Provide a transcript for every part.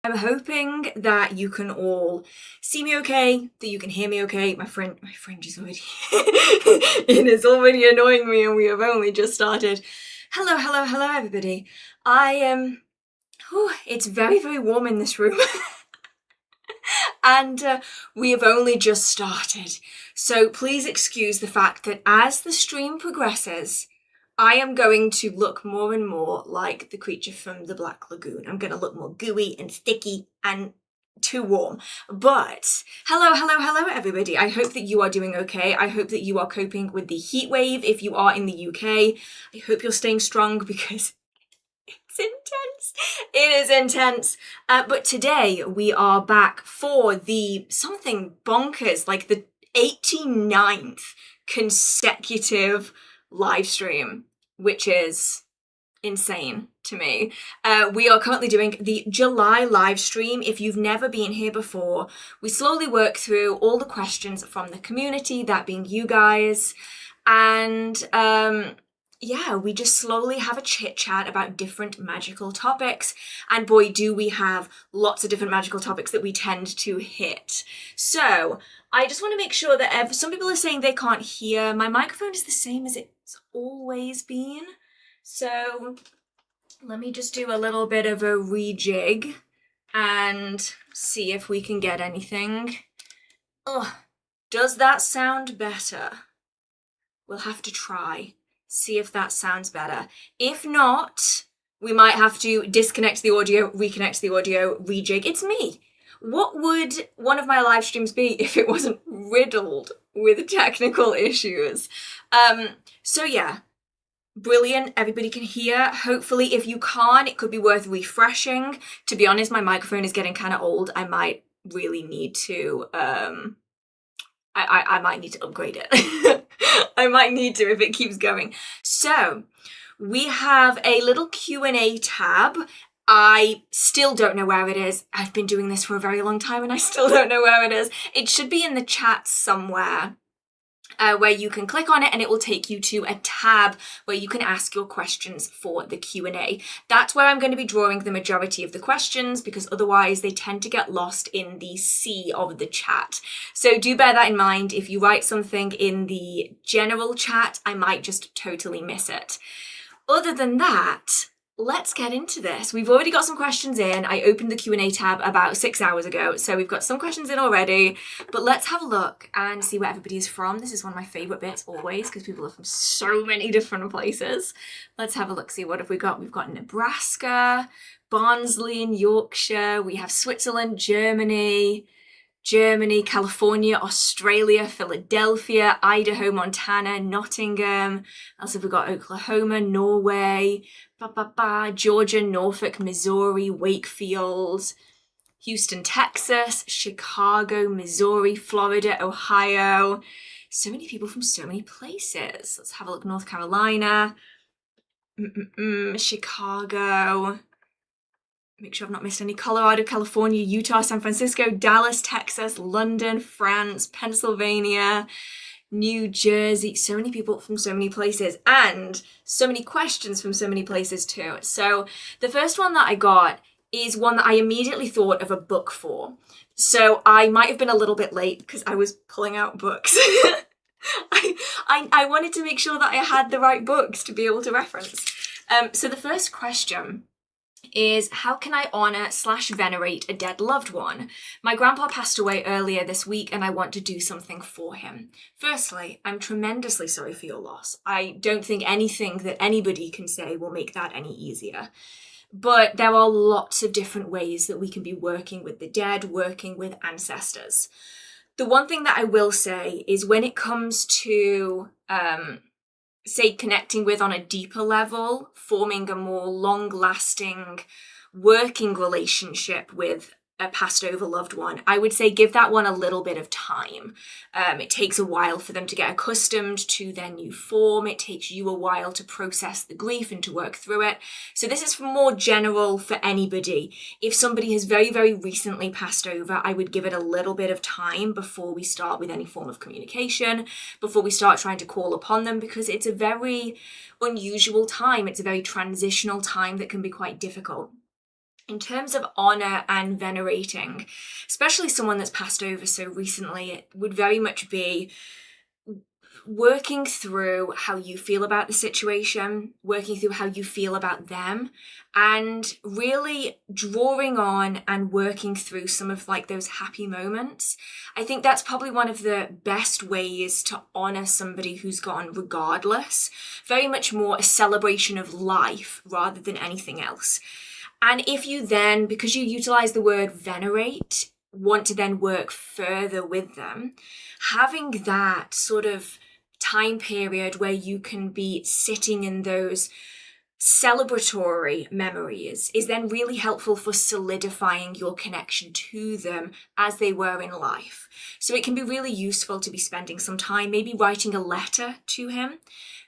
I'm hoping that you can all see me okay, that you can hear me okay. My friend is already it is already annoying me and we have only just started. Hello everybody. It's very, very warm in this room. And we have only just started. So please excuse the fact that as the stream progresses, I am going to look more and more like the creature from the Black Lagoon. I'm going to look more gooey and sticky and too warm. But hello everybody. I hope that you are doing okay. I hope that you are coping with the heat wave if you are in the UK. I hope you're staying strong because it's intense. It is intense. But today we are back for the something bonkers, like the 89th consecutive live stream, which is insane to me. We are currently doing the July live stream. If you've never been here before, we slowly work through all the questions from the community, that being you guys, and yeah, we just slowly have a chit chat about different magical topics. And boy, do we have lots of different magical topics that we tend to hit. So I just want to make sure that some people are saying they can't hear. My microphone is the same as it's always been. So let me just do a little bit of a rejig and see if we can get anything. Ugh, does that sound better? We'll have to try. See if that sounds better. If not, we might have to disconnect the audio, reconnect the audio, rejig. It's me. What would one of my live streams be if it wasn't riddled with technical issues? So yeah, brilliant. Everybody can hear. Hopefully, if you can't, it could be worth refreshing. To be honest, my microphone is getting kind of old. I might really need to, I might need to upgrade it. I might need to if it keeps going. So we have a little Q&A tab. I still don't know where it is. I've been doing this for a very long time and I still don't know where it is. It should be in the chat somewhere. Where you can click on it and it will take you to a tab where you can ask your questions for the Q&A. That's where I'm going to be drawing the majority of the questions because otherwise they tend to get lost in the sea of the chat. So do bear that in mind. If you write something in the general chat, I might just totally miss it. Other than that, let's get into this. We've already got some questions in. I opened the Q&A tab about 6 hours ago, so we've got some questions in already, but let's have a look and see where everybody is from. This is one of my favourite bits always, because people are from so many different places. Let's have a look, see what have we got. We've got Nebraska, Barnsley in Yorkshire, we have Switzerland, Germany, California, Australia, Philadelphia, Idaho, Montana, Nottingham. Also we've got Oklahoma, Norway, Georgia, Norfolk, Missouri, Wakefield, Houston, Texas, Chicago, Missouri, Florida, Ohio. So many people from so many places. Let's have a look. North Carolina, Chicago. Make sure I've not missed any. Colorado, California, Utah, San Francisco, Dallas, Texas, London, France, Pennsylvania, New Jersey. So many people from so many places and so many questions from so many places too. So the first one that I got is one that I immediately thought of a book for. So I might have been a little bit late because I was pulling out books. I wanted to make sure that I had the right books to be able to reference. So the first question is, how can I honour/venerate a dead loved one? My grandpa passed away earlier this week and I want to do something for him. Firstly, I'm tremendously sorry for your loss. I don't think anything that anybody can say will make that any easier. But there are lots of different ways that we can be working with the dead, working with ancestors. The one thing that I will say is when it comes to say connecting with on a deeper level, forming a more long-lasting working relationship with a passed over loved one, I would say give that one a little bit of time. It takes a while for them to get accustomed to their new form. It takes you a while to process the grief and to work through it. So this is more general for anybody. If somebody has very, very recently passed over, I would give it a little bit of time before we start with any form of communication, before we start trying to call upon them, because it's a very unusual time. It's a very transitional time that can be quite difficult. In terms of honour and venerating, especially someone that's passed over so recently, it would very much be working through how you feel about the situation, working through how you feel about them, and really drawing on and working through some of like those happy moments. I think that's probably one of the best ways to honor somebody who's gone regardless. Very much more a celebration of life rather than anything else. And if you then, because you utilize the word venerate, want to then work further with them, having that sort of time period where you can be sitting in those celebratory memories is then really helpful for solidifying your connection to them as they were in life. So it can be really useful to be spending some time, maybe writing a letter to him,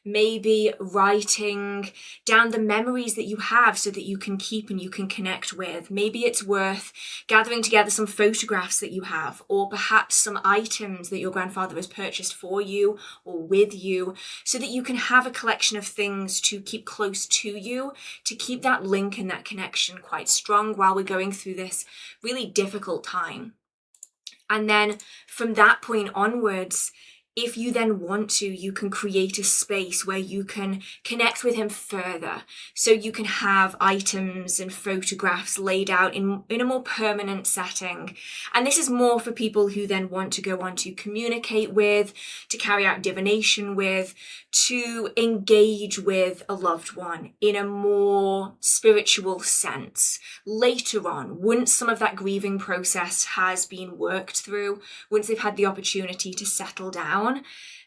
maybe writing down the memories that you have so that you can keep and you can connect with. Maybe it's worth gathering together some photographs that you have, or perhaps some items that your grandfather has purchased for you or with you, so that you can have a collection of things to keep close to you, to keep that link and that connection quite strong while we're going through this really difficult time. And then from that point onwards, if you then want to, you can create a space where you can connect with him further. So you can have items and photographs laid out in a more permanent setting. And this is more for people who then want to go on to communicate with, to carry out divination with, to engage with a loved one in a more spiritual sense later on, once some of that grieving process has been worked through, once they've had the opportunity to settle down.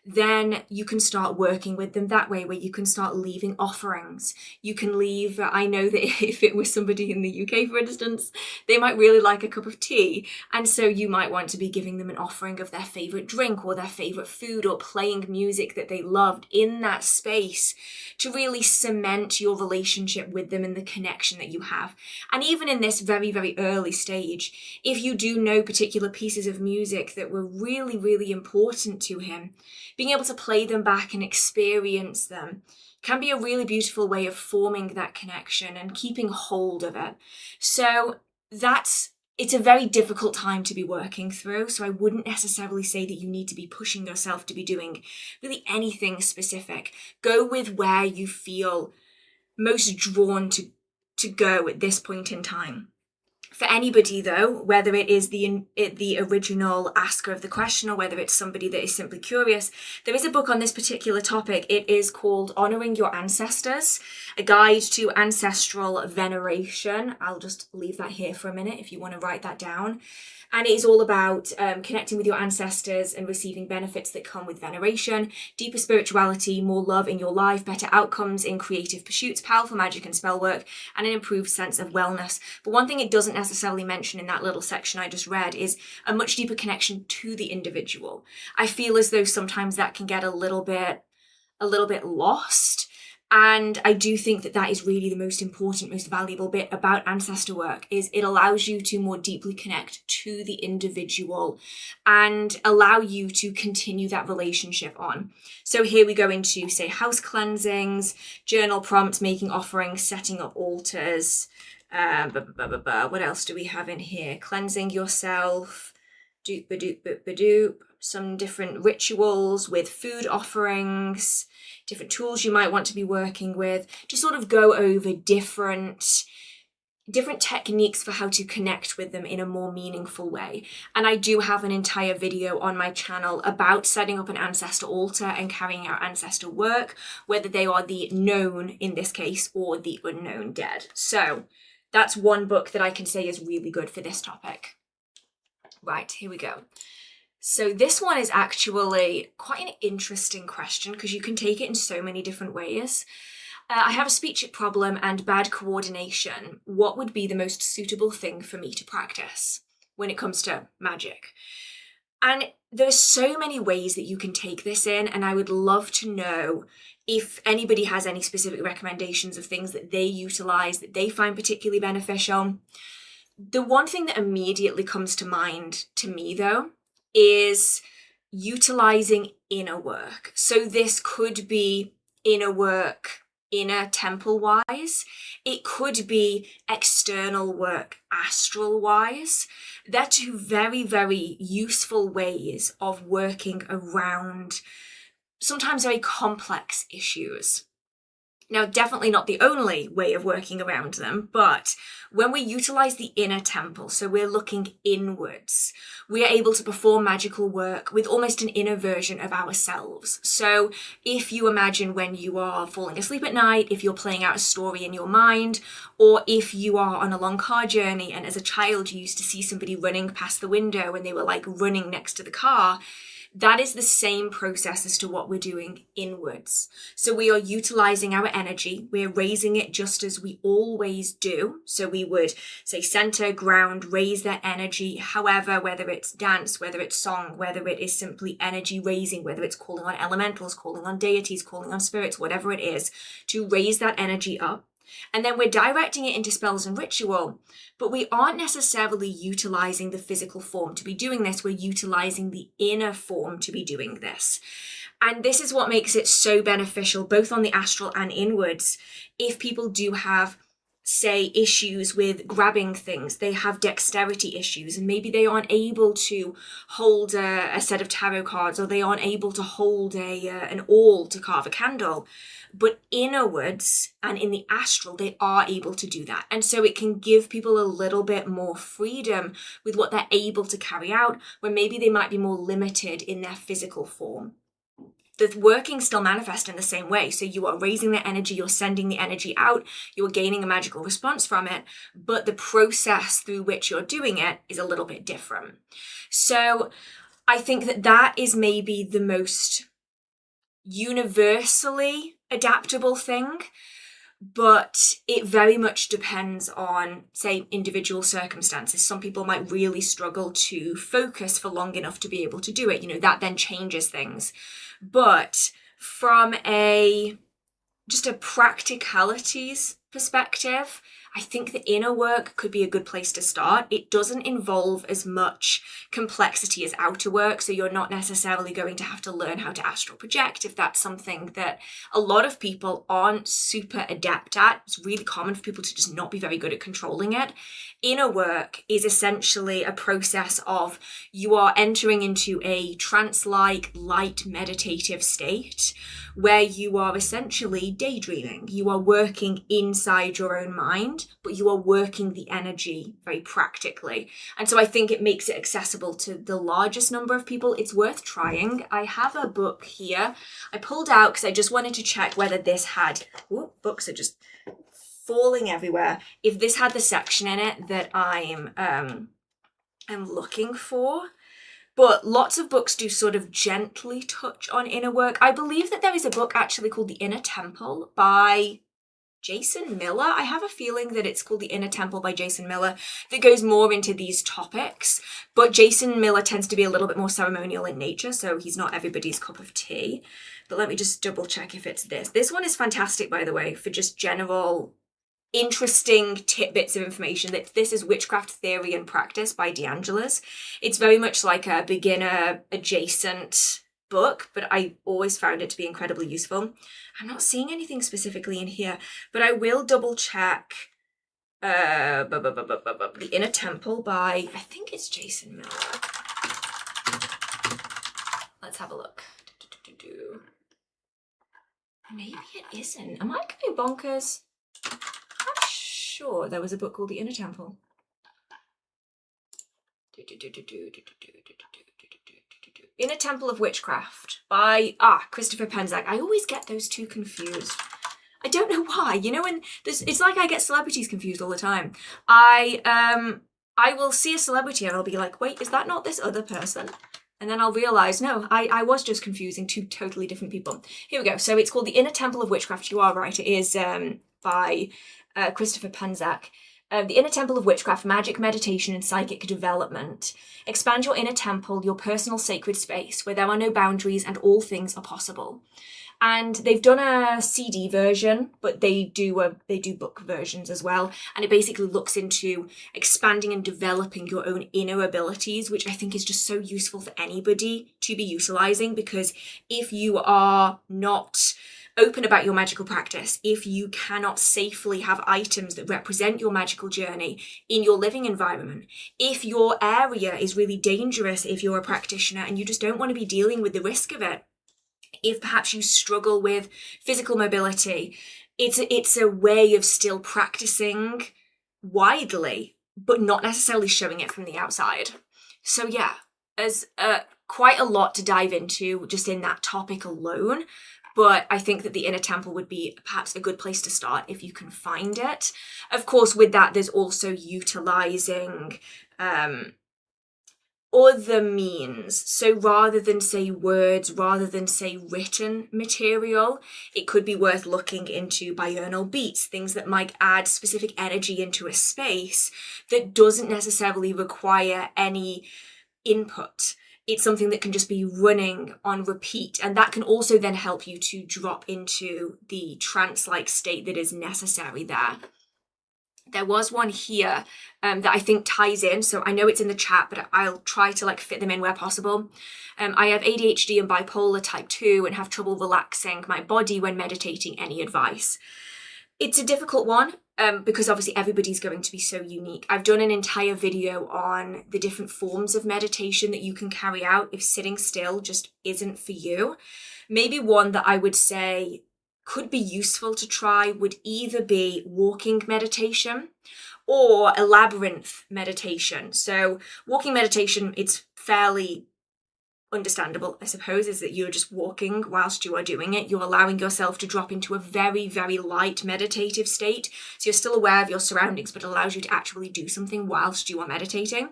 Then you can start working with them that way, where you can start leaving offerings. You can leave, I know that if it was somebody in the UK, for instance, they might really like a cup of tea. And so you might want to be giving them an offering of their favourite drink or their favourite food, or playing music that they loved in that space to really cement your relationship with them and the connection that you have. And even in this very, very early stage, if you do know particular pieces of music that were really, really important to him, being able to play them back and experience them can be a really beautiful way of forming that connection and keeping hold of it. So it's a very difficult time to be working through. So I wouldn't necessarily say that you need to be pushing yourself to be doing really anything specific. Go with where you feel most drawn to go at this point in time. For anybody though, whether it is the original asker of the question or whether it's somebody that is simply curious, there is a book on this particular topic. It is called Honouring Your Ancestors, a guide to ancestral veneration. I'll just leave that here for a minute if you want to write that down. And it is all about connecting with your ancestors and receiving benefits that come with veneration, deeper spirituality, more love in your life, better outcomes in creative pursuits, powerful magic and spellwork, and an improved sense of wellness. But one thing it doesn't necessarily mention in that little section I just read is a much deeper connection to the individual. I feel as though sometimes that can get a little bit lost. And I do think that that is really the most important, most valuable bit about ancestor work, is it allows you to more deeply connect to the individual and allow you to continue that relationship on. So here we go into, say, house cleansings, journal prompts, making offerings, setting up altars. What else do we have in here? Cleansing yourself, doop-ba-doop-ba-doop, some different rituals with food offerings, different tools you might want to be working with, to sort of go over different techniques for how to connect with them in a more meaningful way. And I do have an entire video on my channel about setting up an ancestor altar and carrying out ancestor work, whether they are the known in this case or the unknown dead. So that's one book that I can say is really good for this topic. Right, here we go. So this one is actually quite an interesting question because you can take it in so many different ways. I have a speech problem and bad coordination. What would be the most suitable thing for me to practice when it comes to magic? And there's so many ways that you can take this in, and I would love to know if anybody has any specific recommendations of things that they utilize, that they find particularly beneficial. The one thing that immediately comes to mind to me though is utilizing inner work. So this could be inner work inner temple wise. It could be external work astral wise. They're two very, very useful ways of working around sometimes very complex issues. Now, definitely not the only way of working around them, but when we utilize the inner temple, so we're looking inwards, we are able to perform magical work with almost an inner version of ourselves. So if you imagine when you are falling asleep at night, if you're playing out a story in your mind, or if you are on a long car journey and as a child you used to see somebody running past the window and they were like running next to the car, that is the same process as to what we're doing inwards. So we are utilizing our energy. We're raising it just as we always do. So we would say center, ground, raise that energy. However, whether it's dance, whether it's song, whether it is simply energy raising, whether it's calling on elementals, calling on deities, calling on spirits, whatever it is, to raise that energy up. And then we're directing it into spells and ritual, but we aren't necessarily utilizing the physical form to be doing this. We're utilizing the inner form to be doing this. And this is what makes it so beneficial, both on the astral and inwards. If people do have, say, issues with grabbing things, they have dexterity issues, and maybe they aren't able to hold a set of tarot cards, or they aren't able to hold an awl to carve a candle. But inwards and in the astral, they are able to do that. And so it can give people a little bit more freedom with what they're able to carry out, when maybe they might be more limited in their physical form. The working still manifest in the same way. So you are raising the energy, you're sending the energy out, you're gaining a magical response from it, but the process through which you're doing it is a little bit different. So I think that that is maybe the most universally adaptable thing, but it very much depends on, say, individual circumstances. Some people might really struggle to focus for long enough to be able to do it. You know, that then changes things. But from just a practicalities perspective, I think the inner work could be a good place to start. It doesn't involve as much complexity as outer work, so you're not necessarily going to have to learn how to astral project if that's something that a lot of people aren't super adept at. It's really common for people to just not be very good at controlling it. Inner work is essentially a process of you are entering into a trance-like, light meditative state where you are essentially daydreaming. You are working inside your own mind, but you are working the energy very practically. And so I think it makes it accessible to the largest number of people. It's worth trying. I have a book here I pulled out because I just wanted to check whether this had, books are just falling everywhere, if this had the section in it that I'm looking for. But lots of books do sort of gently touch on inner work. I believe that there is a book actually called The Inner Temple by Jason Miller. I have a feeling that it's called The Inner Temple by Jason Miller, that goes more into these topics. But Jason Miller tends to be a little bit more ceremonial in nature, so he's not everybody's cup of tea. But let me just double check if it's this. This one is fantastic, by the way, for just general interesting tidbits of information. That this is Witchcraft Theory and Practice by DeAngelis. It's very much like a beginner adjacent book, but I always found it to be incredibly useful. I'm not seeing anything specifically in here, but I will double check. The Inner Temple by, I think it's Jason Miller. Let's have a look. Maybe it isn't. Am I going bonkers? I'm sure there was a book called The Inner Temple. Inner Temple of Witchcraft by Christopher Penczak. I always get those two confused. I don't know why. You know, when it's like I get celebrities confused all the time. I will see a celebrity and I'll be like, wait, is that not this other person? And then I'll realise, no, I was just confusing two totally different people. Here we go. So it's called The Inner Temple of Witchcraft. You are right. It is by Christopher Penczak. The Inner Temple of Witchcraft, Magic, Meditation, and Psychic Development. Expand your inner temple, your personal sacred space, where there are no boundaries and all things are possible. And they've done a CD version, but they do book versions as well. And it basically looks into expanding and developing your own inner abilities, which I think is just so useful for anybody to be utilizing, because if you are not open about your magical practice, if you cannot safely have items that represent your magical journey in your living environment, if your area is really dangerous if you're a practitioner and you just don't want to be dealing with the risk of it, if perhaps you struggle with physical mobility, it's a way of still practicing widely, but not necessarily showing it from the outside. So yeah, there's quite a lot to dive into just in that topic alone. But I think that the inner temple would be perhaps a good place to start if you can find it. Of course, with that, there's also utilizing other means. So rather than say words, rather than say written material, it could be worth looking into binaural beats, things that might add specific energy into a space that doesn't necessarily require any input. It's something that can just be running on repeat, and that can also then help you to drop into the trance-like state that is necessary there. There was one here that I think ties in, so I know it's in the chat, but I'll try to like fit them in where possible. I have ADHD and bipolar type 2 and have trouble relaxing my body when meditating. Any advice? It's a difficult one because obviously everybody's going to be so unique. I've done an entire video on the different forms of meditation that you can carry out if sitting still just isn't for you. Maybe one that I would say could be useful to try would either be walking meditation or a labyrinth meditation. So walking meditation, it's fairly understandable, I suppose, is that you're just walking whilst you are doing it. You're allowing yourself to drop into a very, very light meditative state. So you're still aware of your surroundings, but it allows you to actually do something whilst you are meditating.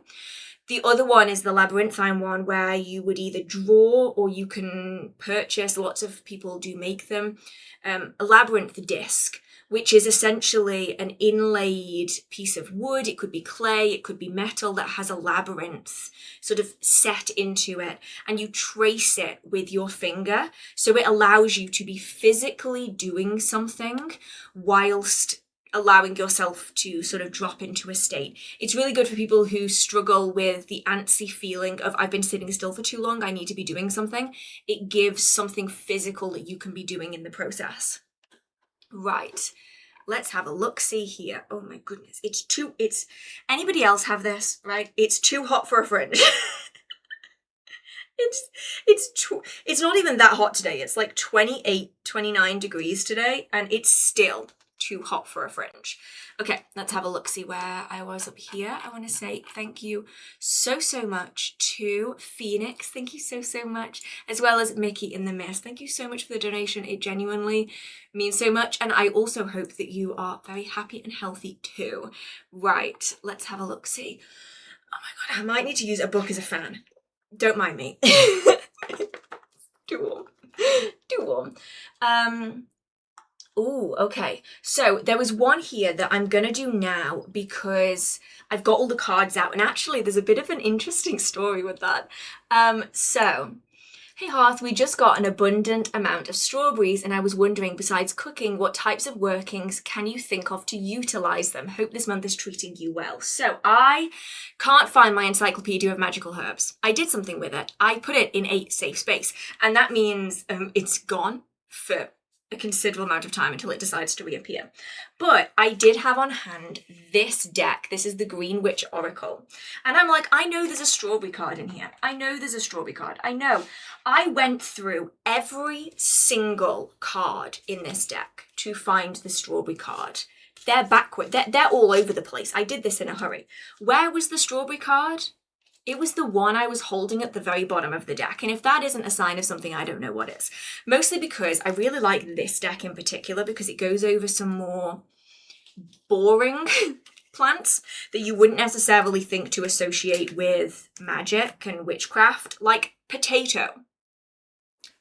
The other one is the labyrinthine one, where you would either draw or you can purchase, lots of people do make them, a labyrinth disc, which is essentially an inlaid piece of wood. It could be clay, it could be metal that has a labyrinth sort of set into it, and you trace it with your finger. So it allows you to be physically doing something whilst allowing yourself to sort of drop into a state. It's really good for people who struggle with the antsy feeling of, I've been sitting still for too long, I need to be doing something. It gives something physical that you can be doing in the process. Right, let's have a look-see here. Oh my goodness, it's, anybody else have this, right? It's too hot for a fringe. It's not even that hot today. It's like 28, 29 degrees today, and it's still too hot for a fringe. Okay, let's have a look, see where I was up here. I want to say thank you so much to Phoenix. Thank you so much, as well as Mickey in the Mist. Thank you so much for the donation. It genuinely means so much, and I also hope that you are very happy and healthy too. Right, let's have a look, see. Oh my god, I might need to use a book as a fan. Don't mind me. Too warm. Oh, okay. So there was one here that I'm going to do now because I've got all the cards out, and actually there's a bit of an interesting story with that. So, hey Hearth, we just got an abundant amount of strawberries, and I was wondering, besides cooking, what types of workings can you think of to utilize them? Hope this month is treating you well. So I can't find my encyclopedia of magical herbs. I did something with it. I put it in a safe space, and that means it's gone for a considerable amount of time until it decides to reappear. But I did have on hand this deck. This is the Green Witch Oracle. And I'm like, I know there's a strawberry card in here. I know there's a strawberry card. I know. I went through every single card in this deck to find the strawberry card. They're backward. They're all over the place. I did this in a hurry. Where was the strawberry card? It was the one I was holding at the very bottom of the deck. And if that isn't a sign of something, I don't know what is. Mostly because I really like this deck in particular because it goes over some more boring plants that you wouldn't necessarily think to associate with magic and witchcraft, like potato.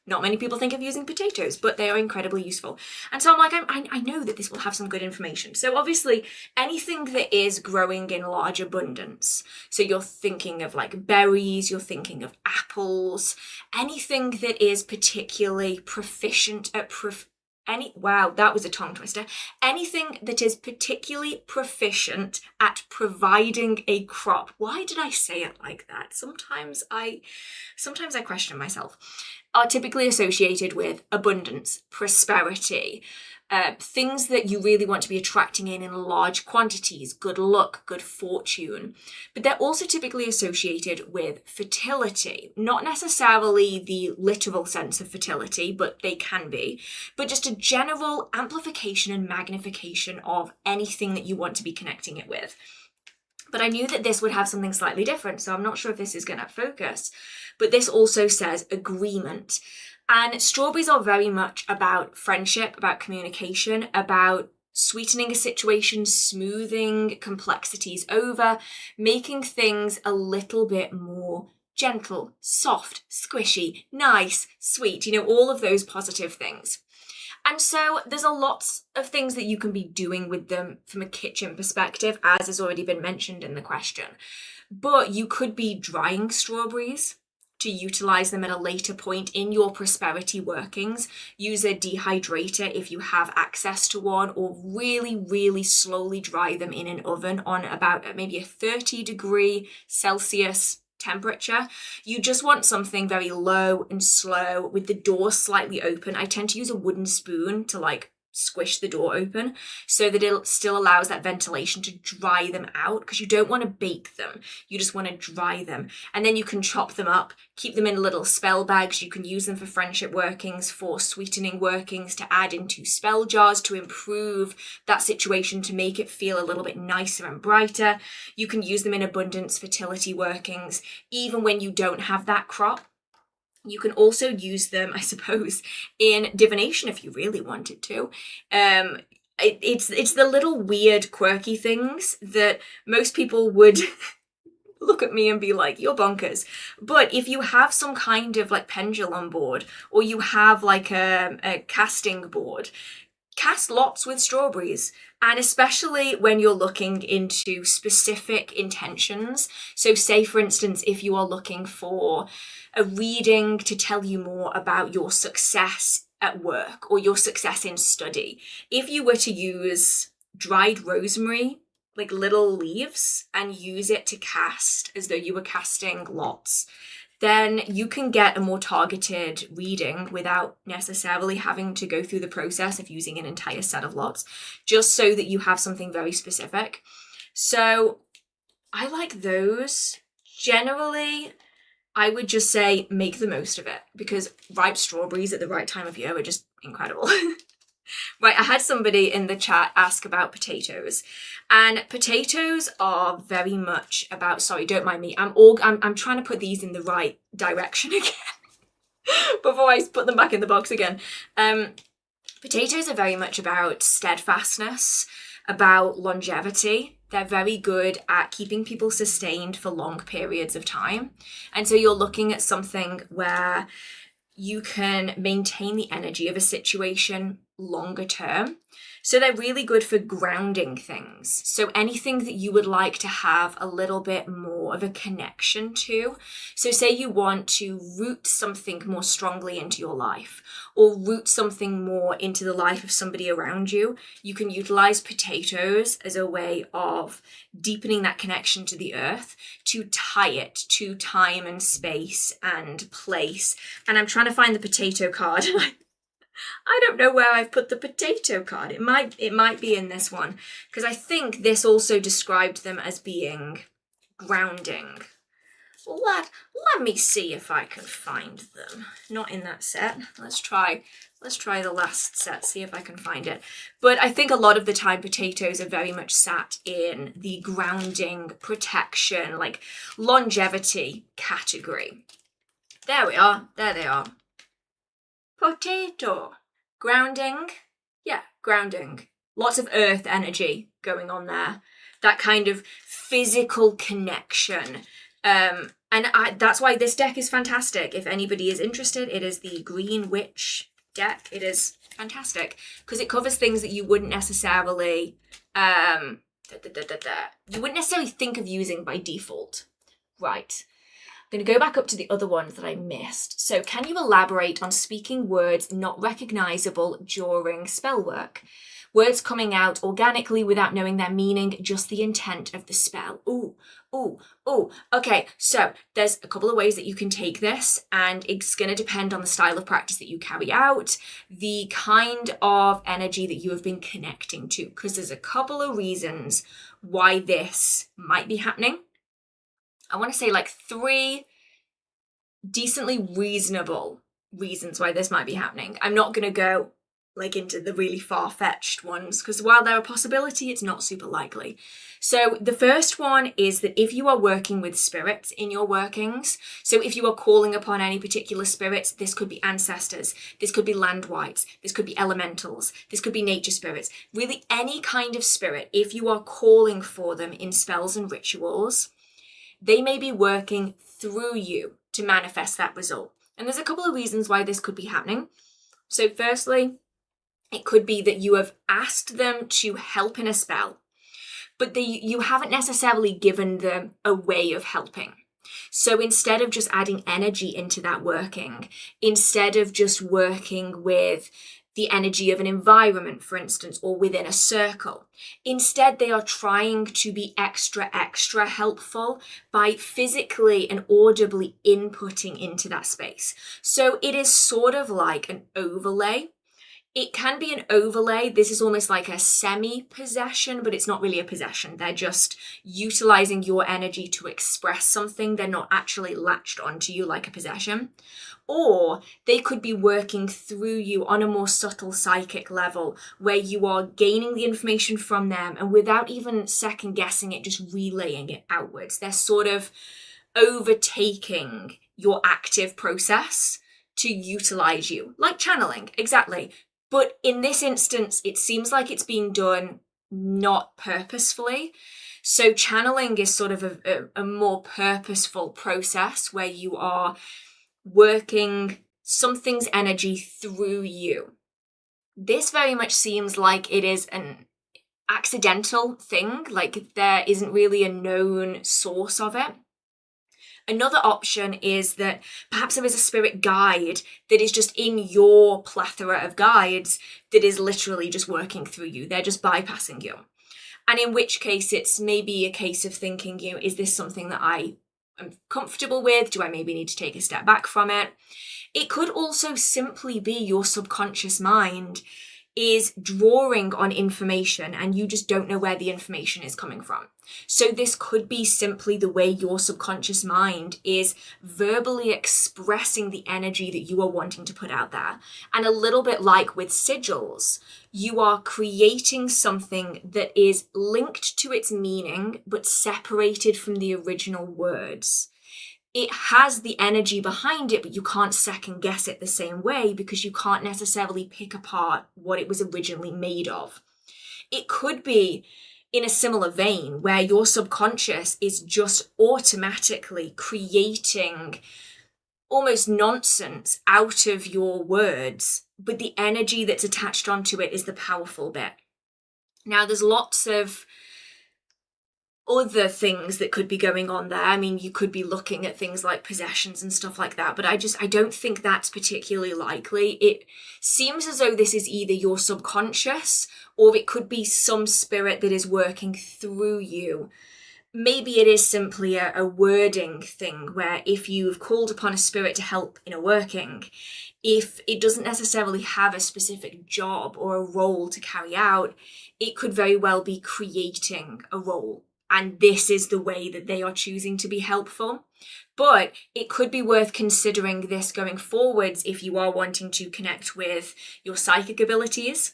Not many people think of using potatoes, but they are incredibly useful. And so I'm like, I know that this will have some good information. So obviously anything that is growing in large abundance. So you're thinking of like berries, you're thinking of apples, anything that is particularly proficient at Wow, that was a tongue twister. Anything that is particularly proficient at providing a crop. Why did I say it like that? Sometimes I question myself. Are typically associated with abundance, prosperity, things that you really want to be attracting in large quantities, good luck, good fortune. But they're also typically associated with fertility, not necessarily the literal sense of fertility, but they can be, but just a general amplification and magnification of anything that you want to be connecting it with. But I knew that this would have something slightly different, so I'm not sure if this is going to focus. But this also says agreement. And strawberries are very much about friendship, about communication, about sweetening a situation, smoothing complexities over, making things a little bit more gentle, soft, squishy, nice, sweet, all of those positive things. And so there's a lot of things that you can be doing with them from a kitchen perspective, as has already been mentioned in the question. But you could be drying strawberries to utilize them at a later point in your prosperity workings. Use a dehydrator if you have access to one, or really, really slowly dry them in an oven on about maybe a 30 °C temperature. You just want something very low and slow with the door slightly open. I tend to use a wooden spoon to squish the door open so that it still allows that ventilation to dry them out, because you don't want to bake them. You just want to dry them. And then you can chop them up, keep them in little spell bags. You can use them for friendship workings, for sweetening workings, to add into spell jars to improve that situation, to make it feel a little bit nicer and brighter. You can use them in abundance fertility workings, even when you don't have that crop. You can also use them, I suppose, in divination if you really wanted to. It's the little weird, quirky things that most people would look at me and be like, you're bonkers. But if you have some kind of pendulum board, or you have a casting board, cast lots with strawberries. And especially when you're looking into specific intentions. So say, for instance, if you are looking for a reading to tell you more about your success at work or your success in study, if you were to use dried rosemary, little leaves, and use it to cast as though you were casting lots, then you can get a more targeted reading without necessarily having to go through the process of using an entire set of lots, just so that you have something very specific. So I like those. Generally, I would just say make the most of it, because ripe strawberries at the right time of year are just incredible. Right, I had somebody in the chat ask about potatoes, and potatoes are very much about, sorry, don't mind me, I'm trying to put these in the right direction again before I put them back in the box again. Potatoes are very much about steadfastness, about longevity. They're very good at keeping people sustained for long periods of time. And so you're looking at something where you can maintain the energy of a situation longer term. So they're really good for grounding things. So anything that you would like to have a little bit more of a connection to. So say you want to root something more strongly into your life, or root something more into the life of somebody around you, you can utilize potatoes as a way of deepening that connection to the earth, to tie it to time and space and place. And I'm trying to find the potato card. I don't know where I've put the potato card. It might be in this one, because I think this also described them as being grounding. Let me see if I can find them. Not in that set. Let's try the last set, see if I can find it. But I think a lot of the time potatoes are very much sat in the grounding, protection, longevity category. There we are. There they are. Potato. Grounding. Yeah, grounding. Lots of earth energy going on there. That kind of physical connection. That's why this deck is fantastic. If anybody is interested, it is the Green Witch deck. It is fantastic because it covers things that you wouldn't necessarily think of using by default. Right. I'm going to go back up to the other ones that I missed. So can you elaborate on speaking words not recognizable during spell work? Words coming out organically without knowing their meaning, just the intent of the spell. Ooh. Okay, so there's a couple of ways that you can take this, and it's going to depend on the style of practice that you carry out, the kind of energy that you have been connecting to, because there's a couple of reasons why this might be happening. I want to say like 3 decently reasonable reasons why this might be happening. I'm not going to go like into the really far-fetched ones, because while they're a possibility, it's not super likely. So the first one is that if you are working with spirits in your workings, so if you are calling upon any particular spirits, this could be ancestors, this could be land wights, this could be elementals, this could be nature spirits, really any kind of spirit, if you are calling for them in spells and rituals, they may be working through you to manifest that result. And there's a couple of reasons why this could be happening. So firstly, it could be that you have asked them to help in a spell, but you haven't necessarily given them a way of helping. So instead of just adding energy into that working, instead of just working with the energy of an environment, for instance, or within a circle, instead they are trying to be extra helpful by physically and audibly inputting into that space. So it is sort of like an overlay. It can be an overlay. This is almost like a semi-possession, but it's not really a possession. They're just utilizing your energy to express something. They're not actually latched onto you like a possession. Or they could be working through you on a more subtle psychic level where you are gaining the information from them and without even second guessing it, just relaying it outwards. They're sort of overtaking your active process to utilize you, like channeling, exactly. But in this instance, it seems like it's being done not purposefully. So channeling is sort of a more purposeful process where you are working something's energy through you. This very much seems like it is an accidental thing, like there isn't really a known source of it. Another option is that perhaps there is a spirit guide that is just in your plethora of guides that is literally just working through you. They're just bypassing you. And in which case it's maybe a case of thinking, is this something that I am comfortable with? Do I maybe need to take a step back from it? It could also simply be your subconscious mind is drawing on information and you just don't know where the information is coming from. So this could be simply the way your subconscious mind is verbally expressing the energy that you are wanting to put out there. And a little bit like with sigils, you are creating something that is linked to its meaning, but separated from the original words. It has the energy behind it, but you can't second guess it the same way because you can't necessarily pick apart what it was originally made of. It could be in a similar vein where your subconscious is just automatically creating almost nonsense out of your words, but the energy that's attached onto it is the powerful bit. Now, there's lots of other things that could be going on there. I mean, you could be looking at things like possessions and stuff like that, but I don't think that's particularly likely. It seems as though this is either your subconscious or it could be some spirit that is working through you. Maybe it is simply a wording thing where if you've called upon a spirit to help in a working, if it doesn't necessarily have a specific job or a role to carry out, it could very well be creating a role. And this is the way that they are choosing to be helpful. But it could be worth considering this going forwards if you are wanting to connect with your psychic abilities,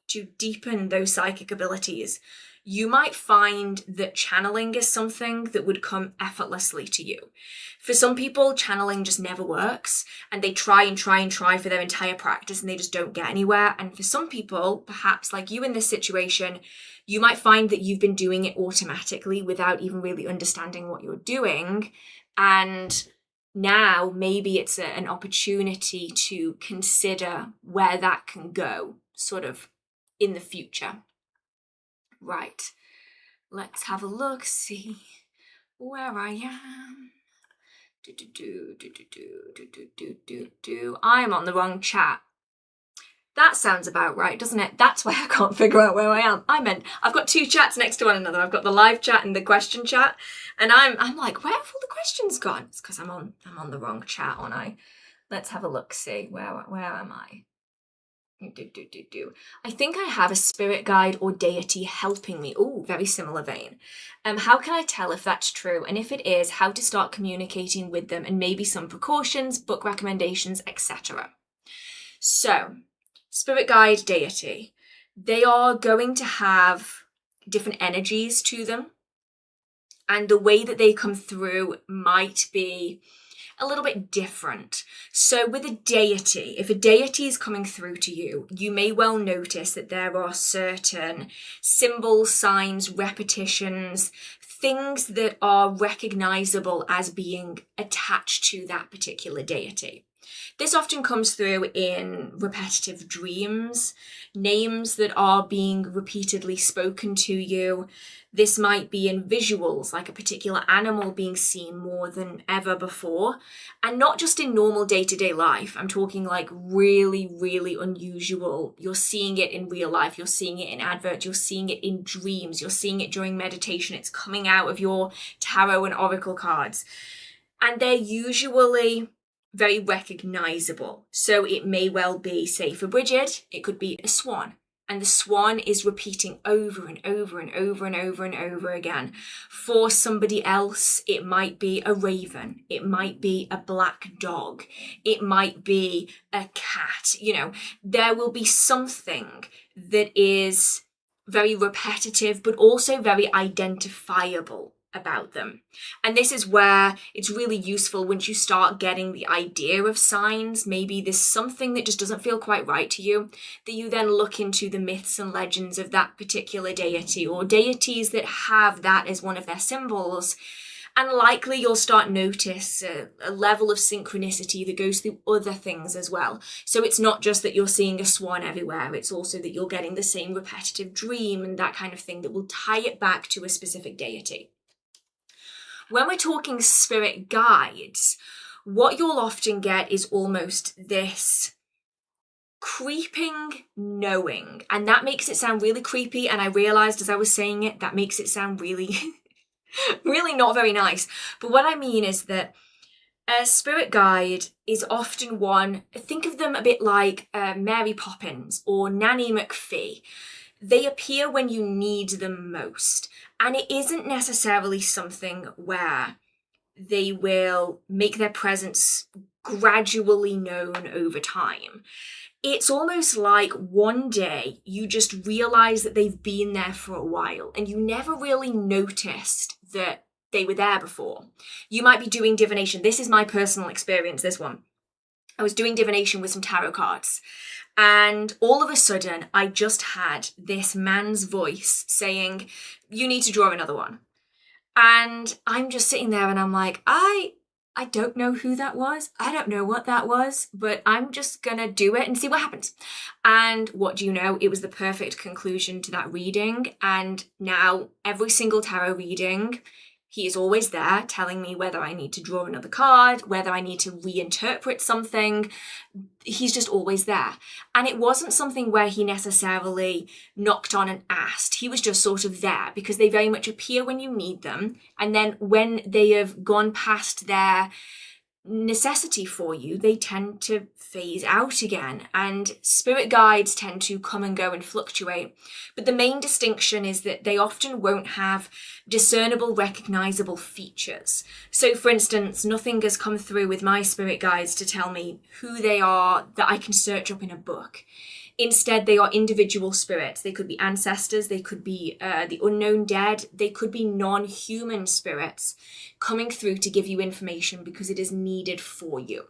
to deepen those psychic abilities. You might find that channeling is something that would come effortlessly to you. For some people, channeling just never works, and they try for their entire practice and they just don't get anywhere. And for some people, perhaps like you in this situation, you might find that you've been doing it automatically without even really understanding what you're doing. And now maybe it's an opportunity to consider where that can go, sort of in the future. Right, let's have a look, see where I am. I'm on the wrong chat. That sounds about right, doesn't it? That's why I can't figure out where I am. I've got two chats next to one another. I've got the live chat and the question chat. And I'm like, where have all the questions gone? It's because I'm on the wrong chat, aren't I? Let's have a look, see. Where am I? I think I have a spirit guide or deity helping me. Oh, very similar vein. How can I tell if that's true? And if it is, how to start communicating with them and maybe some precautions, book recommendations, etc. So, spirit guide, deity. They are going to have different energies to them. And the way that they come through might be a little bit different. So with a deity, if a deity is coming through to you, you may well notice that there are certain symbols, signs, repetitions, things that are recognizable as being attached to that particular deity. This often comes through in repetitive dreams, names that are being repeatedly spoken to you. This might be in visuals, like a particular animal being seen more than ever before. And not just in normal day-to-day life. I'm talking like really, really unusual. You're seeing it in real life. You're seeing it in adverts. You're seeing it in dreams. You're seeing it during meditation. It's coming out of your tarot and oracle cards. And they're usually very recognizable. So it may well be, say for Bridget, it could be a swan. And the swan is repeating over and over and over and over and over again. For somebody else, it might be a raven. It might be a black dog. It might be a cat. You know, there will be something that is very repetitive, but also very identifiable about them. And this is where it's really useful once you start getting the idea of signs. Maybe there's something that just doesn't feel quite right to you, that you then look into the myths and legends of that particular deity or deities that have that as one of their symbols. And likely you'll start notice a level of synchronicity that goes through other things as well. So it's not just that you're seeing a swan everywhere, it's also that you're getting the same repetitive dream and that kind of thing that will tie it back to a specific deity. When we're talking spirit guides, what you'll often get is almost this creeping knowing. And that makes it sound really creepy. And I realized as I was saying it, that makes it sound really, really not very nice. But what I mean is that a spirit guide is often one, think of them a bit like Mary Poppins or Nanny McPhee. They appear when you need them most. And it isn't necessarily something where they will make their presence gradually known over time. It's almost like one day you just realize that they've been there for a while and you never really noticed that they were there before. You might be doing divination. This is my personal experience, this one. I was doing divination with some tarot cards. And all of a sudden, I just had this man's voice saying, you need to draw another one. And I'm just sitting there and I'm like, I don't know who that was. I don't know what that was, but I'm just gonna do it and see what happens. And what do you know? It was the perfect conclusion to that reading. And now every single tarot reading, he is always there telling me whether I need to draw another card, whether I need to reinterpret something. He's just always there. And it wasn't something where he necessarily knocked on and asked. He was just sort of there because they very much appear when you need them. And then when they have gone past their necessity for you, they tend to phase out again. And spirit guides tend to come and go and fluctuate. But the main distinction is that they often won't have discernible, recognizable features. So for instance, nothing has come through with my spirit guides to tell me who they are that I can search up in a book. Instead, they are individual spirits. They could be ancestors, they could be the unknown dead, they could be non-human spirits coming through to give you information because it is needed for you.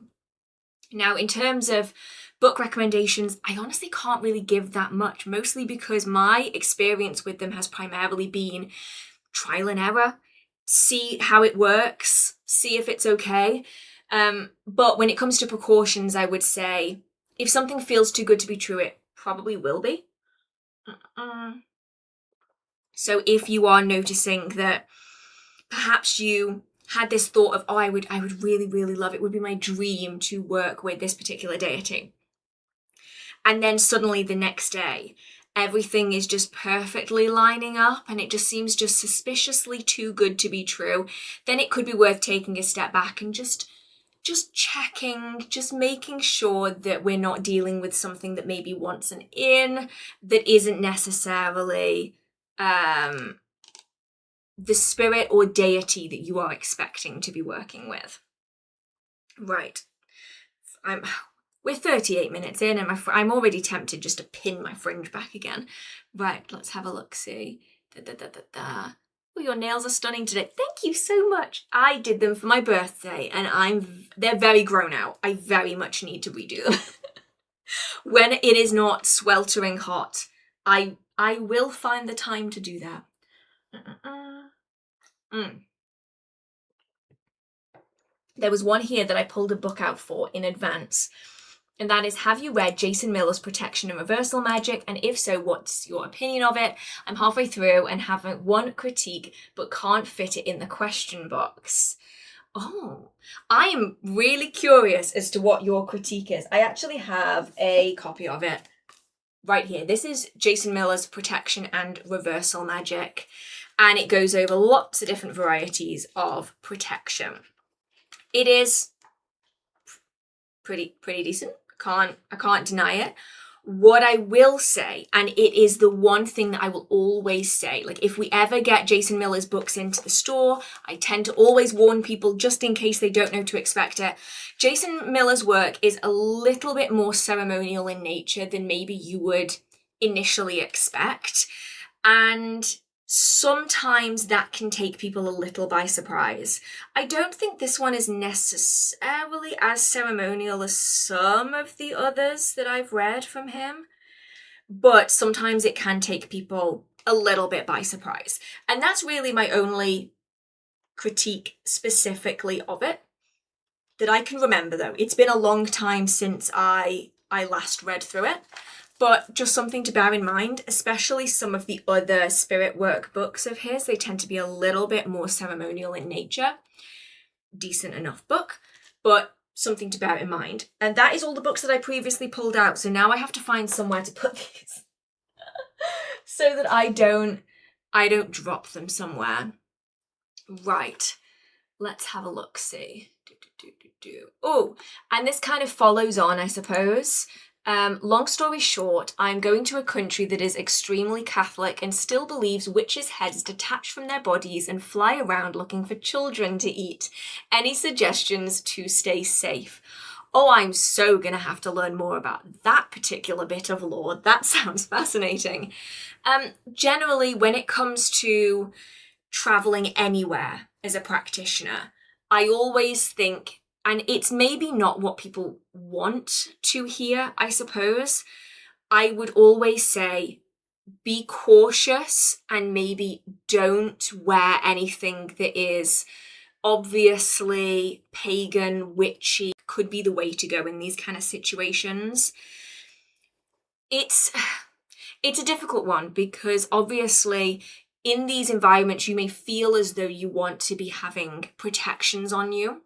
Now, in terms of book recommendations, I honestly can't really give that much, mostly because my experience with them has primarily been trial and error, see how it works, see if it's okay. But when it comes to precautions, I would say, if something feels too good to be true, it probably will be. So if you are noticing that perhaps you had this thought of, oh, I would really, really love, it would be my dream to work with this particular deity. And then suddenly the next day, everything is just perfectly lining up and it just seems just suspiciously too good to be true, then it could be worth taking a step back and just checking, just making sure that we're not dealing with something that maybe wants an in, that isn't necessarily the spirit or deity that you are expecting to be working with. Right. We're 38 minutes in and I'm already tempted just to pin my fringe back again. Right, let's have a look-see. Oh, your nails are stunning today. Thank you so much. I did them for my birthday and they're very grown out. I very much need to redo them. When it is not sweltering hot, I will find the time to do that. There was one here that I pulled a book out for in advance, and that is, have you read Jason Miller's Protection and Reversal Magic? And if so, what's your opinion of it? I'm halfway through and have one critique, but can't fit it in the question box. Oh, I am really curious as to what your critique is. I actually have a copy of it right here. This is Jason Miller's Protection and Reversal Magic, and it goes over lots of different varieties of protection. It is pretty decent. I can't deny it. What I will say, and it is the one thing that I will always say, like if we ever get Jason Miller's books into the store, I tend to always warn people just in case they don't know to expect it. Jason Miller's work is a little bit more ceremonial in nature than maybe you would initially expect. And sometimes that can take people a little by surprise. I don't think this one is necessarily as ceremonial as some of the others that I've read from him, but sometimes it can take people a little bit by surprise. And that's really my only critique specifically of it that I can remember, though. It's been a long time since I last read through it. But just something to bear in mind, especially some of the other spirit work books of his, they tend to be a little bit more ceremonial in nature. Decent enough book, but something to bear in mind. And that is all the books that I previously pulled out, so now I have to find somewhere to put these so that I don't drop them somewhere. Right, let's have a look-see. Oh, and this kind of follows on, I suppose. Long story short, I'm going to a country that is extremely Catholic and still believes witches' heads detach from their bodies and fly around looking for children to eat. Any suggestions to stay safe? Oh, I'm so gonna have to learn more about that particular bit of lore. That sounds fascinating. Generally, when it comes to traveling anywhere as a practitioner, I always think, and it's maybe not what people want to hear, I suppose, I would always say be cautious and maybe don't wear anything that is obviously pagan, witchy. Could be the way to go in these kind of situations. It's a difficult one because obviously in these environments you may feel as though you want to be having protections on you.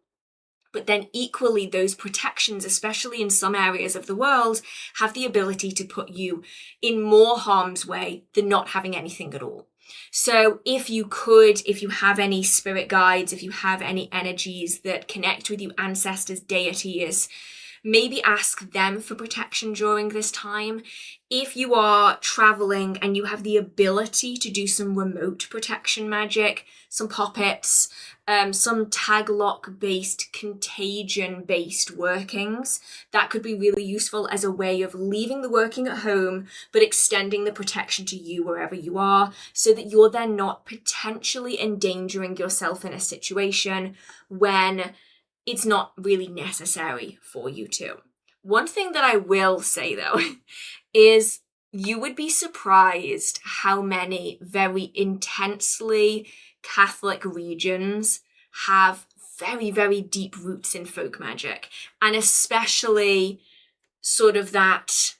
But then equally, those protections, especially in some areas of the world, have the ability to put you in more harm's way than not having anything at all. So if you have any spirit guides, if you have any energies that connect with you, ancestors, deities, maybe ask them for protection during this time. If you are traveling and you have the ability to do some remote protection magic, some poppets, some tag lock based, contagion based workings, that could be really useful as a way of leaving the working at home but extending the protection to you wherever you are, so that you're then not potentially endangering yourself in a situation when it's not really necessary for you to. One thing that I will say though is you would be surprised how many very intensely Catholic regions have very, very deep roots in folk magic, and especially sort of that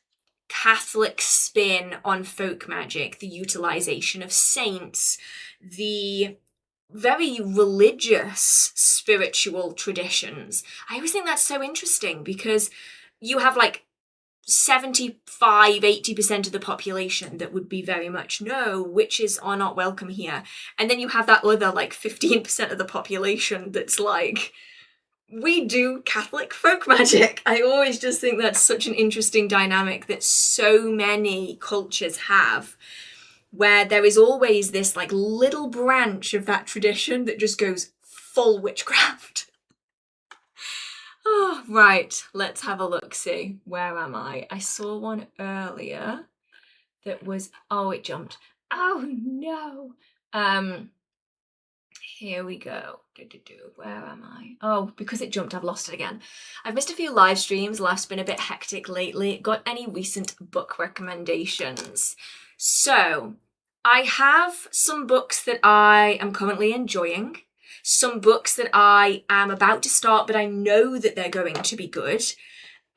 Catholic spin on folk magic, the utilization of saints, the very religious spiritual traditions. I always think that's so interesting because you have like 75-80% of the population that would be very much, no, witches are not welcome here. And then you have that other like 15% of the population that's like, we do Catholic folk magic. I always just think that's such an interesting dynamic that so many cultures have, where there is always this like little branch of that tradition that just goes full witchcraft. Oh, right, let's have a look-see. Where am I? I saw one earlier that was, oh, it jumped. Oh no. Here we go. Where am I? Oh, because it jumped, I've lost it again. I've missed a few live streams. Life's been a bit hectic lately. Got any recent book recommendations? So, I have some books that I am currently enjoying, some books that I am about to start, but I know that they're going to be good,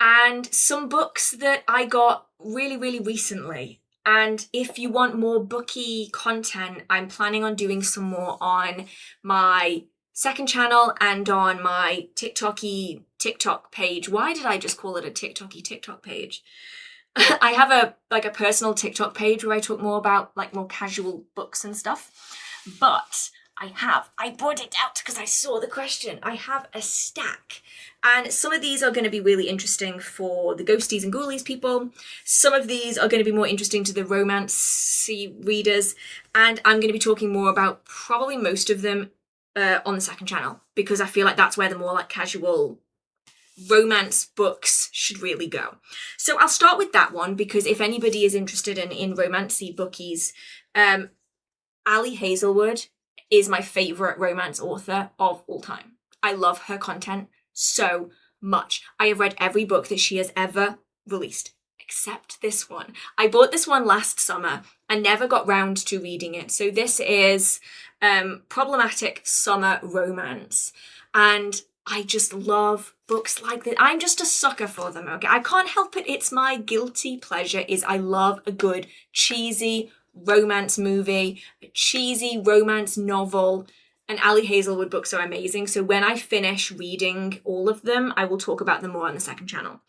and some books that I got really, really recently. And if you want more booky content, I'm planning on doing some more on my second channel and on my TikTok page. Why did I just call it a TikTok page? I have a personal TikTok page where I talk more about like more casual books and stuff. But I brought it out because I saw the question. I have a stack. And some of these are going to be really interesting for the ghosties and ghoulies people. Some of these are going to be more interesting to the romance-y readers. And I'm going to be talking more about probably most of them on the second channel, because I feel like that's where the more like casual romance books should really go. So I'll start with that one, because if anybody is interested in romancy bookies, Ali Hazelwood is my favourite romance author of all time. I love her content so much. I have read every book that she has ever released, except this one. I bought this one last summer and never got round to reading it. So this is problematic summer romance. And I just love books like that. I'm just a sucker for them, okay? I can't help it. It's my guilty pleasure is I love a good cheesy romance movie, a cheesy romance novel, and Ali Hazelwood books are amazing. So when I finish reading all of them, I will talk about them more on the second channel.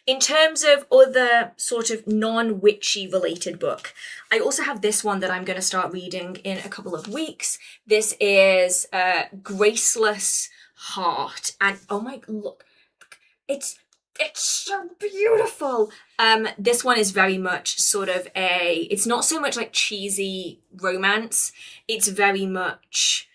In terms of other sort of non-witchy related book, I also have this one that I'm going to start reading in a couple of weeks. This is Graceless Heart, and oh my, look, it's so beautiful. This one is very much sort of it's not so much like cheesy romance, it's very much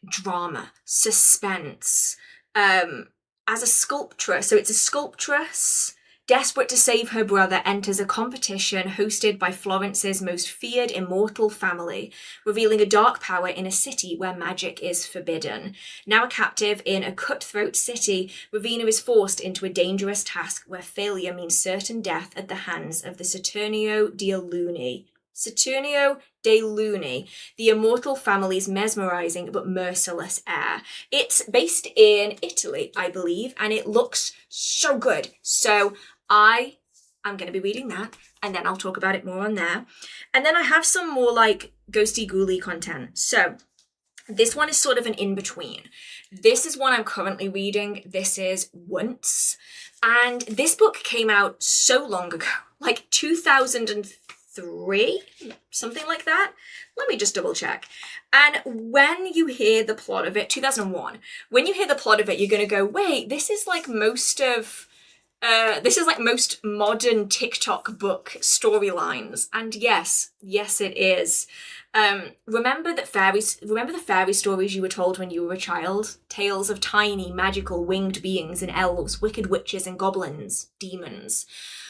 drama, suspense. As a sculptress, so it's a sculptress desperate to save her brother enters a competition hosted by Florence's most feared immortal family, revealing a dark power in a city where magic is forbidden. Now a captive in a cutthroat city, Ravina is forced into a dangerous task where failure means certain death at the hands of the Saturnio de Luni, the immortal family's mesmerizing but merciless heir. It's based in Italy, I believe, and it looks so good. So I am going to be reading that, and then I'll talk about it more on there. And then I have some more like ghosty ghouly content. So this one is sort of an in-between. This is one I'm currently reading. This is Once. And this book came out so long ago, like 2003, something like that. Let me just double check. And when you hear the plot of it, 2001, when you hear the plot of it, you're going to go, wait, this is like most modern TikTok book storylines. And yes, it is. Remember the fairy stories you were told when you were a child? Tales of tiny, magical, winged beings and elves, wicked witches and goblins, demons.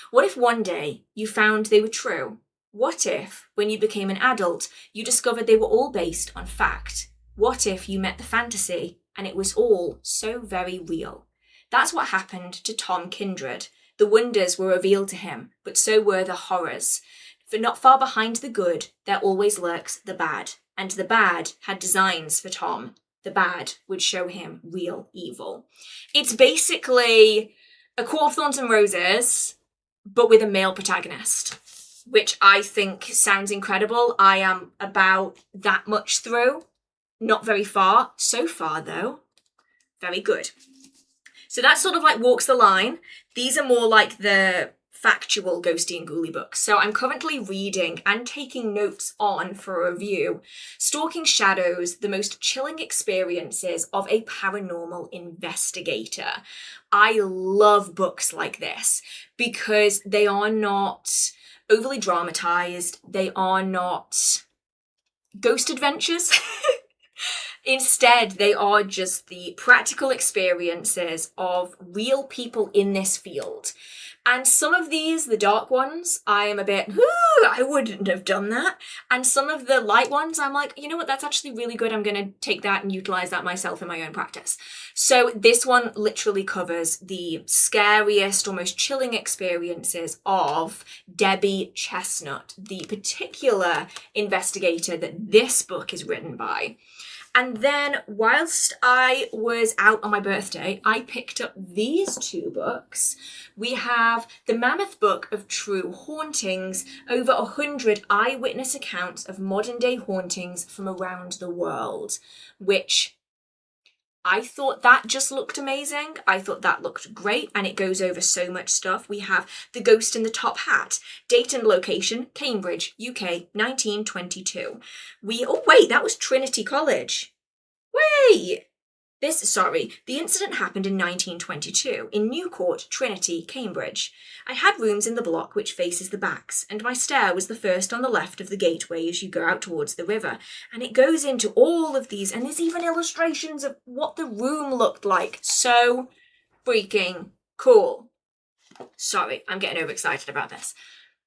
What if one day you found they were true? What if, when you became an adult, you discovered they were all based on fact? What if you met the fantasy and it was all so very real? That's what happened to Tom Kindred. The wonders were revealed to him, but so were the horrors. For not far behind the good, there always lurks the bad, and the bad had designs for Tom. The bad would show him real evil. It's basically A Court of Thorns and Roses, but with a male protagonist, which I think sounds incredible. I am about that much through. Not very far. So far, though, very good. So that sort of like walks the line. These are more like the factual ghosty and ghouly books. So I'm currently reading and taking notes on for a review, Stalking Shadows, the most chilling experiences of a paranormal investigator. I love books like this because they are not overly dramatized. They are not ghost adventures. Instead, they are just the practical experiences of real people in this field. And some of these, the dark ones, I am a bit, I wouldn't have done that. And some of the light ones, I'm like, you know what, that's actually really good. I'm going to take that and utilize that myself in my own practice. So this one literally covers the scariest or most chilling experiences of Debbie Chestnut, the particular investigator that this book is written by. And then whilst I was out on my birthday, I picked up these two books. We have the Mammoth Book of True Hauntings, over 100 eyewitness accounts of modern day hauntings from around the world, which I thought that just looked amazing. I thought that looked great, and it goes over so much stuff. We have The Ghost in the Top Hat, date and location, Cambridge, UK, 1922. Oh wait, that was Trinity College. Wait! The incident happened in 1922 in New Court, Trinity, Cambridge. I had rooms in the block which faces the backs, and my stair was the first on the left of the gateway as you go out towards the river. And it goes into all of these, and there's even illustrations of what the room looked like. So freaking cool. Sorry, I'm getting overexcited about this.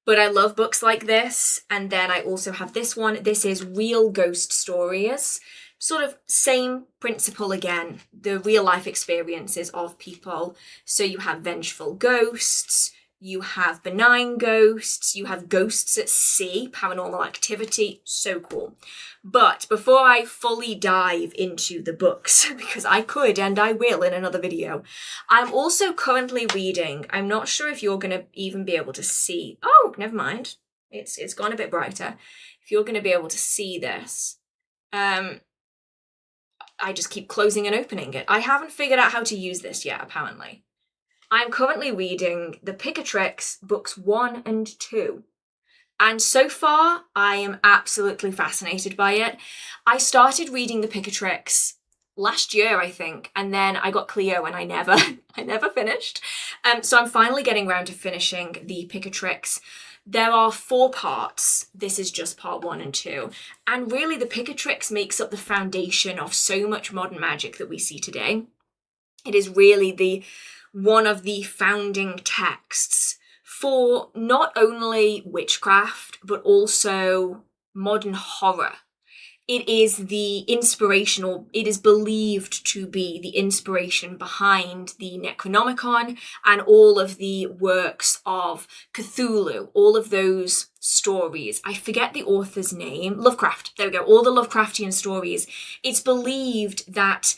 But I love books like this. And then I also have this one. This is Real Ghost Stories. Sort of same principle again, the real life experiences of people. So you have vengeful ghosts, you have benign ghosts, you have ghosts at sea, paranormal activity, so cool. But before I fully dive into the books, because I could and I will in another video, I'm also currently reading, I'm not sure if you're going to even be able to see, oh, never mind, it's gone a bit brighter. If you're going to be able to see this, I just keep closing and opening it. I haven't figured out how to use this yet, apparently. I'm currently reading The Picatrix, books 1 and 2. And so far, I am absolutely fascinated by it. I started reading The Picatrix last year, I think, and then I got Cleo and I never finished. So I'm finally getting around to finishing The Picatrix. There are 4 parts. This is just part 1 and 2. And really, the Picatrix makes up the foundation of so much modern magic that we see today. It is really one of the founding texts for not only witchcraft, but also modern horror. It is the inspirational, it is believed to be the inspiration behind the Necronomicon and all of the works of Cthulhu, all of those stories. I forget the author's name. Lovecraft. There we go. All the Lovecraftian stories. It's believed that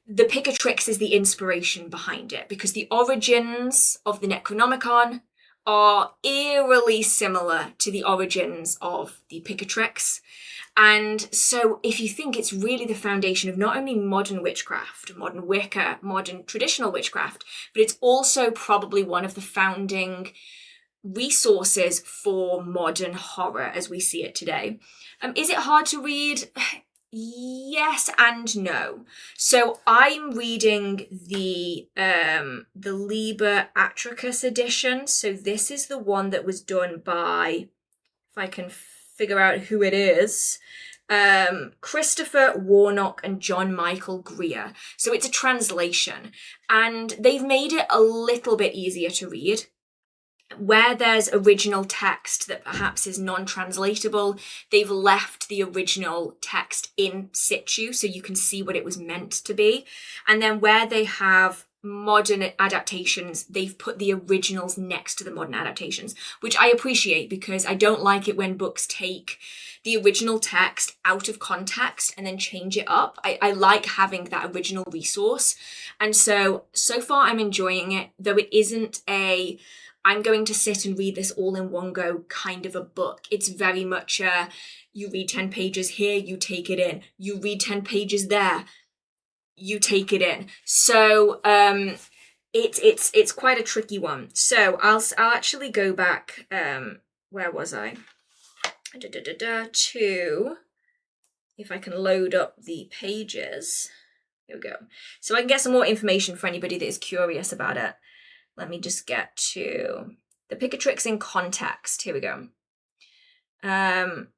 the Picatrix is the inspiration behind it because the origins of the Necronomicon are eerily similar to the origins of the Picatrix. And so if you think it's really the foundation of not only modern witchcraft, modern Wicca, modern traditional witchcraft, but it's also probably one of the founding resources for modern horror as we see it today. Is it hard to read? Yes and no. So I'm reading the Liber Atricus edition. So this is the one that was done by, if I can figure out who it is, Christopher Warnock and John Michael Greer. So it's a translation, and they've made it a little bit easier to read. Where there's original text that perhaps is non-translatable, they've left the original text in situ so you can see what it was meant to be. And then where they have modern adaptations, they've put the originals next to the modern adaptations, which I appreciate because I don't like it when books take the original text out of context and then change it up. I like having that original resource. And so far I'm enjoying it, though it isn't a I'm going to sit and read this all in one go kind of a book. It's very much you read 10 pages here, you take it in. You read 10 pages there, you take it in. So it's quite a tricky one. So I'll actually go back, where was I? To, if I can load up the pages. Here we go. So I can get some more information for anybody that is curious about it. Let me just get to the Picatrix in context. Here we go. I'll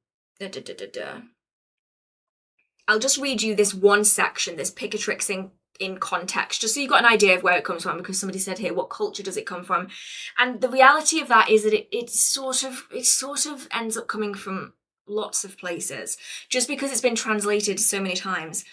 just read you this one section, this Picatrix in context, just so you've got an idea of where it comes from, because somebody said here, what culture does it come from? And the reality of that is that it sort of ends up coming from lots of places, just because it's been translated so many times.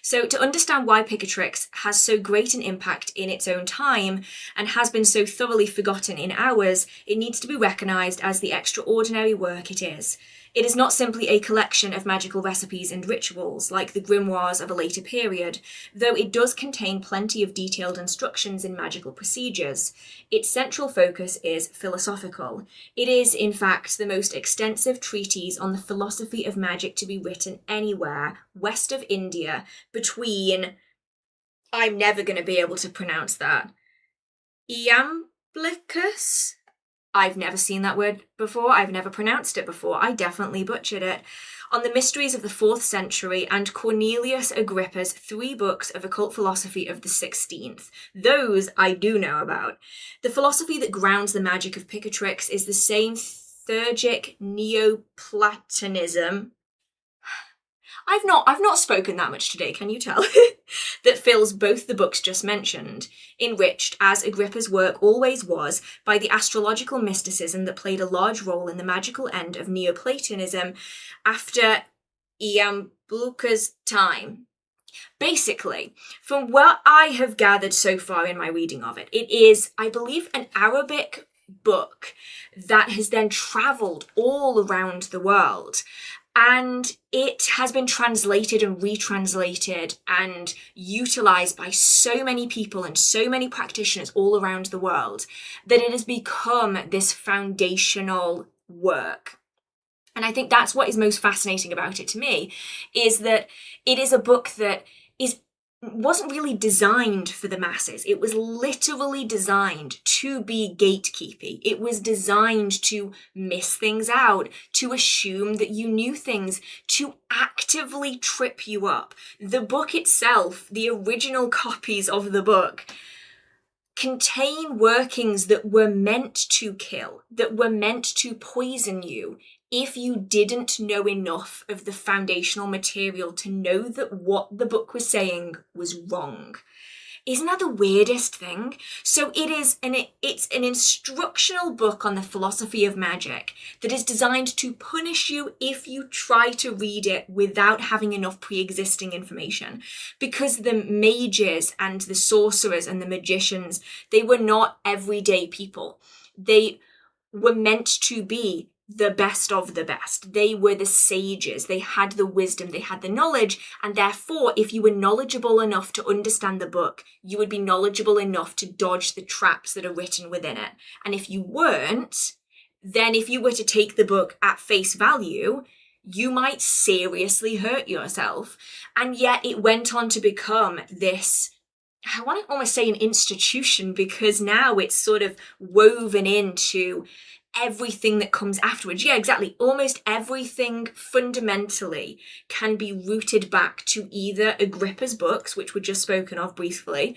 So to understand why Picatrix has so great an impact in its own time and has been so thoroughly forgotten in ours, it needs to be recognised as the extraordinary work it is. It is not simply a collection of magical recipes and rituals, like the grimoires of a later period, though it does contain plenty of detailed instructions in magical procedures. Its central focus is philosophical. It is, in fact, the most extensive treatise on the philosophy of magic to be written anywhere west of India between... I'm never going to be able to pronounce that. Iamblichus? I've never seen that word before. I've never pronounced it before. I definitely butchered it. On the mysteries of the 4th century and Cornelius Agrippa's 3 books of occult philosophy of the 16th. Those I do know about. The philosophy that grounds the magic of Picatrix is the same theurgic Neoplatonism. I've not spoken that much today, can you tell? That fills both the books just mentioned, enriched, as Agrippa's work always was, by the astrological mysticism that played a large role in the magical end of Neoplatonism after Iamblichus's time. Basically, from what I have gathered so far in my reading of it, it is, I believe, an Arabic book that has then travelled all around the world. And it has been translated and retranslated and utilised by so many people and so many practitioners all around the world that it has become this foundational work. And I think that's what is most fascinating about it to me, is that it is a book that wasn't really designed for the masses. It was literally designed to be gatekeeping. It was designed to miss things out, to assume that you knew things, to actively trip you up. The book itself, the original copies of the book, contain workings that were meant to kill, that were meant to poison you, if you didn't know enough of the foundational material to know that what the book was saying was wrong. Isn't that the weirdest thing? So it's an instructional book on the philosophy of magic that is designed to punish you if you try to read it without having enough pre-existing information. Because the mages and the sorcerers and the magicians, they were not everyday people. They were meant to be the best of the best. They were the sages. They had the wisdom, they had the knowledge, and therefore, if you were knowledgeable enough to understand the book, you would be knowledgeable enough to dodge the traps that are written within it. And if you weren't, then if you were to take the book at face value, you might seriously hurt yourself. And yet it went on to become this, I want to almost say an institution, because now it's sort of woven into everything that comes afterwards. Yeah, exactly. Almost everything fundamentally can be rooted back to either Agrippa's books, which were just spoken of briefly,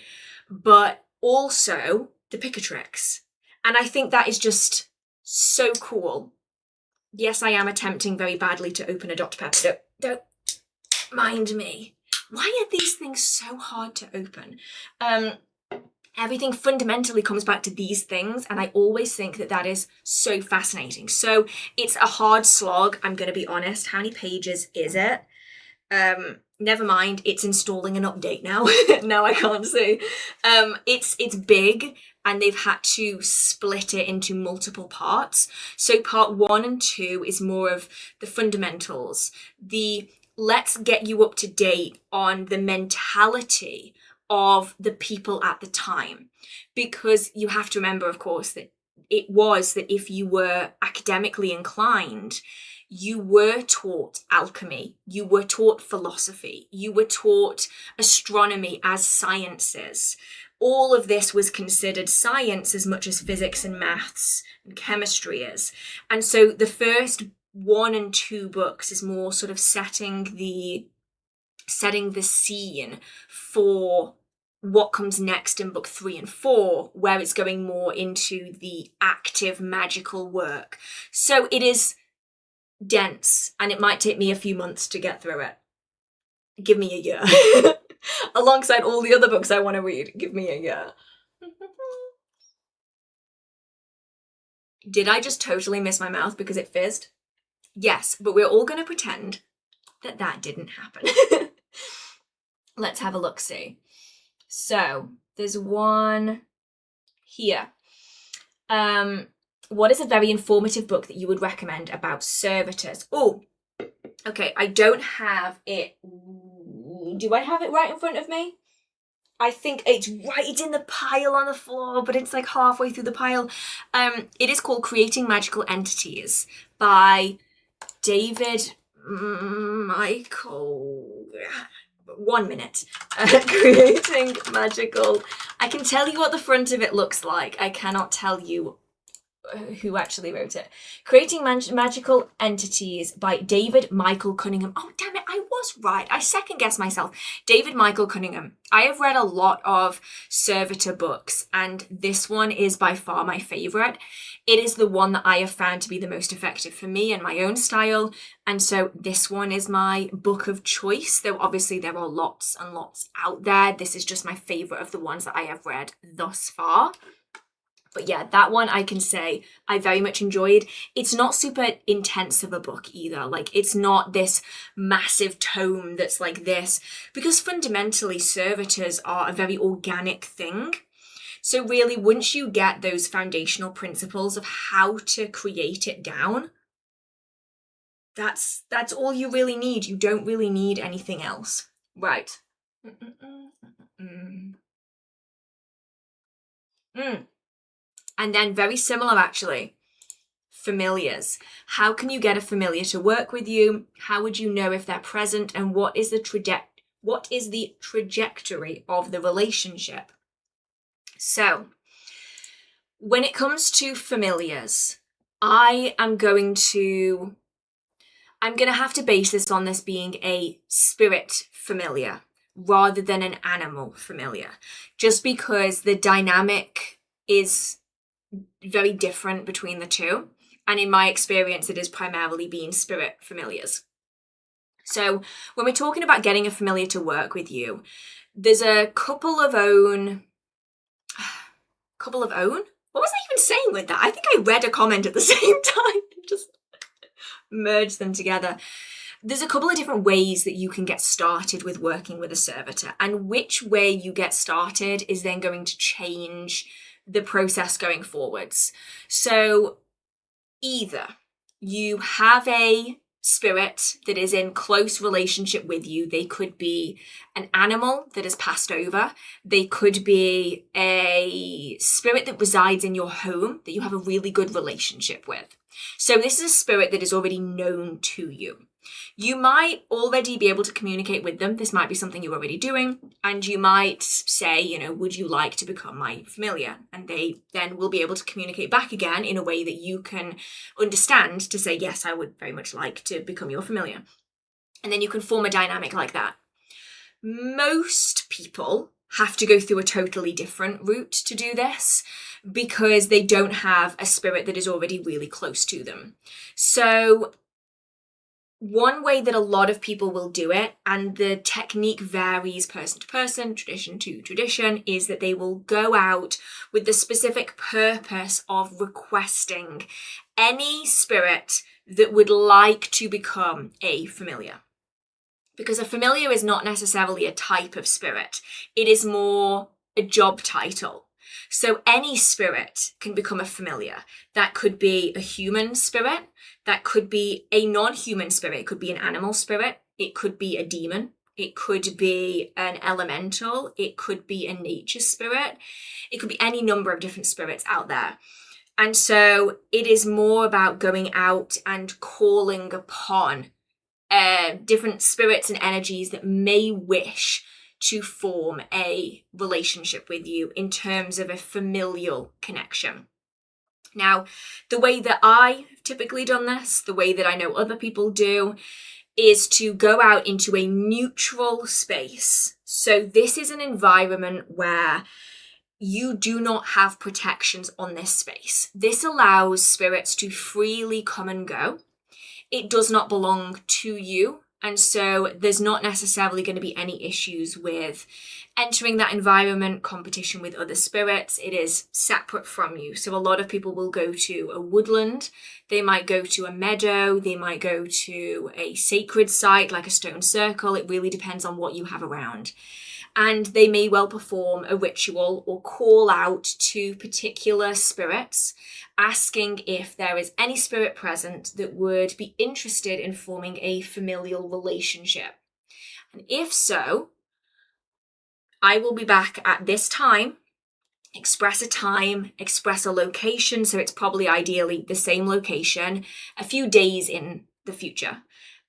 but also the Picatrix. And I think that is just so cool. Yes, I am attempting very badly to open a Dr. Pepper. Don't mind me. Why are these things so hard to open? Everything fundamentally comes back to these things, and I always think that that is so fascinating. So it's a hard slog, I'm going to be honest. How many pages is it? Never mind, it's installing an update now. Now I can't see. It's big, and they've had to split it into multiple parts. So part 1 and 2 is more of the fundamentals. Let's get you up to date on the mentality of the people at the time, because you have to remember, of course, that it was that if you were academically inclined, you were taught alchemy, you were taught philosophy, you were taught astronomy as sciences. All of this was considered science as much as physics and maths and chemistry is. And so the first 1 and 2 books is more sort of setting the scene for what comes next in book 3 and 4, where it's going more into the active magical work. So it is dense, and it might take me a few months to get through it. Give me a year. Alongside all the other books I want to read, give me a year. Did I just totally miss my mouth because it fizzed? Yes, but we're all going to pretend that that didn't happen. Let's have a look-see. So, there's one here. What is a very informative book that you would recommend about servitors? Oh, okay, I don't have it. Do I have it right in front of me? I think it's in the pile on the floor, but it's like halfway through the pile. It is called Creating Magical Entities by David Michael. 1 minute. Creating magical. I can tell you what the front of it looks like. I cannot tell you who actually wrote it. Creating Magical Entities by David Michael Cunningham. Oh, damn it, I was right. I second guessed myself. David Michael Cunningham. I have read a lot of servitor books, and this one is by far my favourite. It is the one that I have found to be the most effective for me and my own style, and so this one is my book of choice, though obviously there are lots and lots out there. This is just my favourite of the ones that I have read thus far. But yeah, that one I can say I very much enjoyed. It's not super intense of a book either. Like, it's not this massive tome that's like this, because fundamentally servitors are a very organic thing. So really, once you get those foundational principles of how to create it down, that's all you really need. You don't really need anything else. Right. And then very similar, actually, familiars. How can you get a familiar to work with you? How would you know if they're present? And what is the trajectory of the relationship? So, when it comes to familiars, I'm going to have to base this on this being a spirit familiar rather than an animal familiar, just because the dynamic is very different between the two, and in my experience it is primarily being spirit familiars. So when we're talking about getting a familiar to work with you, there's a couple of own. What was I even saying with that? I think I read a comment at the same time and just merged them together. There's a couple of different ways that you can get started with working with a servitor, and which way you get started is then going to change the process going forwards. So either you have a spirit that is in close relationship with you. They could be an animal that has passed over. They could be a spirit that resides in your home that you have a really good relationship with. So this is a spirit that is already known to you. You might already be able to communicate with them. This might be something you're already doing. And you might say, would you like to become my familiar? And they then will be able to communicate back again in a way that you can understand to say, yes, I would very much like to become your familiar. And then you can form a dynamic like that. Most people have to go through a totally different route to do this because they don't have a spirit that is already really close to them. So one way that a lot of people will do it, and the technique varies person to person, tradition to tradition, is that they will go out with the specific purpose of requesting any spirit that would like to become a familiar. Because a familiar is not necessarily a type of spirit. It is more a job title. So any spirit can become a familiar. That could be a human spirit. That could be a non-human spirit. It could be an animal spirit. It could be a demon. It could be an elemental. It could be a nature spirit. It could be any number of different spirits out there. And so it is more about going out and calling upon different spirits and energies that may wish to form a relationship with you in terms of a familial connection. Now, the way that I have typically done this, the way that I know other people do, is to go out into a neutral space. So this is an environment where you do not have protections on this space. This allows spirits to freely come and go. It does not belong to you. And so there's not necessarily going to be any issues with entering that environment, competition with other spirits. It is separate from you. So a lot of people will go to a woodland. They might go to a meadow. They might go to a sacred site like a stone circle. It really depends on what you have around. And they may well perform a ritual or call out to particular spirits, asking if there is any spirit present that would be interested in forming a familial relationship. And if so, I will be back at this time, express a time, express a location, so it's probably ideally the same location, a few days in the future,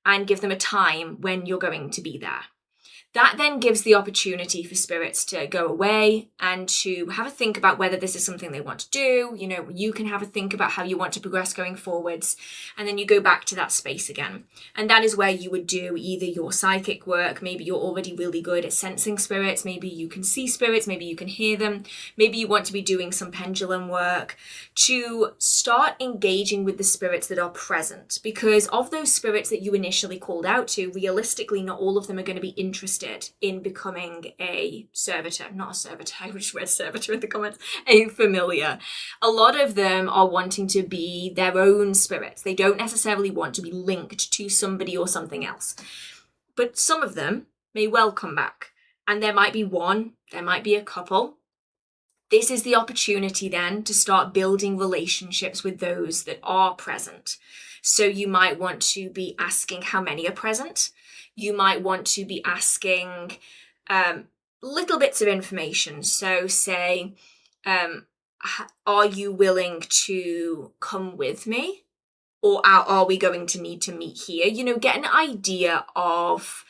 and give them a time when you're going to be there. That then gives the opportunity for spirits to go away and to have a think about whether this is something they want to do. You know, you can have a think about how you want to progress going forwards, and then you go back to that space again. And that is where you would do either your psychic work. Maybe you're already really good at sensing spirits. Maybe you can see spirits. Maybe you can hear them. Maybe you want to be doing some pendulum work to start engaging with the spirits that are present. Because of those spirits that you initially called out to, realistically, not all of them are going to be interested in becoming a servitor. Not a servitor, I just read servitor in the comments. A familiar. A lot of them are wanting to be their own spirits. They don't necessarily want to be linked to somebody or something else. But some of them may well come back. And there might be one, there might be a couple. This is the opportunity then to start building relationships with those that are present. So you might want to be asking how many are present. You might want to be asking little bits of information. So say, are you willing to come with me? Or are we going to need to meet here? You know, get an idea of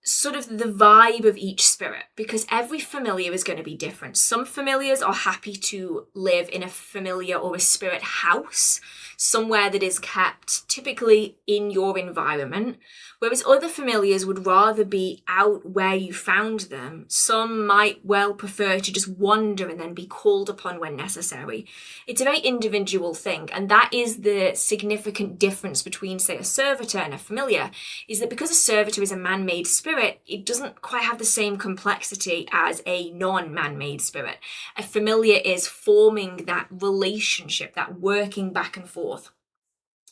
sort of the vibe of each spirit, because every familiar is going to be different. Some familiars are happy to live in a familiar or a spirit house, somewhere that is kept typically in your environment, whereas other familiars would rather be out where you found them. Some might well prefer to just wander and then be called upon when necessary. It's a very individual thing, and that is the significant difference between, say, a servitor and a familiar, is that because a servitor is a man-made spirit, it doesn't quite have the same complexity as a non-man-made spirit. A familiar is forming that relationship, that working back and forth.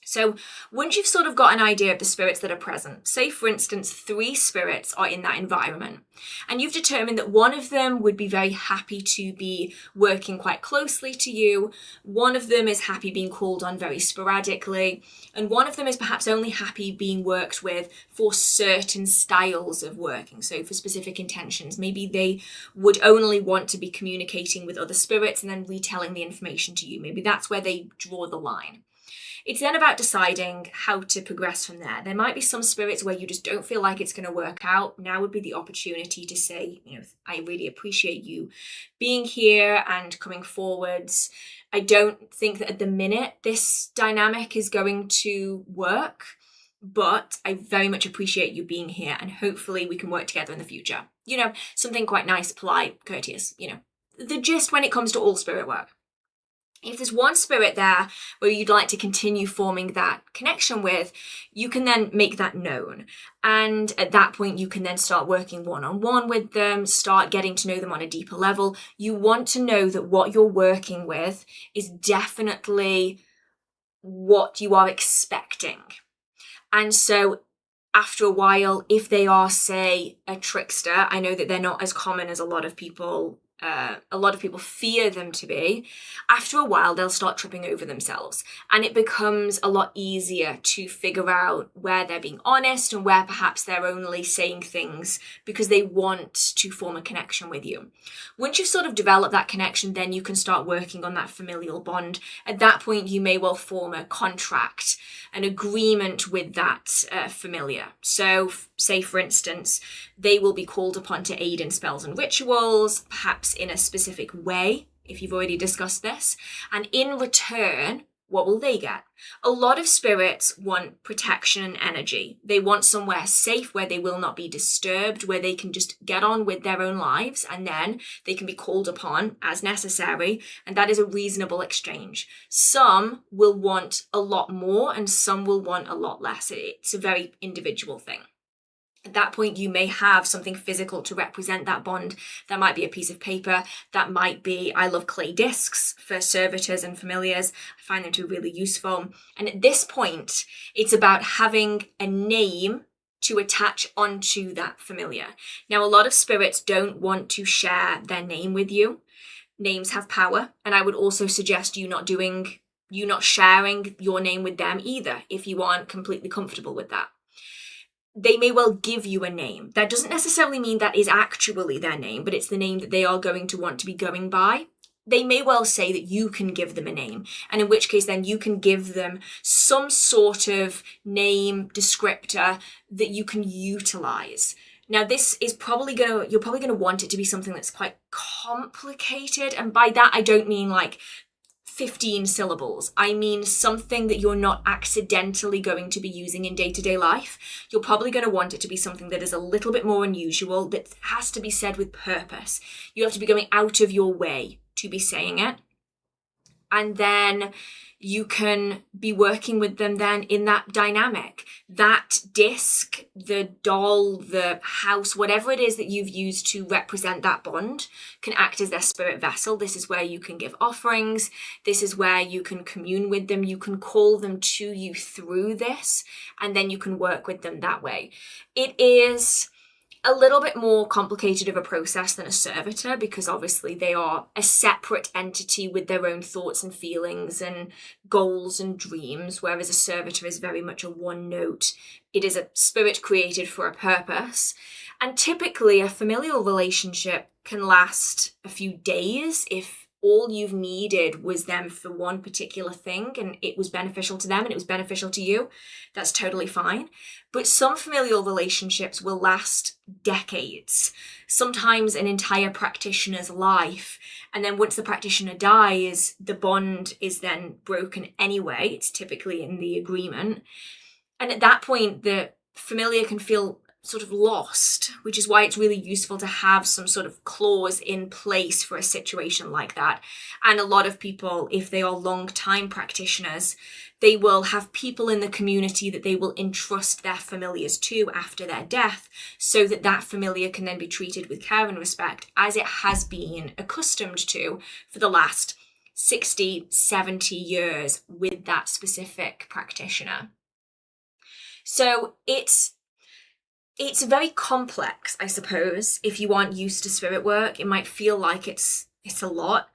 So once you've sort of got an idea of the spirits that are present, say for instance 3 spirits are in that environment, and you've determined that one of them would be very happy to be working quite closely to you, one of them is happy being called on very sporadically, and one of them is perhaps only happy being worked with for certain styles of working, so for specific intentions. Maybe they would only want to be communicating with other spirits and then retelling the information to you. Maybe that's where they draw the line. It's then about deciding how to progress from there. There might be some spirits where you just don't feel like it's going to work out. Now would be the opportunity to say, you know, I really appreciate you being here and coming forwards. I don't think that at the minute this dynamic is going to work, but I very much appreciate you being here, and hopefully we can work together in the future. You know, something quite nice, polite, courteous, you know, the gist when it comes to all spirit work. If there's one spirit there where you'd like to continue forming that connection with, you can then make that known. And at that point, you can then start working one-on-one with them, start getting to know them on a deeper level. You want to know that what you're working with is definitely what you are expecting. And so after a while, if they are, say, a trickster, I know that they're not as common as a lot of people a lot of people fear them to be, after a while they'll start tripping over themselves, and it becomes a lot easier to figure out where they're being honest and where perhaps they're only saying things because they want to form a connection with you. Once you've sort of developed that connection, then you can start working on that familial bond. At that point, you may well form a contract, an agreement with that familiar. So say, for instance, they will be called upon to aid in spells and rituals, perhaps in a specific way, if you've already discussed this. And in return, what will they get? A lot of spirits want protection and energy. They want somewhere safe where they will not be disturbed, where they can just get on with their own lives, and then they can be called upon as necessary, and that is a reasonable exchange. Some will want a lot more and some will want a lot less. It's a very individual thing. At that point, you may have something physical to represent that bond. That might be a piece of paper. That might be, I love clay discs for servitors and familiars. I find them to be really useful. And at this point, it's about having a name to attach onto that familiar. Now, a lot of spirits don't want to share their name with you. Names have power. And I would also suggest you not sharing your name with them either, if you aren't completely comfortable with that. They may well give you a name. That doesn't necessarily mean that is actually their name, but it's the name that they are going to want to be going by. They may well say that you can give them a name, and in which case then you can give them some sort of name descriptor that you can utilize. Now, this is you're probably going to want it to be something that's quite complicated, and by that I don't mean like 15 syllables. I mean something that you're not accidentally going to be using in day-to-day life. You're probably going to want it to be something that is a little bit more unusual, that has to be said with purpose. You have to be going out of your way to be saying it. And then you can be working with them then in that dynamic. That disc, the doll, the house, whatever it is that you've used to represent that bond can act as their spirit vessel. This is where you can give offerings. This is where you can commune with them. You can call them to you through this, and then you can work with them that way. It is a little bit more complicated of a process than a servitor, because obviously they are a separate entity with their own thoughts and feelings and goals and dreams, whereas a servitor is very much a one note. It is a spirit created for a purpose. And typically a familial relationship can last a few days if all you've needed was them for one particular thing and it was beneficial to them and it was beneficial to you. That's totally fine. But some familial relationships will last decades, sometimes an entire practitioner's life. And then once the practitioner dies, the bond is then broken anyway. It's typically in the agreement. And at that point, the familiar can feel sort of lost, which is why it's really useful to have some sort of clause in place for a situation like that. And a lot of people, if they are long-time practitioners, they will have people in the community that they will entrust their familiars to after their death, so that that familiar can then be treated with care and respect as it has been accustomed to for the last 60, 70 years with that specific practitioner. So it's very complex, I suppose. If you aren't used to spirit work, it might feel like it's a lot,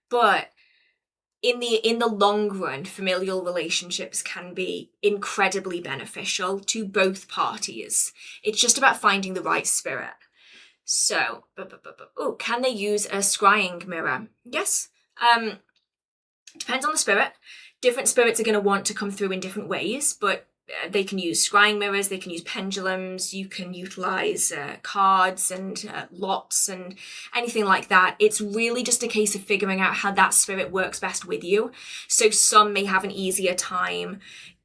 but in the long run, familial relationships can be incredibly beneficial to both parties. It's just about finding the right spirit. So, can they use a scrying mirror? Yes. Depends on the spirit. Different spirits are going to want to come through in different ways, but they can use scrying mirrors, they can use pendulums, you can utilize cards and lots and anything like that. It's really just a case of figuring out how that spirit works best with you. So some may have an easier time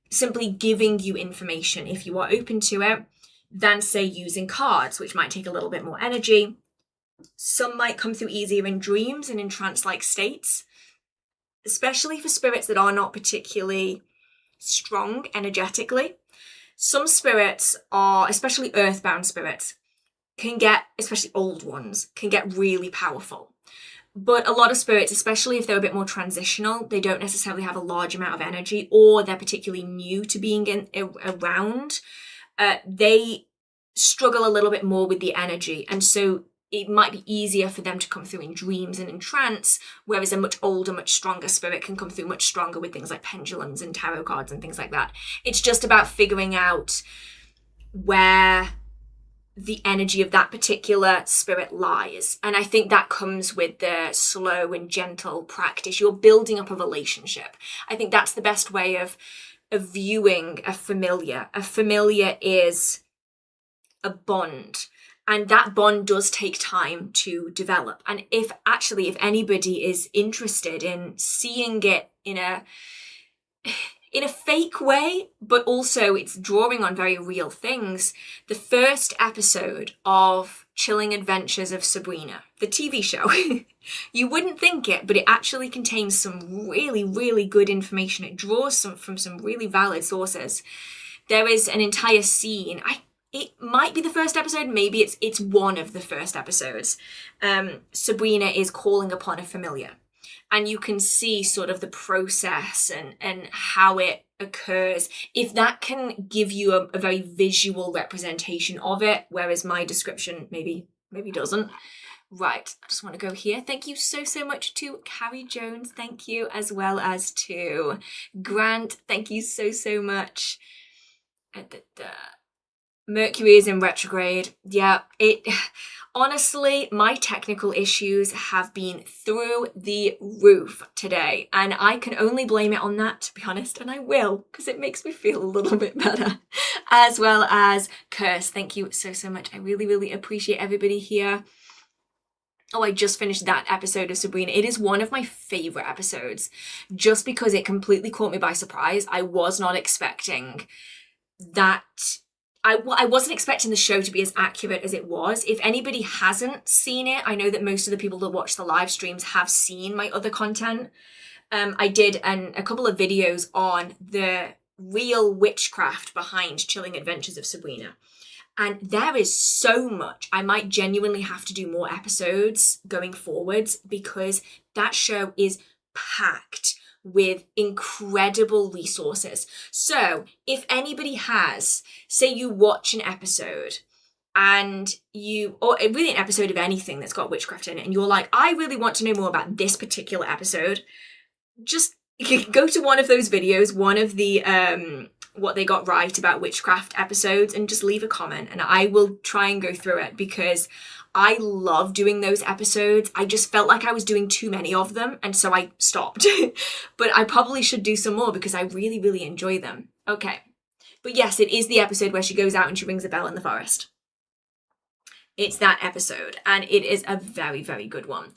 simply giving you information if you are open to it than, say, using cards, which might take a little bit more energy. Some might come through easier in dreams and in trance-like states, especially for spirits that are not particularly strong energetically. Some spirits are, especially earthbound spirits, can get, especially old ones, can get really powerful. But a lot of spirits, especially if they're a bit more transitional, they don't necessarily have a large amount of energy, or they're particularly new to being around. They struggle a little bit more with the energy. And so it might be easier for them to come through in dreams and in trance, whereas a much older, much stronger spirit can come through much stronger with things like pendulums and tarot cards and things like that. It's just about figuring out where the energy of that particular spirit lies. And I think that comes with the slow and gentle practice. You're building up a relationship. I think that's the best way of viewing a familiar. A familiar is a bond. And that bond does take time to develop. And if anybody is interested in seeing it in a fake way, but also it's drawing on very real things, the first episode of Chilling Adventures of Sabrina, the TV show, you wouldn't think it, but it actually contains some really, really good information. It draws from some really valid sources. There is an entire scene, it might be the first episode, maybe it's one of the first episodes. Sabrina is calling upon a familiar. And you can see sort of the process and how it occurs. If that can give you a very visual representation of it, whereas my description maybe doesn't. Right, I just want to go here. Thank you so much to Carrie Jones. Thank you, as well as to Grant. Thank you so much. Mercury is in retrograde. Yeah, honestly, my technical issues have been through the roof today, and I can only blame it on that, to be honest, and I will, because it makes me feel a little bit better. As well as Curse, thank you so much. I really, really appreciate everybody here. Oh, I just finished that episode of Sabrina. It is one of my favorite episodes, just because it completely caught me by surprise. I was not expecting that. I wasn't expecting the show to be as accurate as it was. If anybody hasn't seen it, I know that most of the people that watch the live streams have seen my other content. I did a couple of videos on the real witchcraft behind Chilling Adventures of Sabrina. And there is so much. I might genuinely have to do more episodes going forwards, because that show is packed with incredible resources. So if anybody has, say you watch an episode and or really an episode of anything that's got witchcraft in it, and you're like, I really want to know more about this particular episode, just go to one of those videos, one of the what they got right about witchcraft episodes, and just leave a comment, and I will try and go through it, because I love doing those episodes. I just felt like I was doing too many of them, and so I stopped. But I probably should do some more, because I really, really enjoy them. Okay. But yes, it is the episode where she goes out and she rings a bell in the forest. It's that episode, and it is a very, very good one.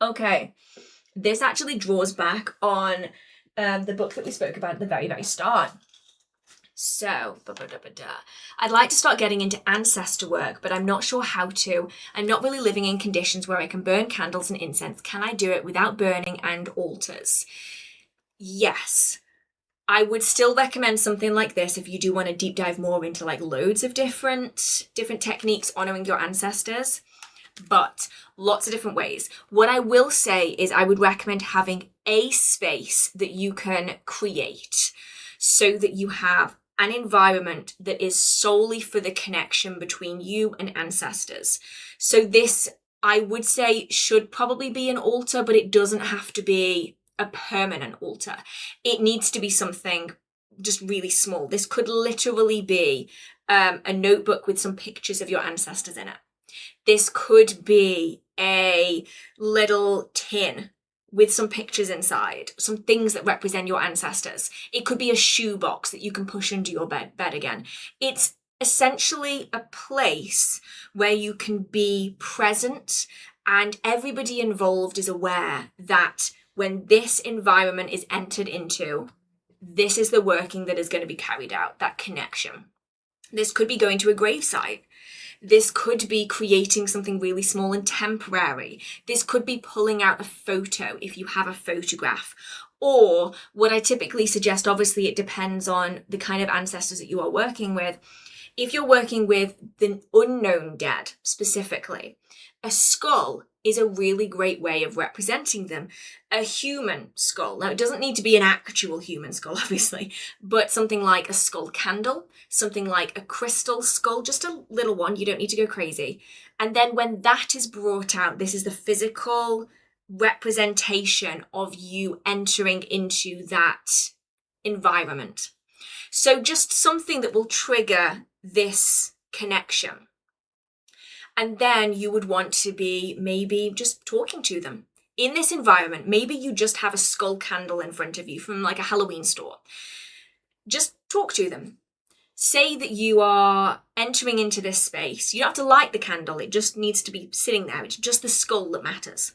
Okay. This actually draws back on the book that we spoke about at the very, very start. So, I'd like to start getting into ancestor work, but I'm not sure how to. I'm not really living in conditions where I can burn candles and incense. Can I do it without burning and altars? Yes. I would still recommend something like this if you do want to deep dive more into like loads of different techniques honoring your ancestors, but lots of different ways. What I will say is I would recommend having a space that you can create so that you have an environment that is solely for the connection between you and ancestors. So this, I would say, should probably be an altar, but it doesn't have to be a permanent altar. It needs to be something just really small. This could literally be a notebook with some pictures of your ancestors in it. This could be a little tin with some pictures inside, some things that represent your ancestors. It could be a shoebox that you can push under your bed again. It's essentially a place where you can be present, and everybody involved is aware that when this environment is entered into, this is the working that is going to be carried out, that connection. This could be going to a gravesite. This could be creating something really small and temporary. This could be pulling out a photo if you have a photograph. Or what I typically suggest, obviously it depends on the kind of ancestors that you are working with. If you're working with the unknown dead specifically, A skull is a really great way of representing them. A human skull. Now, it doesn't need to be an actual human skull, obviously, but something like a skull candle, something like a crystal skull, just a little one. You don't need to go crazy. And then when that is brought out, this is the physical representation of you entering into that environment. So just something that will trigger this connection. And then you would want to be maybe just talking to them. In this environment, maybe you just have a skull candle in front of you from like a Halloween store. Just talk to them. Say that you are entering into this space. You don't have to light the candle. It just needs to be sitting there. It's just the skull that matters.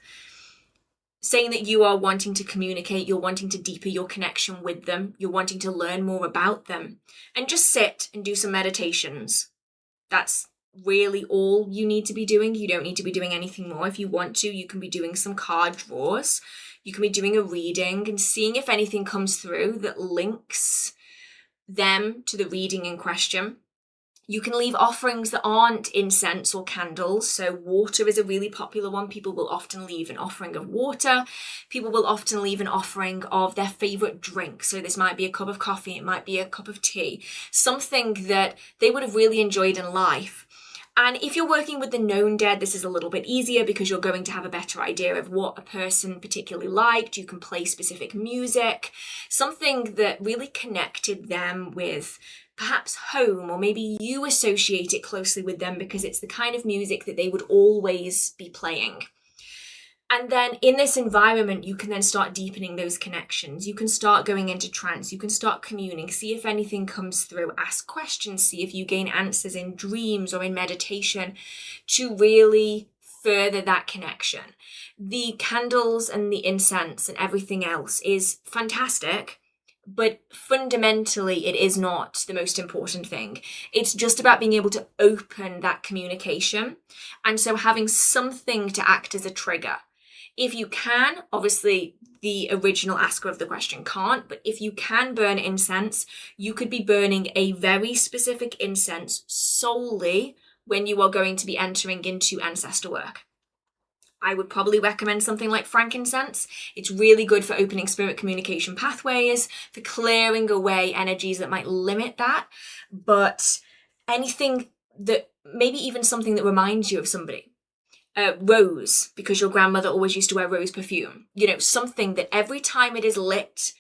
Saying that you are wanting to communicate, you're wanting to deepen your connection with them, you're wanting to learn more about them, and just sit and do some meditations. That's really all you need to be doing. You don't need to be doing anything more. If you want to, you can be doing some card draws. You can be doing a reading and seeing if anything comes through that links them to the reading in question. You can leave offerings that aren't incense or candles. So water is a really popular one. People will often leave an offering of water. People will often leave an offering of their favorite drink. So this might be a cup of coffee. It might be a cup of tea. Something that they would have really enjoyed in life. And if you're working with the known dead, this is a little bit easier because you're going to have a better idea of what a person particularly liked. You can play specific music, something that really connected them with perhaps home, or maybe you associate it closely with them because it's the kind of music that they would always be playing. And then in this environment, you can then start deepening those connections. You can start going into trance. You can start communing. See if anything comes through. Ask questions. See if you gain answers in dreams or in meditation to really further that connection. The candles and the incense and everything else is fantastic, but fundamentally it is not the most important thing. It's just about being able to open that communication. And so having something to act as a trigger. If you can, obviously the original asker of the question can't, but if you can burn incense, you could be burning a very specific incense solely when you are going to be entering into ancestor work. I would probably recommend something like frankincense. It's really good for opening spirit communication pathways, for clearing away energies that might limit that, but anything that, maybe even something that reminds you of somebody. Rose, because your grandmother always used to wear rose perfume. You know, something that every time it is lit,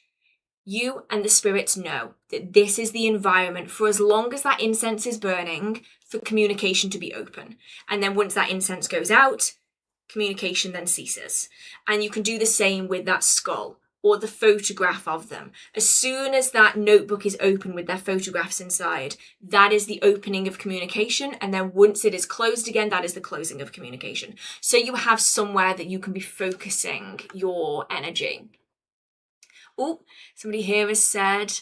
you and the spirits know that this is the environment for as long as that incense is burning for communication to be open. And then once that incense goes out, communication then ceases. And you can do the same with that skull or the photograph of them. As soon as that notebook is open with their photographs inside, that is the opening of communication. And then once it is closed again, that is the closing of communication. So you have somewhere that you can be focusing your energy. Oh, somebody here has said,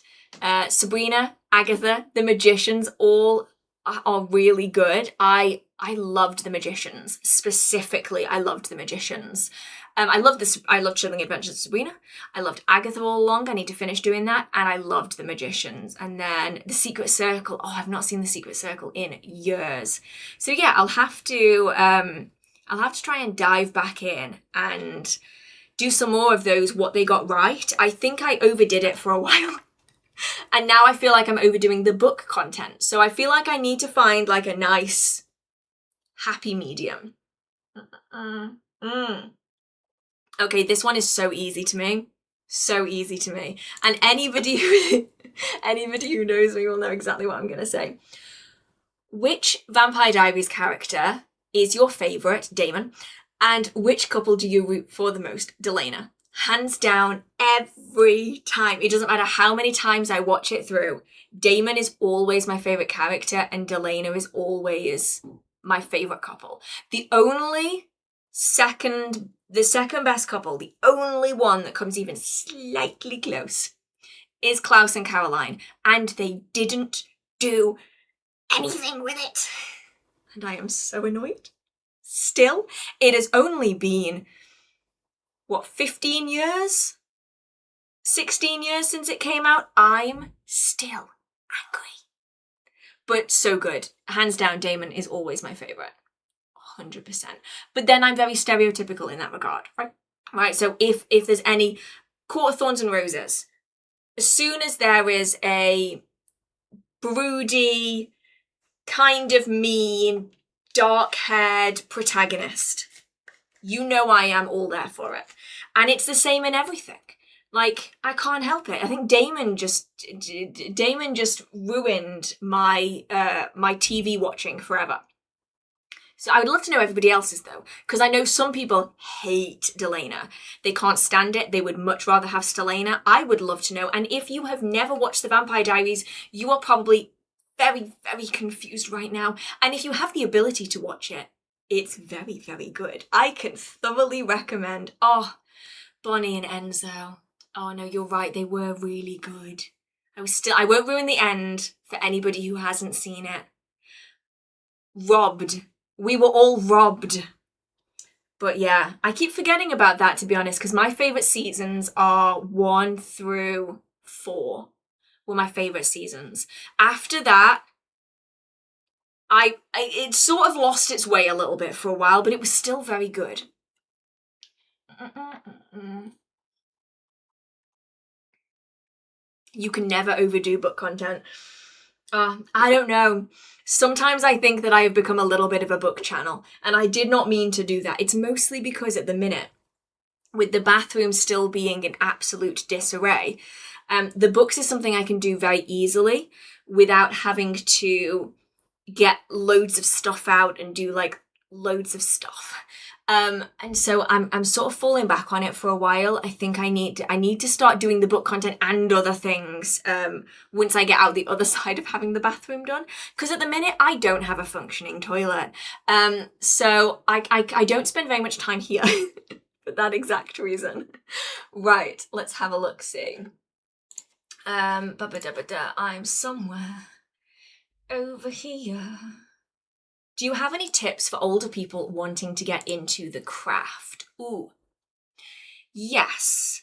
Sabrina, Agatha, the magicians, all are really good. I loved the magicians. Specifically, I loved the magicians. I loved Chilling Adventures of Sabrina. I loved Agatha all along. I need to finish doing that. And I loved the magicians. And then The Secret Circle. Oh, I've not seen The Secret Circle in years. So yeah, I'll have to try and dive back in and do some more of those, what they got right. I think I overdid it for a while. And now I feel like I'm overdoing the book content. So I feel like I need to find like a nice, happy medium. Okay, this one is so easy to me. So easy to me. And anybody who knows me will know exactly what I'm going to say. Which Vampire Diaries character is your favourite, Damon? And which couple do you root for the most, Delena? Hands down, every time. It doesn't matter how many times I watch it through. Damon is always my favourite character and Delena is always my favourite couple. The second best couple, the only one that comes even slightly close, is Klaus and Caroline. And they didn't do anything with it. And I am so annoyed. Still, it has only been, 15 years? 16 years since it came out? I'm still angry. But so good. Hands down, Damon is always my favourite. 100%. But then I'm very stereotypical in that regard, right? Right, so if there's any Court of Thorns and Roses, as soon as there is a broody, kind of mean, dark-haired protagonist, you know I am all there for it. And it's the same in everything. Like, I can't help it. I think Damon just ruined my my TV watching forever. So I would love to know everybody else's though, because I know some people hate Delena. They can't stand it. They would much rather have Stelena. I would love to know. And if you have never watched The Vampire Diaries, you are probably very, very confused right now. And if you have the ability to watch it, it's very, very good. I can thoroughly recommend. Oh, Bonnie and Enzo. Oh no, you're right. They were really good. I won't ruin the end for anybody who hasn't seen it. Robbed. We were all robbed. But yeah, I keep forgetting about that, to be honest, because my favourite seasons are 1 through 4 were my favourite seasons. After that, it sort of lost its way a little bit for a while, but it was still very good. You can never overdo book content. I don't know. Sometimes I think that I have become a little bit of a book channel, and I did not mean to do that. It's mostly because at the minute, with the bathroom still being in absolute disarray, the books is something I can do very easily without having to get loads of stuff out and do like loads of stuff. And so I'm sort of falling back on it for a while. I think I need to start doing the book content and other things once I get out the other side of having the bathroom done. Because at the minute I don't have a functioning toilet. So I don't spend very much time here for that exact reason. Right, let's have a look-see. I'm somewhere over here. Do you have any tips for older people wanting to get into the craft? Ooh. Yes.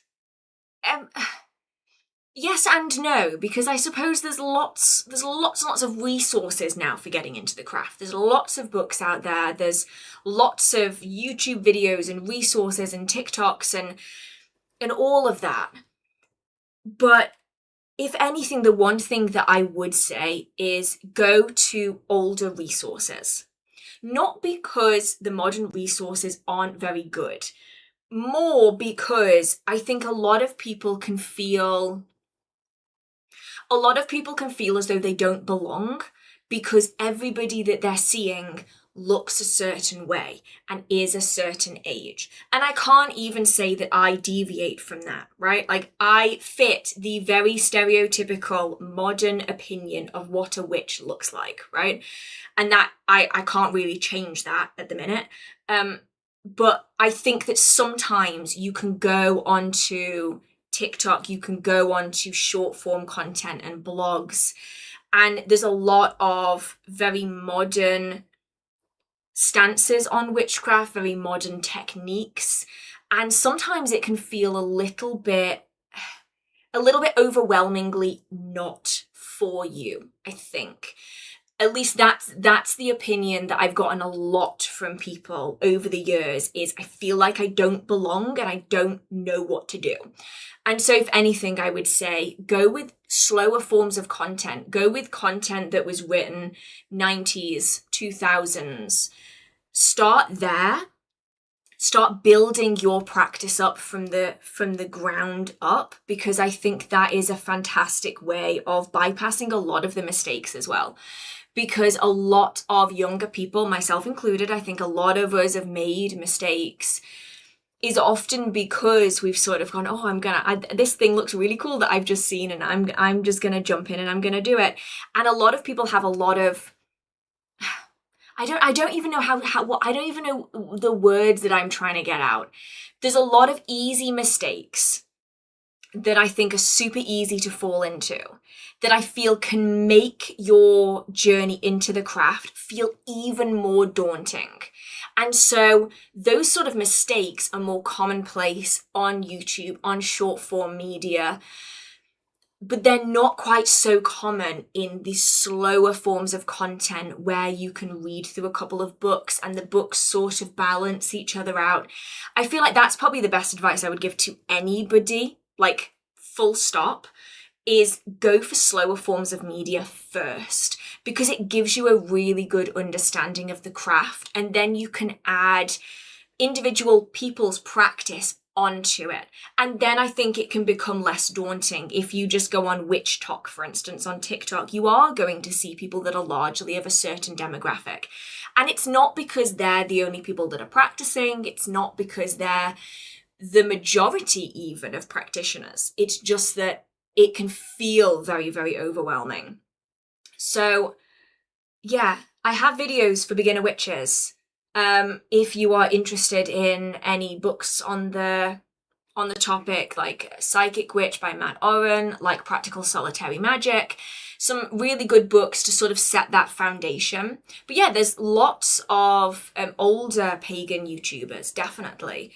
Yes and no, because I suppose there's lots and lots of resources now for getting into the craft. There's lots of books out there. There's lots of YouTube videos and resources and TikToks and all of that. But if anything, the one thing that I would say is go to older resources. Not because the modern resources aren't very good, more because I think a lot of people can feel as though they don't belong because everybody that they're seeing looks a certain way and is a certain age. And I can't even say that I deviate from that, right? Like, I fit the very stereotypical modern opinion of what a witch looks like, right? And that I can't really change that at the minute. But I think that sometimes you can go onto TikTok, you can go onto short form content and blogs, and there's a lot of very modern stances on witchcraft, very modern techniques, and sometimes it can feel a little bit overwhelmingly not for you, I think. At least that's the opinion that I've gotten a lot from people over the years, is I feel like I don't belong and I don't know what to do. And so if anything, I would say go with slower forms of content. Go with content that was written 90s, 2000s. Start there. Start building your practice up from the ground up, because I think that is a fantastic way of bypassing a lot of the mistakes as well. Because a lot of younger people, myself included, I think a lot of us have made mistakes, is often because we've sort of gone, oh, this thing looks really cool that I've just seen, and I'm just gonna jump in and I'm gonna do it. And a lot of people have a lot of, I don't even know I don't even know the words that I'm trying to get out. There's a lot of easy mistakes that I think are super easy to fall into, that I feel can make your journey into the craft feel even more daunting. And so those sort of mistakes are more commonplace on YouTube, on short form media. but they're not quite so common in the slower forms of content where you can read through a couple of books and the books sort of balance each other out. I feel like that's probably the best advice I would give to anybody, like full stop, is go for slower forms of media first, because it gives you a really good understanding of the craft, and then you can add individual people's practice onto it. And then I think it can become less daunting. If you just go on Witch Talk, for instance, on TikTok, you are going to see people that are largely of a certain demographic. And it's not because they're the only people that are practicing. It's not because they're the majority even of practitioners. It's just that it can feel very, very overwhelming. So yeah, I have videos for beginner witches. If you are interested in any books on the topic, like Psychic Witch by Matt Oren, like Practical Solitary Magic, some really good books to sort of set that foundation. But yeah, there's lots of older pagan YouTubers, definitely.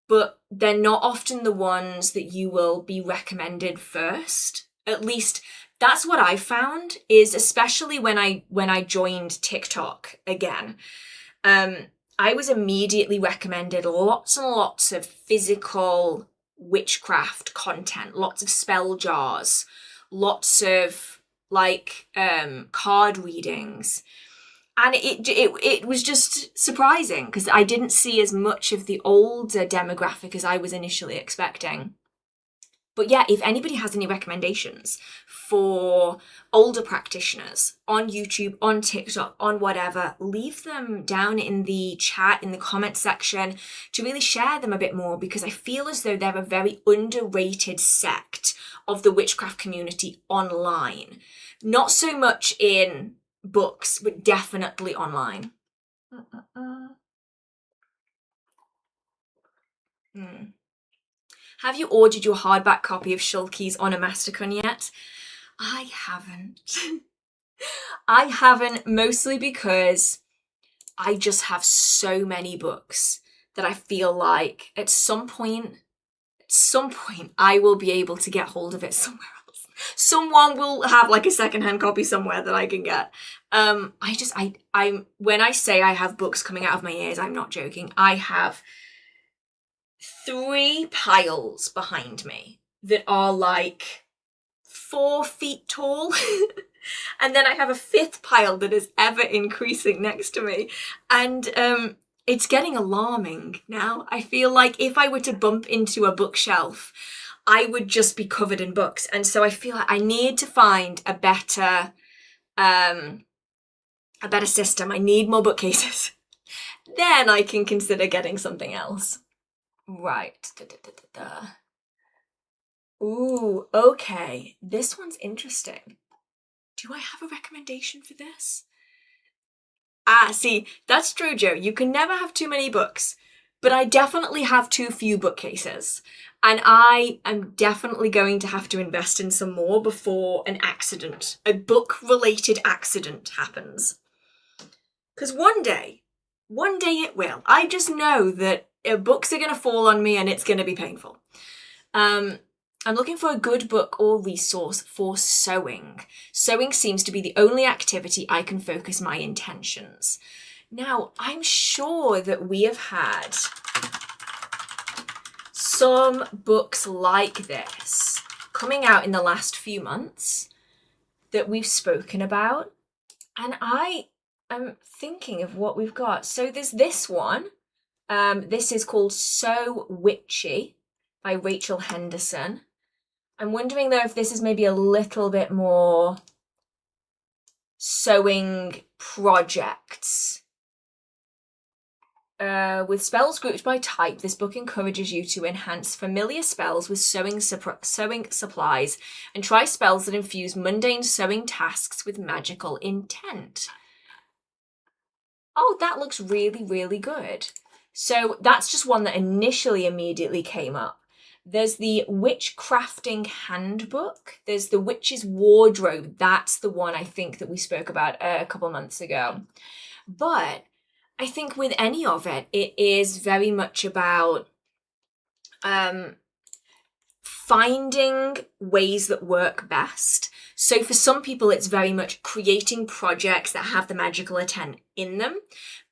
But they're not often the ones that you will be recommended first. At least that's what I found, is especially when I joined TikTok again. I was immediately recommended lots and lots of physical witchcraft content, lots of spell jars, lots of like card readings. And it was just surprising because I didn't see as much of the older demographic as I was initially expecting. But yeah, if anybody has any recommendations for older practitioners on YouTube, on TikTok, on whatever, leave them down in the chat, in the comment section, to really share them a bit more, because I feel as though they're a very underrated sect of the witchcraft community online. Not so much in books, but definitely online. Have you ordered your hardback copy of Shulky's Onomasticon yet? I haven't. I haven't, mostly because I just have so many books that I feel like at some point, I will be able to get hold of it somewhere else. Someone will have like a secondhand copy somewhere that I can get. When I say I have books coming out of my ears, I'm not joking. I have 3 piles behind me that are like 4 feet tall. And then I have a 5th pile that is ever increasing next to me. And it's getting alarming now. I feel like if I were to bump into a bookshelf, I would just be covered in books. And so I feel like I need to find a better system. I need more bookcases. Then I can consider getting something else. Right. Ooh, okay. This one's interesting. Do I have a recommendation for this? See, that's true, Joe. You can never have too many books, but I definitely have too few bookcases. And I am definitely going to have to invest in some more before a book-related accident happens. Because one day it will. I just know that books are going to fall on me and it's going to be painful. I'm looking for a good book or resource for sewing. Sewing seems to be the only activity I can focus my intentions. Now, I'm sure that we have had some books like this coming out in the last few months that we've spoken about. And I am thinking of what we've got. So there's this one. This is called So Witchy by Rachel Henderson. I'm wondering though if this is maybe a little bit more sewing projects. With spells grouped by type, this book encourages you to enhance familiar spells with sewing supplies and try spells that infuse mundane sewing tasks with magical intent. Oh, that looks really, really good. So that's just one that initially immediately came up. There's the Witchcrafting Handbook. There's the Witch's Wardrobe. That's the one I think that we spoke about a couple months ago. But I think with any of it, it is very much about finding ways that work best. So for some people, it's very much creating projects that have the magical intent in them.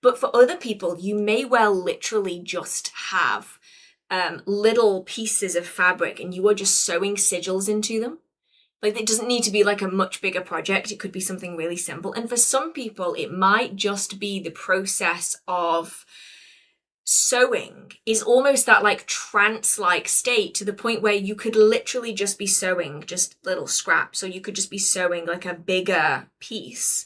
But for other people, you may well literally just have little pieces of fabric and you are just sewing sigils into them. Like, it doesn't need to be like a much bigger project. It could be something really simple. And for some people, it might just be the process of sewing is almost that like trance-like state, to the point where you could literally just be sewing just little scraps, or you could just be sewing like a bigger piece.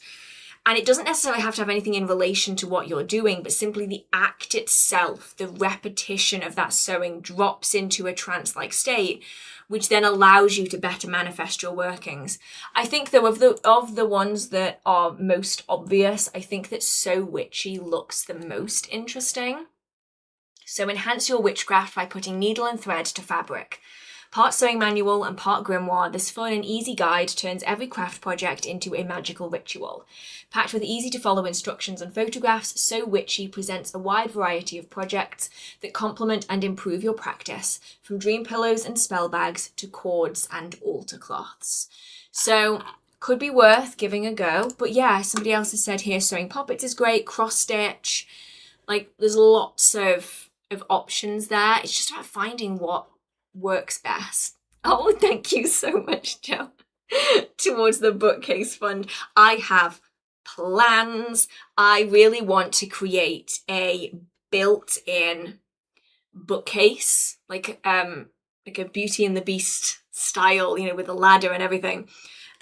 And it doesn't necessarily have to have anything in relation to what you're doing, but simply the act itself, the repetition of that sewing drops into a trance-like state, which then allows you to better manifest your workings. I think though of the ones that are most obvious, I think that So Witchy looks the most interesting. So enhance your witchcraft by putting needle and thread to fabric. Part sewing manual and part grimoire, this fun and easy guide turns every craft project into a magical ritual. Packed with easy-to-follow instructions and photographs, So Witchy presents a wide variety of projects that complement and improve your practice, from dream pillows and spell bags to cords and altar cloths. So, could be worth giving a go. But yeah, somebody else has said here, sewing poppets is great, cross-stitch. Like, there's lots of options there. It's just about finding what works best. Oh, thank you so much, Jo. Towards the bookcase fund, I have plans. I really want to create a built-in bookcase, like a Beauty and the Beast style, you know, with a ladder and everything,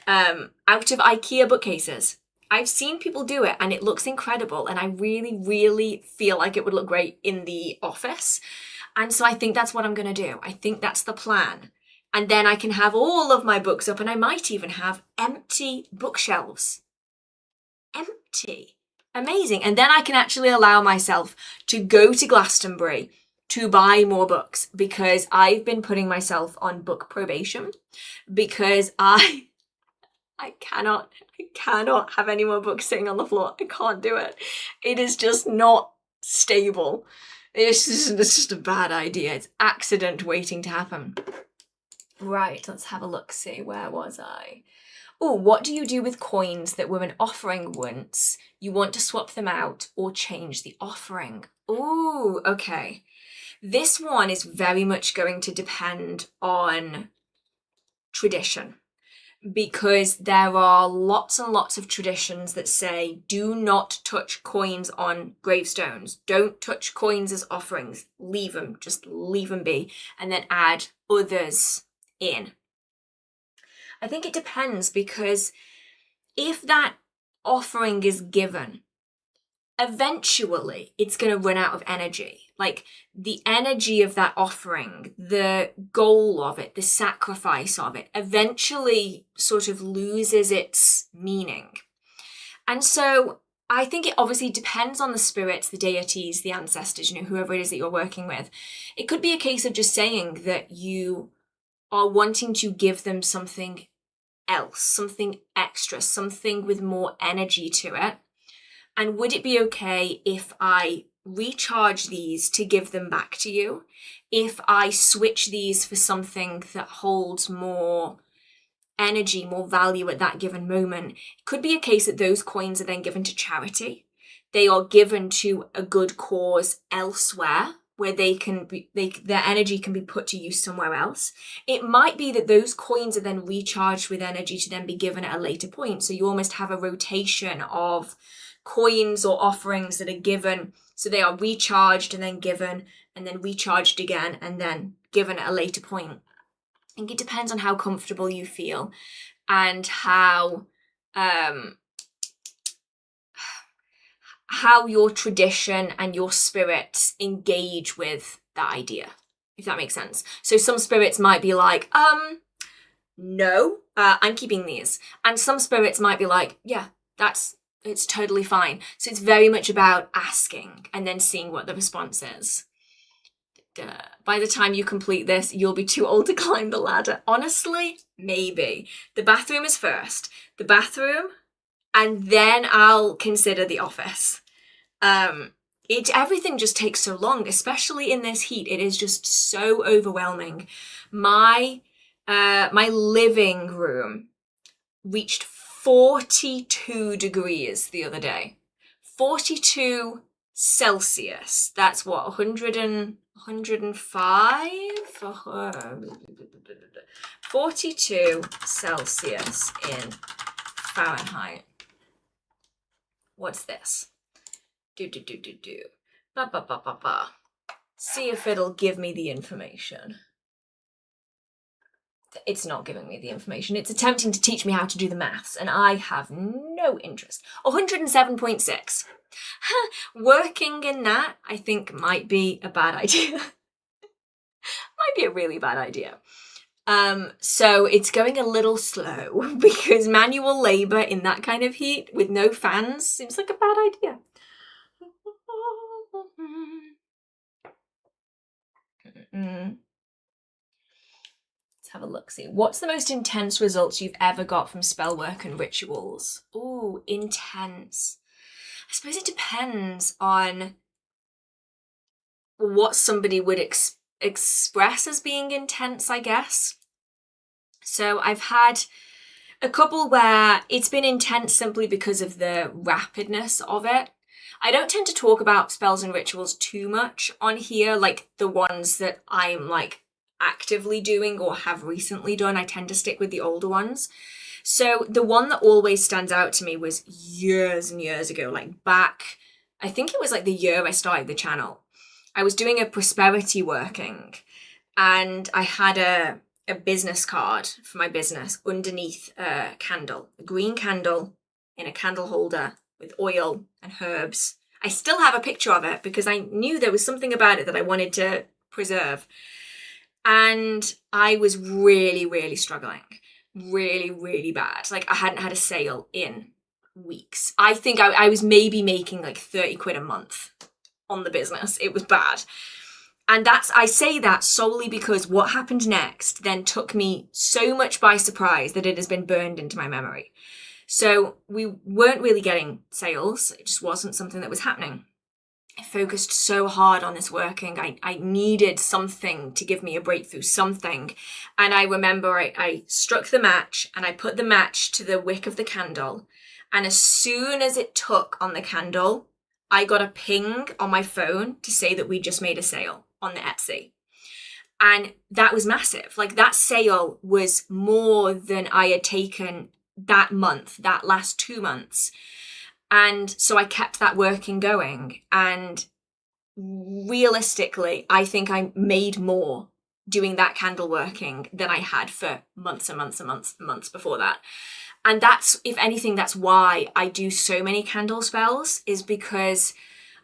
out of IKEA bookcases. I've seen people do it and it looks incredible, and I really, really feel like it would look great in the office. And so I think that's what I'm going to do. I think that's the plan. And then I can have all of my books up, and I might even have empty bookshelves. Empty. Amazing. And then I can actually allow myself to go to Glastonbury to buy more books, because I've been putting myself on book probation, because I cannot have any more books sitting on the floor. I can't do it. It is just not stable. It's just a bad idea. It's accident waiting to happen. Right, let's have a look, see, where was I? Oh, what do you do with coins that were an offering once? You want to swap them out or change the offering? Oh, okay. This one is very much going to depend on tradition, because there are lots and lots of traditions that say do not touch coins on gravestones. Don't touch coins as offerings. Leave them, just leave them be, and then add others in. I think it depends, because if that offering is given, eventually it's going to run out of energy. Like, the energy of that offering, the goal of it, the sacrifice of it, eventually sort of loses its meaning. And so I think it obviously depends on the spirits, the deities, the ancestors, you know, whoever it is that you're working with. It could be a case of just saying that you are wanting to give them something else, something extra, something with more energy to it. And would it be okay if I recharge these to give them back to you? If I switch these for something that holds more energy, more value at that given moment? It could be a case that those coins are then given to charity. They are given to a good cause elsewhere, where their energy can be put to use somewhere else. It might be that those coins are then recharged with energy to then be given at a later point. So you almost have a rotation of coins or offerings that are given. So they are recharged and then given, and then recharged again, and then given at a later point. I think it depends on how comfortable you feel and how your tradition and your spirits engage with that idea, if that makes sense. So some spirits might be like, no, I'm keeping these. And some spirits might be like, yeah, it's totally fine. So it's very much about asking and then seeing what the response is. By the time you complete this, you'll be too old to climb the ladder. Honestly, maybe. The bathroom is first. The bathroom, and then I'll consider the office. everything just takes so long, especially in this heat. It is just so overwhelming. My living room reached 42 degrees the other day. 42 Celsius. That's what, 105? 42 Celsius in Fahrenheit. What's this? Ba ba ba ba ba. See if it'll give me the information. It's not giving me the information. It's attempting to teach me how to do the maths, and I have no interest. 107.6. Working in that, I think, might be a bad idea. Might be a really bad idea. So it's going a little slow because manual labor in that kind of heat with no fans seems like a bad idea. Let's have a look-see. What's the most intense results you've ever got from spellwork and rituals? Ooh, intense. I suppose it depends on what somebody would express as being intense, I guess. So I've had a couple where it's been intense simply because of the rapidness of it. I don't tend to talk about spells and rituals too much on here, like the ones that I'm like actively doing or have recently done. I tend to stick with the older ones. So the one that always stands out to me was years and years ago, like back, I think it was like the year I started the channel. I was doing a prosperity working and I had a business card for my business underneath a candle, a green candle in a candle holder with oil and herbs. I still have a picture of it because I knew there was something about it that I wanted to preserve. And I was really, really struggling. Really, really bad. Like I hadn't had a sale in weeks. I think I was maybe making like 30 quid a month on the business. It was bad. And I say that solely because what happened next then took me so much by surprise that it has been burned into my memory. So we weren't really getting sales. It just wasn't something that was happening. I focused so hard on this working. I needed something to give me a breakthrough, something. And I remember I struck the match and I put the match to the wick of the candle. And as soon as it took on the candle, I got a ping on my phone to say that we just made a sale on the Etsy. And that was massive. Like that sale was more than I had taken that month, that last 2 months. And so I kept that working going. And realistically, I think I made more doing that candle working than I had for months and months and months and months before that. And that's, if anything, that's why I do so many candle spells, is because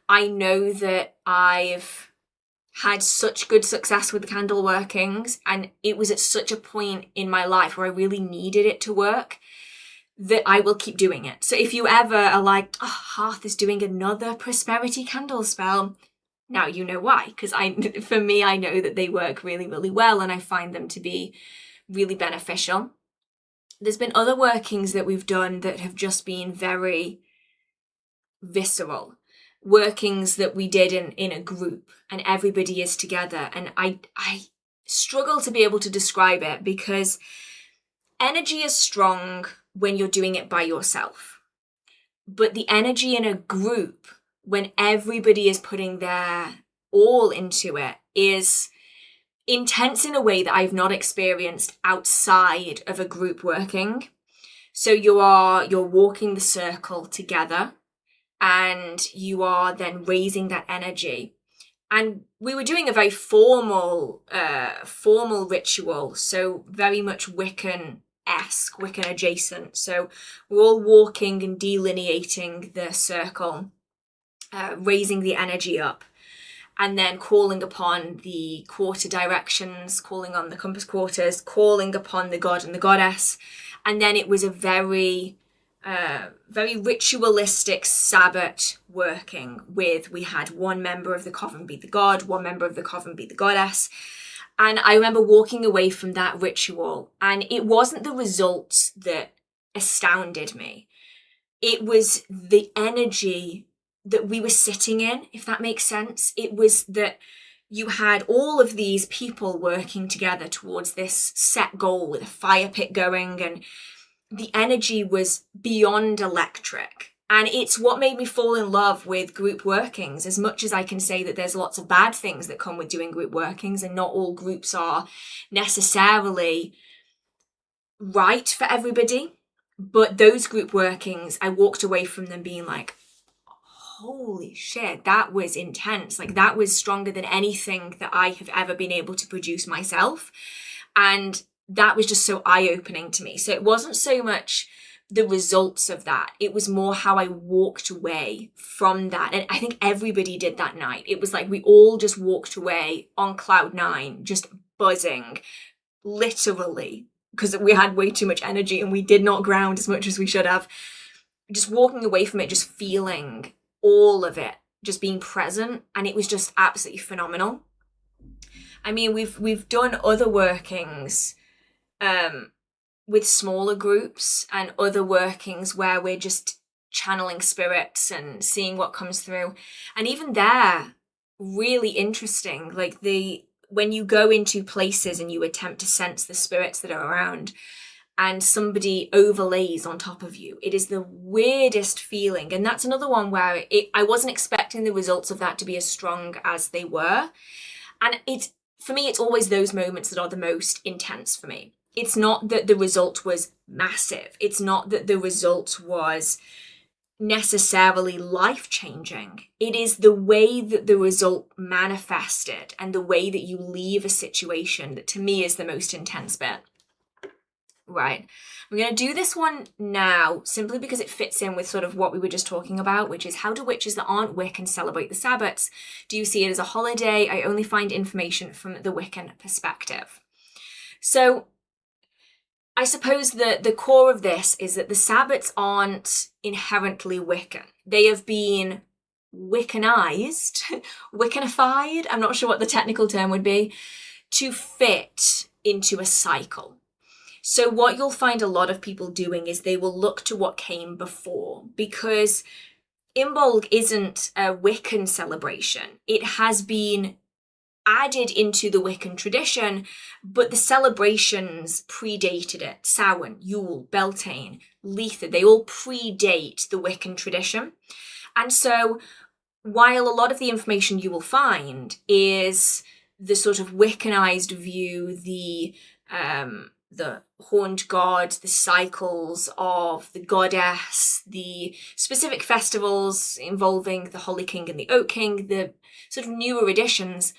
I know that I've had such good success with the candle workings, and it was at such a point in my life where I really needed it to work that I will keep doing it. So if you ever are like, oh, Hearth is doing another prosperity candle spell, now you know why. Because for me, I know that they work really, really well, and I find them to be really beneficial. There's been other workings that we've done that have just been very visceral. Workings that we did in a group and everybody is together. And I struggle to be able to describe it because energy is strong when you're doing it by yourself. But the energy in a group, when everybody is putting their all into it, is intense in a way that I've not experienced outside of a group working. So you're walking the circle together and you are then raising that energy. And we were doing a very formal ritual, so very much Wiccan-esque, Wiccan adjacent. So we're all walking and delineating the circle, raising the energy up, and then calling upon the quarter directions, calling on the compass quarters, calling upon the god and the goddess. And then it was a very ritualistic Sabbat working with, we had one member of the coven be the god, one member of the coven be the goddess. And I remember walking away from that ritual, and it wasn't the results that astounded me. It was the energy that we were sitting in, if that makes sense. It was that you had all of these people working together towards this set goal with a fire pit going, and the energy was beyond electric. And it's what made me fall in love with group workings, as much as I can say that there's lots of bad things that come with doing group workings, and not all groups are necessarily right for everybody. But those group workings, I walked away from them being like, holy shit, that was intense. Like, that was stronger than anything that I have ever been able to produce myself. And that was just so eye-opening to me. So it wasn't so much the results of that. It was more how I walked away from that. And I think everybody did that night. It was like we all just walked away on cloud nine, just buzzing, literally, because we had way too much energy and we did not ground as much as we should have. Just walking away from it, just feeling all of it, just being present. And it was just absolutely phenomenal. I mean, we've done other workings with smaller groups, and other workings where we're just channeling spirits and seeing what comes through. And even there, really interesting. Like, when you go into places and you attempt to sense the spirits that are around, and somebody overlays on top of you, it is the weirdest feeling. And that's another one where I wasn't expecting the results of that to be as strong as they were. And for me, it's always those moments that are the most intense for me. It's not that the result was massive. It's not that the result was necessarily life-changing. It is the way that the result manifested and the way that you leave a situation that, to me, is the most intense bit. Right. I'm going to do this one now simply because it fits in with sort of what we were just talking about, which is, how do witches that aren't Wiccan celebrate the Sabbats? Do you see it as a holiday? I only find information from the Wiccan perspective. So I suppose the core of this is that the Sabbats aren't inherently Wiccan. They have been Wiccanized, Wiccanified, I'm not sure what the technical term would be, to fit into a cycle. So what you'll find a lot of people doing is they will look to what came before, because Imbolc isn't a Wiccan celebration. It has been added into the Wiccan tradition, but the celebrations predated it. Samhain, Yule, Beltane, Letha, they all predate the Wiccan tradition. And so while a lot of the information you will find is the sort of Wiccanized view, the horned god, the cycles of the goddess, the specific festivals involving the Holly King and the Oak King, the sort of newer editions,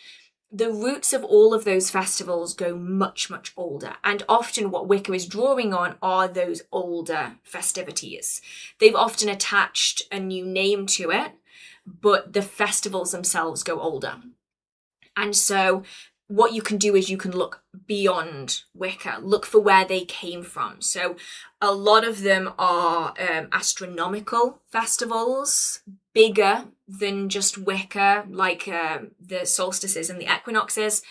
the roots of all of those festivals go much, much older. And often what Wicca is drawing on are those older festivities. They've often attached a new name to it, but the festivals themselves go older. And so what you can do is you can look beyond Wicca, look for where they came from. So a lot of them are astronomical festivals, bigger than just Wicca, like the solstices and the equinoxes.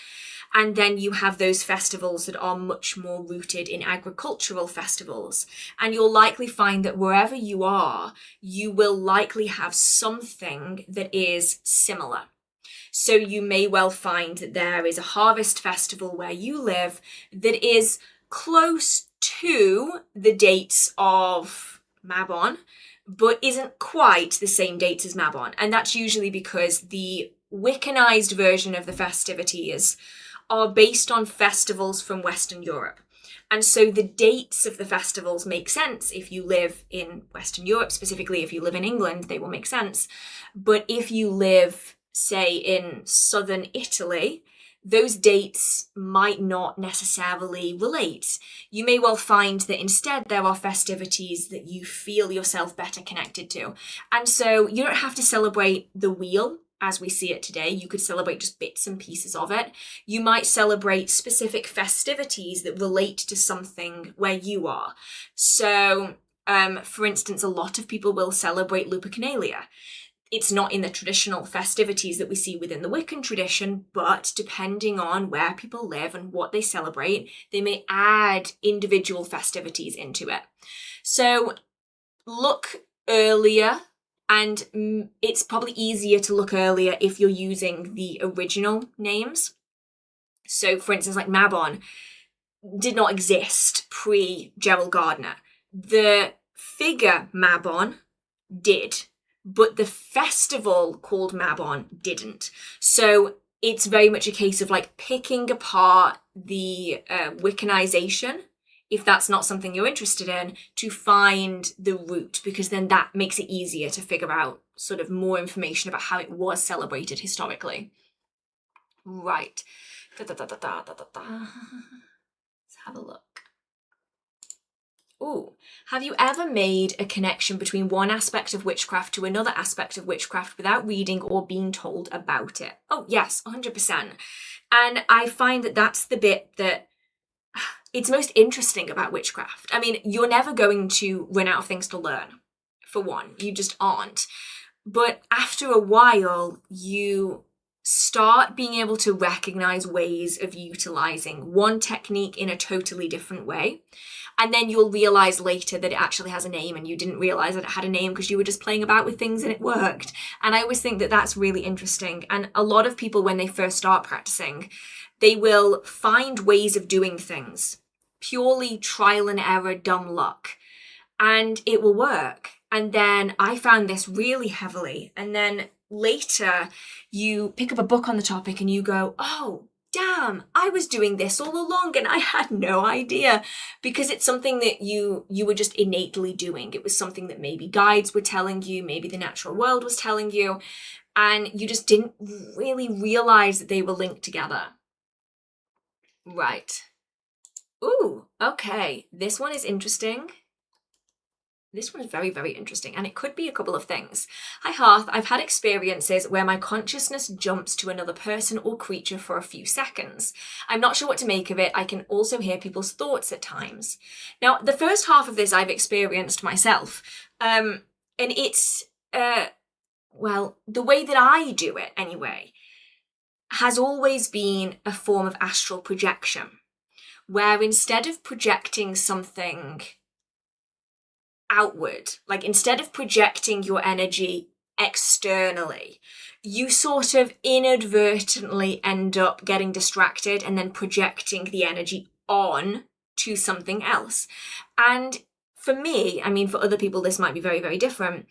And then you have those festivals that are much more rooted in agricultural festivals. And you'll likely find that wherever you are, you will likely have something that is similar. So you may well find that there is a harvest festival where you live that is close to the dates of Mabon, but isn't quite the same dates as Mabon. And that's usually because the Wiccanized version of the festivities are based on festivals from Western Europe. And so the dates of the festivals make sense if you live in Western Europe, specifically if you live in England, they will make sense. But if you live, say, in southern Italy, those dates might not necessarily relate. You may well find that instead there are festivities that you feel yourself better connected to. And so you don't have to celebrate the wheel as we see it today. You could celebrate just bits and pieces of it. You might celebrate specific festivities that relate to something where you are. So, for instance, a lot of people will celebrate Lupercalia. It's not in the traditional festivities that we see within the Wiccan tradition, but depending on where people live and what they celebrate, they may add individual festivities into it. So look earlier And it's probably easier to look earlier if you're using the original names. So, for instance, like Mabon did not exist pre-Gerald Gardner. The figure Mabon did, but the festival called Mabon didn't. So it's very much a case of like picking apart the Wiccanization, if that's not something you're interested in, to find the root, because then that makes it easier to figure out sort of more information about how it was celebrated historically. Right. Let's have a look. Ooh, have you ever made a connection between one aspect of witchcraft to another aspect of witchcraft without reading or being told about it? Oh, yes, 100%. And I find that that's the bit that it's most interesting about witchcraft. I mean, you're never going to run out of things to learn, for one. You just aren't. But after a while, you start being able to recognize ways of utilizing one technique in a totally different way. And then you'll realize later that it actually has a name and you didn't realize that it had a name because you were just playing about with things and it worked. And I always think that that's really interesting. And a lot of people, when they first start practicing, they will find ways of doing things, purely trial and error, dumb luck, and it will work. And then I found this really heavily. And then later you pick up a book on the topic and you go, oh, damn, I was doing this all along and I had no idea, because it's something that you were just innately doing. It was something that maybe guides were telling you, maybe the natural world was telling you, and you just didn't really realize that they were linked together. Right. Ooh, okay. This one is interesting. This one is very, very interesting, and it could be a couple of things. Hi Hearth, I've had experiences where my consciousness jumps to another person or creature for a few seconds. I'm not sure what to make of it. I can also hear people's thoughts at times. Now, the first half of this I've experienced myself, and it's, well, the way that I do it anyway, has always been a form of astral projection, where instead of projecting something outward, like instead of projecting your energy externally, you sort of inadvertently end up getting distracted and then projecting the energy on to something else. And for me, I mean, for other people, this might be very, very different.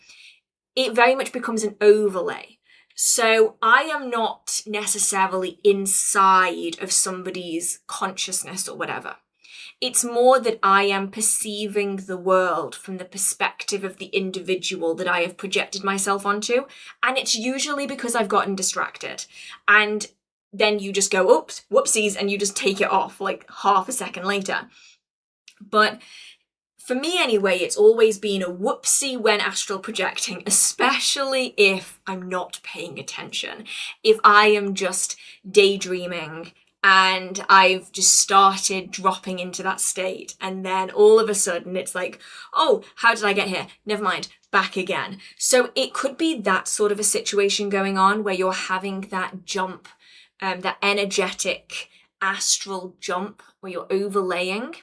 It very much becomes an overlay. So I am not necessarily inside of somebody's consciousness or whatever. It's more that I am perceiving the world from the perspective of the individual that I have projected myself onto. And it's usually because I've gotten distracted. And then you just go, oops, whoopsies, and you just take it off like half a second later. But for me anyway, it's always been a whoopsie when astral projecting, especially if I'm not paying attention. If I am just daydreaming and I've just started dropping into that state, and then all of a sudden it's like, oh, how did I get here? Never mind, back again. So it could be that sort of a situation going on where you're having that jump, that energetic astral jump where you're overlaying.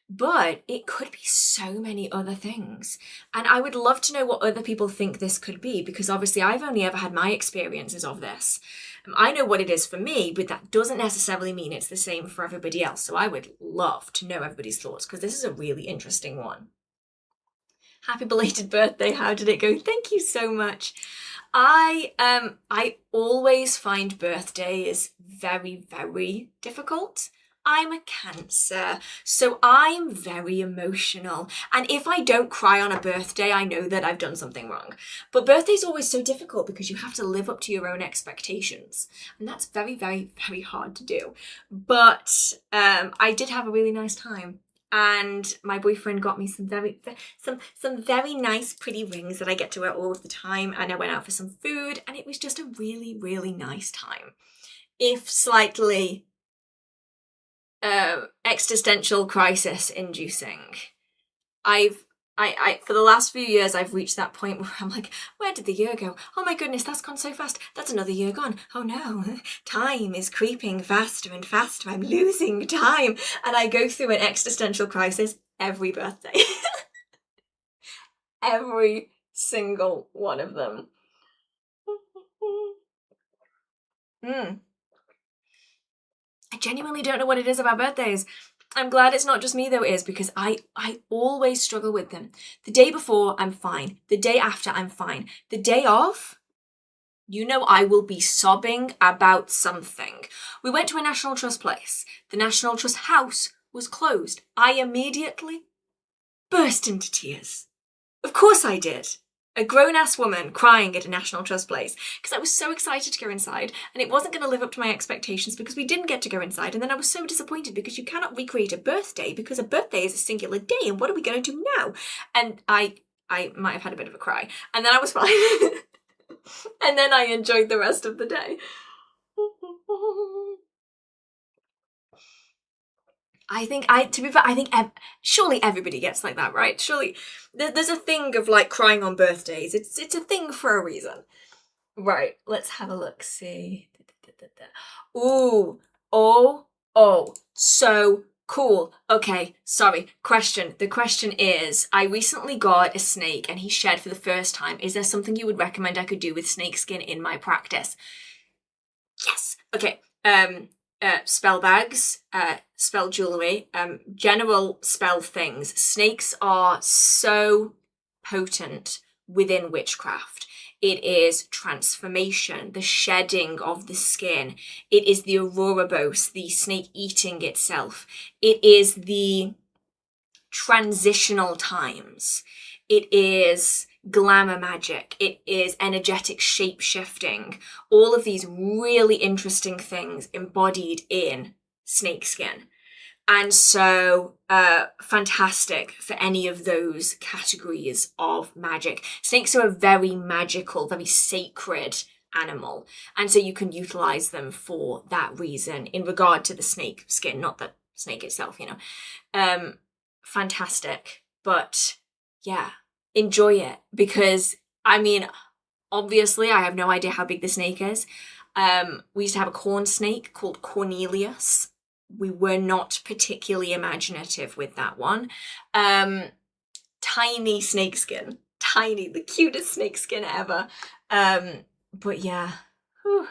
But it could be so many other things. And I would love to know what other people think this could be, because obviously I've only ever had my experiences of this. I know what it is for me, but that doesn't necessarily mean it's the same for everybody else. So I would love to know everybody's thoughts, because this is a really interesting one. Happy belated birthday. How did it go? Thank you so much. I always find birthdays very, very difficult. I'm a Cancer, so I'm very emotional. And if I don't cry on a birthday, I know that I've done something wrong. But birthday's always so difficult because you have to live up to your own expectations. And that's very, very, very hard to do. But I did have a really nice time. And my boyfriend got me some very nice, pretty rings that I get to wear all of the time. And I went out for some food, and it was just a really, really nice time. If slightly existential crisis inducing. I for the last few years I've reached that point where I'm like, where did the year go? Oh my goodness, that's gone so fast. That's another year gone. Oh no, time is creeping faster and faster. I'm losing time. And I go through an existential crisis every birthday. Every single one of them. I genuinely don't know what it is about birthdays. I'm glad it's not just me though, it is, because I always struggle with them. The day before, I'm fine. The day after, I'm fine. The day of, you know, I will be sobbing about something. We went to a National Trust place. The National Trust house was closed. I immediately burst into tears. Of course I did. A grown-ass woman crying at a National Trust place because I was so excited to go inside and it wasn't going to live up to my expectations because we didn't get to go inside, and then I was so disappointed because you cannot recreate a birthday because a birthday is a singular day and what are we going to do now? And I might have had a bit of a cry and then I was fine. And then I enjoyed the rest of the day. To be fair, I think surely everybody gets like that, right? Surely there's a thing of like crying on birthdays. It's a thing for a reason. Right, let's have a look, see. Ooh, oh, so cool. Okay, sorry, question. The question is, I recently got a snake and he shed for the first time. Is there something you would recommend I could do with snake skin in my practice? Yes, okay. Spell bags, spell jewellery, general spell things. Snakes are so potent within witchcraft. It is transformation, the shedding of the skin. It is the Ouroboros, the snake eating itself. It is the transitional times. It is glamour magic. It is energetic shape-shifting. All of these really interesting things embodied in snakeskin. And so fantastic for any of those categories of magic. Snakes are a very magical, very sacred animal. And so you can utilize them for that reason in regard to the snake skin, not the snake itself, you know. Fantastic. But yeah, enjoy it, because I mean, obviously I have no idea how big the snake is. We used to have a corn snake called Cornelius. We were not particularly imaginative with that one. Tiny snakeskin, tiny, the cutest snakeskin ever. But yeah, whew.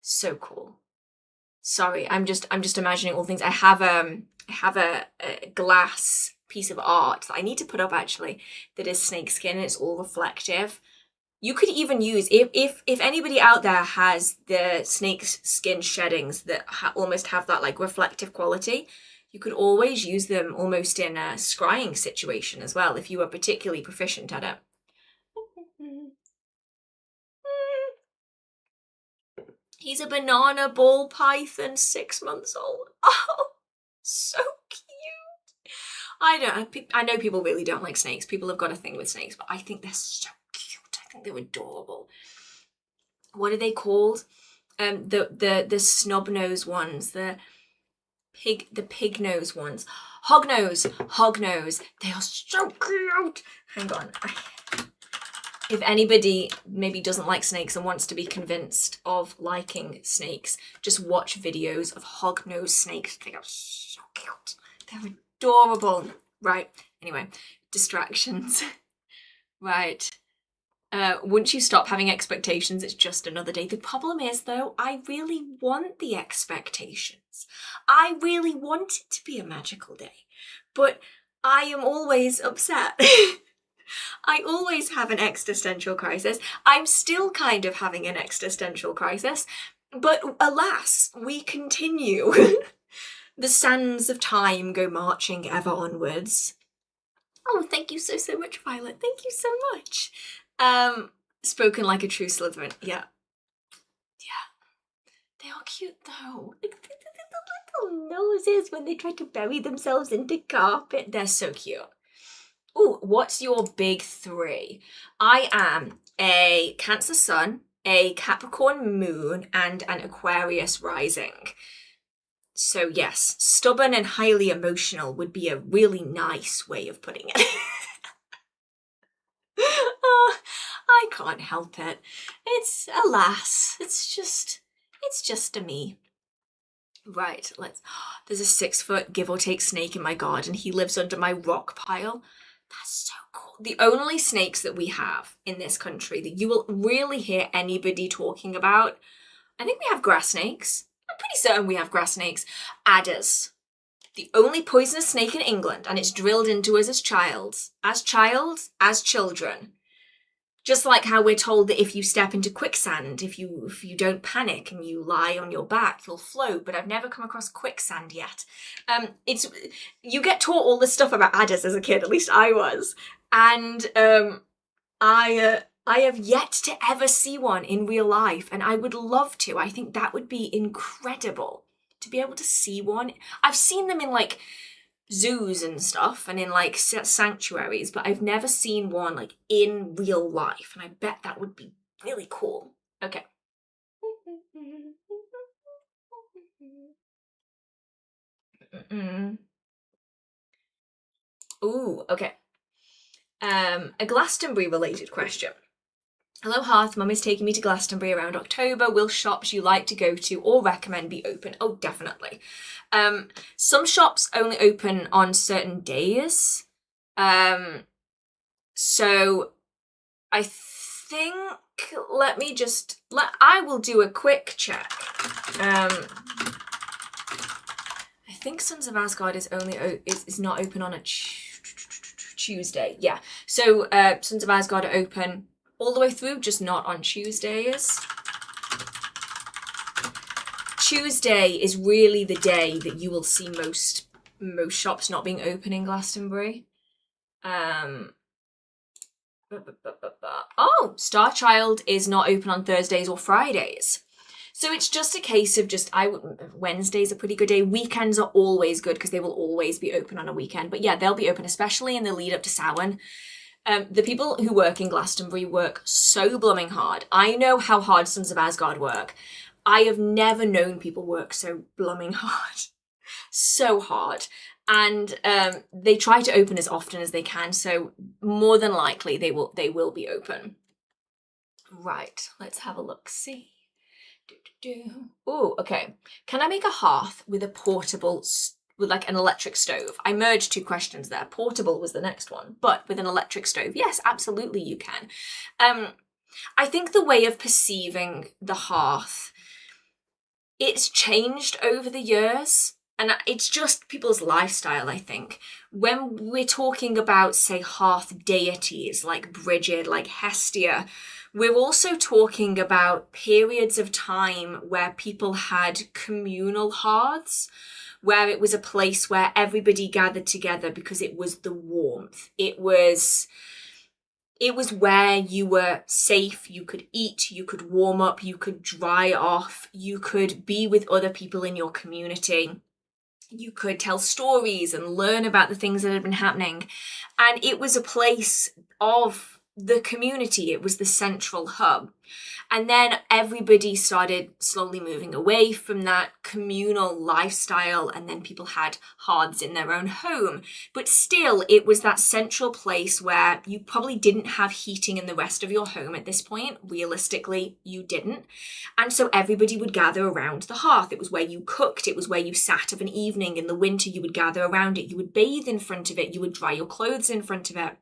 So cool. Sorry, I'm just imagining all things. I have a glass piece of art that I need to put up actually that is snakeskin and it's all reflective. You could even use, if anybody out there has the snake skin sheddings that almost have that like reflective quality, you could always use them almost in a scrying situation as well if you are particularly proficient at it. He's a banana ball python, 6 months old. Oh, so cute. I know people really don't like snakes. People have got a thing with snakes, but I think they're so cute. I think they're adorable. What are they called? The snub nose ones, the pig nose ones. Hognose. They are so cute. Hang on. If anybody maybe doesn't like snakes and wants to be convinced of liking snakes, just watch videos of hognose snakes. They are so cute. They're adorable. Right. Anyway, distractions. Right. Once you stop having expectations, it's just another day. The problem is, though, I really want the expectations. I really want it to be a magical day. But I am always upset. I always have an existential crisis. I'm still kind of having an existential crisis. But alas, we continue. The sands of time go marching ever onwards. Oh, thank you so much, Violet. Thank you so much. Spoken like a true Slytherin. Yeah. They are cute though. Like the little noses when they try to bury themselves into carpet. They're so cute. Ooh, what's your big three? I am a Cancer Sun, a Capricorn Moon, and an Aquarius Rising. So yes, stubborn and highly emotional would be a really nice way of putting it. Oh, I can't help it. It's, alas, it's just a me. Right, there's a 6 foot give or take snake in my garden. He lives under my rock pile. That's so cool. the only snakes that we have in this country that you will really hear anybody talking about. I think we have grass snakes. I'm pretty certain we have grass snakes. Adders. The only poisonous snake in England, and it's drilled into us as children. Just like how we're told that if you step into quicksand, if you don't panic and you lie on your back, you'll float. But I've never come across quicksand yet. You get taught all this stuff about adders as a kid. At least I was, and I have yet to ever see one in real life, and I would love to. I think that would be incredible to be able to see one. I've seen them in like zoos and stuff and in like sanctuaries, but I've never seen one like in real life, and I bet that would be really cool. Okay. Ooh, okay. A Glastonbury related question. Hello Hearth, Mum is taking me to Glastonbury around October. Will shops you like to go to or recommend be open? Oh, definitely. Some shops only open on certain days. So I think, I will do a quick check. I think Sons of Asgard is not open on a Tuesday. Yeah. So Sons of Asgard are open all the way through, just not on Tuesdays. Tuesday is really the day that you will see most shops not being open in Glastonbury. Oh, Star Child is not open on Thursdays or Fridays. So it's just a case of Wednesday's a pretty good day. Weekends are always good because they will always be open on a weekend. But yeah, they'll be open, especially in the lead up to Samhain. The people who work in Glastonbury work so blooming hard. I know how hard Sons of Asgard work. I have never known people work so blooming hard. So hard. And they try to open as often as they can, so more than likely they will be open. Right, let's have a look. See. Oh, okay. Can I make a hearth with a portable, with like an electric stove? I merged two questions there. Portable was the next one, but with an electric stove, yes, absolutely you can. I think the way of perceiving the hearth, it's changed over the years. And it's just people's lifestyle, I think. When we're talking about, say, hearth deities like Bridget, like Hestia, we're also talking about periods of time where people had communal hearths, where it was a place where everybody gathered together because it was the warmth. It was where you were safe, you could eat, you could warm up, you could dry off, you could be with other people in your community. You could tell stories and learn about the things that had been happening. And it was a place of the community. It was the central hub. And then everybody started slowly moving away from that communal lifestyle, and then people had hearths in their own home. But still, it was that central place where you probably didn't have heating in the rest of your home at this point. Realistically, you didn't. And so everybody would gather around the hearth. It was where you cooked. It was where you sat of an evening. In the winter, you would gather around it. You would bathe in front of it. You would dry your clothes in front of it.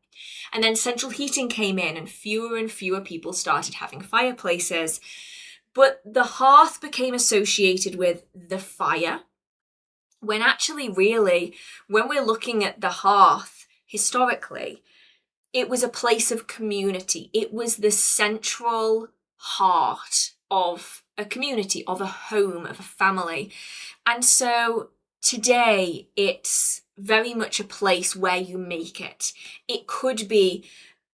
And then central heating came in, and fewer people started having fireplaces. But the hearth became associated with the fire, when actually, really, when we're looking at the hearth historically, it was a place of community. It was the central heart of a community, of a home, of a family. And so today, it's very much a place where you make it. It could be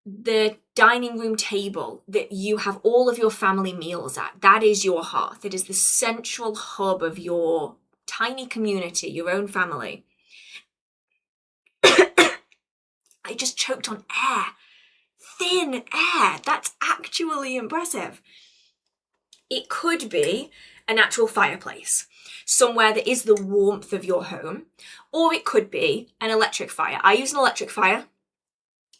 the dining room table that you have all of your family meals at. That is your hearth. It is the central hub of your tiny community, your own family. I just choked on air. Thin air. That's actually impressive. It could be an actual fireplace, somewhere that is the warmth of your home, or it could be an electric fire. I use an electric fire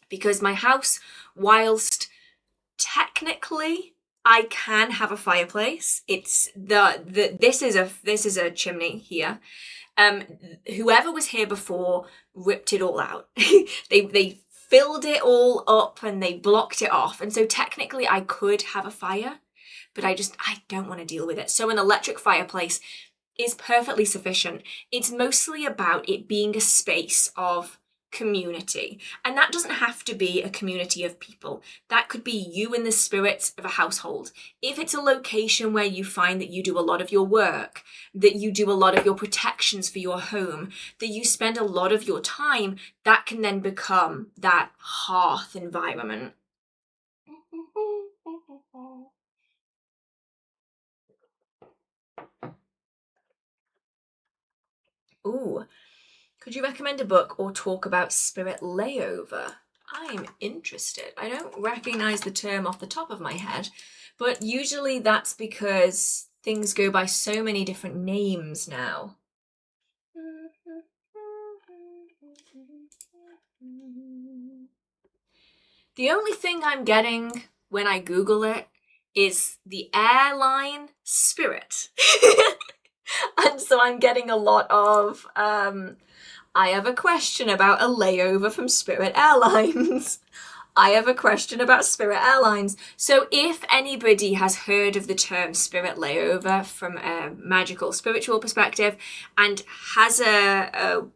because my house, whilst technically I can have a fireplace, it's this is a chimney here. Whoever was here before ripped it all out. They filled it all up and they blocked it off. And so technically I could have a fire, but I don't want to deal with it. So an electric fireplace is perfectly sufficient. It's mostly about it being a space of community. And that doesn't have to be a community of people. That could be you and the spirits of a household. If it's a location where you find that you do a lot of your work, that you do a lot of your protections for your home, that you spend a lot of your time, that can then become that hearth environment. Ooh. Could you recommend a book or talk about spirit layover? I'm interested. I don't recognize the term off the top of my head, but usually that's because things go by so many different names now. The only thing I'm getting when I Google it is the airline Spirit. And so I'm getting a lot of, I have a question about a layover from Spirit Airlines. I have a question about Spirit Airlines. So if anybody has heard of the term Spirit layover from a magical spiritual perspective and has an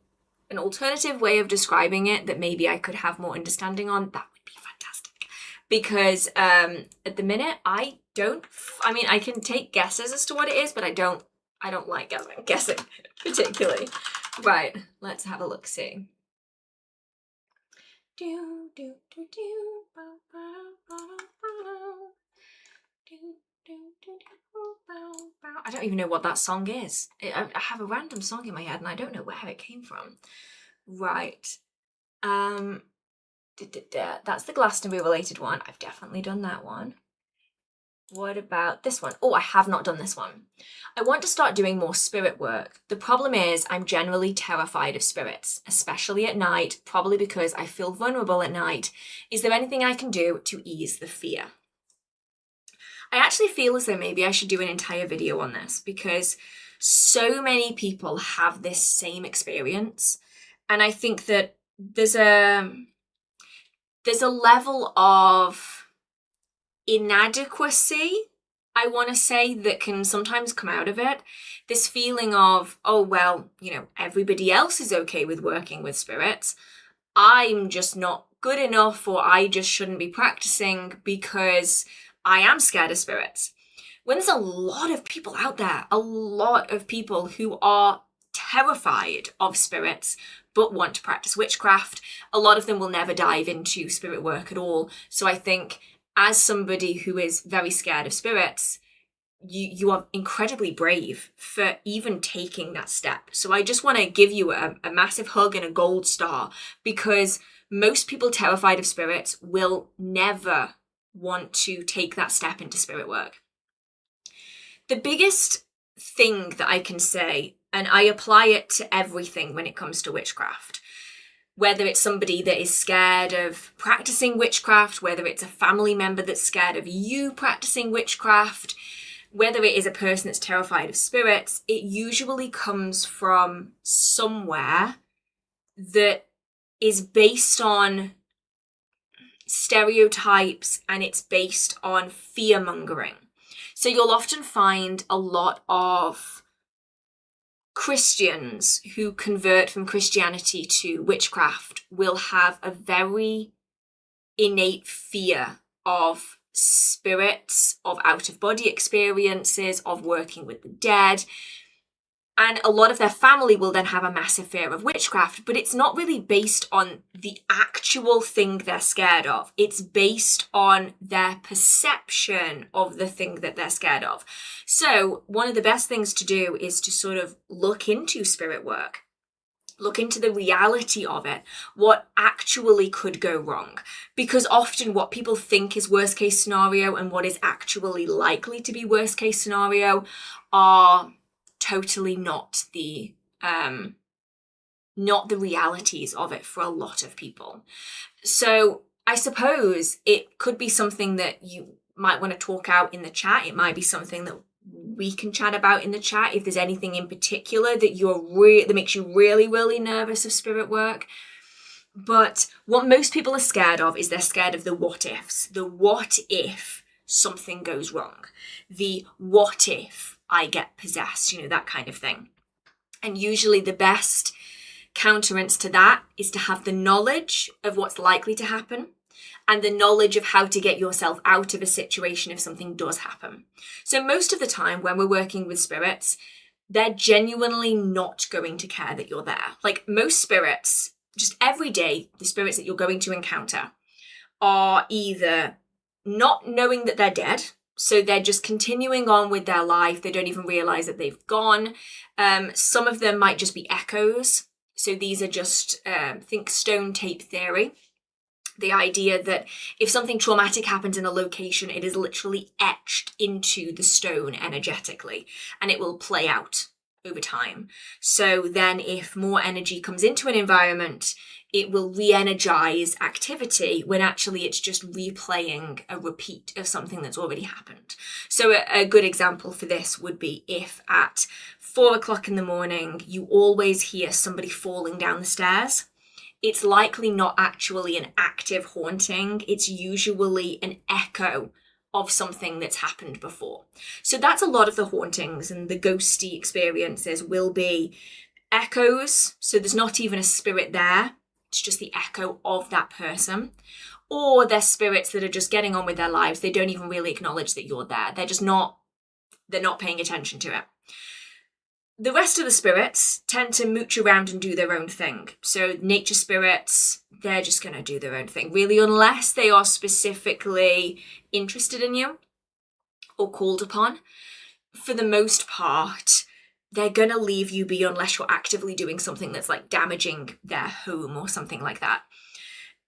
alternative way of describing it that maybe I could have more understanding on, that would be fantastic. Because at the minute, I can take guesses as to what it is, but I don't like guessing particularly. Right, let's have a look, see. I don't even know what that song is. I have a random song in my head and I don't know where it came from. Right. That's the Glastonbury related one. I've definitely done that one. What about this one? Oh, I have not done this one. I want to start doing more spirit work. The problem is I'm generally terrified of spirits, especially at night, probably because I feel vulnerable at night. Is there anything I can do to ease the fear? I actually feel as though maybe I should do an entire video on this because so many people have this same experience. And I think that there's a level of inadequacy, I want to say, that can sometimes come out of it. This feeling of, oh, well, everybody else is okay with working with spirits. I'm just not good enough, or I just shouldn't be practicing because I am scared of spirits. When there's a lot of people out there, a lot of people who are terrified of spirits but want to practice witchcraft, a lot of them will never dive into spirit work at all. So I think as somebody who is very scared of spirits, you are incredibly brave for even taking that step. So I just want to give you a massive hug and a gold star, because most people terrified of spirits will never want to take that step into spirit work. The biggest thing that I can say, and I apply it to everything when it comes to witchcraft, whether it's somebody that is scared of practicing witchcraft, whether it's a family member that's scared of you practicing witchcraft, whether it is a person that's terrified of spirits, it usually comes from somewhere that is based on stereotypes and it's based on fear-mongering. So you'll often find a lot of Christians who convert from Christianity to witchcraft will have a very innate fear of spirits, of out-of-body experiences, of working with the dead. And a lot of their family will then have a massive fear of witchcraft, but it's not really based on the actual thing they're scared of. It's based on their perception of the thing that they're scared of. So one of the best things to do is to sort of look into spirit work. Look into the reality of it, what actually could go wrong. Because often what people think is worst case scenario and what is actually likely to be worst case scenario are totally not the realities of it for a lot of people. So I suppose it could be something that you might want to talk out in the chat. It might be something that we can chat about in the chat if there's anything in particular that that makes you really, really nervous of spirit work. But what most people are scared of is they're scared of the what ifs. The what if something goes wrong? The what if I get possessed? You know, that kind of thing. And usually the best counterance to that is to have the knowledge of what's likely to happen and the knowledge of how to get yourself out of a situation if something does happen. So most of the time when we're working with spirits, they're genuinely not going to care that you're there. Like most spirits, just every day, the spirits that you're going to encounter are either not knowing that they're dead, so they're just continuing on with their life. They don't even realize that they've gone. Some of them might just be echoes. So these are just, think stone tape theory. The idea that if something traumatic happens in a location, it is literally etched into the stone energetically, and it will play out over time. So then if more energy comes into an environment, it will re-energize activity when actually it's just replaying a repeat of something that's already happened. So a good example for this would be if at 4 o'clock in the morning, you always hear somebody falling down the stairs. It's likely not actually an active haunting. It's usually an echo of something that's happened before. So that's a lot of the hauntings, and the ghosty experiences will be echoes. So there's not even a spirit there. It's just the echo of that person. Or they're spirits that are just getting on with their lives. They don't even really acknowledge that you're there. They're not paying attention to it. The rest of the spirits tend to mooch around and do their own thing. So nature spirits, they're just going to do their own thing, really, unless they are specifically interested in you or called upon. For the most part, they're going to leave you be unless you're actively doing something that's like damaging their home or something like that.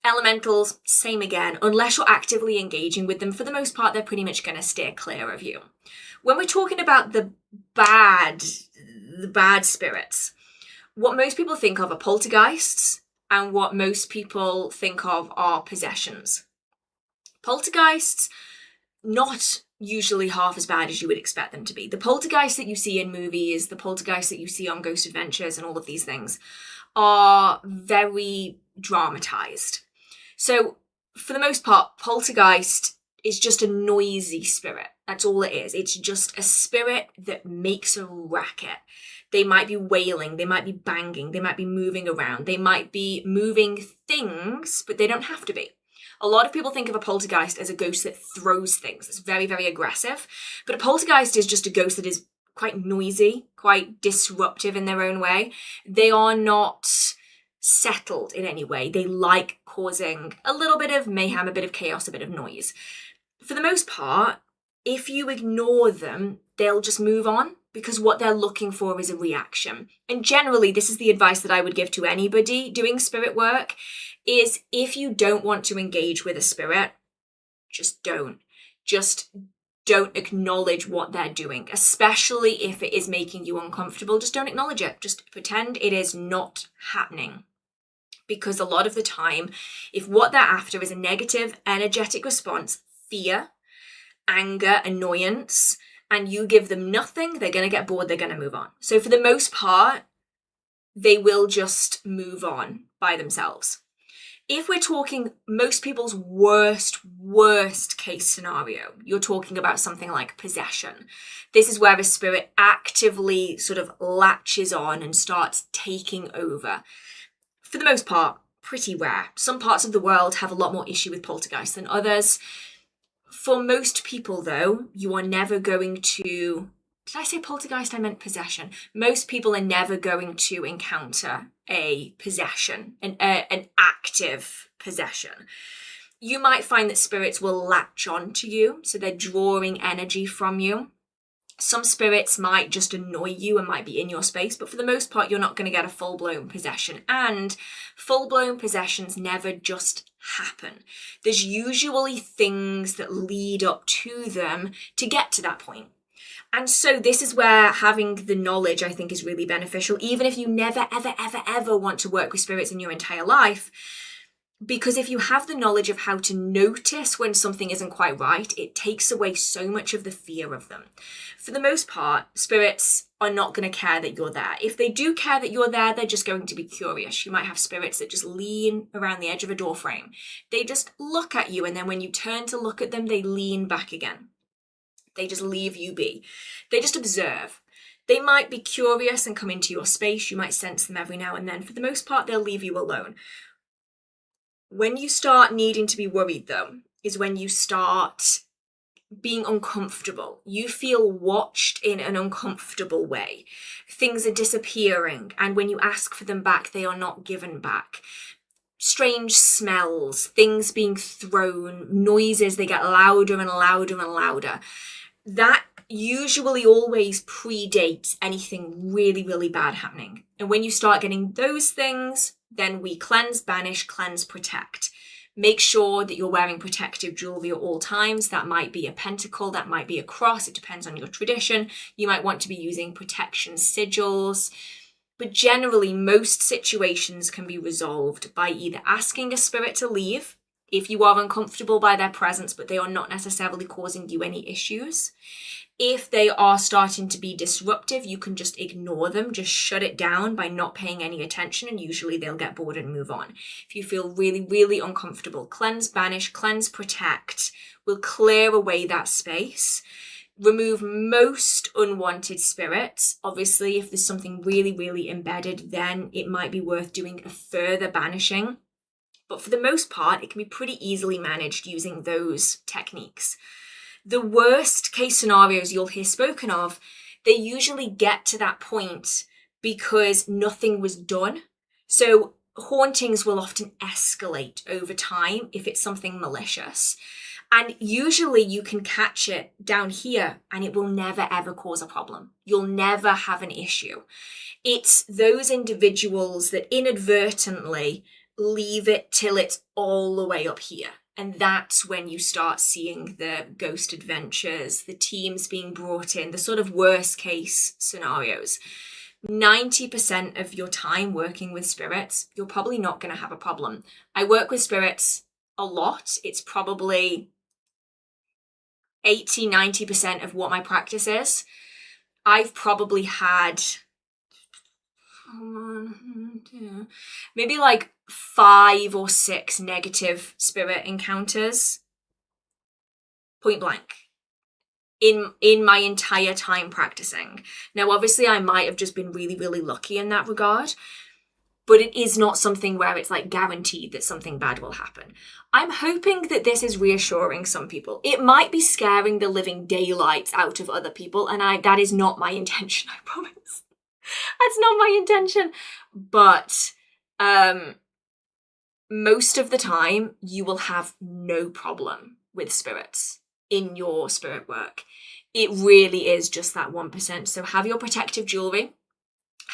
Elementals, same again. Unless you're actively engaging with them, for the most part, they're pretty much going to steer clear of you. When we're talking about the bad spirits, what most people think of are poltergeists, and what most people think of are possessions. Poltergeists, not usually half as bad as you would expect them to be. The poltergeists that you see in movies, the poltergeists that you see on Ghost Adventures and all of these things are very dramatized. So for the most part, poltergeist is just a noisy spirit. That's all it is. It's just a spirit that makes a racket. They might be wailing, they might be banging, they might be moving around, they might be moving things, but they don't have to be. A lot of people think of a poltergeist as a ghost that throws things. It's very, very aggressive. But a poltergeist is just a ghost that is quite noisy, quite disruptive in their own way. They are not settled in any way. They like causing a little bit of mayhem, a bit of chaos, a bit of noise. For the most part, if you ignore them, they'll just move on because what they're looking for is a reaction. And generally, this is the advice that I would give to anybody doing spirit work, is if you don't want to engage with a spirit, just don't. Just don't acknowledge what they're doing, especially if it is making you uncomfortable. Just don't acknowledge it. Just pretend it is not happening. Because a lot of the time, if what they're after is a negative energetic response, fear, anger, annoyance, and you give them nothing, they're going to get bored, they're going to move on. So for the most part, they will just move on by themselves. If we're talking most people's worst case scenario, you're talking about something like possession. This is where a spirit actively sort of latches on and starts taking over. For the most part, pretty rare. Some parts of the world have a lot more issue with poltergeist than others. For most people, though, you are never going to... Did I say poltergeist? I meant possession. Most people are never going to encounter a possession, an active possession. You might find that spirits will latch on to you, so they're drawing energy from you. Some spirits might just annoy you and might be in your space, but for the most part, you're not going to get a full-blown possession. And full-blown possessions never just happen. There's usually things that lead up to them to get to that point. And so this is where having the knowledge, I think, is really beneficial. Even if you never, ever, ever, ever want to work with spirits in your entire life, Because if you have the knowledge of how to notice when something isn't quite right, it takes away so much of the fear of them. For the most part, spirits are not going to care that you're there. If they do care that you're there, they're just going to be curious. You might have spirits that just lean around the edge of a door frame. They just look at you, and then when you turn to look at them, they lean back again. They just leave you be. They just observe. They might be curious and come into your space. You might sense them every now and then. For the most part, they'll leave you alone. When you start needing to be worried, though, is when you start being uncomfortable. You feel watched in an uncomfortable way. Things are disappearing, and when you ask for them back, they are not given back. Strange smells, things being thrown, noises, they get louder and louder and louder. That usually always predates anything really, really bad happening. And when you start getting those things, then we cleanse, banish, cleanse, protect. Make sure that you're wearing protective jewelry at all times. That might be a pentacle, that might be a cross. It depends on your tradition. You might want to be using protection sigils. But generally, most situations can be resolved by either asking a spirit to leave, if you are uncomfortable by their presence, but they are not necessarily causing you any issues. If they are starting to be disruptive, you can just ignore them, just shut it down by not paying any attention, and usually they'll get bored and move on. If you feel really, really uncomfortable, cleanse, banish, cleanse, protect will clear away that space. Remove most unwanted spirits. Obviously, if there's something really, really embedded, then it might be worth doing a further banishing. But for the most part, it can be pretty easily managed using those techniques. The worst case scenarios you'll hear spoken of, they usually get to that point because nothing was done. So hauntings will often escalate over time if it's something malicious. And usually you can catch it down here and it will never ever cause a problem. You'll never have an issue. It's those individuals that inadvertently leave it till it's all the way up here. And that's when you start seeing the ghost adventures, the teams being brought in, the sort of worst case scenarios. 90% of your time working with spirits, you're probably not going to have a problem. I work with spirits a lot. It's probably 80-90% of what my practice is. I've probably had maybe like 5 or 6 negative spirit encounters, point blank, in my entire time practicing. Now, obviously, I might have just been really, really lucky in that regard, but it is not something where it's like guaranteed that something bad will happen. I'm hoping that this is reassuring some people. It might be scaring the living daylights out of other people, and that is not my intention, I promise. That's not my intention. But most of the time, you will have no problem with spirits in your spirit work. It really is just that 1%. So have your protective jewelry.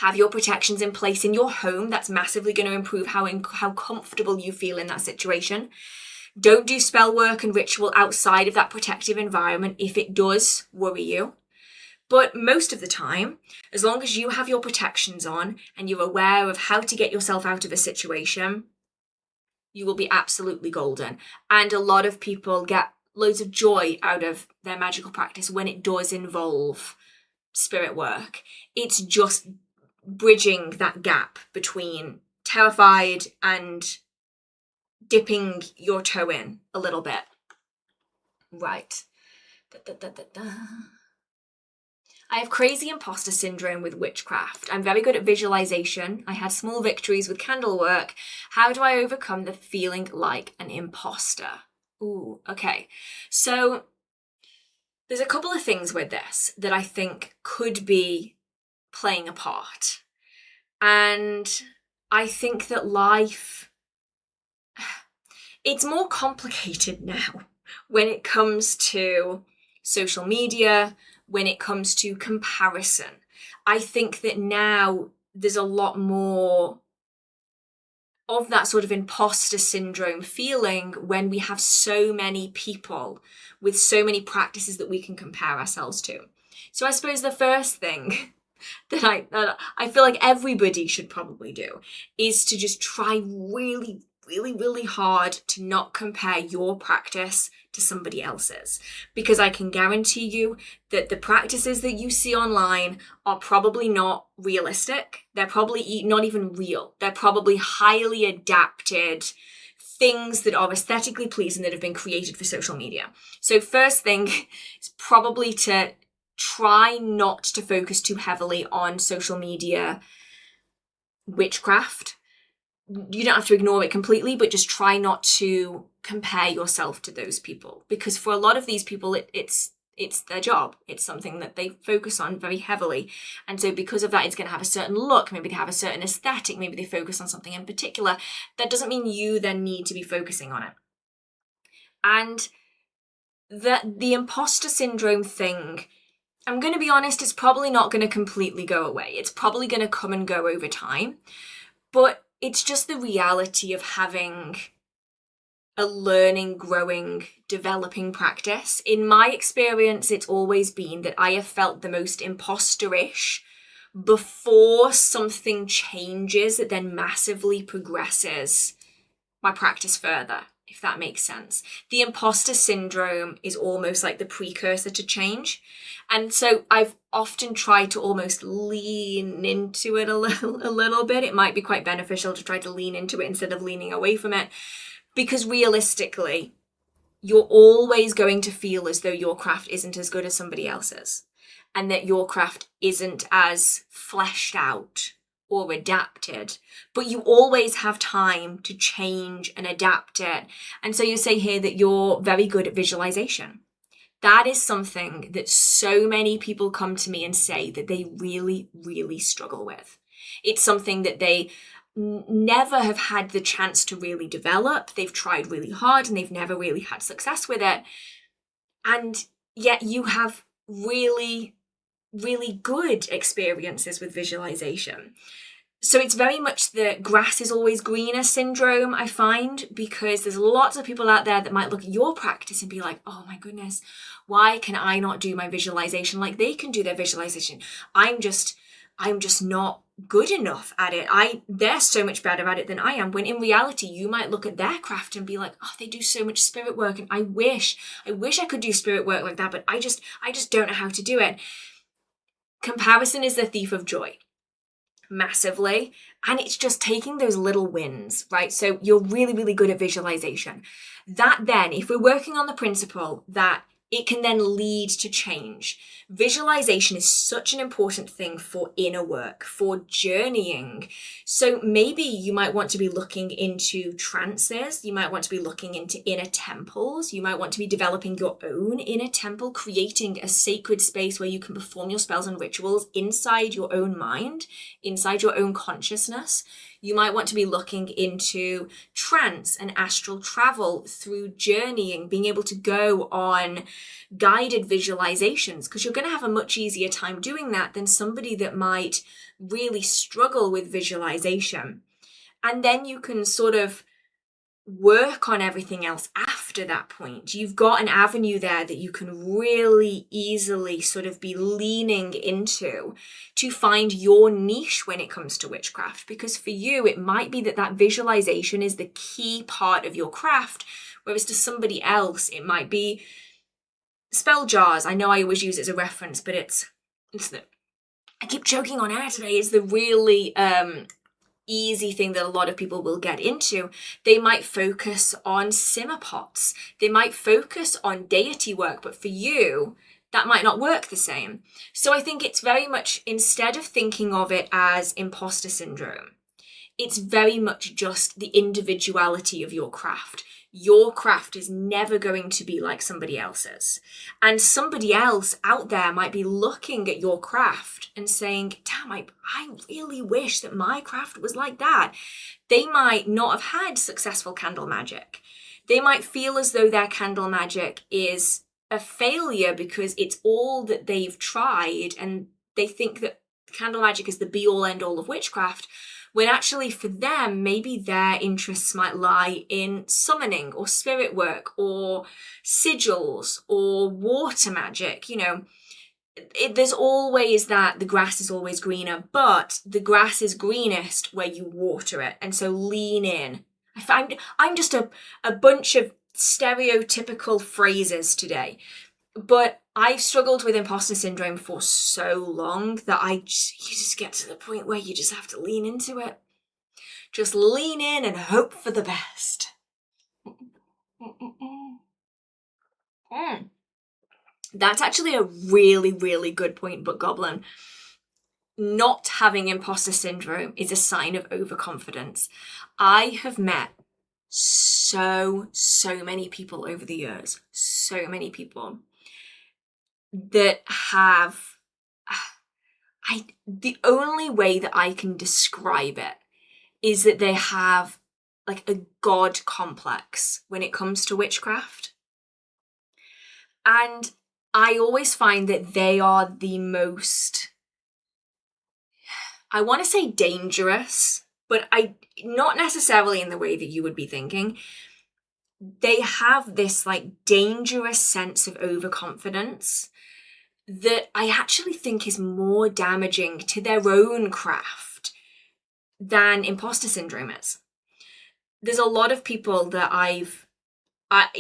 Have your protections in place in your home. That's massively going to improve how comfortable you feel in that situation. Don't do spell work and ritual outside of that protective environment if it does worry you. But most of the time, as long as you have your protections on and you're aware of how to get yourself out of a situation, you will be absolutely golden. And a lot of people get loads of joy out of their magical practice when it does involve spirit work. It's just bridging that gap between terrified and dipping your toe in a little bit. Right. I have crazy imposter syndrome with witchcraft. I'm very good at visualization. I had small victories with candle work. How do I overcome the feeling like an imposter? Ooh, okay. So there's a couple of things with this that I think could be playing a part. And I think that life, it's more complicated now when it comes to social media, when it comes to comparison. I think that now there's a lot more of that sort of imposter syndrome feeling when we have so many people with so many practices that we can compare ourselves to. So I suppose the first thing that I feel like everybody should probably do is to just try really, really, really hard to not compare your practice to somebody else's, because I can guarantee you that the practices that you see online are probably not realistic. They're probably not even real. They're probably highly adapted things that are aesthetically pleasing that have been created for social media. So first thing is probably to try not to focus too heavily on social media witchcraft. You don't have to ignore it completely, but just try not to compare yourself to those people, because for a lot of these people, it's their job. It's something that they focus on very heavily. And so because of that, it's going to have a certain look. Maybe they have a certain aesthetic. Maybe they focus on something in particular. That doesn't mean you then need to be focusing on it. And the imposter syndrome thing, I'm going to be honest, it's probably not going to completely go away. It's probably going to come and go over time. But it's just the reality of having a learning, growing, developing practice. In my experience, it's always been that I have felt the most imposterish before something changes that then massively progresses my practice further, if that makes sense. The imposter syndrome is almost like the precursor to change. And so I've often tried to almost lean into it a little bit. It might be quite beneficial to try to lean into it instead of leaning away from it, because realistically, you're always going to feel as though your craft isn't as good as somebody else's, and that your craft isn't as fleshed out or adapted, but you always have time to change and adapt it. And so you say here that you're very good at visualization. That is something that so many people come to me and say that they really, really struggle with. It's something that they never have had the chance to really develop. They've tried really hard and they've never really had success with it. And yet you have really, really good experiences with visualization. So it's very much the grass is always greener syndrome, I find, because there's lots of people out there that might look at your practice and be like, oh my goodness, why can I not do my visualization like they can do their visualization? I'm just not good enough at it. They're so much better at it than I am. When in reality, you might look at their craft and be like, oh, they do so much spirit work, and I wish I could do spirit work like that, but I just don't know how to do it. Comparison is the thief of joy. Massively. And it's just taking those little wins, right? So you're really, really good at visualization. That then, if we're working on the principle that it can then lead to change. Visualization is such an important thing for inner work, for journeying. So maybe you might want to be looking into trances. You might want to be looking into inner temples. You might want to be developing your own inner temple, creating a sacred space where you can perform your spells and rituals inside your own mind, inside your own consciousness. You might want to be looking into trance and astral travel through journeying, being able to go on guided visualizations, because you're going to have a much easier time doing that than somebody that might really struggle with visualization. And then you can sort of work on everything else after that point. You've got an avenue there that you can really easily sort of be leaning into to find your niche when it comes to witchcraft. Because for you, it might be that visualization is the key part of your craft, whereas to somebody else, it might be spell jars. I know I always use it as a reference, but it's the, I keep joking on air today, it's the really easy thing that a lot of people will get into. They might focus on simmer pots. They might focus on deity work, but for you, that might not work the same. So I think it's very much, instead of thinking of it as imposter syndrome, it's very much just the individuality of your craft. Your craft is never going to be like somebody else's. And somebody else out there might be looking at your craft and saying, damn, I really wish that my craft was like that. They might not have had successful candle magic. They might feel as though their candle magic is a failure because it's all that they've tried, and they think that candle magic is the be-all end-all of witchcraft, when actually for them, maybe their interests might lie in summoning or spirit work or sigils or water magic. There's always that the grass is always greener, but the grass is greenest where you water it. And so lean in. I'm just a bunch of stereotypical phrases today. But I've struggled with imposter syndrome for so long that you just get to the point where you just have to lean into it. Just lean in and hope for the best. That's actually a really, really good point, Book Goblin. Not having imposter syndrome is a sign of overconfidence. I have met so many people over the years, so many people that have, the only way that I can describe it is that they have like a god complex when it comes to witchcraft. And I always find that they are the most, I want to say dangerous, but not necessarily in the way that you would be thinking. They have this like dangerous sense of overconfidence that I actually think is more damaging to their own craft than imposter syndrome is. There's a lot of people that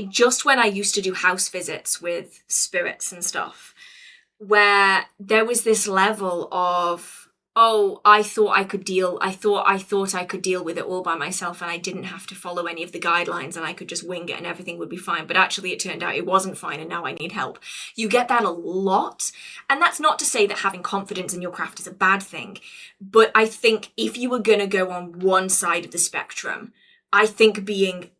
just when I used to do house visits with spirits and stuff, where there was this level of, oh, I thought I could deal with it all by myself and I didn't have to follow any of the guidelines and I could just wing it and everything would be fine. But actually it turned out it wasn't fine and now I need help. You get that a lot. And that's not to say that having confidence in your craft is a bad thing. But I think if you were going to go on one side of the spectrum, I think being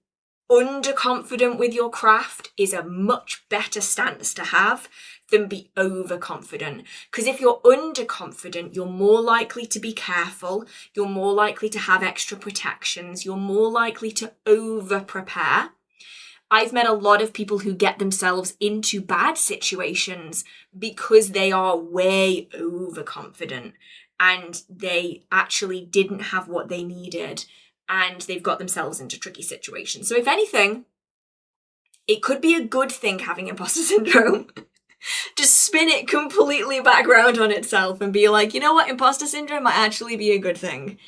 underconfident with your craft is a much better stance to have than be overconfident. Because if you're underconfident, you're more likely to be careful, you're more likely to have extra protections, you're more likely to over-prepare. I've met a lot of people who get themselves into bad situations because they are way overconfident and they actually didn't have what they needed and they've got themselves into tricky situations. So if anything, it could be a good thing having imposter syndrome. Just spin it completely back around on itself and be like, you know what, imposter syndrome might actually be a good thing.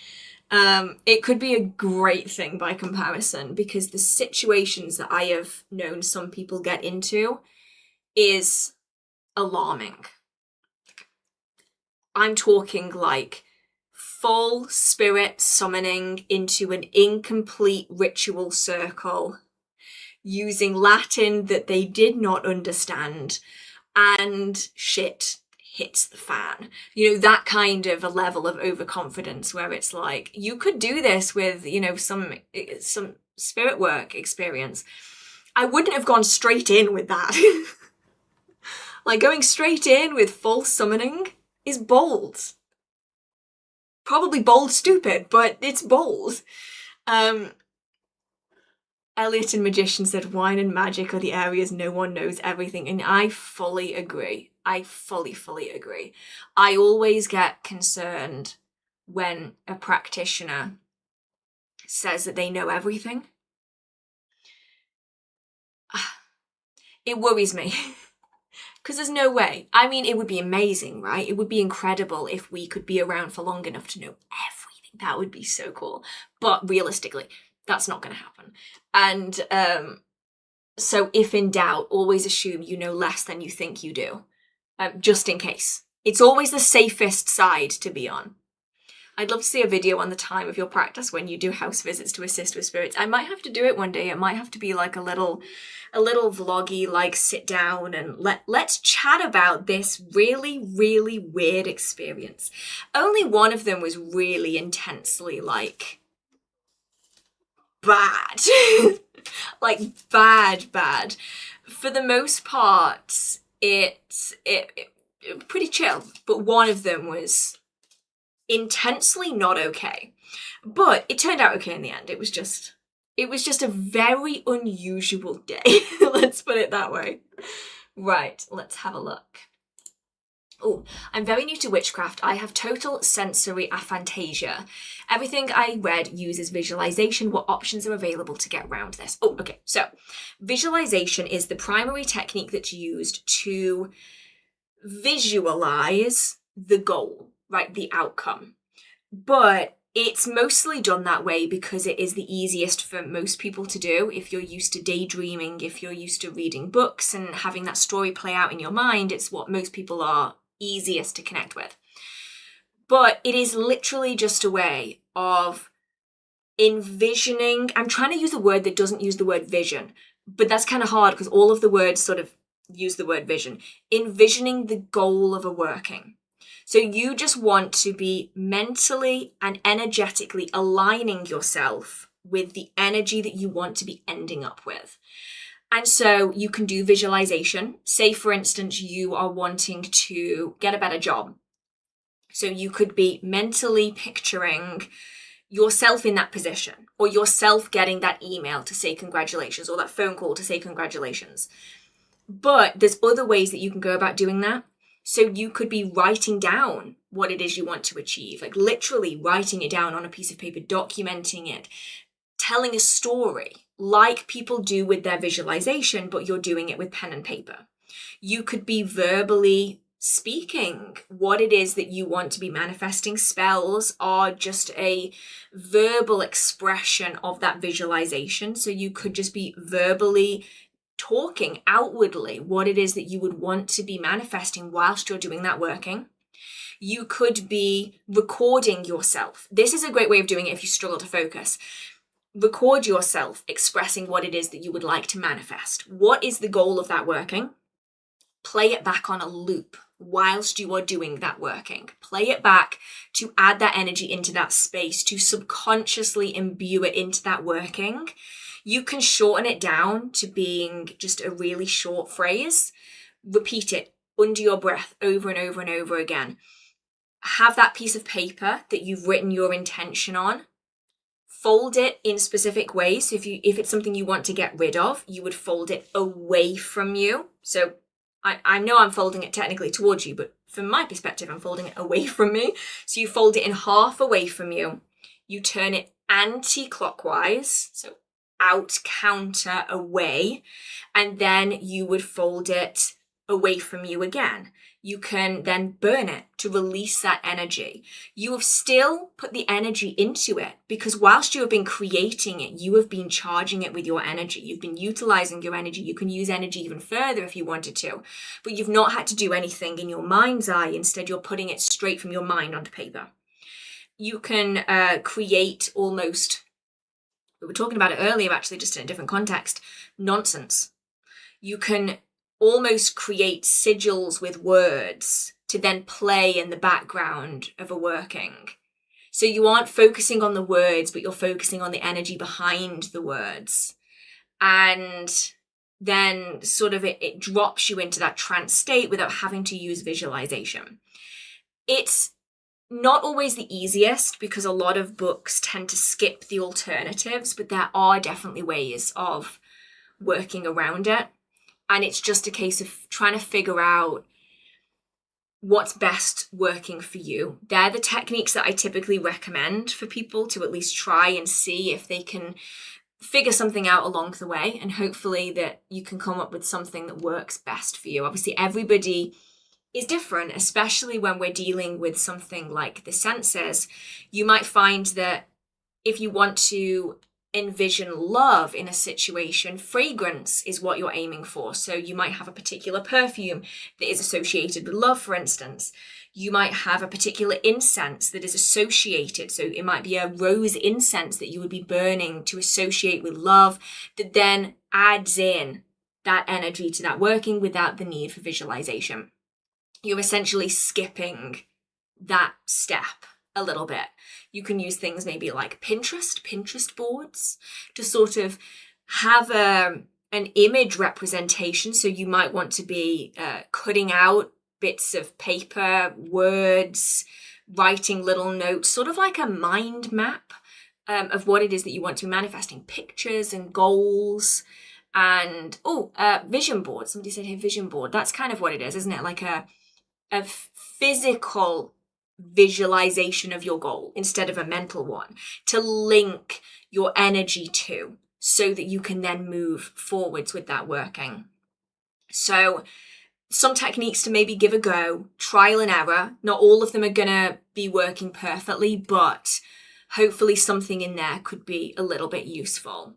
It could be a great thing by comparison, because the situations that I have known some people get into is alarming. I'm talking like full spirit summoning into an incomplete ritual circle using Latin that they did not understand, and shit hits the fan. You know, that kind of a level of overconfidence where it's like, you could do this with, you know, some spirit work experience. I wouldn't have gone straight in with that. Like, going straight in with full summoning is bold. Probably bold stupid, but it's bold. Elliot and Magician said wine and magic are the areas no one knows everything, and I fully agree. I fully agree. I always get concerned when a practitioner says that they know everything. It worries me. Because there's no way. I mean, it would be amazing, right? It would be incredible if we could be around for long enough to know everything. That would be so cool. But realistically, that's not going to happen. And so if in doubt, always assume you know less than you think you do, just in case. It's always the safest side to be on. I'd love to see a video on the time of your practice when you do house visits to assist with spirits. I might have to do it one day. It might have to be like a little vloggy, like sit down and let's chat about this really weird experience. Only one of them was really intensely like bad. Like bad. For the most part, it pretty chill, but one of them was intensely not okay. But it turned out okay in the end. It was just a very unusual day. Let's put it that way. Right, let's have a look. Oh, I'm very new to witchcraft. I have total sensory aphantasia. Everything I read uses visualization. What options are available to get around this? Oh, okay. So visualization is the primary technique that's used to visualize the goal, right? The outcome. But It's mostly done that way because it is the easiest for most people to do. If you're used to daydreaming, if you're used to reading books and having that story play out in your mind, it's what most people are easiest to connect with. But it is literally just a way of envisioning. I'm trying to use a word that doesn't use the word vision, but that's kind of hard because all of the words sort of use the word vision. Envisioning the goal of a working. So you just want to be mentally and energetically aligning yourself with the energy that you want to be ending up with. And so you can do visualization. Say, for instance, you are wanting to get a better job. So you could be mentally picturing yourself in that position, or yourself getting that email to say congratulations, or that phone call to say congratulations. But there's other ways that you can go about doing that. So you could be writing down what it is you want to achieve, like literally writing it down on a piece of paper, documenting it, telling a story like people do with their visualization, but you're doing it with pen and paper. You could be verbally speaking what it is that you want to be manifesting. Spells are just a verbal expression of that visualization. So you could just be verbally talking outwardly what it is that you would want to be manifesting whilst you're doing that working. You could be recording yourself. This is a great way of doing it if you struggle to focus. Record yourself expressing what it is that you would like to manifest. What is the goal of that working? Play it back on a loop whilst you are doing that working. Play it back to add that energy into that space, to subconsciously imbue it into that working. You can shorten it down to being just a really short phrase. Repeat it under your breath over and over and over again. Have that piece of paper that you've written your intention on. Fold it in specific ways. So if it's something you want to get rid of, you would fold it away from you. So I know I'm folding it technically towards you, but from my perspective, I'm folding it away from me. So you fold it in half away from you. You turn it anti-clockwise, so out, counter, away, and then you would fold it away from you again. You can then burn it to release that energy. You have still put the energy into it because whilst you have been creating it, you have been charging it with your energy. You've been utilizing your energy. You can use energy even further if you wanted to, but you've not had to do anything in your mind's eye. Instead, you're putting it straight from your mind onto paper. You can create almost, we were talking about it earlier, actually, just in a different context, nonsense. You can almost create sigils with words to then play in the background of a working. So you aren't focusing on the words, but you're focusing on the energy behind the words. And then sort of it drops you into that trance state without having to use visualization. It's not always the easiest because a lot of books tend to skip the alternatives, but there are definitely ways of working around it. And it's just a case of trying to figure out what's best working for you. They're the techniques that I typically recommend for people to at least try and see if they can figure something out along the way. And hopefully that you can come up with something that works best for you. Obviously, everybody is different, especially when we're dealing with something like the senses. You might find that if you want to envision love in a situation, fragrance is what you're aiming for. So you might have a particular perfume that is associated with love, for instance. You might have a particular incense that is associated. So it might be a rose incense that you would be burning to associate with love, that then adds in that energy to that working without the need for visualization. You're essentially skipping that step a little bit. You can use things maybe like Pinterest boards to sort of have an image representation. So you might want to be cutting out bits of paper, words, writing little notes, sort of like a mind map of what it is that you want to be manifesting, pictures and goals. And vision board. Somebody said here vision board. That's kind of what it is, isn't it? Like a physical visualization of your goal instead of a mental one to link your energy to, so that you can then move forwards with that working. So some techniques to maybe give a go, trial and error. Not all of them are going to be working perfectly, but hopefully something in there could be a little bit useful.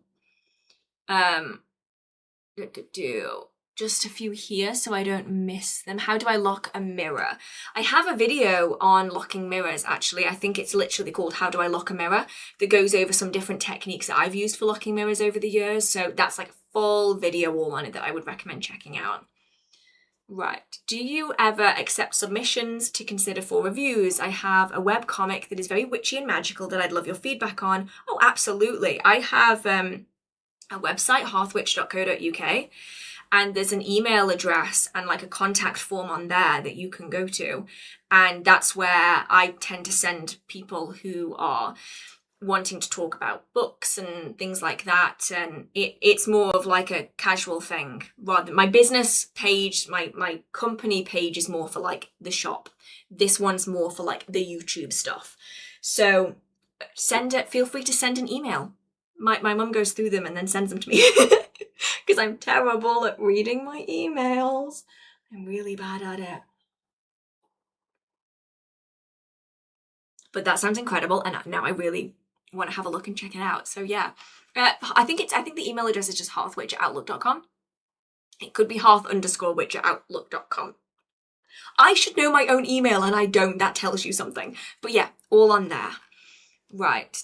Just a few here so I don't miss them. How do I lock a mirror? I have a video on locking mirrors, actually. I think it's literally called How Do I Lock a Mirror, that goes over some different techniques that I've used for locking mirrors over the years. So that's like a full video all on it that I would recommend checking out. Right. Do you ever accept submissions to consider for reviews? I have a webcomic that is very witchy and magical that I'd love your feedback on. Oh, absolutely. I have a website, hearthwitch.co.uk. And there's an email address and like a contact form on there that you can go to. And that's where I tend to send people who are wanting to talk about books and things like that. And it's more of like a casual thing. Rather, my business page, my company page is more for like the shop. This one's more for like the YouTube stuff. So feel free to send an email. My mum goes through them and then sends them to me. Because I'm terrible at reading my emails. I'm really bad at it. But that sounds incredible, and now I really want to have a look and check it out. So yeah, I think the email address is just hearthwitch@outlook.com. It could be hearth_witch@outlook.com. I should know my own email and I don't. That tells you something. But yeah, all on there. Right.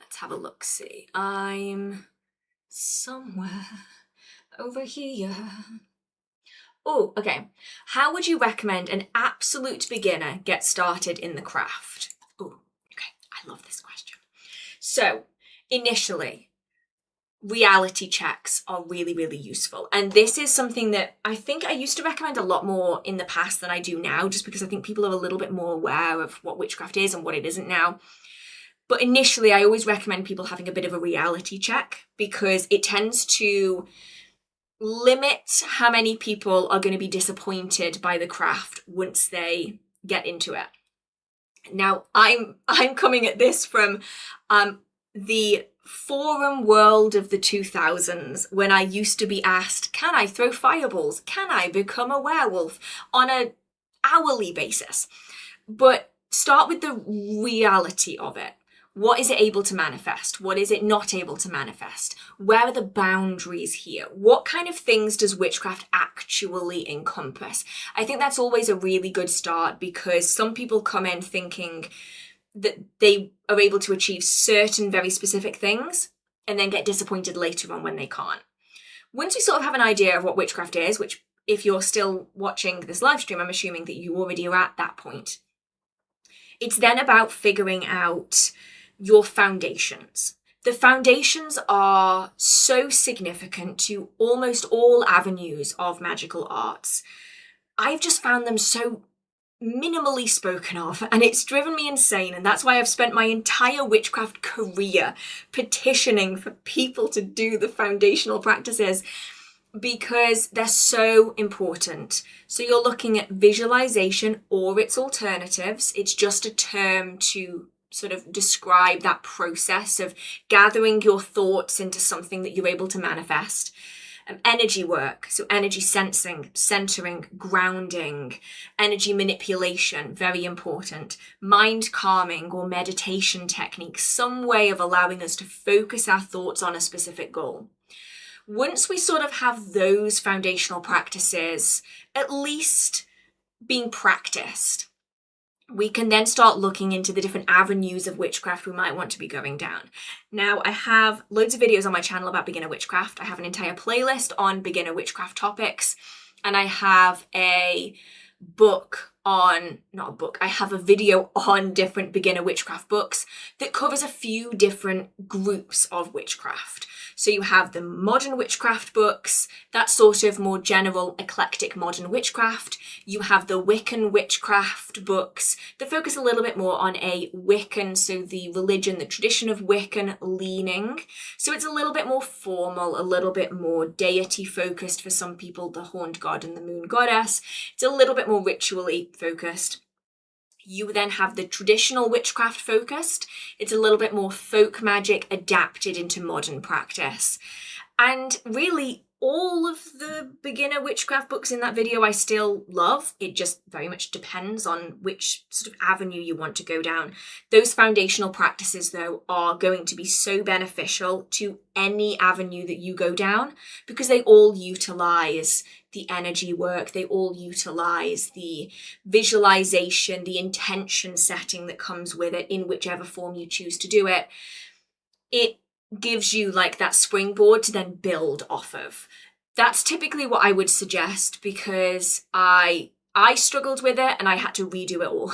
Let's have a look. See, I'm somewhere over here. Oh, okay. How would you recommend an absolute beginner get started in the craft? Oh, okay. I love this question. So, initially, reality checks are really, really useful. And this is something that I think I used to recommend a lot more in the past than I do now, just because I think people are a little bit more aware of what witchcraft is and what it isn't now. But initially, I always recommend people having a bit of a reality check because it tends to limit how many people are going to be disappointed by the craft once they get into it. Now, I'm coming at this from the forum world of the 2000s when I used to be asked, can I throw fireballs? Can I become a werewolf on an hourly basis? But start with the reality of it. What is it able to manifest? What is it not able to manifest? Where are the boundaries here? What kind of things does witchcraft actually encompass? I think that's always a really good start because some people come in thinking that they are able to achieve certain very specific things and then get disappointed later on when they can't. Once we sort of have an idea of what witchcraft is, which if you're still watching this live stream, I'm assuming that you already are at that point. It's then about figuring out your foundations. The foundations are so significant to almost all avenues of magical arts. I've just found them so minimally spoken of, and it's driven me insane, and that's why I've spent my entire witchcraft career petitioning for people to do the foundational practices because they're so important. So you're looking at visualization or its alternatives. It's just a term to sort of describe that process of gathering your thoughts into something that you're able to manifest. Energy work, so energy sensing, centering, grounding, energy manipulation, very important. Mind calming or meditation techniques, some way of allowing us to focus our thoughts on a specific goal. Once we sort of have those foundational practices at least being practiced, we can then start looking into the different avenues of witchcraft we might want to be going down. Now, I have loads of videos on my channel about beginner witchcraft. I have an entire playlist on beginner witchcraft topics, and I have a video on different beginner witchcraft books that covers a few different groups of witchcraft. So you have the modern witchcraft books, that's sort of more general, eclectic modern witchcraft. You have the Wiccan witchcraft books that focus a little bit more on a Wiccan, so the religion, the tradition of Wiccan leaning. So it's a little bit more formal, a little bit more deity focused for some people, the horned god and the moon goddess. It's a little bit more ritually focused. You then have the traditional witchcraft focused. It's a little bit more folk magic adapted into modern practice. And really, all of the beginner witchcraft books in that video I still love. It just very much depends on which sort of avenue you want to go down. Those foundational practices, though, are going to be so beneficial to any avenue that you go down, because they all utilize the energy work, they all utilize the visualization, the intention setting that comes with it in whichever form you choose to do it. It gives you like that springboard to then build off of. That's typically what I would suggest, because I struggled with it and I had to redo it all.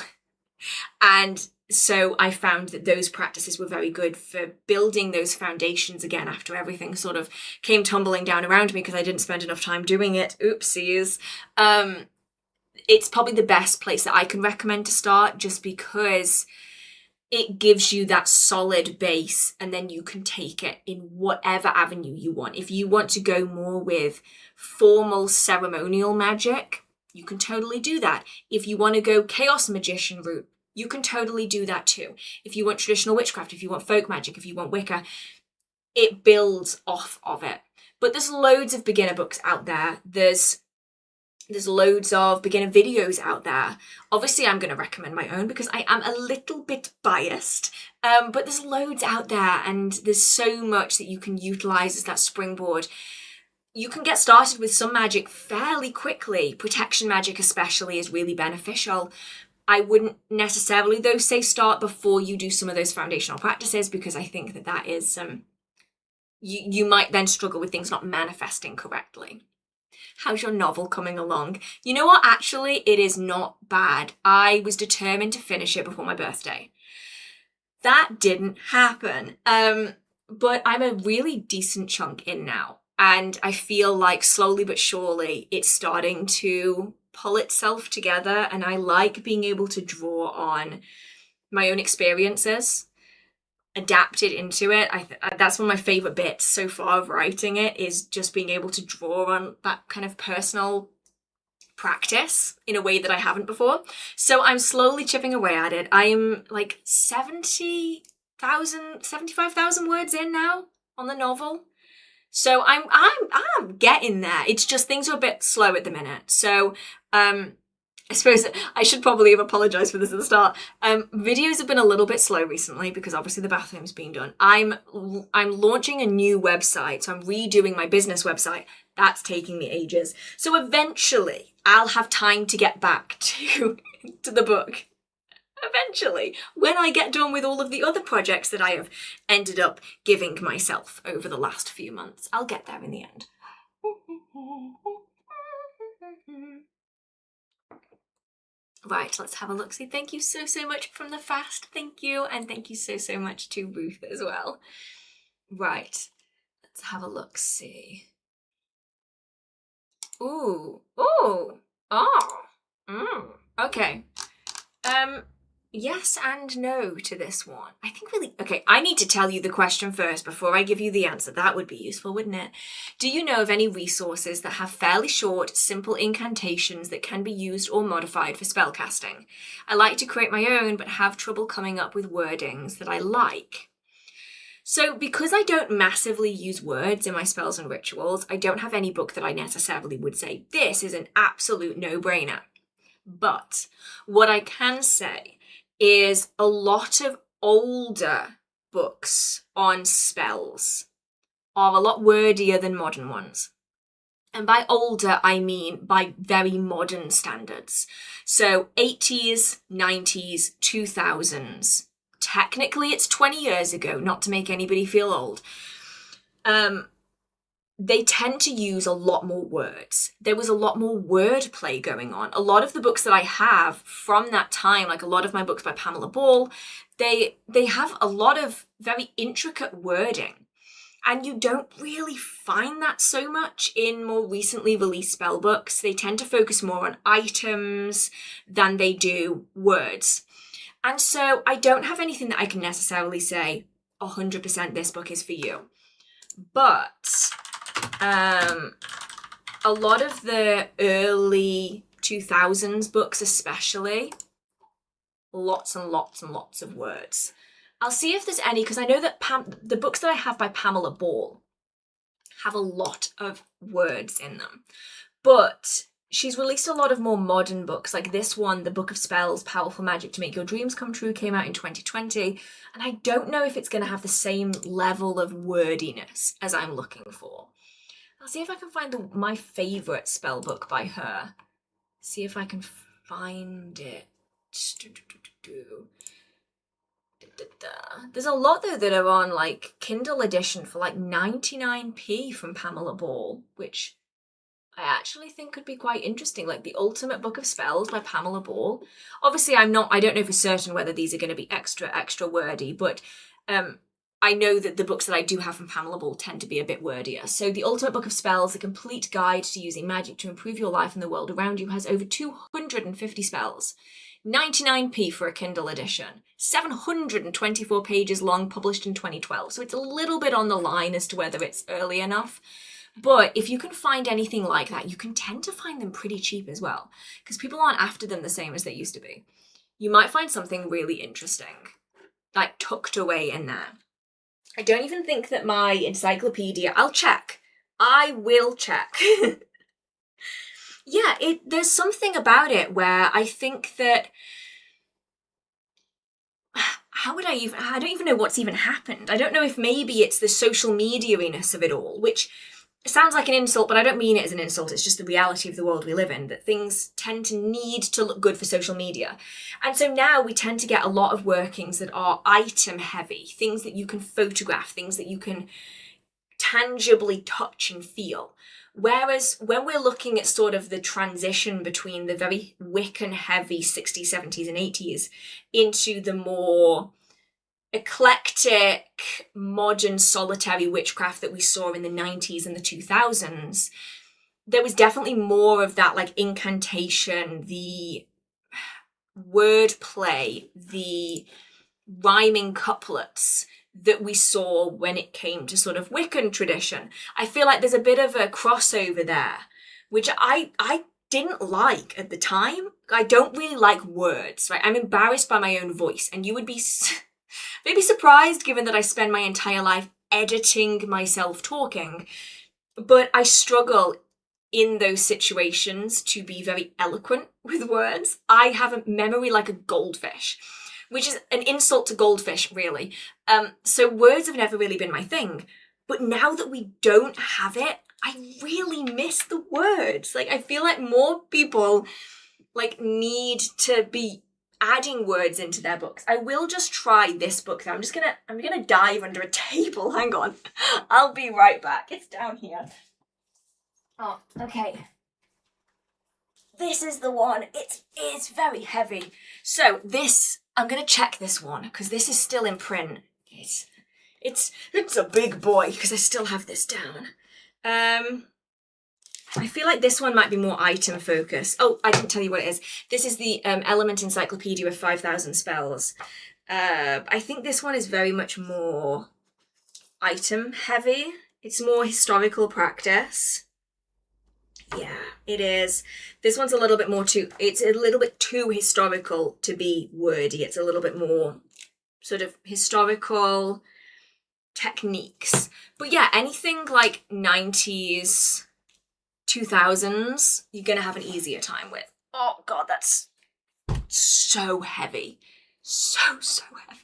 And so I found that those practices were very good for building those foundations again after everything sort of came tumbling down around me because I didn't spend enough time doing it. Oopsies. It's probably the best place that I can recommend to start, just because it gives you that solid base, and then you can take it in whatever avenue you want. If you want to go more with formal ceremonial magic, you can totally do that. If you want to go chaos magician route, you can totally do that too. If you want traditional witchcraft, if you want folk magic, if you want Wicca, it builds off of it. But there's loads of beginner books out there. There's loads of beginner videos out there. Obviously, I'm going to recommend my own because I am a little bit biased, but there's loads out there, and there's so much that you can utilize as that springboard. You can get started with some magic fairly quickly. Protection magic especially is really beneficial. I wouldn't necessarily, though, say start before you do some of those foundational practices, because I think that is, you might then struggle with things not manifesting correctly. How's your novel coming along? You know what? Actually, it is not bad. I was determined to finish it before my birthday. That didn't happen. But I'm a really decent chunk in now. And I feel like slowly but surely it's starting to pull itself together. And I like being able to draw on my own experiences, adapt it into it. That's one of my favorite bits so far of writing it, is just being able to draw on that kind of personal practice in a way that I haven't before. So I'm slowly chipping away at it. I am like 75,000 words in now on the novel. So I'm getting there. It's just things are a bit slow at the minute. So I suppose I should probably have apologised for this at the start. Videos have been a little bit slow recently because obviously the bathroom's been done. I'm launching a new website, so I'm redoing my business website. That's taking me ages. So eventually I'll have time to get back to the book. Eventually, when I get done with all of the other projects that I have ended up giving myself over the last few months. I'll get there in the end. Right, let's have a look-see. Thank you so much from the fast. Thank you. And thank you so much to Ruth as well. Right, let's have a look-see. Ooh, ooh, oh, okay. Yes and no to this one. I think really, okay, I need to tell you the question first before I give you the answer. That would be useful, wouldn't it? Do you know of any resources that have fairly short, simple incantations that can be used or modified for spellcasting? I like to create my own, but have trouble coming up with wordings that I like. So because I don't massively use words in my spells and rituals, I don't have any book that I necessarily would say, this is an absolute no-brainer. But what I can say is a lot of older books on spells are a lot wordier than modern ones. And by older, I mean by very modern standards. So 80s, 90s, 2000s. Technically, it's 20 years ago, not to make anybody feel old. They tend to use a lot more words. There was a lot more wordplay going on. A lot of the books that I have from that time, like a lot of my books by Pamela Ball, they have a lot of very intricate wording. And you don't really find that so much in more recently released spell books. They tend to focus more on items than they do words. And so I don't have anything that I can necessarily say 100% this book is for you. But a lot of the early 2000s books especially, lots and lots and lots of words. I'll see if there's any, because I know that the books that I have by Pamela Ball, have a lot of words in them. But she's released a lot of more modern books, like this one, The Book of Spells, Powerful Magic to Make Your Dreams Come True, came out in 2020, and I don't know if it's going to have the same level of wordiness as I'm looking for. I'll see if I can find my favourite spell book by her. See if I can find it. There's a lot though that are on like Kindle edition for like 99p from Pamela Ball, which I actually think could be quite interesting, like The Ultimate Book of Spells by Pamela Ball. Obviously, I don't know for certain whether these are going to be extra wordy, but I know that the books that I do have from Pamela Ball tend to be a bit wordier. So The Ultimate Book of Spells, a complete guide to using magic to improve your life and the world around you, has over 250 spells. 99p for a Kindle edition. 724 pages long, published in 2012. So it's a little bit on the line as to whether it's early enough. But if you can find anything like that, you can tend to find them pretty cheap as well, because people aren't after them the same as they used to be. You might find something really interesting, like tucked away in there. I don't even think that my encyclopedia, I'll check. I will check. Yeah, there's something about it where I think that, I don't even know what's even happened. I don't know if maybe it's the social media-iness of it all, which sounds like an insult, but I don't mean it as an insult. It's just the reality of the world we live in, that things tend to need to look good for social media. And so now we tend to get a lot of workings that are item heavy, things that you can photograph, things that you can tangibly touch and feel. Whereas when we're looking at sort of the transition between the very Wiccan heavy 60s, 70s and 80s into the more eclectic, modern, solitary witchcraft that we saw in the 90s and the 2000s, there was definitely more of that like incantation, the wordplay, the rhyming couplets that we saw when it came to sort of Wiccan tradition. I feel like there's a bit of a crossover there, which I didn't like at the time. I don't really like words, right? I'm embarrassed by my own voice, and you would be maybe surprised given that I spend my entire life editing myself talking, but I struggle in those situations to be very eloquent with words. I have a memory like a goldfish, which is an insult to goldfish, really. So words have never really been my thing. But now that we don't have it, I really miss the words. Like, I feel like more people like need to be adding words into their books. I will just try this book though. I'm gonna dive under a table. Hang on. I'll be right back. It's down here. Oh, okay. This is the one. It's very heavy. So this, I'm gonna check this one because this is still in print. It's a big boy because I still have this down. I feel like this one might be more item focused. Oh, I didn't tell you what it is. This is the Element Encyclopedia of 5,000 Spells. I think this one is very much more item heavy. It's more historical practice. Yeah, it is. This one's a little bit more it's a little bit too historical to be wordy. It's a little bit more sort of historical techniques. But yeah, anything like 90s, 2000s, you're going to have an easier time with. Oh God, that's so heavy. So heavy.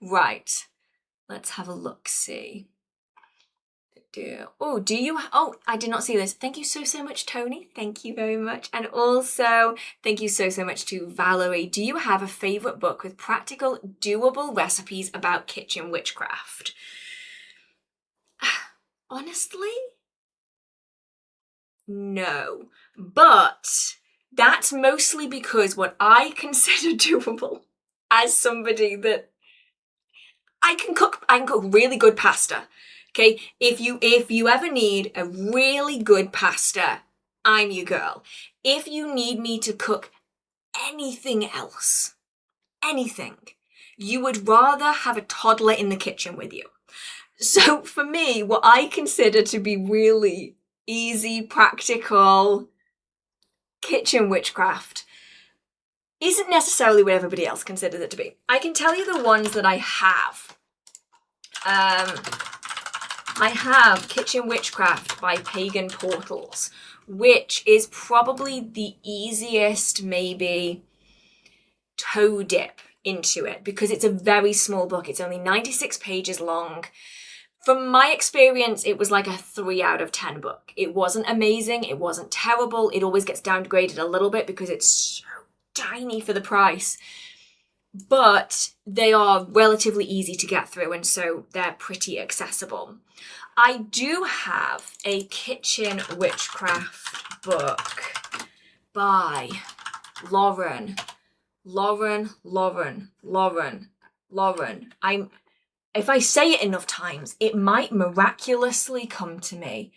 Right, let's have a look-see. Oh, I did not see this. Thank you so much, Tony. Thank you very much. And also, thank you so much to Valerie. Do you have a favourite book with practical, doable recipes about kitchen witchcraft? Honestly, no. But that's mostly because what I consider doable as somebody that I can cook really good pasta. Okay, if you ever need a really good pasta, I'm your girl. If you need me to cook anything else, anything, you would rather have a toddler in the kitchen with you. So for me, what I consider to be really easy, practical kitchen witchcraft isn't necessarily what everybody else considers it to be. I can tell you the ones that I have. I have Kitchen Witchcraft by Pagan Portals, which is probably the easiest, maybe, toe dip into it because it's a very small book. It's only 96 pages long. From my experience, it was like a 3 out of 10 book. It wasn't amazing. It wasn't terrible. It always gets downgraded a little bit because it's so tiny for the price. But they are relatively easy to get through, and so they're pretty accessible. I do have a Kitchen Witchcraft book by Lauren. If I say it enough times, it might miraculously come to me.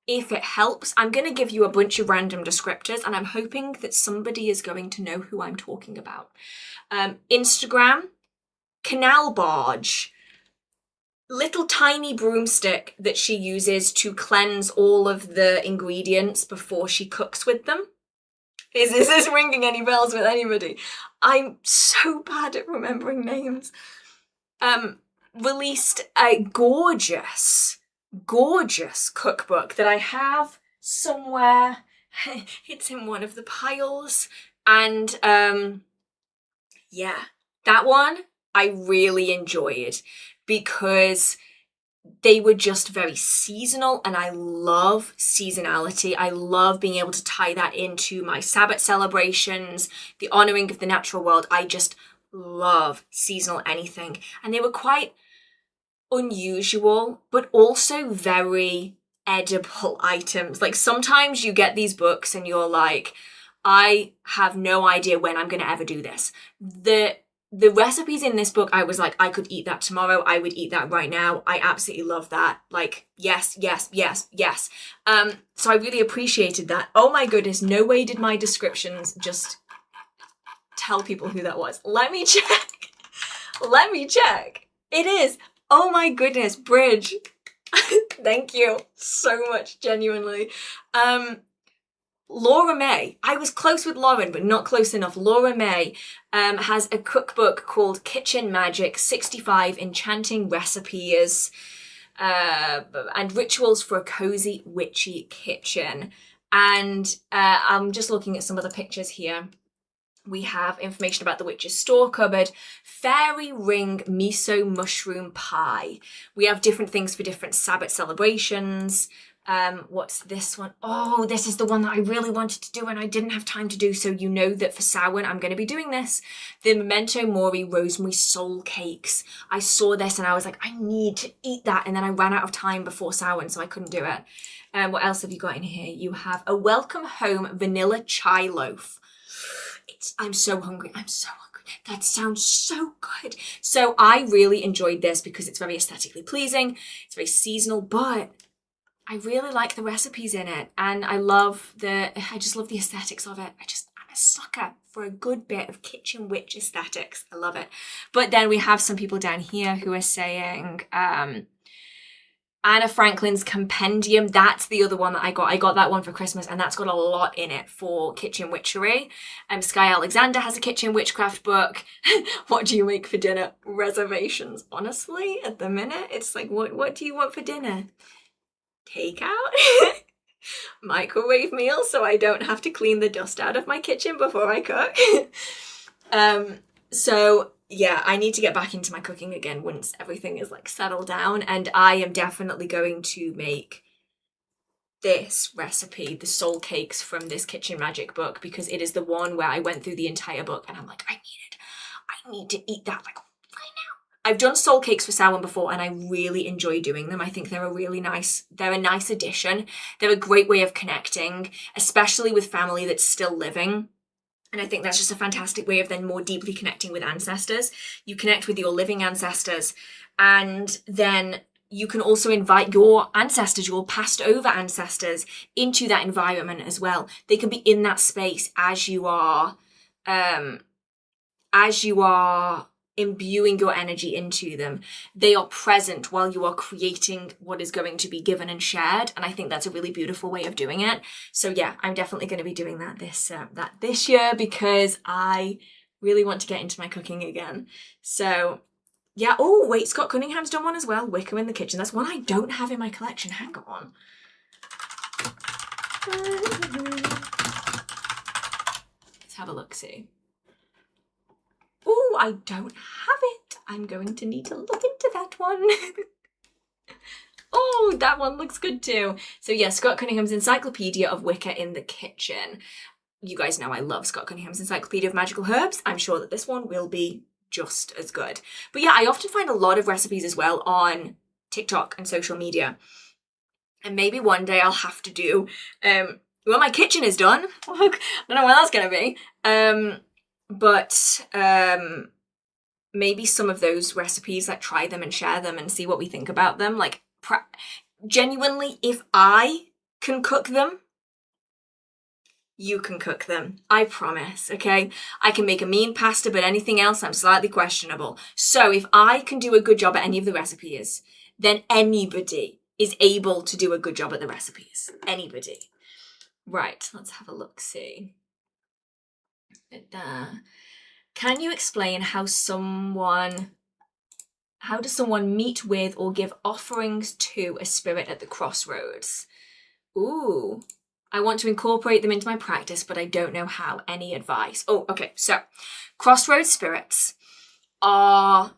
If it helps, I'm going to give you a bunch of random descriptors, and I'm hoping that somebody is going to know who I'm talking about. Instagram, canal barge, little tiny broomstick that she uses to cleanse all of the ingredients before she cooks with them. Is this ringing any bells with anybody? I'm so bad at remembering names. Released a gorgeous cookbook that I have somewhere. It's in one of the piles. And yeah, that one I really enjoyed because they were just very seasonal, and I love seasonality. I love being able to tie that into my Sabbath celebrations, the honoring of the natural world. I just love seasonal anything. And they were quite unusual, but also very edible items. Like sometimes you get these books and you're like, I have no idea when I'm going to ever do this. The recipes in this book, I was like, I could eat that tomorrow. I would eat that right now. I absolutely love that. Like, yes. So I really appreciated that. Oh my goodness, no way did my descriptions just tell people who that was. Let me check. It is. Oh my goodness, Bridge. Thank you so much, genuinely. Laura May. I was close with Lauren, but not close enough. Laura May has a cookbook called Kitchen Magick, 65 Enchanting Recipes and Rituals for a Cozy Witchy Kitchen. And I'm just looking at some of the pictures here. We have information about the witch's store cupboard, fairy ring miso mushroom pie. We have different things for different Sabbath celebrations. What's this one? Oh, this is the one that I really wanted to do and I didn't have time to do. So you know that for Samhain, I'm going to be doing this. The Memento Mori Rosemary Soul Cakes. I saw this and I was like, I need to eat that. And then I ran out of time before Samhain, so I couldn't do it. What else have you got in here? You have a Welcome Home Vanilla Chai Loaf. I'm so hungry. That sounds so good. So I really enjoyed this because it's very aesthetically pleasing. It's very seasonal, but I really like the recipes in it. And I just love the aesthetics of it. I'm a sucker for a good bit of kitchen witch aesthetics. I love it. But then we have some people down here who are saying, Anna Franklin's Compendium. That's the other one that I got. I got that one for Christmas, and that's got a lot in it for kitchen witchery. Sky Alexander has a kitchen witchcraft book. What do you make for dinner? Reservations. Honestly, at the minute, it's like, what do you want for dinner? Takeout? Microwave meal so I don't have to clean the dust out of my kitchen before I cook. So yeah, I need to get back into my cooking again once everything is like settled down, and I am definitely going to make this recipe, the soul cakes from this Kitchen Magick book, because it is the one where I went through the entire book and I'm like, I need to eat that like right now. I've done soul cakes for Samhain before and I really enjoy doing them. I think they're a nice addition. They're a great way of connecting, especially with family that's still living. And I think that's just a fantastic way of then more deeply connecting with ancestors. You connect with your living ancestors, and then you can also invite your ancestors, your passed over ancestors, into that environment as well. They can be in that space as you are imbuing your energy into them. They are present while you are creating what is going to be given and shared. And I think that's a really beautiful way of doing it. So yeah, I'm definitely going to be doing that this year because I really want to get into my cooking again. So Yeah, oh, wait, Scott Cunningham's done one as well. Wicca in the Kitchen. That's one I don't have in my collection. Hang on. Let's have a look-see. Oh, I don't have it. I'm going to need to look into that one. Oh, that one looks good too. So yeah, Scott Cunningham's Encyclopedia of Wicca in the Kitchen. You guys know I love Scott Cunningham's Encyclopedia of Magical Herbs. I'm sure that this one will be just as good. But yeah, I often find a lot of recipes as well on TikTok and social media. And maybe one day I'll have to do, when my kitchen is done, I don't know when that's going to be, but maybe some of those recipes, like try them and share them and see what we think about them. Like, genuinely, if I can cook them, you can cook them. I promise, okay? I can make a mean pasta, but anything else, I'm slightly questionable. So if I can do a good job at any of the recipes, then anybody is able to do a good job at the recipes. Anybody. Right, let's have a look-see. Can you explain how does someone meet with or give offerings to a spirit at the crossroads? Ooh. I want to incorporate them into my practice, but I don't know how. Any advice? Oh, okay. So, crossroads spirits are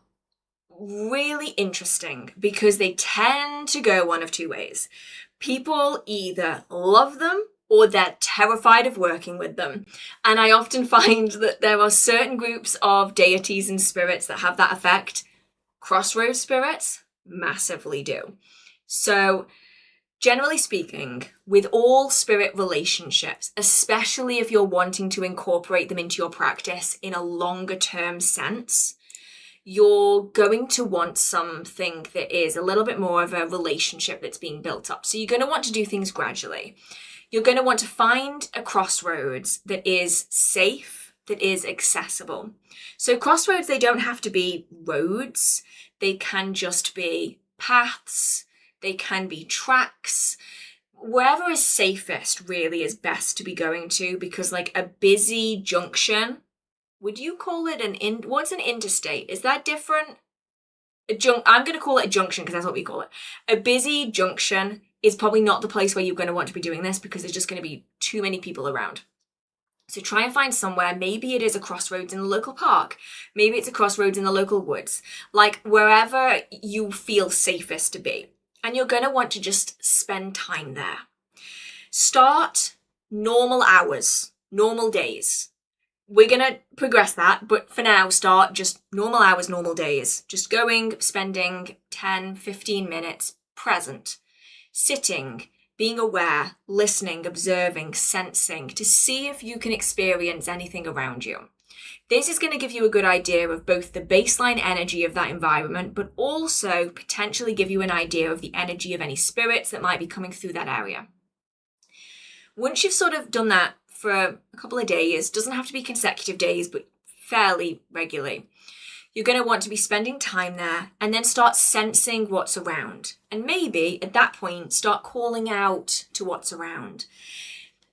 really interesting because they tend to go one of two ways. People either love them or they're terrified of working with them. And I often find that there are certain groups of deities and spirits that have that effect. Crossroads spirits massively do. So, generally speaking, with all spirit relationships, especially if you're wanting to incorporate them into your practice in a longer term sense, you're going to want something that is a little bit more of a relationship that's being built up. So you're going to want to do things gradually. You're going to want to find a crossroads that is safe, that is accessible. So crossroads, they don't have to be roads. They can just be paths. They can be tracks. Wherever is safest really is best to be going to, because like a busy junction, would you call it what's an interstate? Is that different? I'm going to call it a junction because that's what we call it. A busy junction is probably not the place where you're going to want to be doing this because there's just going to be too many people around. So try and find somewhere, maybe it is a crossroads in the local park. Maybe it's a crossroads in the local woods. Like wherever you feel safest to be. And you're going to want to just spend time there. Start normal hours, normal days. We're going to progress that, but for now, start just normal hours, normal days. Just going, spending 10, 15 minutes present, sitting, being aware, listening, observing, sensing, to see if you can experience anything around you. This is going to give you a good idea of both the baseline energy of that environment, but also potentially give you an idea of the energy of any spirits that might be coming through that area. Once you've sort of done that for a couple of days, doesn't have to be consecutive days, but fairly regularly, you're going to want to be spending time there and then start sensing what's around. And maybe at that point, start calling out to what's around.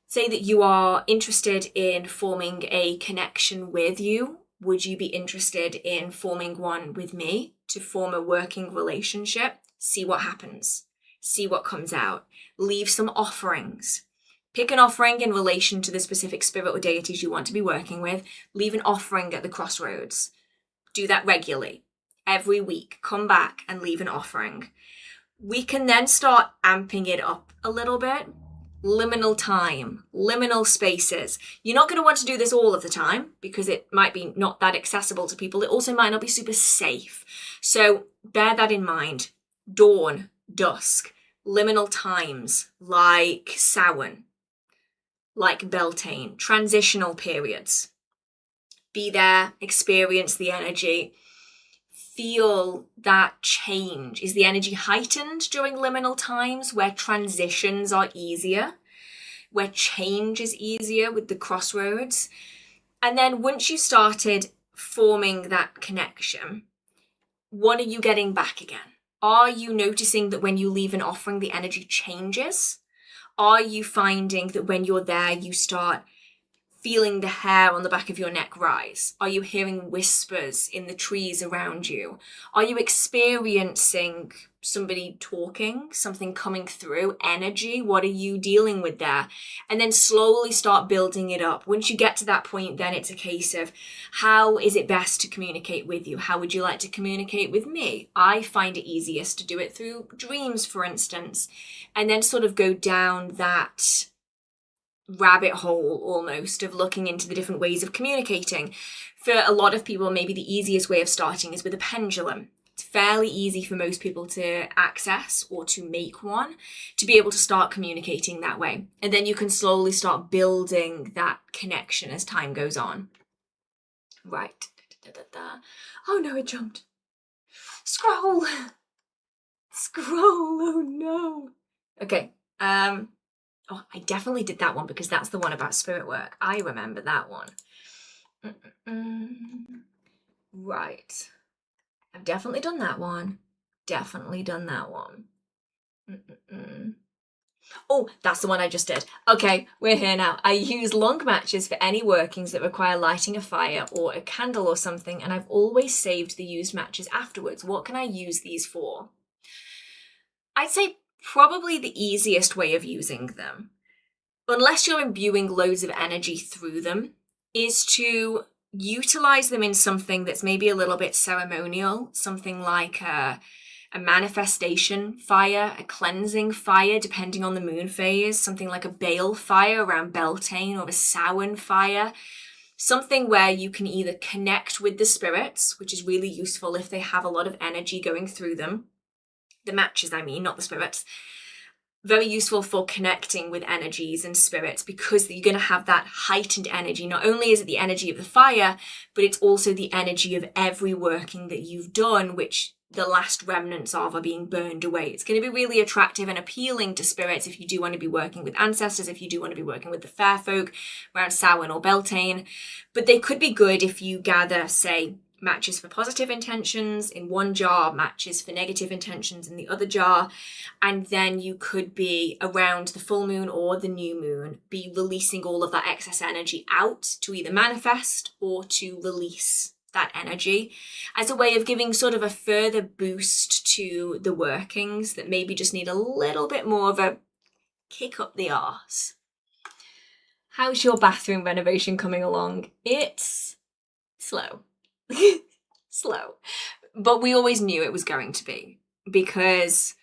Say that you are interested in forming a connection with you. Would you be interested in forming one with me to form a working relationship? See what happens. See what comes out. Leave some offerings. Pick an offering in relation to the specific spirit or deities you want to be working with. Leave an offering at the crossroads. Do that regularly. Every week, come back and leave an offering. We can then start amping it up a little bit. Liminal time, liminal spaces. You're not going to want to do this all of the time because it might be not that accessible to people. It also might not be super safe. So bear that in mind. Dawn, dusk, liminal times like Samhain, like Beltane, transitional periods. Be there, experience the energy, feel that change. Is the energy heightened during liminal times where transitions are easier, where change is easier with the crossroads? And then once you started forming that connection, what are you getting back again? Are you noticing that when you leave an offering, the energy changes? Are you finding that when you're there, you start feeling the hair on the back of your neck rise? Are you hearing whispers in the trees around you? Are you experiencing somebody talking, something coming through, energy? What are you dealing with there? And then slowly start building it up. Once you get to that point, then it's a case of how is it best to communicate with you? How would you like to communicate with me? I find it easiest to do it through dreams, for instance, and then sort of go down that rabbit hole almost of looking into the different ways of communicating. For a lot of people, maybe the easiest way of starting is with a pendulum. It's fairly easy for most people to access or to make one, to be able to start communicating that way. And then you can slowly start building that connection as time goes on. Right. Oh no, it jumped. Scroll. Oh no. Okay. Oh, I definitely did that one because that's the one about spirit work. I remember that one. Right. I've definitely done that one. Definitely done that one. Oh, that's the one I just did. Okay, we're here now. I use long matches for any workings that require lighting a fire or a candle or something, and I've always saved the used matches afterwards. What can I use these for? I'd say probably the easiest way of using them, unless you're imbuing loads of energy through them, is to utilize them in something that's maybe a little bit ceremonial, something like a manifestation fire, a cleansing fire, depending on the moon phase, something like a bale fire around Beltane or a Samhain fire, something where you can either connect with the spirits, which is really useful if they have a lot of energy going through them. The matches, I mean, not the spirits. Very useful for connecting with energies and spirits because you're going to have that heightened energy. Not only is it the energy of the fire, but it's also the energy of every working that you've done, which the last remnants of are being burned away. It's going to be really attractive and appealing to spirits if you do want to be working with ancestors, if you do want to be working with the fair folk around Samhain or Beltane. But they could be good if you gather, say, matches for positive intentions in one jar, matches for negative intentions in the other jar, and then you could be around the full moon or the new moon be releasing all of that excess energy out to either manifest or to release that energy as a way of giving sort of a further boost to the workings that maybe just need a little bit more of a kick up the arse. How's your bathroom renovation coming along? It's slow. Slow. But we always knew it was going to be because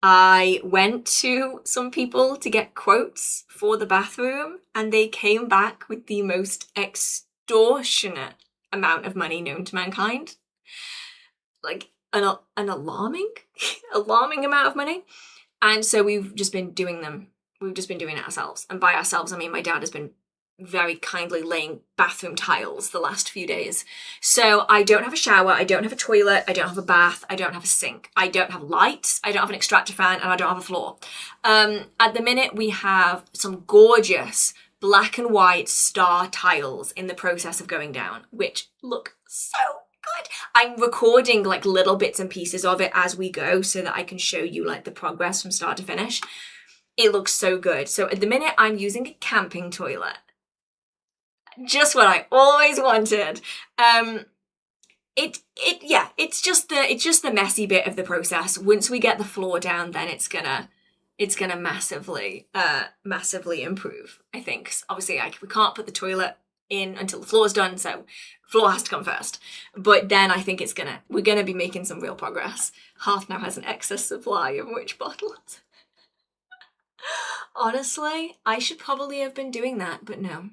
I went to some people to get quotes for the bathroom and they came back with the most extortionate amount of money known to mankind. Like an alarming amount of money. And so we've just been doing them. We've just been doing it ourselves. And by ourselves, I mean my dad has been very kindly laying bathroom tiles the last few days. So I don't have a shower, I don't have a toilet, I don't have a bath, I don't have a sink, I don't have lights, I don't have an extractor fan, and I don't have a floor. At the minute, we have some gorgeous black and white star tiles in the process of going down, which look so good. I'm recording like little bits and pieces of it as we go so that I can show you like the progress from start to finish. It looks so good. So at the minute, I'm using a camping toilet. Just what I always wanted. It's just the messy bit of the process. Once we get the floor down, then it's gonna massively improve, I think. Obviously, we can't put the toilet in until the floor's done, so floor has to come first. But then I think we're gonna be making some real progress. Hearth now has an excess supply of witch bottles. Honestly, I should probably have been doing that, but no.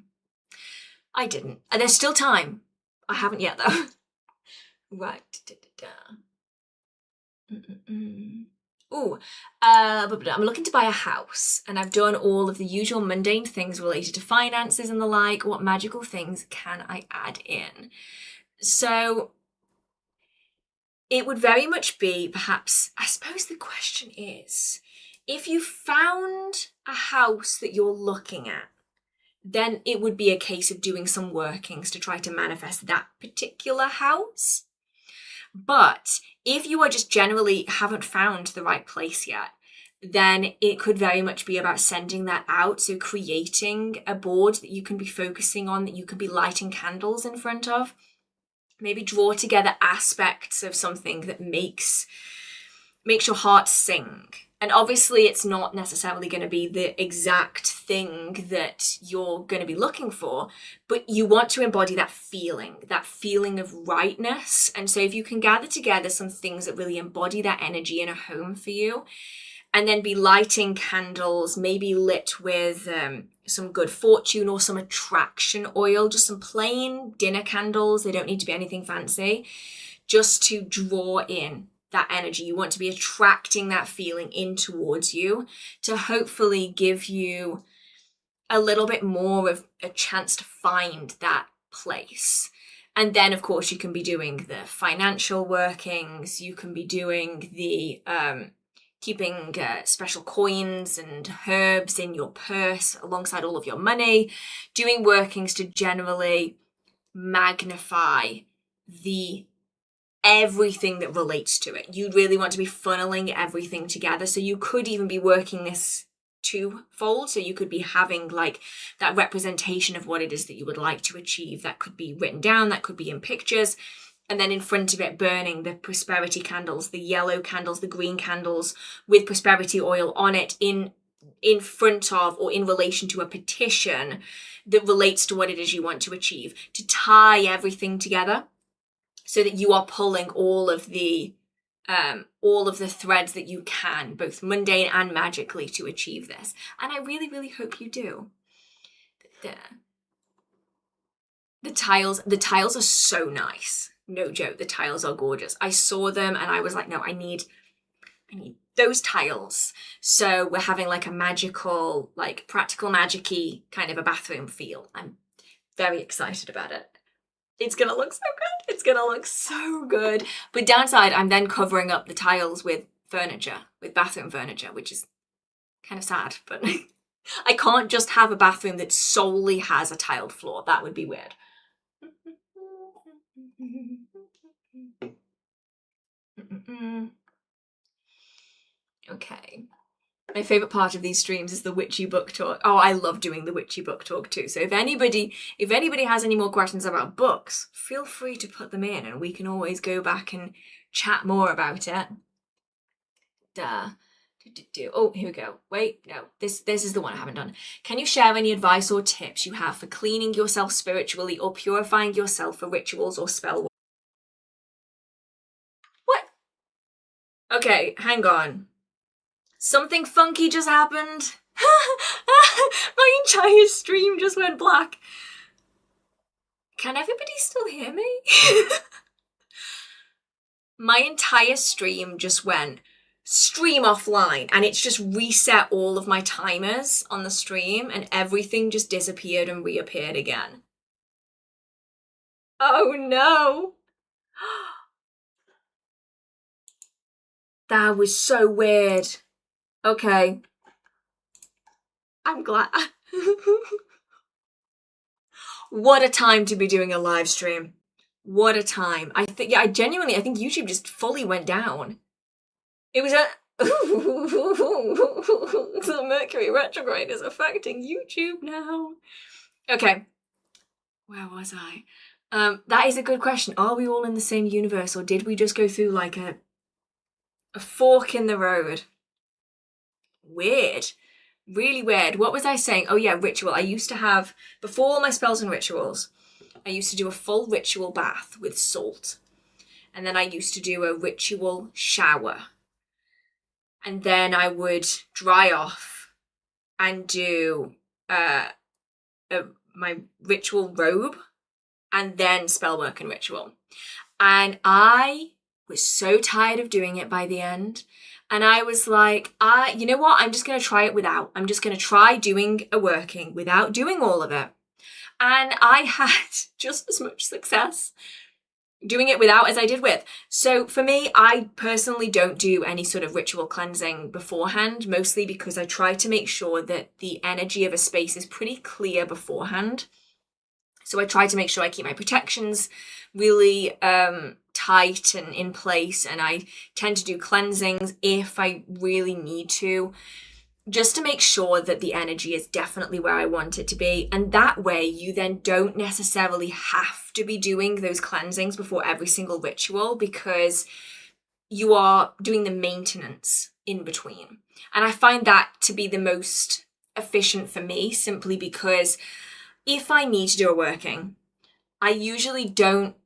I didn't. And there's still time. I haven't yet, though. Right. I'm looking to buy a house, and I've done all of the usual mundane things related to finances and the like. What magical things can I add in? So it would very much be, perhaps, I suppose the question is, if you found a house that you're looking at, then it would be a case of doing some workings to try to manifest that particular house. But if you are just generally haven't found the right place yet, then it could very much be about sending that out. So creating a board that you can be focusing on, that you can be lighting candles in front of. Maybe draw together aspects of something that makes your heart sing. And obviously it's not necessarily going to be the exact thing that you're going to be looking for, but you want to embody that feeling of rightness. And so if you can gather together some things that really embody that energy in a home for you, and then be lighting candles, maybe lit with some good fortune or some attraction oil, just some plain dinner candles. They don't need to be anything fancy, just to draw in that energy. You want to be attracting that feeling in towards you to hopefully give you a little bit more of a chance to find that place. And then, of course, you can be doing the financial workings. You can be doing the keeping special coins and herbs in your purse alongside all of your money, doing workings to generally magnify everything that relates to it. You really want to be funneling everything together. So you could even be working this twofold. So you could be having like that representation of what it is that you would like to achieve. That could be written down, that could be in pictures. And then in front of it, burning the prosperity candles, the yellow candles, the green candles with prosperity oil on it in front of or in relation to a petition that relates to what it is you want to achieve, to tie everything together so that you are pulling all of the threads that you can, both mundane and magically, to achieve this. And I really, really hope you do. The tiles are so nice. No joke, the tiles are gorgeous. I saw them and I was like, no, I need those tiles. So we're having like a magical, like practical magic-y kind of a bathroom feel. I'm very excited about it. It's gonna look so good. It's gonna look so good. But downside, I'm then covering up the tiles with furniture, with bathroom furniture, which is kind of sad, but I can't just have a bathroom that solely has a tiled floor. That would be weird. Okay. My favourite part of these streams is the witchy book talk. Oh, I love doing the witchy book talk too. So if anybody has any more questions about books, feel free to put them in and we can always go back and chat more about it. Oh, here we go. Wait, no, this is the one I haven't done. Can you share any advice or tips you have for cleaning yourself spiritually or purifying yourself for rituals or spell work? What? Okay, hang on. Something funky just happened. My entire stream just went black. Can everybody still hear me? My entire stream just went stream offline and it's just reset all of my timers on the stream and everything just disappeared and reappeared again. Oh no. That was so weird. Okay. I'm glad. What a time to be doing a live stream. What a time. I think YouTube just fully went down. It was the Mercury retrograde is affecting YouTube now. Okay. Where was I? That is a good question. Are we all in the same universe or did we just go through like a fork in the road? Weird. Really weird. What was I saying? Oh yeah, ritual. I used to have, before all my spells and rituals, I used to do a full ritual bath with salt. And then I used to do a ritual shower. And then I would dry off and do my ritual robe and then spellwork and ritual. And I was so tired of doing it by the end. And I was like, you know what? I'm just going to try it without. I'm just going to try doing a working without doing all of it. And I had just as much success doing it without as I did with. So for me, I personally don't do any sort of ritual cleansing beforehand, mostly because I try to make sure that the energy of a space is pretty clear beforehand. So I try to make sure I keep my protections really tight and in place, and I tend to do cleansings if I really need to, just to make sure that the energy is definitely where I want it to be. And that way you then don't necessarily have to be doing those cleansings before every single ritual, because you are doing the maintenance in between. And I find that to be the most efficient for me, simply because if I need to do a working, I usually don't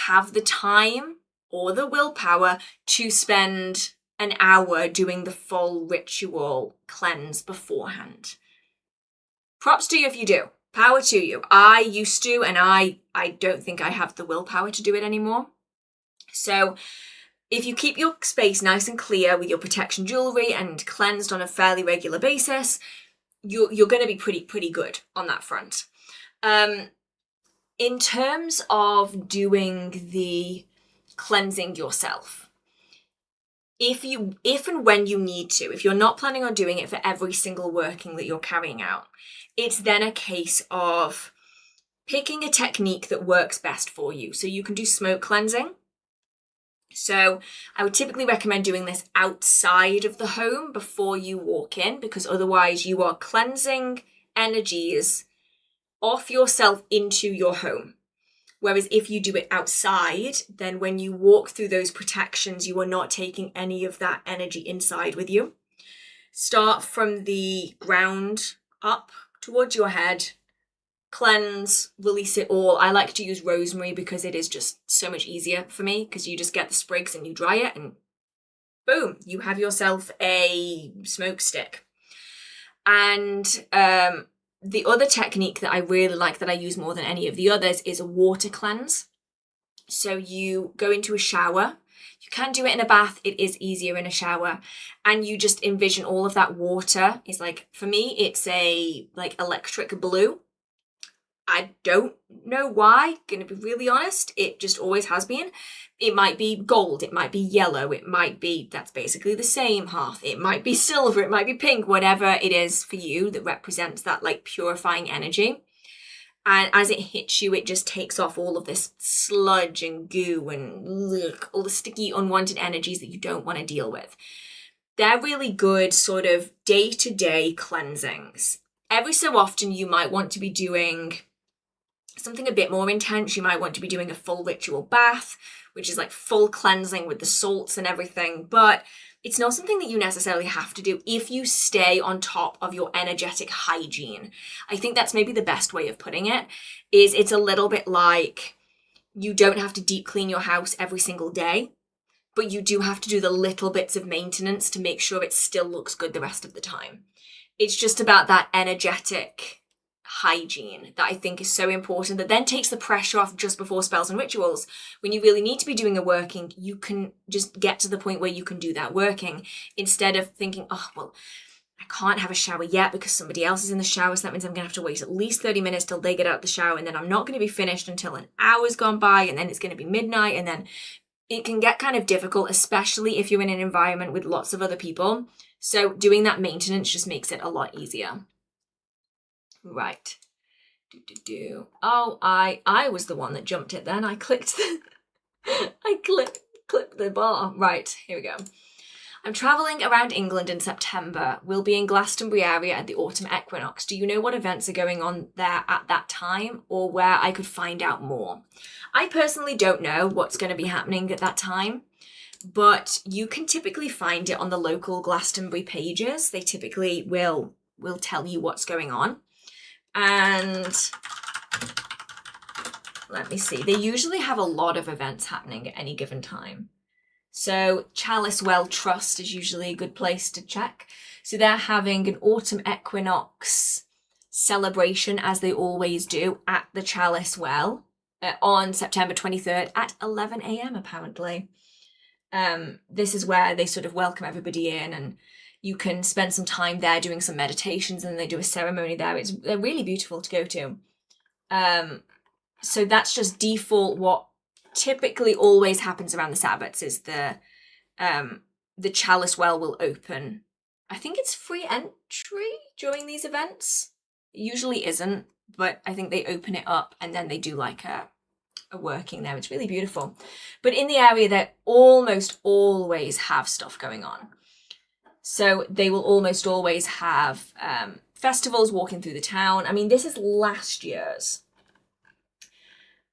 have the time or the willpower to spend an hour doing the full ritual cleanse beforehand. Props to you if you do. Power to you. I used to, and I don't think I have the willpower to do it anymore. So if you keep your space nice and clear with your protection jewelry and cleansed on a fairly regular basis, you're going to be pretty good on that front. In terms of doing the cleansing yourself, if and when you need to, if you're not planning on doing it for every single working that you're carrying out, it's then a case of picking a technique that works best for you. So you can do smoke cleansing. So I would typically recommend doing this outside of the home before you walk in, because otherwise you are cleansing energies off yourself into your home. Whereas if you do it outside, then when you walk through those protections, you are not taking any of that energy inside with you. Start from the ground up towards your head, cleanse, release it all. I like to use rosemary because it is just so much easier for me, because you just get the sprigs and you dry it and boom, you have yourself a smoke stick. And the other technique that I really like, that I use more than any of the others, is a water cleanse. So you go into a shower. You can do it in a bath. It is easier in a shower. And you just envision all of that water is like, for me, it's a like electric blue. I don't know why, gonna be really honest. It just always has been. It might be gold, it might be yellow, it might be, that's basically the same half. It might be silver, it might be pink, whatever it is for you that represents that like purifying energy. And as it hits you, it just takes off all of this sludge and goo and all the sticky, unwanted energies that you don't want to deal with. They're really good sort of day-to-day cleansings. Every so often you might want to be doing something a bit more intense. You might want to be doing a full ritual bath, which is like full cleansing with the salts and everything, but it's not something that you necessarily have to do if you stay on top of your energetic hygiene. I think that's maybe the best way of putting it, is it's a little bit like you don't have to deep clean your house every single day, but you do have to do the little bits of maintenance to make sure it still looks good the rest of the time. It's just about that energetic hygiene that I think is so important, that then takes the pressure off just before spells and rituals. When you really need to be doing a working, you can just get to the point where you can do that working, instead of thinking, oh, well, I can't have a shower yet because somebody else is in the shower, so that means I'm going to have to wait at least 30 minutes till they get out of the shower, and then I'm not going to be finished until an hour's gone by, and then it's going to be midnight, and then it can get kind of difficult, especially if you're in an environment with lots of other people. So doing that maintenance just makes it a lot easier. Right. Oh, I was the one that jumped it then. I clicked clicked the bar. Right, here we go. I'm travelling around England in September. We'll be in Glastonbury area at the autumn equinox. Do you know what events are going on there at that time, or where I could find out more? I personally don't know what's going to be happening at that time, but you can typically find it on the local Glastonbury pages. They typically will tell you what's going on. And let me see. They usually have a lot of events happening at any given time. So Chalice Well Trust is usually a good place to check. So they're having an autumn equinox celebration, as they always do, at the Chalice Well on September 23rd at 11 a.m. apparently. This is where they sort of welcome everybody in, and you can spend some time there doing some meditations, and they do a ceremony there. They're really beautiful to go to. So that's just default. What typically always happens around the Sabbats is the Chalice Well will open. I think it's free entry during these events. It usually isn't, but I think they open it up and then they do like a are working there. It's really beautiful. But in the area, they almost always have stuff going on. So they will almost always have festivals walking through the town. I mean, this is last year's.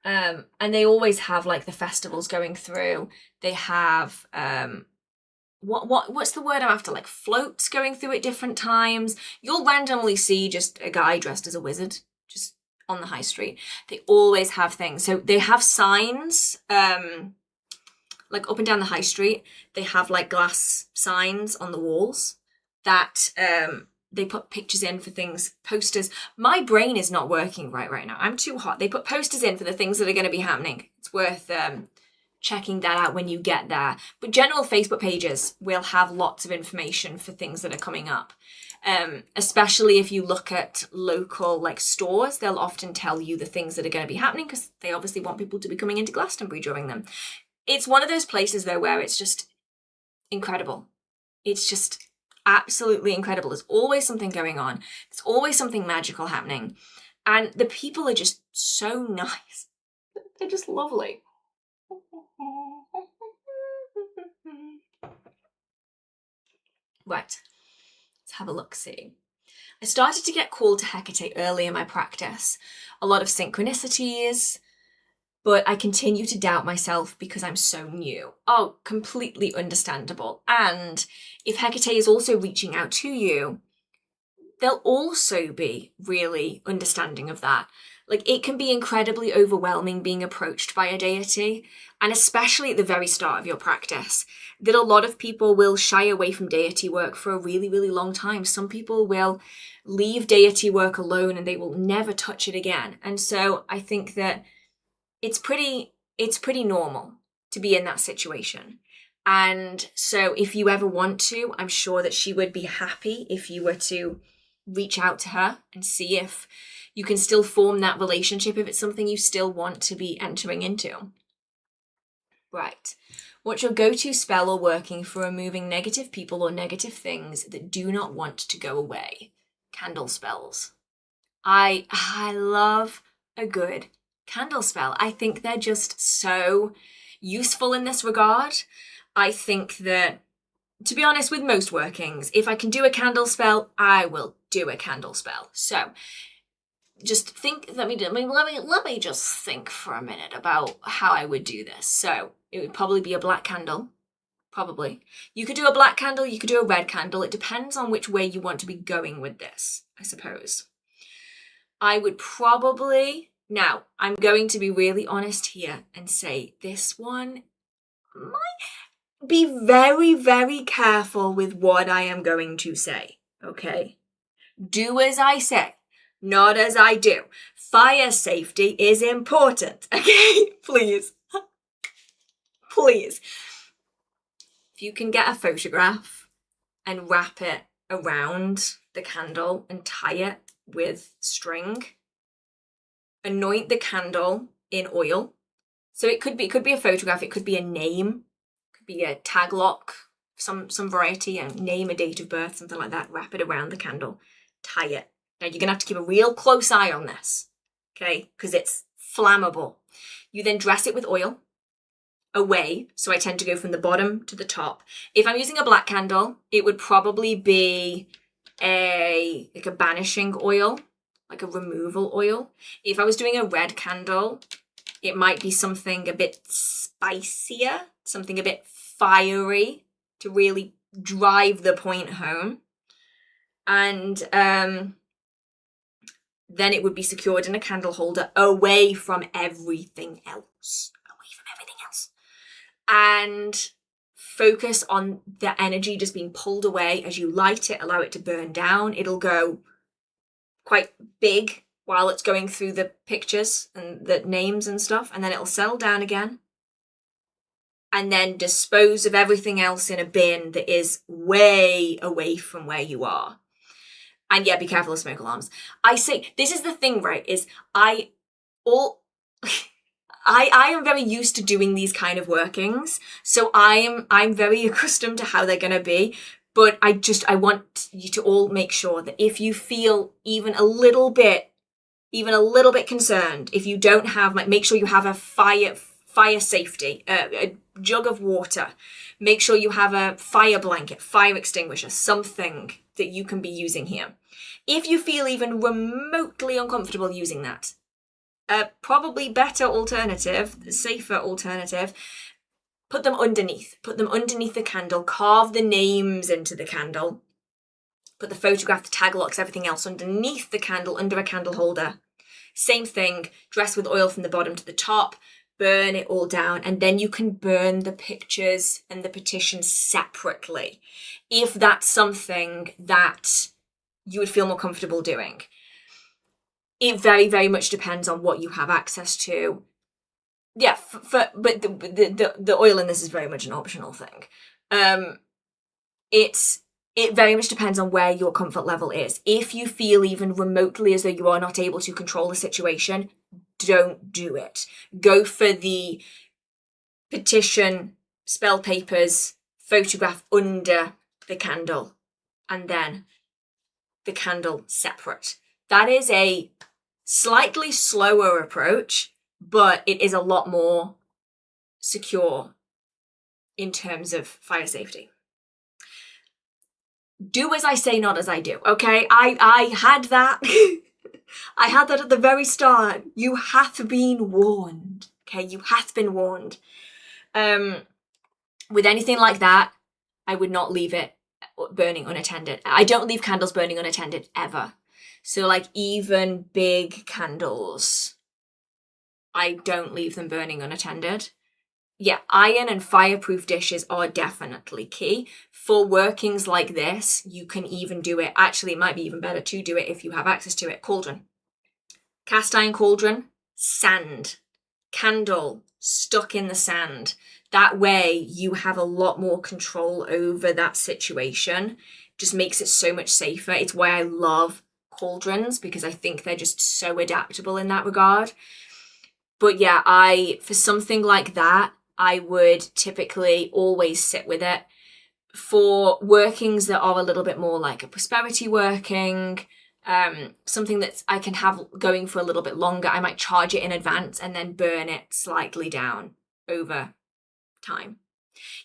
And they always have like the festivals going through. They have what's the word I'm after? Like floats going through at different times. You'll randomly see just a guy dressed as a wizard just on the high street. They always have things. So they have signs, like up and down the high street. They have like glass signs on the walls that they put pictures in for things, posters. My brain is not working right now. I'm too hot. They put posters in for the things that are going to be happening. It's worth checking that out when you get there. But general Facebook pages will have lots of information for things that are coming up. Especially if you look at local like stores, they'll often tell you the things that are going to be happening because they obviously want people to be coming into Glastonbury during them. It's one of those places though where it's just incredible. It's just absolutely incredible. There's always something going on. There's always something magical happening. And the people are just so nice. They're just lovely. Right, let's have a look-see. I started to get called to Hecate early in my practice. A lot of synchronicities, but I continue to doubt myself because I'm so new. Oh, completely understandable. And if Hecate is also reaching out to you, they'll also be really understanding of that. Like, it can be incredibly overwhelming being approached by a deity, and especially at the very start of your practice, that a lot of people will shy away from deity work for a really, really long time. Some people will leave deity work alone and they will never touch it again. And so I think that it's pretty normal to be in that situation. And so if you ever want to, I'm sure that she would be happy if you were to reach out to her and see if you can still form that relationship, if it's something you still want to be entering into. Right. What's your go-to spell or working for removing negative people or negative things that do not want to go away? Candle spells. I love a good candle spell. I think they're just so useful in this regard. I think that, to be honest, with most workings, if I can do a candle spell, I will do a candle spell. So just think, let me just think for a minute about how I would do this. So it would probably be a black candle. Probably. You could do a black candle, you could do a red candle. It depends on which way you want to be going with this, I suppose. I would probably, now I'm going to be really honest here and say this one might be very, very careful with what I am going to say, okay? Do as I say, not as I do. Fire safety is important, okay? Please. Please. If you can get a photograph and wrap it around the candle and tie it with string, anoint the candle in oil. So it could be a photograph, it could be a name, it could be a tag lock, some variety, a name, a date of birth, something like that. Wrap it around the candle, tie it. Now you're gonna have to keep a real close eye on this, okay? Because it's flammable. You then dress it with oil away. So I tend to go from the bottom to the top. If I'm using a black candle, it would probably be a banishing oil, like a removal oil. If I was doing a red candle, it might be something a bit spicier, something a bit fiery to really drive the point home. And then it would be secured in a candle holder away from everything else. And focus on the energy just being pulled away as you light it, allow it to burn down. It'll go quite big while it's going through the pictures and the names and stuff, and then it'll settle down again. And then dispose of everything else in a bin that is way away from where you are. And yeah, be careful of smoke alarms. I say, this is the thing, right, is I am very used to doing these kind of workings, so I'm very accustomed to how they're going to be, but I want you to all make sure that if you feel even a little bit even a little bit concerned if you don't have, like, make sure you have a fire safety, a jug of water. Make sure you have a fire blanket, fire extinguisher, something that you can be using here. If you feel even remotely uncomfortable using that, a probably better alternative, safer alternative, put them underneath. Put them underneath the candle, carve the names into the candle, put the photograph, the tag locks, everything else underneath the candle, under a candle holder. Same thing, dress with oil from the bottom to the top, burn it all down, and then you can burn the pictures and the petition separately, if that's something that you would feel more comfortable doing. It very, very much depends on what you have access to. Yeah, but the oil in this is very much an optional thing. It very much depends on where your comfort level is. If you feel even remotely as though you are not able to control the situation, don't do it. Go for the petition, spell papers, photograph under the candle, and then the candle separate. That is a slightly slower approach, but it is a lot more secure in terms of fire safety. Do as I say, not as I do, okay? I had that. I had that at the very start. You hath been warned, okay? You hath been warned. With anything like that, I would not leave it burning unattended. I don't leave candles burning unattended ever. So, like, even big candles, I don't leave them burning unattended. Yeah, iron and fireproof dishes are definitely key. For workings like this, you can even do it. Actually, it might be even better to do it if you have access to it. Cauldron. Cast iron cauldron, sand, candle stuck in the sand. That way you have a lot more control over that situation. Just makes it so much safer. It's why I love cauldrons, because I think they're just so adaptable in that regard. But yeah, for something like that, I would typically always sit with it. For workings that are a little bit more like a prosperity working, something that I can have going for a little bit longer, I might charge it in advance and then burn it slightly down over time.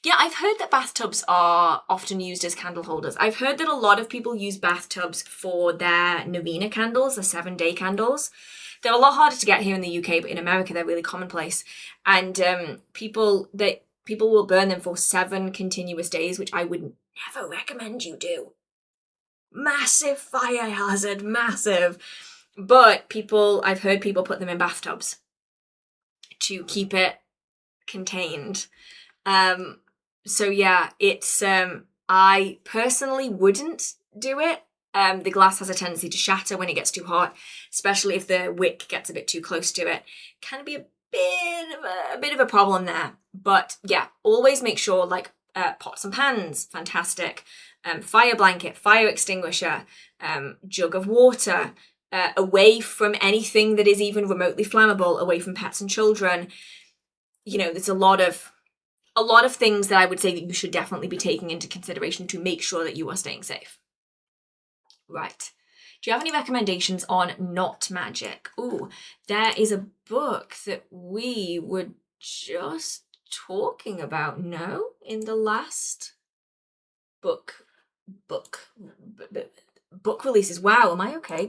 Yeah, I've heard that bathtubs are often used as candle holders. I've heard that a lot of people use bathtubs for their novena candles, the 7-day candles. They're a lot harder to get here in the UK, but in America they're really commonplace. And people will burn them for 7 continuous days, which I would never recommend you do. Massive fire hazard, massive. But I've heard people put them in bathtubs to keep it contained. So yeah, it's I personally wouldn't do it. The glass has a tendency to shatter when it gets too hot, especially if the wick gets a bit too close to it. Can be a bit of a problem there. But yeah, always make sure, like, pots and pans, fantastic. Fire blanket, fire extinguisher, jug of water, away from anything that is even remotely flammable, away from pets and children. You know, there's a lot of things that I would say that you should definitely be taking into consideration to make sure that you are staying safe. Right. Do you have any recommendations on not magic? Ooh, there is a book that we were just talking about, no? In the last book releases. Wow, am I okay?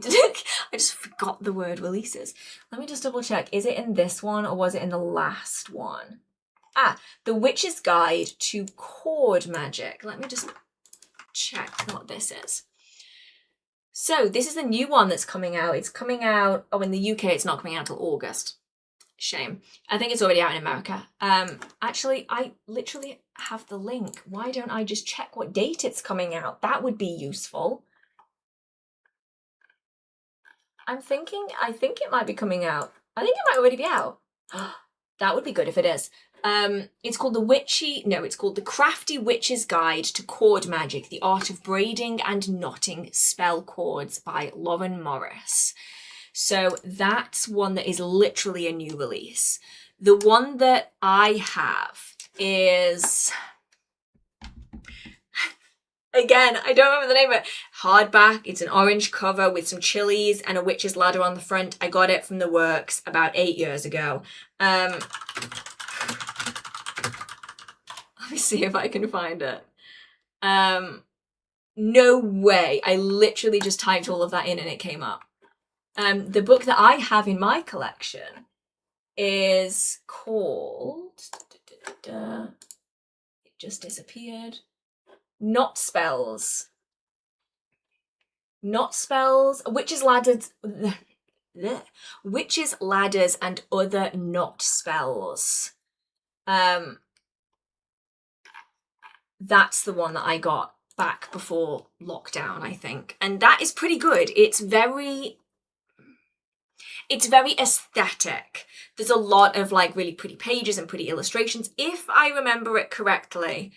I just forgot the word releases. Let me just double check. Is it in this one or was it in the last one? The Witch's Guide to Cord Magic. Let me just check what this is. So this is the new one that's coming out. It's coming out, in the UK it's not coming out till August. Shame. I think it's already out in America. Actually, I literally have the link. Why don't I just check what date it's coming out? That would be useful. I think it might be coming out. I think it might already be out. That would be good if it is. It's called the Crafty Witch's Guide to Cord Magic, The Art of Braiding and Knotting Spell Cords by Lauren Morris. So that's one that is literally a new release. The one that I have is Again, I don't remember the name of it. Hardback. It's an orange cover with some chilies and a witch's ladder on the front. I got it from the works about 8 years ago. Let me see if I can find it. No way. I literally just typed all of that in and it came up. The book that I have in my collection is called... It just disappeared. Not Spells. Not Spells. Witches, Ladders... Witches, Ladders, and Other Not Spells. That's the one that I got back before lockdown, I think. And that is pretty good. It's very aesthetic. There's a lot of like really pretty pages and pretty illustrations, if I remember it correctly.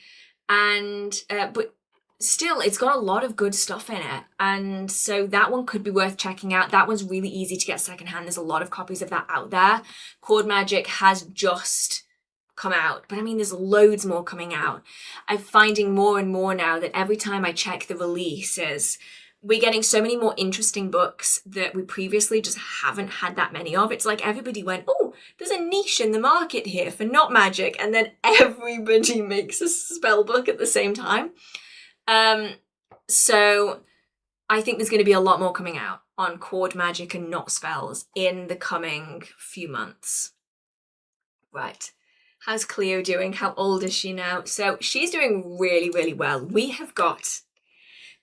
And, but still, it's got a lot of good stuff in it. And so that one could be worth checking out. That one's really easy to get secondhand. There's a lot of copies of that out there. Magick has just come out, but I mean, there's loads more coming out. I'm finding more and more now that every time I check the releases, we're getting so many more interesting books that we previously just haven't had that many of. It's like everybody went, oh, there's a niche in the market here for not magic, and then everybody makes a spell book at the same time. So I think there's going to be a lot more coming out on Magick and not spells in the coming few months. Right. How's Cleo doing? How old is she now? So she's doing really, really well. We have got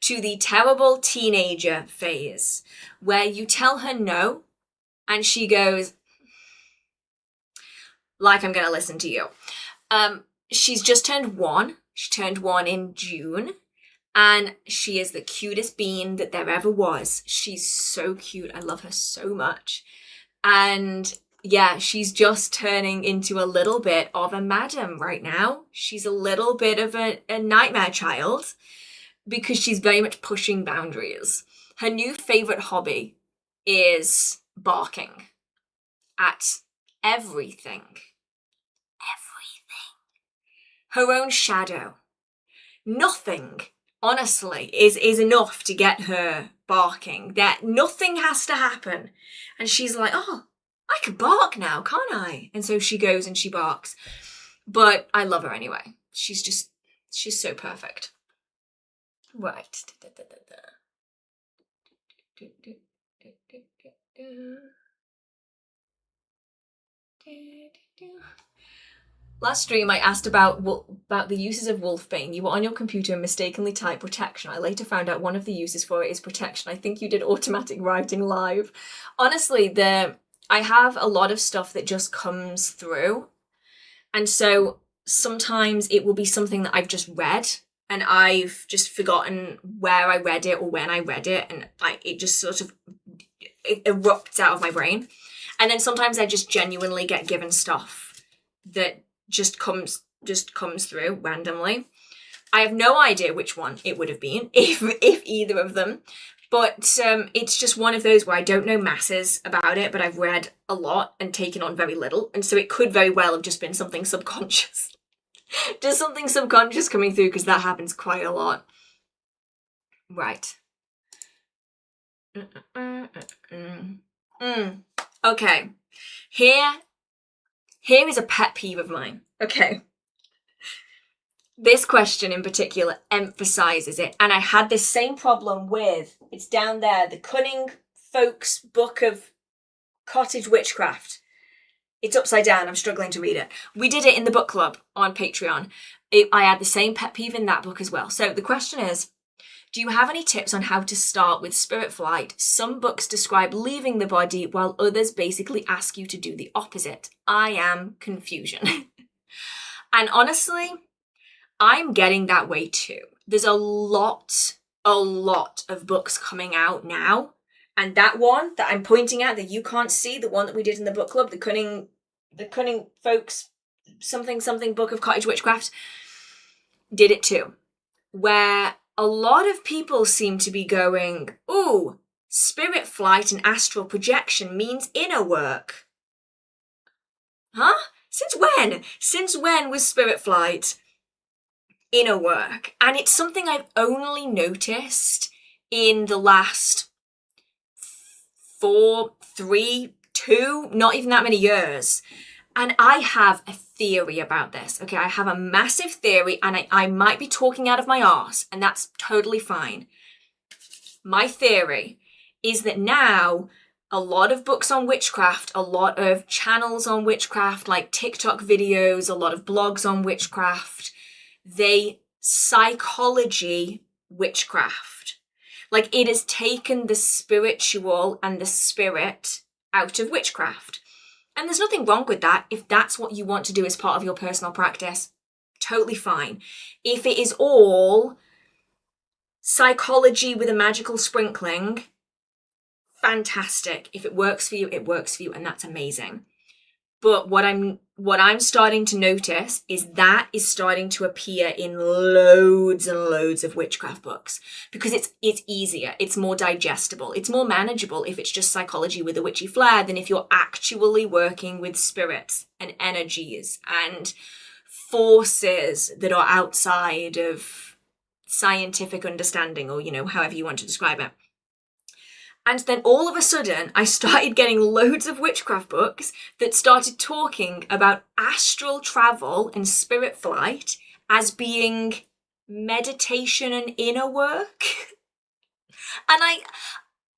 to the terrible teenager phase where you tell her no and she goes, like, I'm going to listen to you. She's just turned 1. She turned 1 in June and she is the cutest bean that there ever was. She's so cute. I love her so much. And yeah, she's just turning into a little bit of a madam right now. She's a little bit of a nightmare child because she's very much pushing boundaries. Her new favorite hobby is barking at everything. Everything. Her own shadow. Nothing, honestly, is enough to get her barking. That nothing has to happen. And she's like, oh, I could bark now, can't I? And so she goes and she barks. But I love her anyway. She's so perfect. Right. Last stream I asked about the uses of wolfbane. You were on your computer and mistakenly typed protection. I later found out one of the uses for it is protection. I think you did automatic writing live. Honestly, I have a lot of stuff that just comes through. And so sometimes it will be something that I've just read and I've just forgotten where I read it or when I read it. And it just sort of it erupts out of my brain. And then sometimes I just genuinely get given stuff that just comes through randomly. I have no idea which one it would have been, if either of them. But it's just one of those where I don't know masses about it, but I've read a lot and taken on very little. And so it could very well have just been something subconscious. Just something subconscious coming through, because that happens quite a lot. Right. Okay. Here is a pet peeve of mine. Okay. This question in particular emphasizes it. And I had this same problem with, it's down there, the Cunning Folks Book of Cottage Witchcraft. It's upside down. I'm struggling to read it. We did it in the book club on Patreon. I had the same pet peeve in that book as well. So the question is, do you have any tips on how to start with spirit flight? Some books describe leaving the body while others basically ask you to do the opposite. I am confusion. And honestly, I'm getting that way too. There's a lot of books coming out now. And that one that I'm pointing at that you can't see, the one that we did in the book club, the Cunning Folks something Book of Cottage Witchcraft, did it too. Where a lot of people seem to be going, ooh, spirit flight and astral projection means inner work. Huh? Since when? Since when was spirit flight inner work. And it's something I've only noticed in the last 4, 3, 2, not even that many years. And I have a theory about this. Okay, I have a massive theory, and I might be talking out of my arse, and that's totally fine. My theory is that now a lot of books on witchcraft, a lot of channels on witchcraft, like TikTok videos, a lot of blogs on witchcraft, they psychology witchcraft. Like, it has taken the spiritual and the spirit out of witchcraft. And there's nothing wrong with that. If that's what you want to do as part of your personal practice, totally fine. If it is all psychology with a magical sprinkling, fantastic. If it works for you, it works for you, and that's amazing. But what I'm starting to notice is that is starting to appear in loads and loads of witchcraft books, because it's easier, it's more digestible, it's more manageable if it's just psychology with a witchy flair than if you're actually working with spirits and energies and forces that are outside of scientific understanding, or, you know, however you want to describe it. And then all of a sudden, I started getting loads of witchcraft books that started talking about astral travel and spirit flight as being meditation and inner work. And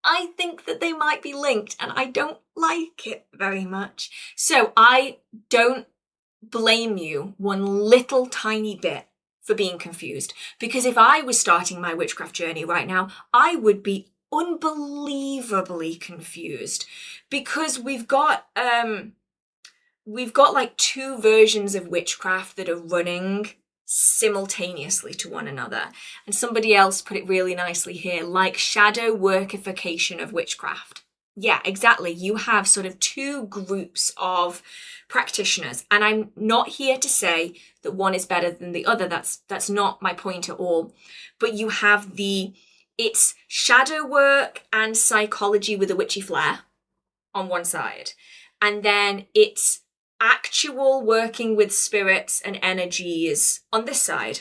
I think that they might be linked, and I don't like it very much. So I don't blame you one little tiny bit for being confused, because if I was starting my witchcraft journey right now, I would be unbelievably confused, because we've got like 2 versions of witchcraft that are running simultaneously to one another. And somebody else put it really nicely here, like shadow workification of witchcraft. Yeah, exactly. You have sort of 2 groups of practitioners, and I'm not here to say that one is better than the other. That's not my point at all. But you have it's shadow work and psychology with a witchy flair on one side. And then it's actual working with spirits and energies on this side.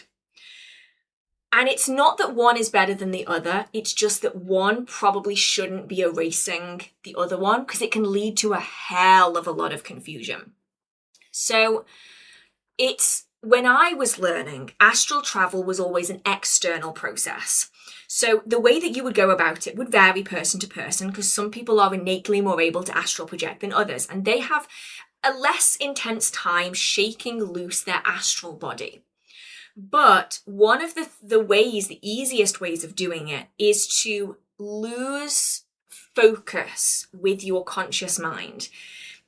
And it's not that one is better than the other. It's just that one probably shouldn't be erasing the other one, because it can lead to a hell of a lot of confusion. So when I was learning, astral travel was always an external process. So the way that you would go about it would vary person to person, because some people are innately more able to astral project than others, and they have a less intense time shaking loose their astral body. But one of the easiest ways of doing it is to lose focus with your conscious mind.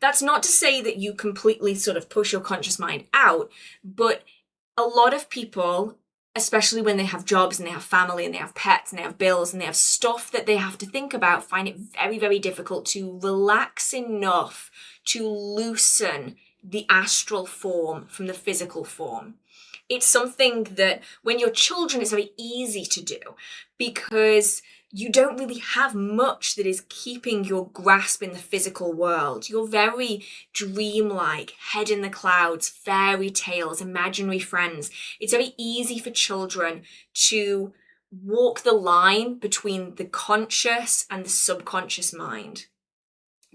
That's not to say that you completely sort of push your conscious mind out, but a lot of people, especially when they have jobs and they have family and they have pets and they have bills and they have stuff that they have to think about, find it very, very difficult to relax enough to loosen the astral form from the physical form. It's something that when you're children, it's very easy to do, because you don't really have much that is keeping your grasp in the physical world. You're very dreamlike, head in the clouds, fairy tales, imaginary friends. It's very easy for children to walk the line between the conscious and the subconscious mind.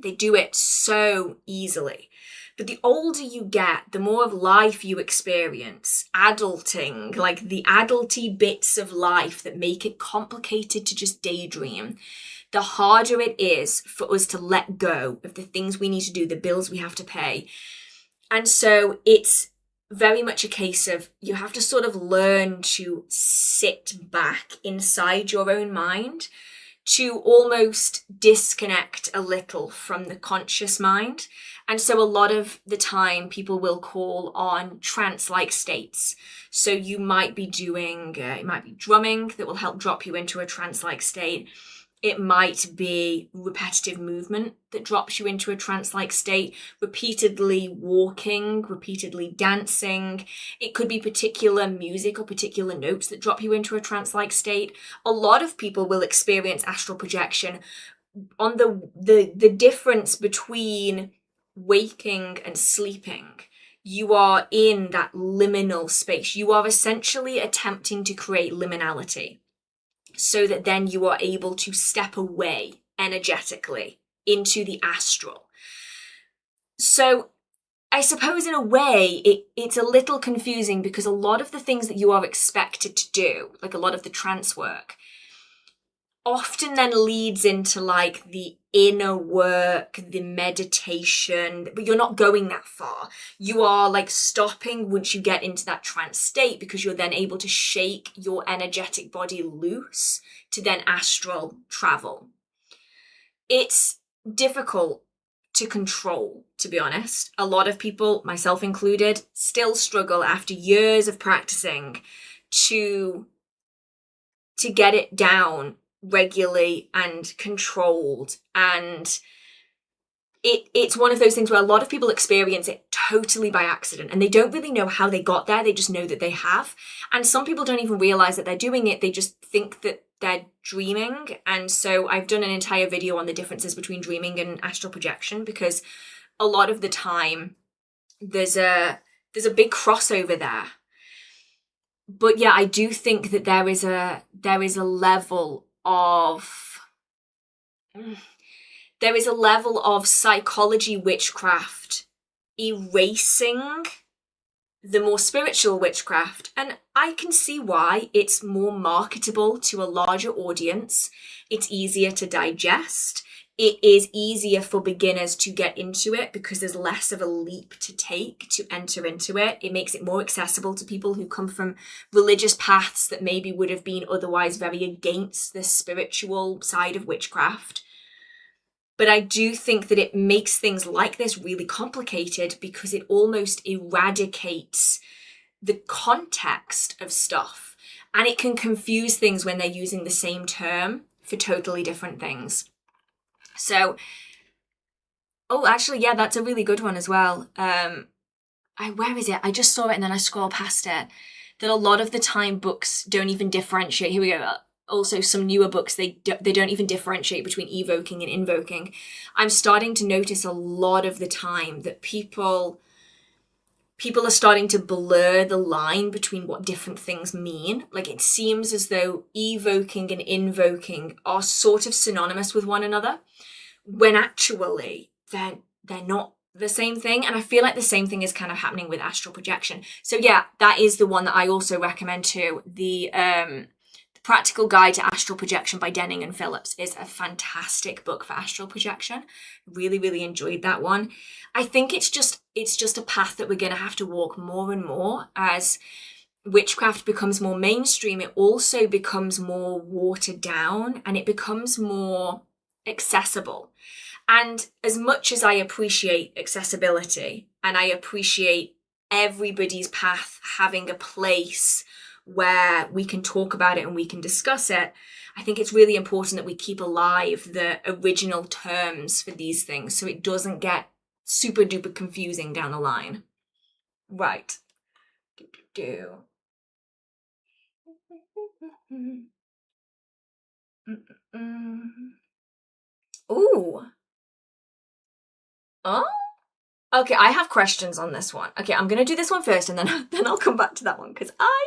They do it so easily. But the older you get, the more of life you experience, adulting, like the adulty bits of life that make it complicated to just daydream, the harder it is for us to let go of the things we need to do, the bills we have to pay. And so it's very much a case of you have to sort of learn to sit back inside your own mind, to almost disconnect a little from the conscious mind. And so a lot of the time people will call on trance-like states. So you might be doing, it might be drumming that will help drop you into a trance-like state. It might be repetitive movement that drops you into a trance-like state, repeatedly walking, repeatedly dancing. It could be particular music or particular notes that drop you into a trance-like state. A lot of people will experience astral projection on the difference between waking and sleeping. you are in that liminal space. You are essentially attempting to create liminality so that then you are able to step away energetically into the astral. So I suppose in a way it's a little confusing because a lot of the things that you are expected to do, like a lot of the trance work, often then leads into like the inner work, the meditation, but you're not going that far. You are like stopping once you get into that trance state because you're then able to shake your energetic body loose to then astral travel. It's difficult to control, to be honest. A lot of people, myself included, still struggle after years of practicing to get it down regularly and controlled. And it's one of those things where a lot of people experience it totally by accident and they don't really know how they got there. They just know that they have. And some people don't even realize that they're doing it. They just think that they're dreaming. And so I've done an entire video on the differences between dreaming and astral projection because a lot of the time there's a big crossover there. But yeah, I do think that there is a level of psychology witchcraft erasing the more spiritual witchcraft. And I can see why. It's more marketable to a larger audience. It's easier to digest. It is easier for beginners to get into it because there's less of a leap to take to enter into it. It makes it more accessible to people who come from religious paths that maybe would have been otherwise very against the spiritual side of witchcraft. But I do think that it makes things like this really complicated because it almost eradicates the context of stuff. And it can confuse things when they're using the same term for totally different things. So, actually, yeah, that's a really good one as well. Where is it? I just saw it and then I scrolled past it. That a lot of the time books don't even differentiate. Here we go. Also, some newer books, they don't even differentiate between evoking and invoking. I'm starting to notice a lot of the time that people are starting to blur the line between what different things mean. Like it seems as though evoking and invoking are sort of synonymous with one another, when actually they're not the same thing. And I feel like the same thing is kind of happening with astral projection. So yeah, that is the one that I also recommend too. The Practical Guide to Astral Projection by Denning and Phillips is a fantastic book for astral projection. Really, really enjoyed that one. I think it's just a path that we're going to have to walk more and more as witchcraft becomes more mainstream. It also becomes more watered down and it becomes more accessible. And as much as I appreciate accessibility and I appreciate everybody's path having a place where we can talk about it and we can discuss it, I think it's really important that we keep alive the original terms for these things so it doesn't get super duper confusing down the line. Right. Ooh. Oh? Okay, I have questions on this one. Okay, I'm going to do this one first and then I'll come back to that one because I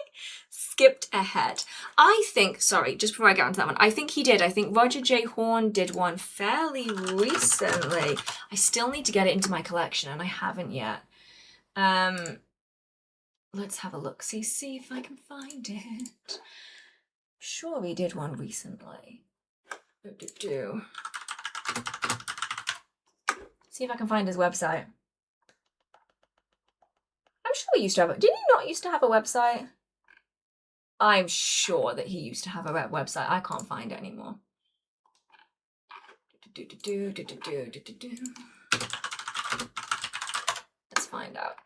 skipped ahead. I think, sorry, just before I get onto that one, I think Roger J. Horn did one fairly recently. I still need to get it into my collection and I haven't yet. Let's have a look, see if I can find it. Sure he did one recently. See if I can find his website. I'm sure he used to have it. Did he not used to have a website? I'm sure that he used to have a website. I can't find it anymore. Let's find out.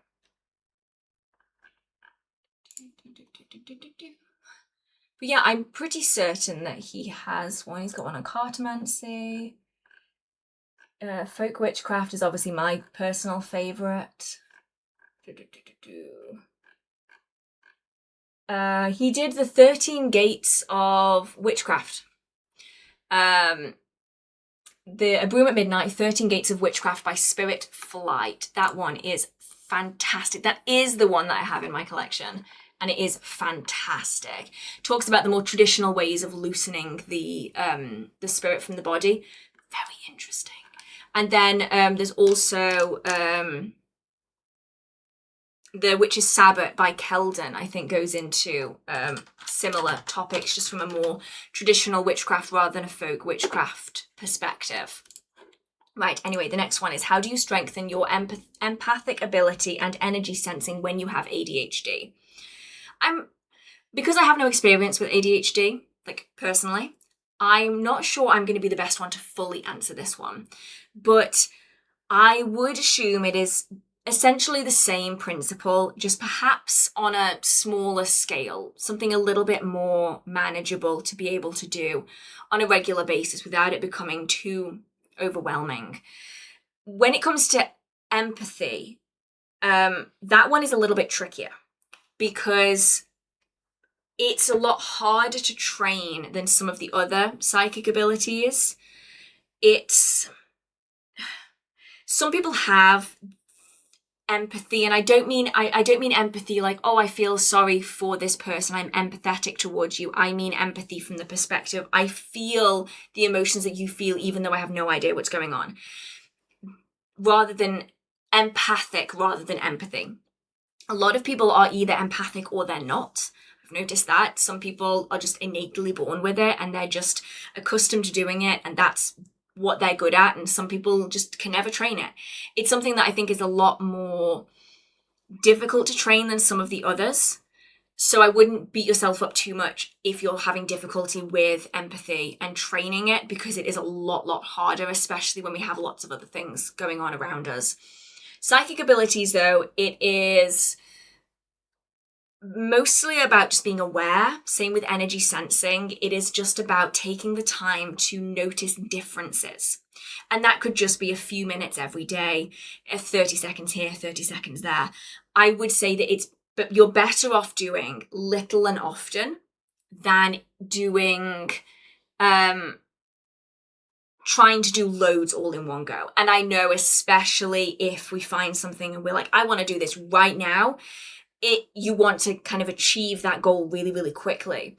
But yeah, I'm pretty certain that he has one. He's got one on cartomancy. Folk witchcraft is obviously my personal favourite. He did the 13 Gates of Witchcraft. The A Broom at Midnight, 13 Gates of Witchcraft by Spirit Flight. That one is fantastic. That is the one that I have in my collection, and it is fantastic. Talks about the more traditional ways of loosening the spirit from the body. Very interesting. And then there's also The Witch's Sabbath by Keldon, I think, goes into similar topics, just from a more traditional witchcraft rather than a folk witchcraft perspective. Right, anyway, the next one is, how do you strengthen your empathic ability and energy sensing when you have ADHD? Because I have no experience with ADHD, like personally, I'm not sure I'm going to be the best one to fully answer this one. But I would assume it is essentially the same principle, just perhaps on a smaller scale, something a little bit more manageable to be able to do on a regular basis without it becoming too overwhelming. When it comes to empathy, that one is a little bit trickier because it's a lot harder to train than some of the other psychic abilities. Some people have empathy, and I don't mean empathy like, oh, I feel sorry for this person, I'm empathetic towards you. I mean empathy from the perspective, I feel the emotions that you feel even though I have no idea what's going on, rather than empathic rather than empathy. A lot of people are either empathic or they're not. I've noticed that some people are just innately born with it and they're just accustomed to doing it, and that's what they're good at, and some people just can never train it. It's something that I think is a lot more difficult to train than some of the others. So I wouldn't beat yourself up too much if you're having difficulty with empathy and training it, because it is a lot harder, especially when we have lots of other things going on around us. Psychic abilities, though, it is mostly about just being aware. Same with energy sensing. It is just about taking the time to notice differences. And that could just be a few minutes every day, 30 seconds here, 30 seconds there. I would say that but you're better off doing little and often than doing, trying to do loads all in one go. And I know, especially if we find something and we're like, I want to do this right now, you want to kind of achieve that goal really quickly.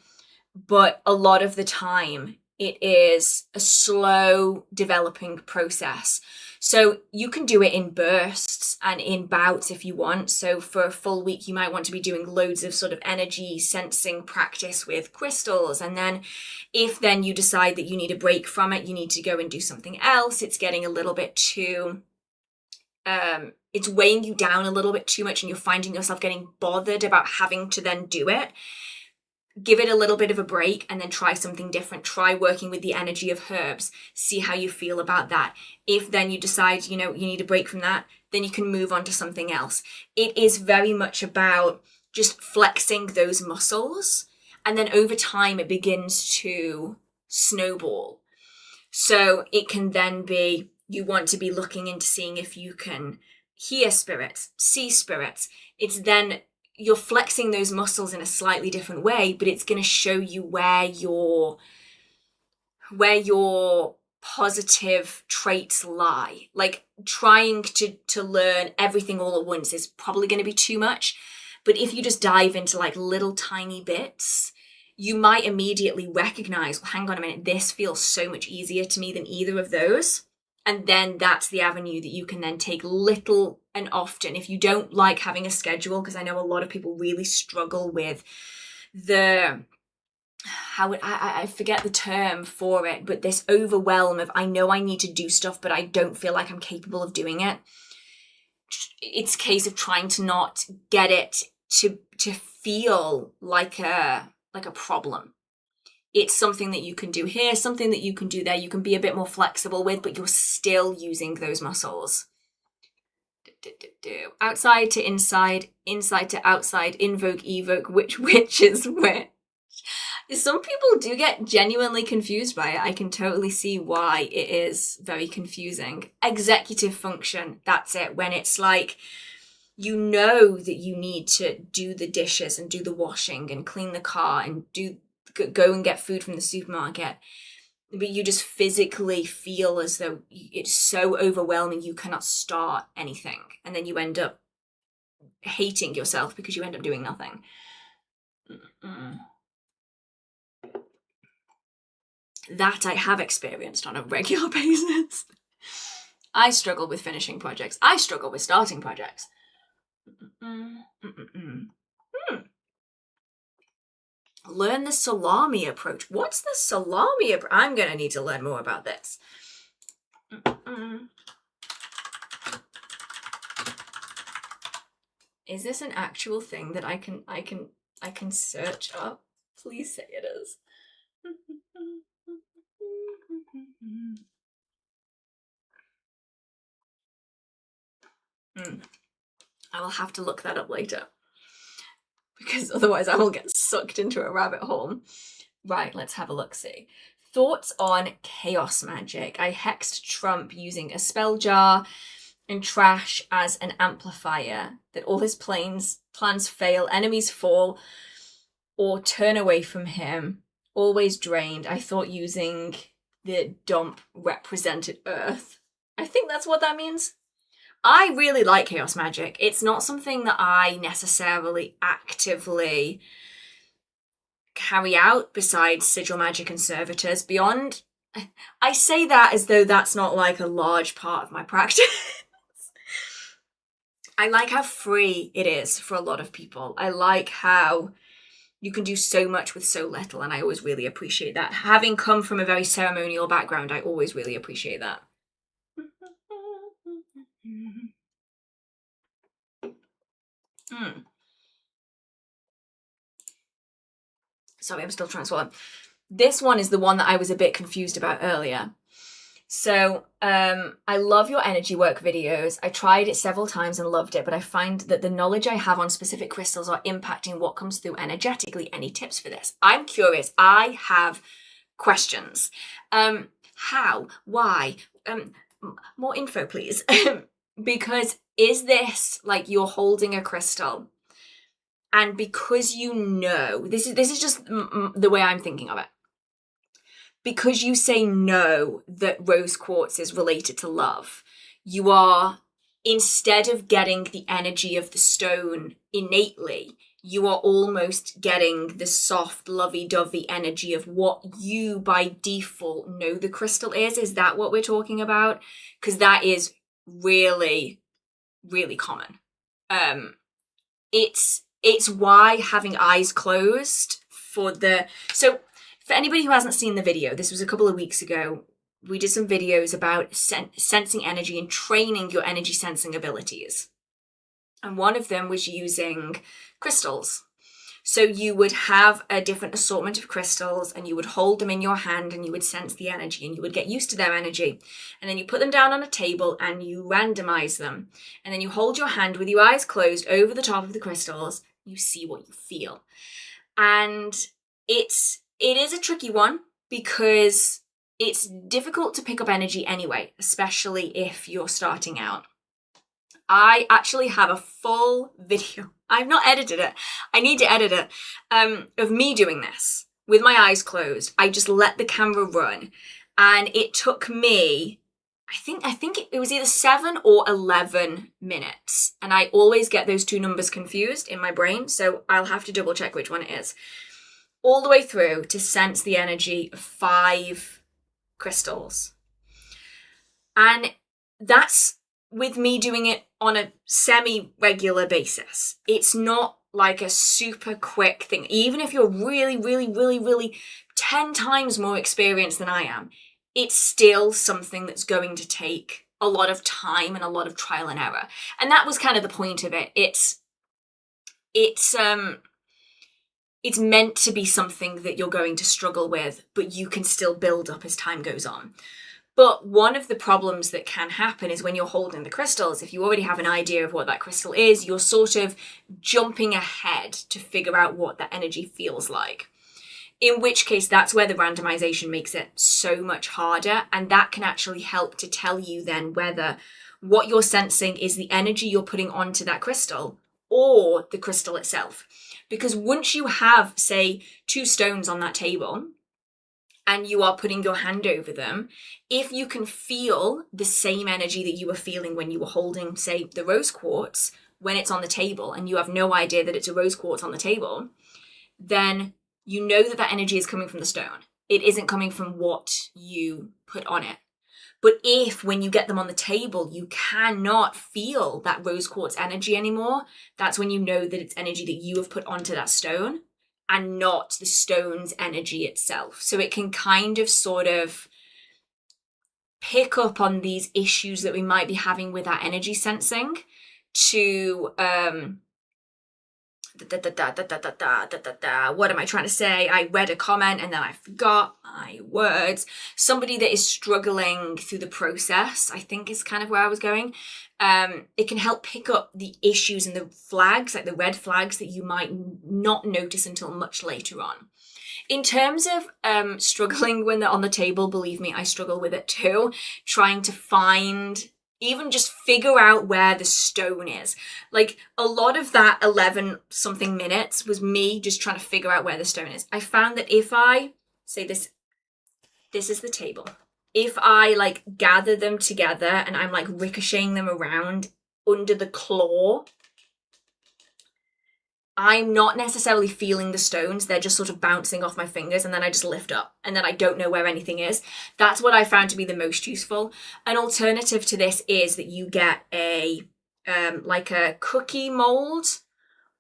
But a lot of the time, it is a slow developing process. So you can do it in bursts and in bouts if you want. So for a full week, you might want to be doing loads of sort of energy sensing practice with crystals. And then if then you decide that you need a break from it, you need to go and do something else, it's getting a little bit too... it's weighing you down a little bit too much and you're finding yourself getting bothered about having to then do it, give it a little bit of a break and then try something different. Try working with the energy of herbs. See how you feel about that. If then you decide, you need a break from that, then you can move on to something else. It is very much about just flexing those muscles. And then over time, it begins to snowball. So it can then be, you want to be looking into seeing if you can hear spirits, see spirits. It's then you're flexing those muscles in a slightly different way, but it's going to show you where your positive traits lie. Like trying to learn everything all at once is probably going to be too much. But if you just dive into like little tiny bits, you might immediately recognize, well, hang on a minute, this feels so much easier to me than either of those. And then that's the avenue that you can then take little and often. If you don't like having a schedule, because I know a lot of people really struggle with I forget the term for it, but this overwhelm of, I know I need to do stuff, but I don't feel like I'm capable of doing it. It's a case of trying to not get it to feel like a problem. It's something that you can do here, something that you can do there. You can be a bit more flexible with, but you're still using those muscles. Outside to inside, inside to outside, invoke, evoke, which is which. Some people do get genuinely confused by it. I can totally see why it is very confusing. Executive function, that's it. When it's like, you know that you need to do the dishes and do the washing and clean the car and go and get food from the supermarket, but you just physically feel as though it's so overwhelming you cannot start anything, and then you end up hating yourself because you end up doing nothing. That I have experienced on a regular basis. I struggle with finishing projects. I struggle with starting projects. Learn the salami approach. What's the salami approach? I'm going to need to learn more about this. Is this an actual thing that I can search up? Please say it is. I will have to look that up later, because otherwise I will get sucked into a rabbit hole. Right, let's have a look-see. Thoughts on chaos magic. I hexed Trump using a spell jar and trash as an amplifier, that all his plans fail, enemies fall or turn away from him, always drained. I thought using the dump represented Earth. I think that's what that means. I really like chaos magic. It's not something that I necessarily actively carry out besides sigil magic and servitors. Beyond, I say that as though that's not like a large part of my practice. I like how free it is for a lot of people. I like how you can do so much with so little, and I always really appreciate that. Having come from a very ceremonial background, I always really appreciate that. Sorry, I'm still trying to swallow. This one is the one that I was a bit confused about earlier. So, I love your energy work videos. I tried it several times and loved it, but I find that the knowledge I have on specific crystals are impacting what comes through energetically. Any tips for this? I'm curious. I have questions. How? Why? More info, please. Because is this like you're holding a crystal, and because you know, this is just the way I'm thinking of it. Because you say no that rose quartz is related to love, you are, instead of getting the energy of the stone innately, you are almost getting the soft, lovey-dovey energy of what you by default know the crystal is. Is that what we're talking about? Because that is really, really common. It's why having eyes closed for the... So for anybody who hasn't seen the video, this was a couple of weeks ago, we did some videos about sensing energy and training your energy sensing abilities. And one of them was using crystals. So you would have a different assortment of crystals and you would hold them in your hand and you would sense the energy and you would get used to their energy. And then you put them down on a table and you randomize them. And then you hold your hand with your eyes closed over the top of the crystals. You see what you feel. And it is a tricky one because it's difficult to pick up energy anyway, especially if you're starting out. I actually have a full video. I've not edited it. I need to edit it. Of me doing this with my eyes closed. I just let the camera run, and it took me, I think it was either 7 or 11 minutes. And I always get those two numbers confused in my brain, so I'll have to double check which one it is. All the way through to sense the energy of 5 crystals. And that's with me doing it on a semi-regular basis. It's not like a super quick thing. Even if you're really, really, really, really 10 times more experienced than I am, it's still something that's going to take a lot of time and a lot of trial and error. And that was kind of the point of it. It's meant to be something that you're going to struggle with, but you can still build up as time goes on. But one of the problems that can happen is when you're holding the crystals, if you already have an idea of what that crystal is, you're sort of jumping ahead to figure out what that energy feels like. In which case, that's where the randomization makes it so much harder. And that can actually help to tell you then whether what you're sensing is the energy you're putting onto that crystal or the crystal itself. Because once you have, say, 2 stones on that table, and you are putting your hand over them, if you can feel the same energy that you were feeling when you were holding, say, the rose quartz, when it's on the table and you have no idea that it's a rose quartz on the table, then you know that that energy is coming from the stone. It isn't coming from what you put on it. But if, when you get them on the table, you cannot feel that rose quartz energy anymore, that's when you know that it's energy that you have put onto that stone and not the stone's energy itself. So it can kind of sort of pick up on these issues that we might be having with our energy sensing to what am I trying to say? I read a comment and then I forgot my words. Somebody that is struggling through the process, I think is kind of where I was going. It can help pick up the issues and the flags, like the red flags that you might not notice until much later on. In terms of struggling when they're on the table, believe me, I struggle with it too. Trying to find, even just figure out where the stone is. Like, a lot of that 11 something minutes was me just trying to figure out where the stone is. I found that if I say this is the table. If I like gather them together and I'm like ricocheting them around under the claw, I'm not necessarily feeling the stones. They're just sort of bouncing off my fingers and then I just lift up and then I don't know where anything is. That's what I found to be the most useful. An alternative to this is that you get a like a cookie mold,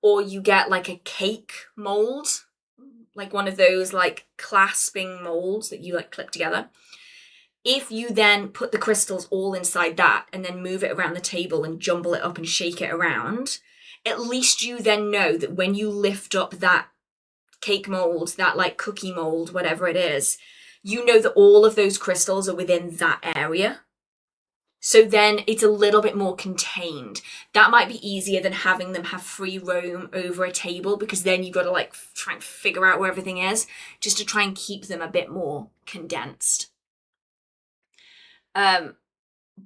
or you get like a cake mold, like one of those like clasping molds that you like clip together. If you then put the crystals all inside that and then move it around the table and jumble it up and shake it around, at least you then know that when you lift up that cake mold, that like cookie mold, whatever it is, you know that all of those crystals are within that area. So then it's a little bit more contained. That might be easier than having them have free roam over a table, because then you've got to like try and figure out where everything is, just to try and keep them a bit more condensed.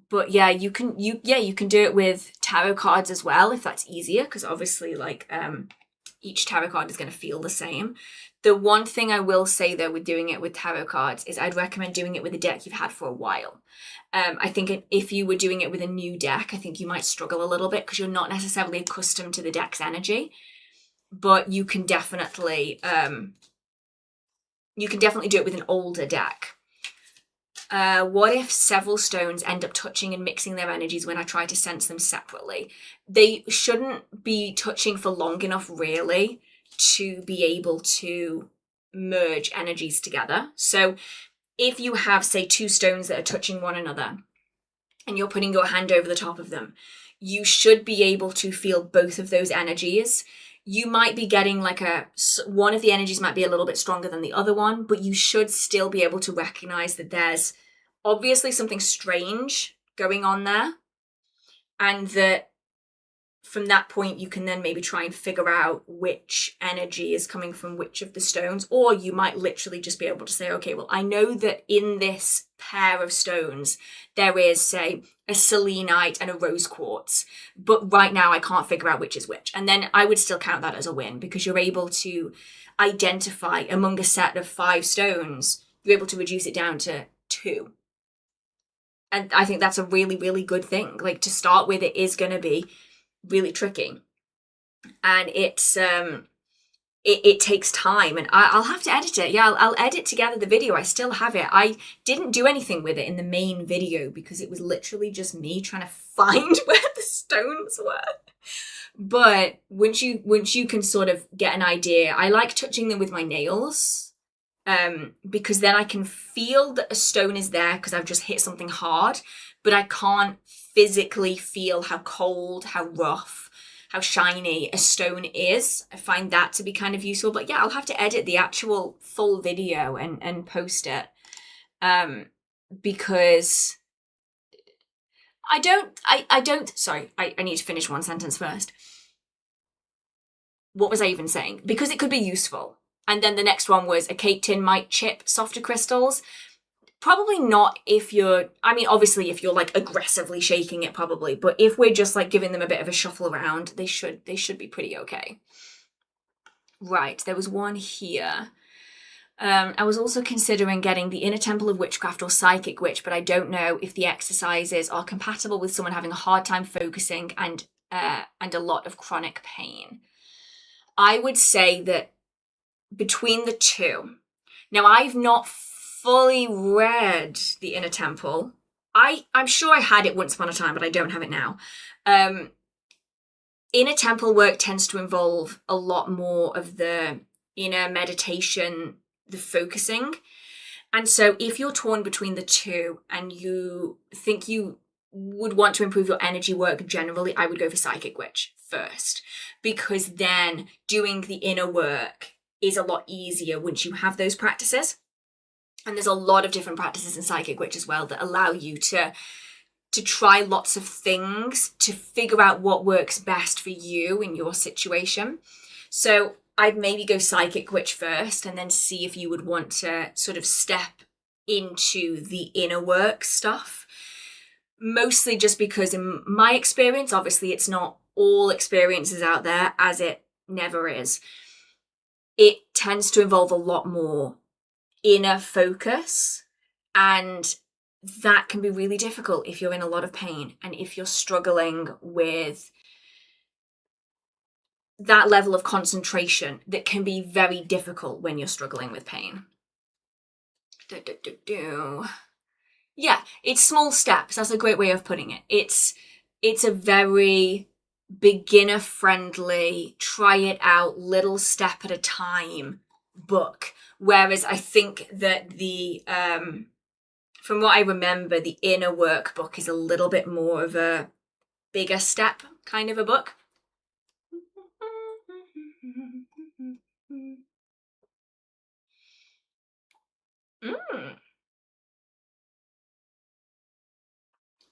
But yeah, you can do it with tarot cards as well, if that's easier, because obviously like each tarot card is going to feel the same. The one thing I will say though with doing it with tarot cards is I'd recommend doing it with a deck you've had for a while. I think if you were doing it with a new deck, I think you might struggle a little bit because you're not necessarily accustomed to the deck's energy. But you can definitely do it with an older deck. What if several stones end up touching and mixing their energies when I try to sense them separately? They shouldn't be touching for long enough, really, to be able to merge energies together. So if you have, say, two stones that are touching one another and you're putting your hand over the top of them, you should be able to feel both of those energies. You might be getting like one of the energies might be a little bit stronger than the other one, but you should still be able to recognize that there's obviously something strange going on there, and that from that point you can then maybe try and figure out which energy is coming from which of the stones. Or you might literally just be able to say, okay, well, I know that in this pair of stones there is, say, a selenite and a rose quartz, but right now I can't figure out which is which. And then I would still count that as a win, because you're able to identify among a set of 5 stones, you're able to reduce it down to 2. And I think that's a really, really good thing. Like, to start with, it is going to be really tricky, and it's it takes time, and I'll have to edit it. Yeah, I'll edit together the video. I still have it. I didn't do anything with it in the main video because it was literally just me trying to find where the stones were. But once you can sort of get an idea, I like touching them with my nails, because then I can feel that a stone is there because I've just hit something hard, but I can't physically feel how cold, how rough, how shiny a stone is. I find that to be kind of useful. But yeah, I'll have to edit the actual full video and post it, because I need to finish one sentence first. What was I even saying? Because it could be useful. And then the next one was a cake tin might chip softer crystals. Probably not obviously if you're like aggressively shaking it, probably. But if we're just like giving them a bit of a shuffle around, they should be pretty okay. Right, there was one here. I was also considering getting the Inner Temple of Witchcraft or Psychic Witch, but I don't know if the exercises are compatible with someone having a hard time focusing and and a lot of chronic pain. I would say that between the two, now I've not fully read The Inner Temple. I'm sure I had it once upon a time, but I don't have it now. Inner Temple work tends to involve a lot more of the inner meditation, the focusing. And so if you're torn between the two and you think you would want to improve your energy work generally, I would go for Psychic Witch first, because then doing the inner work is a lot easier once you have those practices. And there's a lot of different practices in Psychic Witch as well that allow you to try lots of things to figure out what works best for you in your situation. So I'd maybe go Psychic Witch first and then see if you would want to sort of step into the inner work stuff. Mostly just because in my experience, obviously it's not all experiences out there, as it never is. It tends to involve a lot more inner focus, and that can be really difficult if you're in a lot of pain and if you're struggling with that level of concentration that can be very difficult when you're struggling with pain. Yeah, it's small steps. That's a great way of putting it. It's a very beginner friendly, try it out, little step at a time book. Whereas I think that the from what I remember, the inner workbook is a little bit more of a bigger step kind of a book.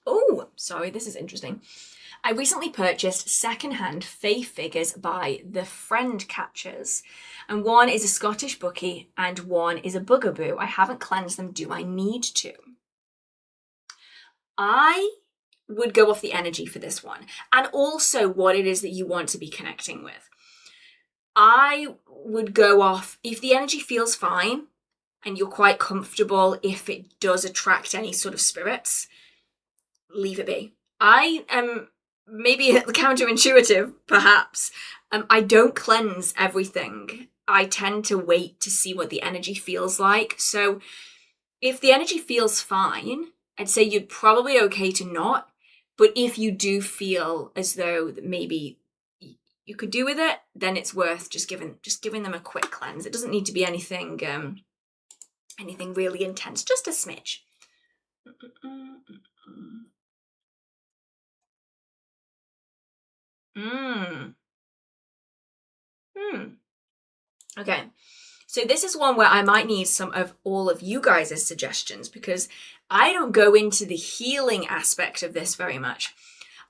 Oh, sorry, this is interesting. I recently purchased secondhand Fae figures by the Friend Catchers, and one is a Scottish bookie and one is a bugaboo. I haven't cleansed them. Do I need to? I would go off the energy for this one, and also what it is that you want to be connecting with. I would go off, if the energy feels fine and you're quite comfortable, if it does attract any sort of spirits, leave it be. I am maybe counterintuitive, perhaps. I don't cleanse everything. I tend to wait to see what the energy feels like. So if the energy feels fine, I'd say you're probably okay to not. But if you do feel as though maybe you could do with it, then it's worth just giving them a quick cleanse. It doesn't need to be anything really intense, just a smidge. Okay, so this is one where I might need some of all of you guys' suggestions, because I don't go into the healing aspect of this very much.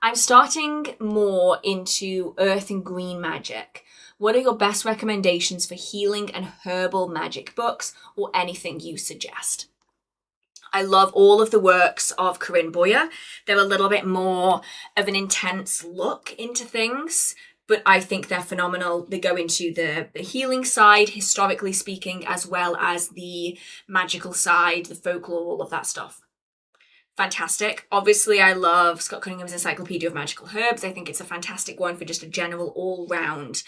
I'm starting more into earth and green magic. What are your best recommendations for healing and herbal magic books, or anything you suggest? I love all of the works of Corinne Boyer. They're a little bit more of an intense look into things, but I think they're phenomenal. They go into the healing side, historically speaking, as well as the magical side, the folklore, all of that stuff. Fantastic. Obviously, I love Scott Cunningham's Encyclopedia of Magical Herbs. I think it's a fantastic one for just a general all-round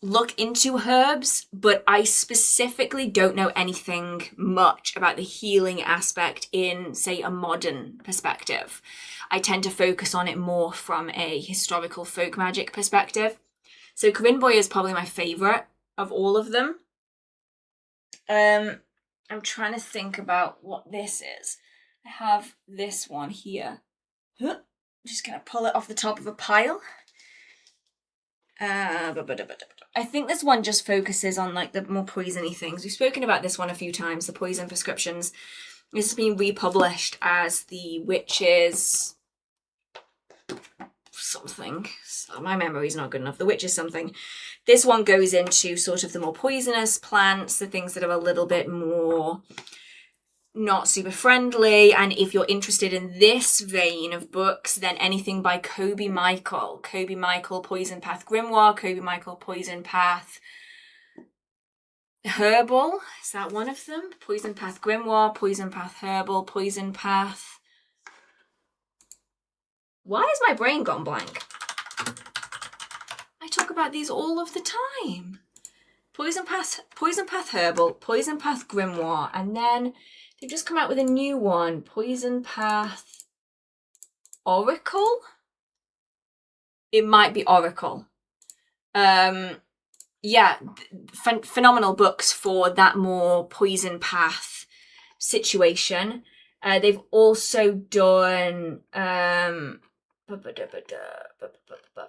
look into herbs, but I specifically don't know anything much about the healing aspect in, say, a modern perspective. I tend to focus on it more from a historical folk magic perspective. So Corinne Boyer is probably my favourite of all of them. I'm trying to think about what this is. I have this one here. I'm just going to pull it off the top of a pile. I think this one just focuses on like the more poisony things. We've spoken about this one a few times, the poison prescriptions. This has been republished as the Witches something. My memory's not good enough. The Witches something. This one goes into sort of the more poisonous plants, the things that are a little bit more not super friendly. And if you're interested in this vein of books, then anything by Kobe Michael, Poison Path Grimoire, Kobe Michael, Poison Path Herbal, is that one of them? Poison Path Grimoire, Poison Path Herbal, Poison Path... Why has my brain gone blank? about these all of the time. Poison Path Herbal, Poison Path Grimoire, and then they've just come out with a new one, Poison Path Oracle? It might be Oracle. Yeah, phenomenal books for that more Poison Path situation. They've also done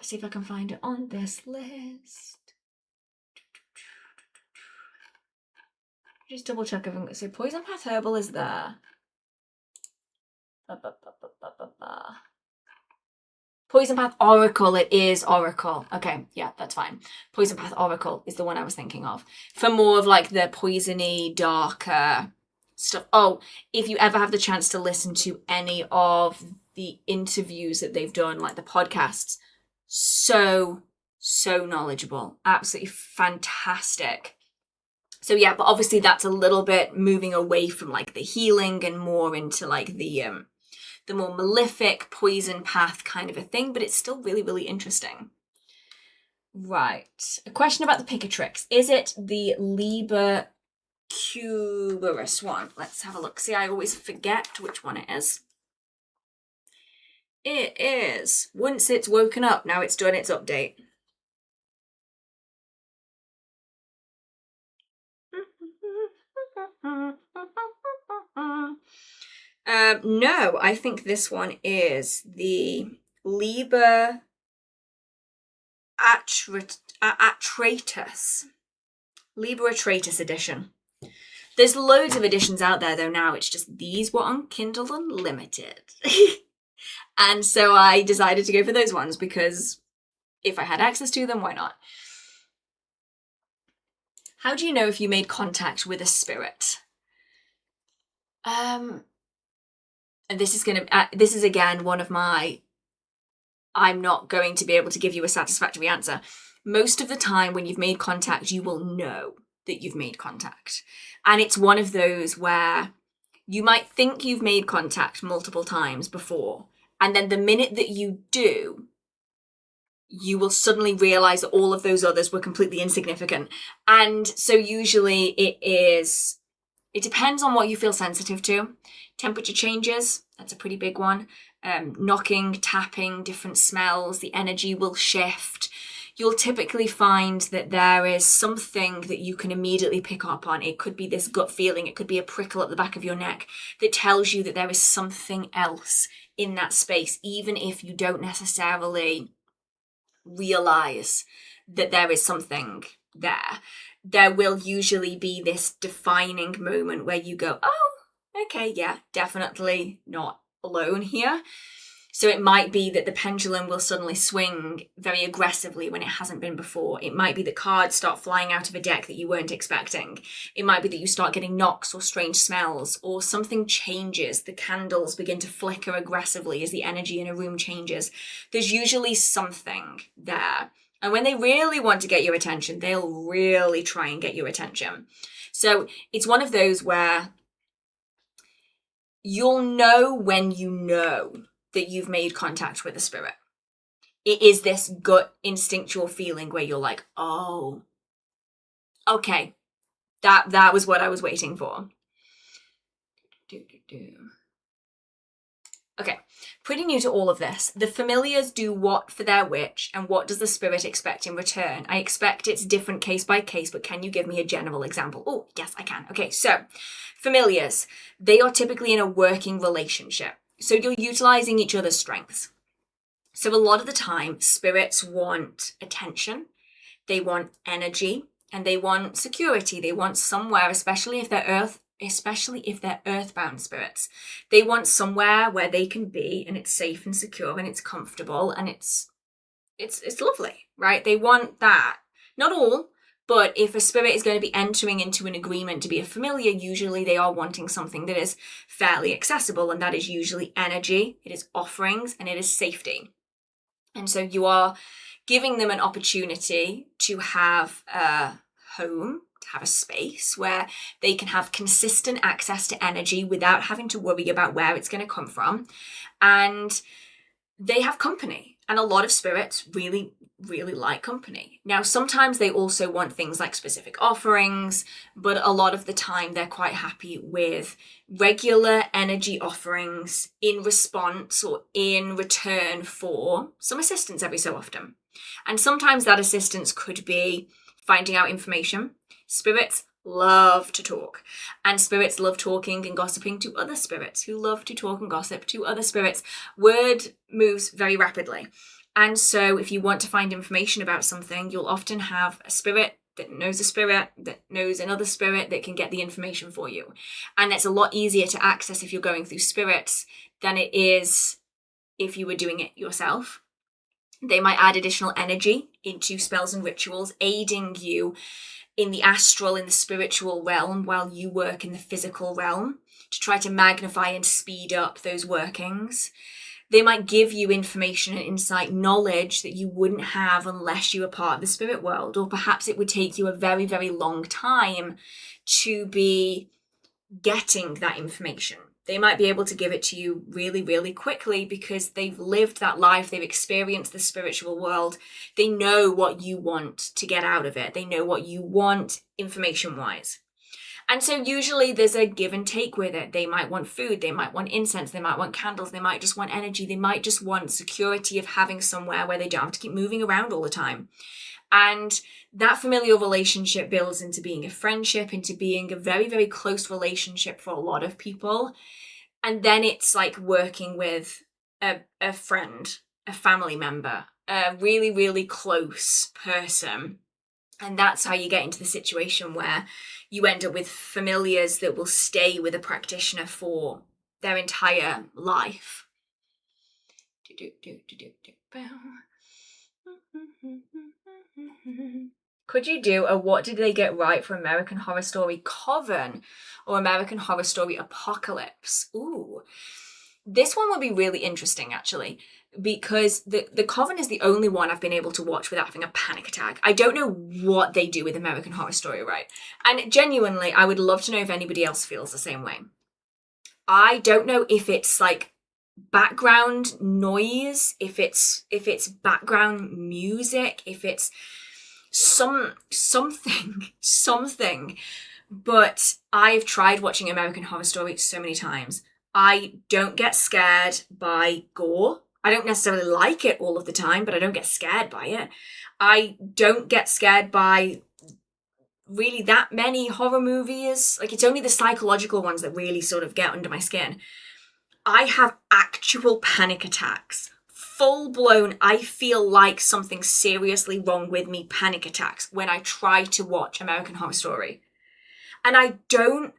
see if I can find it on this list. Just double check everything. So Poison Path Herbal is there. Poison Path Oracle, it is Oracle. Okay, yeah, that's fine. Poison Path Oracle is the one I was thinking of. For more of like the poisony, darker stuff. Oh, if you ever have the chance to listen to any of the interviews that they've done, like the podcasts, so knowledgeable. Absolutely fantastic. So yeah, but obviously that's a little bit moving away from like the healing and more into like the more malefic poison path kind of a thing, but it's still really, really interesting. Right. A question about the Picatrix. Is it the Liber Cuberus one? Let's have a look. See, I always forget which one it is. It is. Once it's woken up, now it's done its update. No, I think this one is the Liber Atratus. Liber Atratus edition. There's loads of editions out there though now. It's just these were on Kindle Unlimited. And so I decided to go for those ones because if I had access to them, why not? How do you know if you made contact with a spirit? And this is again one of my, I'm not going to be able to give you a satisfactory answer. Most of the time when you've made contact, you will know that you've made contact. And it's one of those where you might think you've made contact multiple times before, and then the minute that you do, you will suddenly realize that all of those others were completely insignificant. And so usually it depends on what you feel sensitive to. Temperature changes, that's a pretty big one. Knocking, tapping, different smells, the energy will shift. You'll typically find that there is something that you can immediately pick up on. It could be this gut feeling, it could be a prickle at the back of your neck that tells you that there is something else in that space, even if you don't necessarily realize that there is something there. There will usually be this defining moment where you go, oh, okay, yeah, definitely not alone here. So it might be that the pendulum will suddenly swing very aggressively when it hasn't been before. It might be that cards start flying out of a deck that you weren't expecting. It might be that you start getting knocks or strange smells, or something changes. The candles begin to flicker aggressively as the energy in a room changes. There's usually something there. And when they really want to get your attention, they'll really try and get your attention. So it's one of those where you'll know when you know that you've made contact with a spirit. It is this gut instinctual feeling where you're like, oh, okay, that was what I was waiting for. Okay, pretty new to all of this. The familiars do what for their witch, and what does the spirit expect in return? I expect it's different case by case, but can you give me a general example? Oh, yes, I can. Okay, so familiars, they are typically in a working relationship. So you're utilizing each other's strengths. So a lot of the time, spirits want attention, they want energy, and they want security. They want somewhere, especially if they're earthbound spirits. They want somewhere where they can be, and it's safe and secure, and it's comfortable, and it's lovely, right? They want that. Not all, but if a spirit is going to be entering into an agreement to be a familiar, usually they are wanting something that is fairly accessible, and that is usually energy, it is offerings, and it is safety. And so you are giving them an opportunity to have a home, to have a space where they can have consistent access to energy without having to worry about where it's going to come from. And they have company. And a lot of spirits really, really like company. Now, sometimes they also want things like specific offerings, but a lot of the time they're quite happy with regular energy offerings in response or in return for some assistance every so often. And sometimes that assistance could be finding out information. Spirits love to talk, and spirits love talking and gossiping to other spirits who love to talk and gossip to other spirits. Word moves very rapidly, and so if you want to find information about something, you'll often have a spirit that knows a spirit that knows another spirit that can get the information for you. And it's a lot easier to access if you're going through spirits than it is if you were doing it yourself. They might add additional energy into spells and rituals, aiding you in the astral, in the spiritual realm, while you work in the physical realm to try to magnify and speed up those workings. They might give you information and insight, knowledge that you wouldn't have unless you were part of the spirit world, or perhaps it would take you a very, very long time to be getting that information. They might be able to give it to you really, really quickly because they've lived that life. They've experienced the spiritual world. They know what you want to get out of it. They know what you want information-wise. And so usually there's a give and take with it. They might want food. They might want incense. They might want candles. They might just want energy. They might just want security of having somewhere where they don't have to keep moving around all the time. And that familial relationship builds into being a friendship, into being a very, very close relationship for a lot of people. And then it's like working with a friend, a family member, a really, really close person. And that's how you get into the situation where you end up with familiars that will stay with a practitioner for their entire life. Could you do a what did they get right for American Horror Story Coven or American Horror Story Apocalypse? Ooh, this one would be really interesting actually, because the Coven is the only one I've been able to watch without having a panic attack. I don't know what they do with American Horror Story, right? And genuinely, I would love to know if anybody else feels the same way. I don't know if it's like background noise, if it's background music, if it's something, but I've tried watching American Horror Story so many times. I don't get scared by gore. I don't necessarily like it all of the time, but I don't get scared by it. I don't get scared by really that many horror movies. Like, it's only the psychological ones that really sort of get under my skin. I have actual panic attacks. Full-blown, I feel like something seriously wrong with me panic attacks when I try to watch American Horror Story. And I don't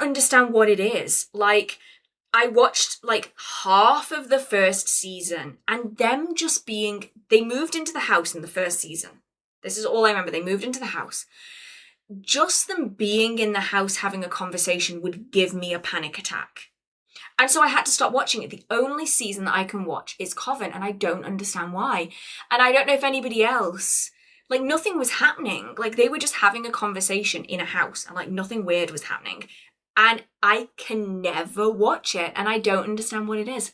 understand what it is. Like, I watched like half of the first season and them just being, they moved into the house in the first season. This is all I remember. They moved into the house. Just them being in the house having a conversation would give me a panic attack. And so I had to stop watching it. The only season that I can watch is Coven, and I don't understand why. And I don't know if anybody else, like, nothing was happening. Like, they were just having a conversation in a house, and like nothing weird was happening. And I can never watch it, and I don't understand what it is.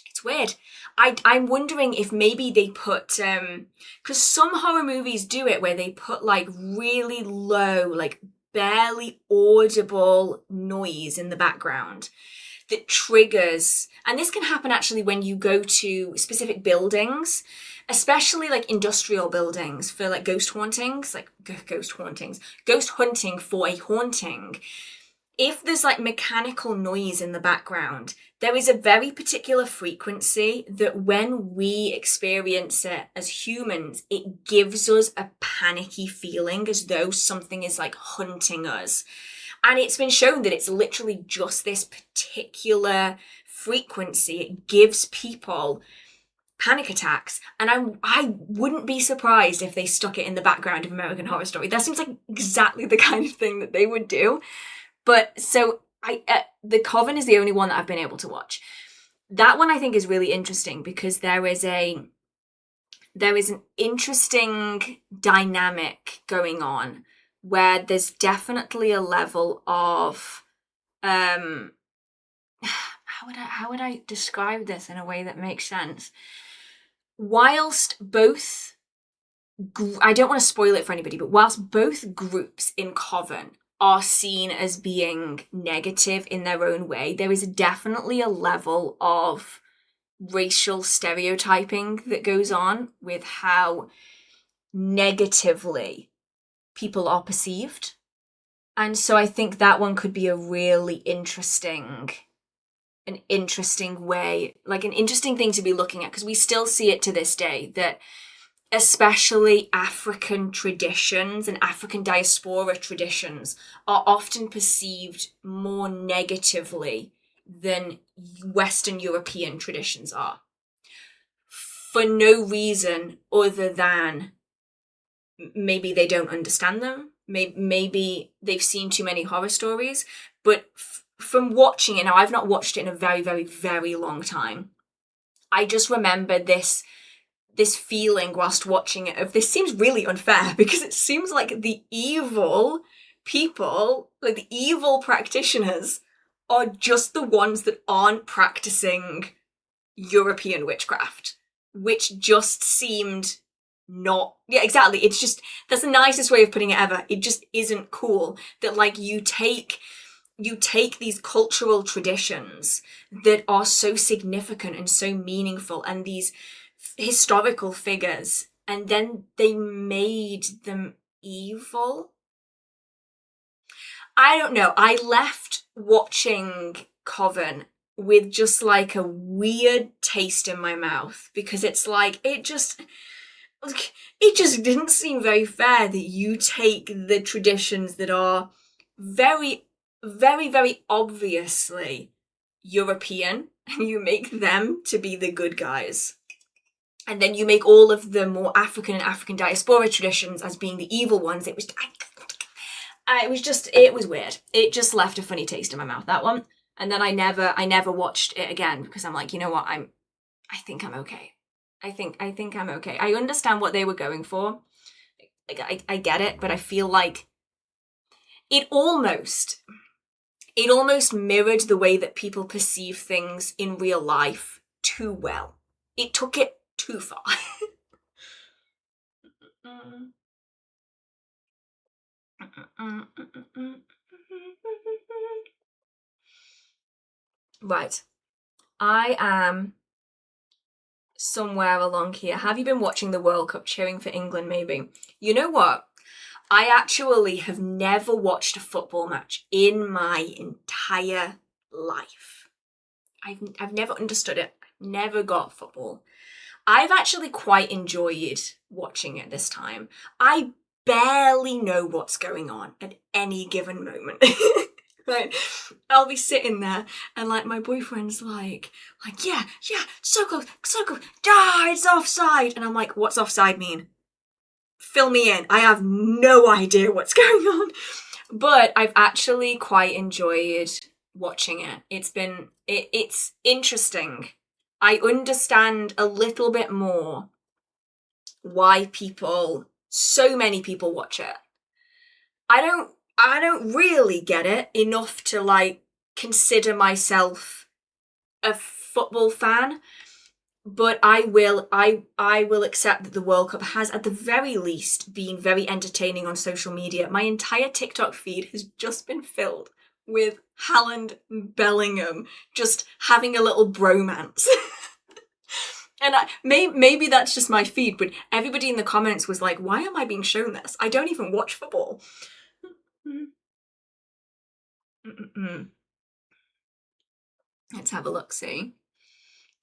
It's weird. I'm wondering if maybe they put, because some horror movies do it where they put like really low, like barely audible noise in the background that triggers, and this can happen actually when you go to specific buildings, especially like industrial buildings for like ghost hunting for a haunting. If there's like mechanical noise in the background, there is a very particular frequency that when we experience it as humans, it gives us a panicky feeling as though something is like hunting us. And it's been shown that it's literally just this particular frequency. It gives people panic attacks. And I wouldn't be surprised if they stuck it in the background of American Horror Story. That seems like exactly the kind of thing that they would do. But so the Coven is the only one that I've been able to watch. That one I think is really interesting because there is an interesting dynamic going on where there's definitely a level of, how how would I describe this in a way that makes sense? Whilst both, I don't want to spoil it for anybody, but whilst both groups in Coven are seen as being negative in their own way, there is definitely a level of racial stereotyping that goes on with how negatively people are perceived. And so I think that one could be a really interesting way, like an interesting thing to be looking at, because we still see it to this day that especially African traditions and African diaspora traditions are often perceived more negatively than Western European traditions are. For no reason other than maybe they don't understand them, maybe they've seen too many horror stories, but from watching it, now I've not watched it in a very, very, very long time, I just remember this feeling whilst watching it of, this seems really unfair, because it seems like the evil people, like the evil practitioners, are just the ones that aren't practicing European witchcraft, which just seemed not, yeah, exactly, it's just, that's the nicest way of putting it ever. It just isn't cool that, like, you take these cultural traditions that are so significant and so meaningful, and these historical figures, and then they made them evil. I don't know. I left watching Coven with just like a weird taste in my mouth, because it's like, it just didn't seem very fair that you take the traditions that are very, very, very obviously European and you make them to be the good guys. And then you make all of the more African and African diaspora traditions as being the evil ones. It was weird. It just left a funny taste in my mouth, that one. And then I never watched it again, because I'm like, you know what, I think I'm okay. I think I'm okay. I understand what they were going for. I get it, but I feel like it almost mirrored the way that people perceive things in real life too well. It took it too far. Right. I am somewhere along here. Have you been watching the World Cup, cheering for England maybe? You know what? I actually have never watched a football match in my entire life. I've never understood it. Never got football. I've actually quite enjoyed watching it this time. I barely know what's going on at any given moment. Right? I'll be sitting there and like my boyfriend's like, yeah, so close, it's offside. And I'm like, what's offside mean? Fill me in. I have no idea what's going on. But I've actually quite enjoyed watching it. It's interesting. I understand a little bit more why so many people watch it. I don't really get it enough to like consider myself a football fan, but I will accept that the World Cup has at the very least been very entertaining on social media. My entire TikTok feed has just been filled with Haaland and Bellingham just having a little bromance. And maybe that's just my feed, but everybody in the comments was like, why am I being shown this? I don't even watch football. Let's have a look, see.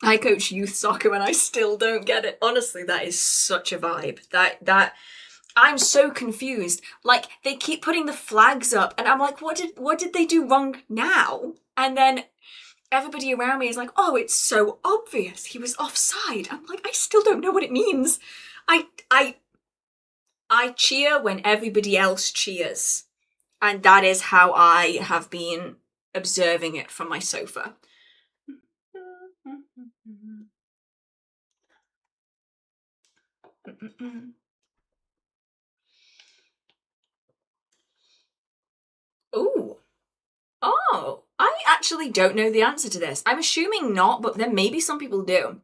I coach youth soccer and I still don't get it. Honestly, that is such a vibe. That I'm so confused. Like, they keep putting the flags up and I'm like, what did they do wrong now? And then everybody around me is like, oh, it's so obvious. He was offside. I'm like, I still don't know what it means. I cheer when everybody else cheers. And that is how I have been observing it from my sofa. Ooh. Oh, I actually don't know the answer to this. I'm assuming not, but then maybe some people do.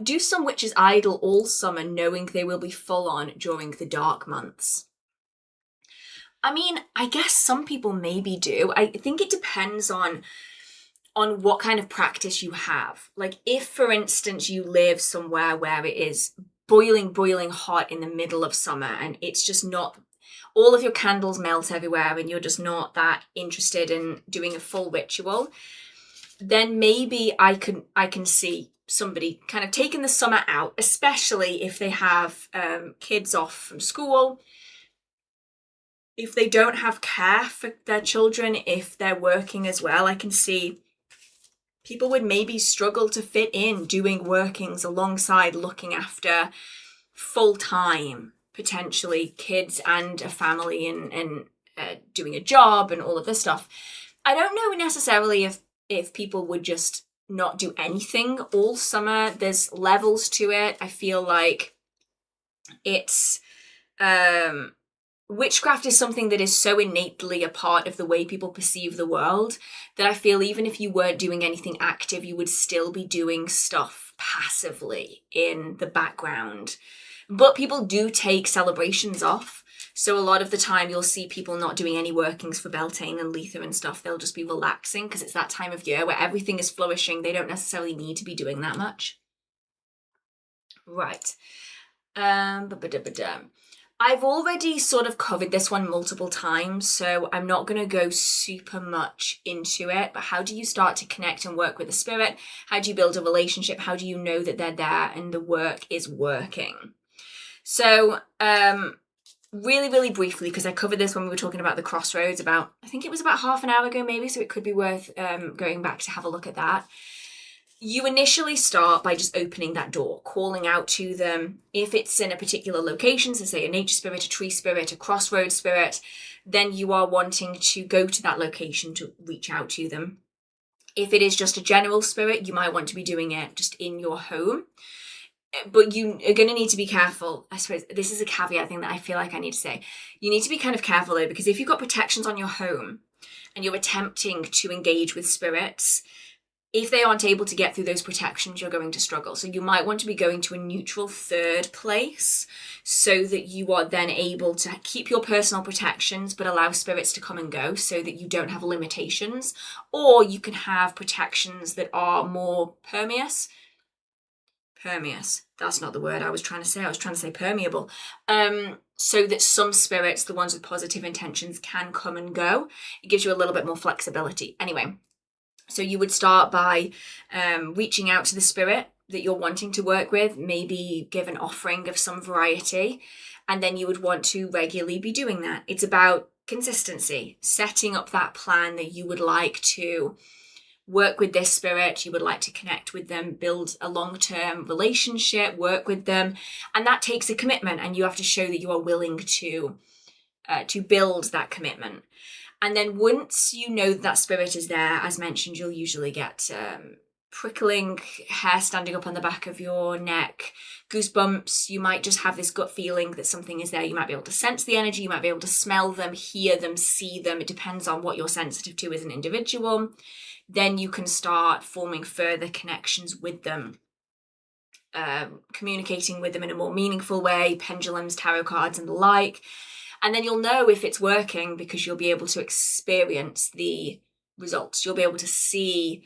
Do some witches idle all summer knowing they will be full on during the dark months? I mean, I guess some people maybe do. I think it depends on what kind of practice you have. Like if, for instance, you live somewhere where it is boiling hot in the middle of summer and it's just not, all of your candles melt everywhere and you're just not that interested in doing a full ritual, then maybe I can see somebody kind of taking the summer out, especially if they have kids off from school, if they don't have care for their children, if they're working as well. I can see people would maybe struggle to fit in doing workings alongside looking after full-time, potentially kids and a family and doing a job and all of this stuff. I don't know necessarily if people would just not do anything all summer. There's levels to it. I feel like it's witchcraft is something that is so innately a part of the way people perceive the world that I feel even if you weren't doing anything active, you would still be doing stuff passively in the background. But people do take celebrations off. So a lot of the time you'll see people not doing any workings for Beltane and Letha and stuff. They'll just be relaxing because it's that time of year where everything is flourishing. They don't necessarily need to be doing that much. Right. I've already sort of covered this one multiple times, so I'm not going to go super much into it. But how do you start to connect and work with the spirit? How do you build a relationship? How do you know that they're there and the work is working? So, really, really briefly, because I covered this when we were talking about the crossroads I think it was about half an hour ago maybe, so it could be worth going back to have a look at that. You initially start by just opening that door, calling out to them. If it's in a particular location, so say a nature spirit, a tree spirit, a crossroads spirit, then you are wanting to go to that location to reach out to them. If it is just a general spirit, you might want to be doing it just in your home. But you are going to need to be careful. I suppose this is a caveat thing that I feel like I need to say. You need to be kind of careful though, because if you've got protections on your home and you're attempting to engage with spirits, if they aren't able to get through those protections, you're going to struggle. So you might want to be going to a neutral third place so that you are then able to keep your personal protections but allow spirits to come and go so that you don't have limitations. Or you can have protections that are more permeous. That's not the word I was trying to say. I was trying to say permeable. So that some spirits, the ones with positive intentions, can come and go. It gives you a little bit more flexibility. Anyway, so you would start by reaching out to the spirit that you're wanting to work with, maybe give an offering of some variety, and then you would want to regularly be doing that. It's about consistency, setting up that plan that you would like to work with this spirit, you would like to connect with them, build a long-term relationship, work with them, and that takes a commitment, and you have to show that you are willing to build that commitment. And then once you know that spirit is there, as mentioned, you'll usually get prickling, hair standing up on the back of your neck, goosebumps. You might just have this gut feeling that something is there. You might be able to sense the energy. You might be able to smell them, hear them, see them. It depends on what you're sensitive to as an individual. Then you can start forming further connections with them, communicating with them in a more meaningful way, pendulums, tarot cards and the like. And then you'll know if it's working because you'll be able to experience the results. You'll be able to see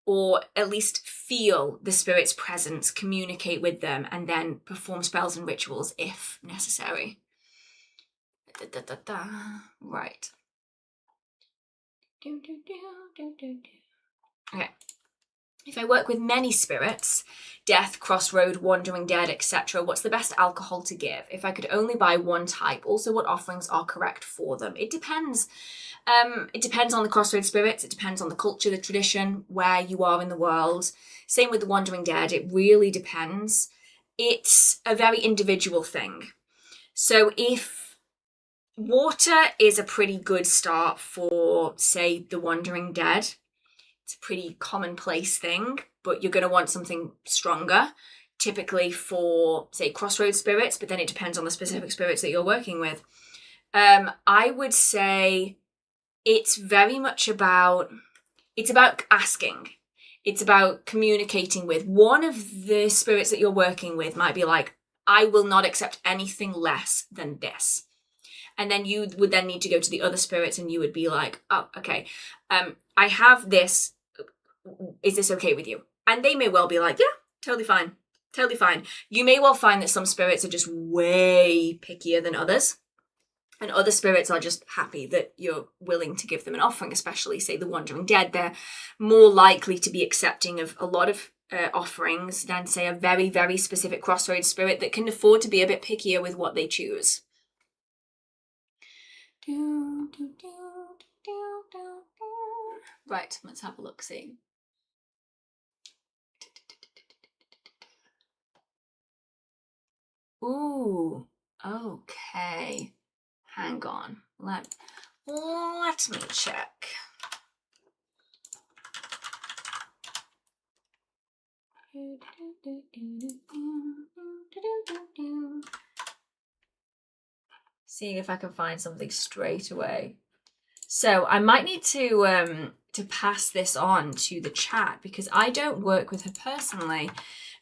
or at least feel the spirit's presence, communicate with them, and then perform spells and rituals if necessary. Right. Okay. If I work with many spirits, death, crossroad, wandering dead, etc., what's the best alcohol to give? If I could only buy one type, also what offerings are correct for them? It depends. It depends on the crossroad spirits. It depends on the culture, the tradition, where you are in the world. Same with the wandering dead. It really depends. It's a very individual thing. So if water is a pretty good start for, say, the wandering dead, it's a pretty commonplace thing, but you're going to want something stronger, typically for, say, crossroads spirits, but then it depends on the specific spirits that you're working with. I would say it's very much about It's about asking. It's about communicating with. One of the spirits that you're working with might be like, I will not accept anything less than this. And then you would then need to go to the other spirits and you would be like, oh, okay, I have this. Is this okay with you? And they may well be like, yeah, totally fine. Totally fine. You may well find that some spirits are just way pickier than others. And other spirits are just happy that you're willing to give them an offering, especially, say, the Wandering Dead. They're more likely to be accepting of a lot of offerings than, say, a very, very specific crossroads spirit that can afford to be a bit pickier with what they choose. Right, let's have a look, see. Ooh, okay. Hang on. Let me check. Seeing if I can find something straight away. So I might need to pass this on to the chat because I don't work with her personally.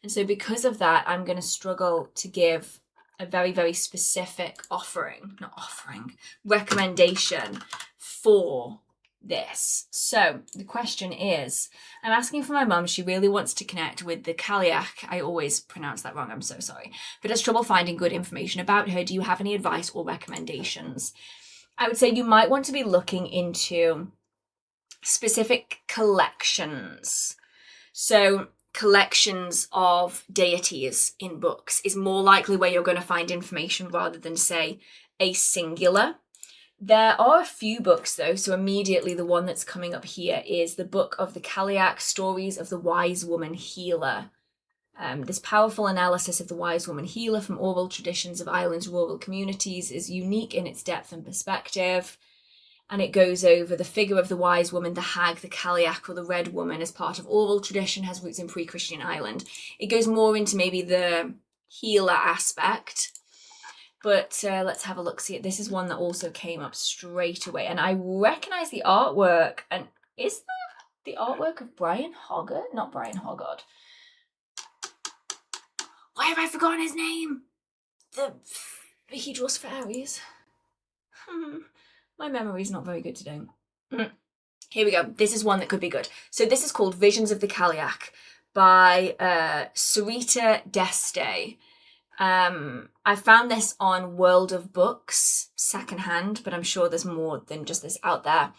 And so because of that, I'm going to struggle to give a very, very specific recommendation for this. So the question is, I'm asking for my mum. She really wants to connect with the Kaliak. I always pronounce that wrong. I'm so sorry. But has trouble finding good information about her. Do you have any advice or recommendations? I would say you might want to be looking into specific collections. So collections of deities in books is more likely where you're going to find information rather than, say, a singular. There are a few books, though, so immediately the one that's coming up here is the Book of the Kaliak, Stories of the Wise Woman Healer. This powerful analysis of the Wise Woman Healer from oral traditions of Ireland's rural communities is unique in its depth and perspective. And it goes over the figure of the wise woman, the hag, the Kaliak, or the red woman as part of oral tradition, has roots in pre-Christian Ireland. It goes more into maybe the healer aspect. But let's have a look. See, this is one that also came up straight away. And I recognise the artwork. And is that the artwork of Brian Hoggart? Not Brian Hoggart. Why have I forgotten his name? He draws fairies. My memory's not very good today. Here we go. This is one that could be good. So this is called Visions of the Kaliak by Sarita Deste. I found this on World of Books, secondhand, but I'm sure there's more than just this out there.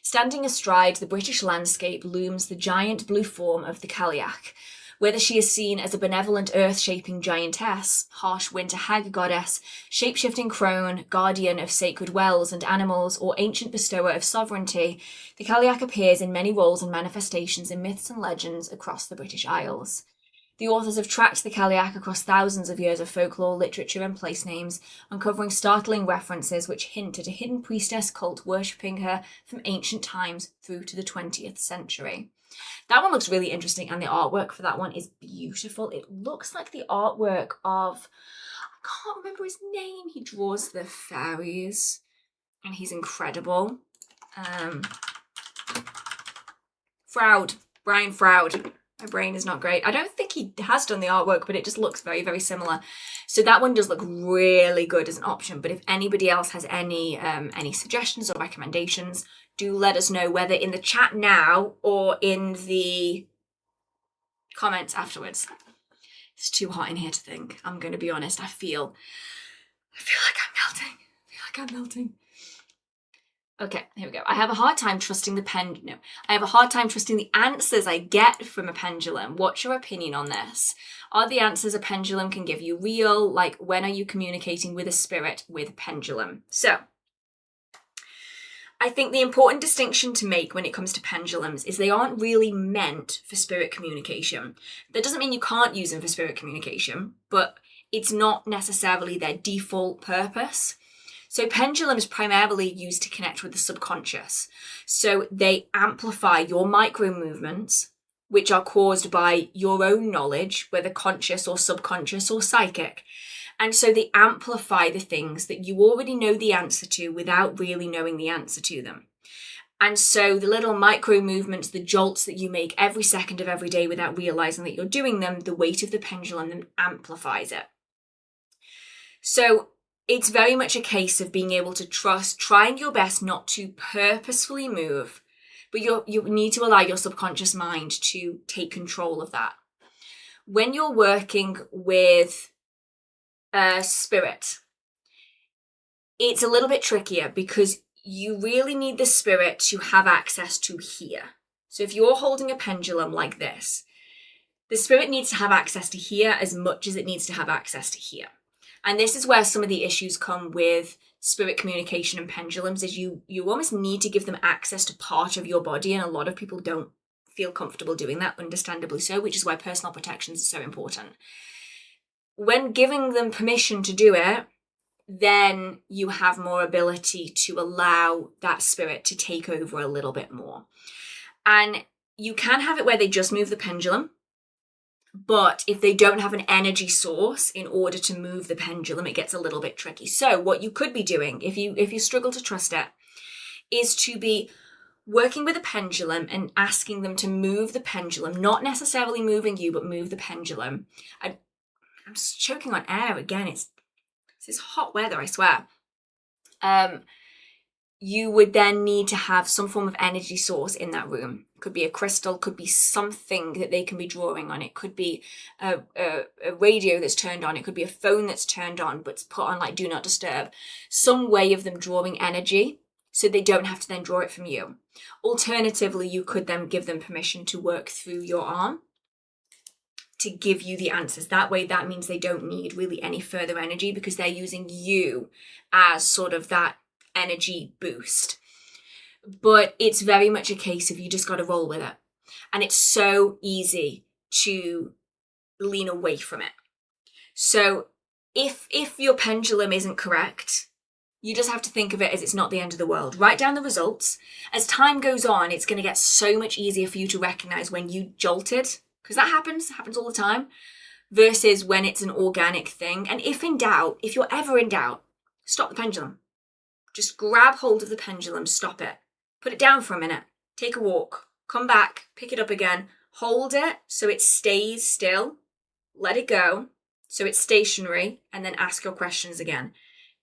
Standing astride the British landscape looms the giant blue form of the Kaliak. Whether she is seen as a benevolent earth-shaping giantess, harsh winter hag goddess, shape-shifting crone, guardian of sacred wells and animals, or ancient bestower of sovereignty, the Kaliak appears in many roles and manifestations in myths and legends across the British Isles. The authors have tracked the Kaliak across thousands of years of folklore, literature, and place names, uncovering startling references which hint at a hidden priestess cult worshipping her from ancient times through to the 20th century. That one looks really interesting, and the artwork for that one is beautiful. It looks like the artwork of, I can't remember his name. He draws the fairies, and he's incredible. Brian Froud. My brain is not great. I don't think he has done the artwork, but it just looks very, very similar. So that one does look really good as an option. But if anybody else has any suggestions or recommendations, do let us know, whether in the chat now or in the comments afterwards. It's too hot in here to think. I'm going to be honest. I feel like I'm melting. Okay, here we go. I have a hard time trusting the answers I get from a pendulum. What's your opinion on this? Are the answers a pendulum can give you real? Like, when are you communicating with a spirit with a pendulum? So, I think the important distinction to make when it comes to pendulums is they aren't really meant for spirit communication. That doesn't mean you can't use them for spirit communication, but it's not necessarily their default purpose. So pendulums primarily used to connect with the subconscious. So they amplify your micro movements, which are caused by your own knowledge, whether conscious or subconscious or psychic. And so they amplify the things that you already know the answer to without really knowing the answer to them. And so the little micro movements, the jolts that you make every second of every day without realizing that you're doing them, the weight of the pendulum then amplifies it. So it's very much a case of being able to trust, trying your best not to purposefully move, but you need to allow your subconscious mind to take control of that. When you're working with a spirit, it's a little bit trickier because you really need the spirit to have access to here. So if you're holding a pendulum like this, the spirit needs to have access to here as much as it needs to have access to here. And this is where some of the issues come with spirit communication and pendulums, is you almost need to give them access to part of your body, and a lot of people don't feel comfortable doing that, understandably so, which is why personal protections are so important. When giving them permission to do it, then you have more ability to allow that spirit to take over a little bit more. And you can have it where they just move the pendulum, but if they don't have an energy source in order to move the pendulum, it gets a little bit tricky. So what you could be doing, if you struggle to trust it, is to be working with a pendulum and asking them to move the pendulum, not necessarily moving you, but move the pendulum. I'm choking on air again. It's this hot weather, I swear. You would then need to have some form of energy source in that room. Could be a crystal, could be something that they can be drawing on. It could be a radio that's turned on. It could be a phone that's turned on, but it's put on like do not disturb. Some way of them drawing energy so they don't have to then draw it from you. Alternatively, you could then give them permission to work through your arm to give you the answers. That way, that means they don't need really any further energy because they're using you as sort of that energy boost. But it's very much a case of you just got to roll with it. And it's so easy to lean away from it. So if your pendulum isn't correct, you just have to think of it as it's not the end of the world. Write down the results. As time goes on, it's going to get so much easier for you to recognize when you jolted, because that happens all the time, versus when it's an organic thing. And if in doubt, if you're ever in doubt, stop the pendulum. Just grab hold of the pendulum, stop it. Put it down for a minute, take a walk, come back, pick it up again, hold it so it stays still, let it go so it's stationary, and then ask your questions again.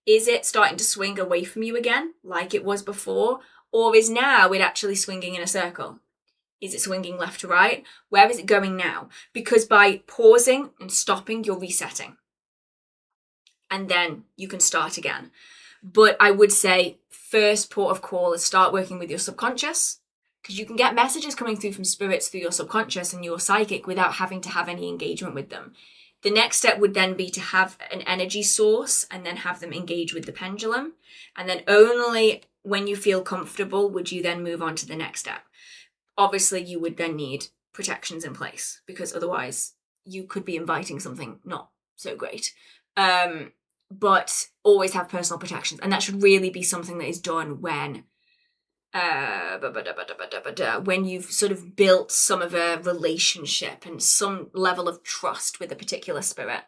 Is it starting to swing away from you again like it was before? Or is now it actually swinging in a circle? Is it swinging left to right? Where is it going now? Because by pausing and stopping, you're resetting. And then you can start again. But I would say first port of call is start working with your subconscious, because you can get messages coming through from spirits through your subconscious and your psychic without having to have any engagement with them. The next step would then be to have an energy source and then have them engage with the pendulum. And then only when you feel comfortable would you then move on to the next step. Obviously, you would then need protections in place because otherwise you could be inviting something not so great. But always have personal protections. And that should really be something that is done when you've sort of built some of a relationship and some level of trust with a particular spirit.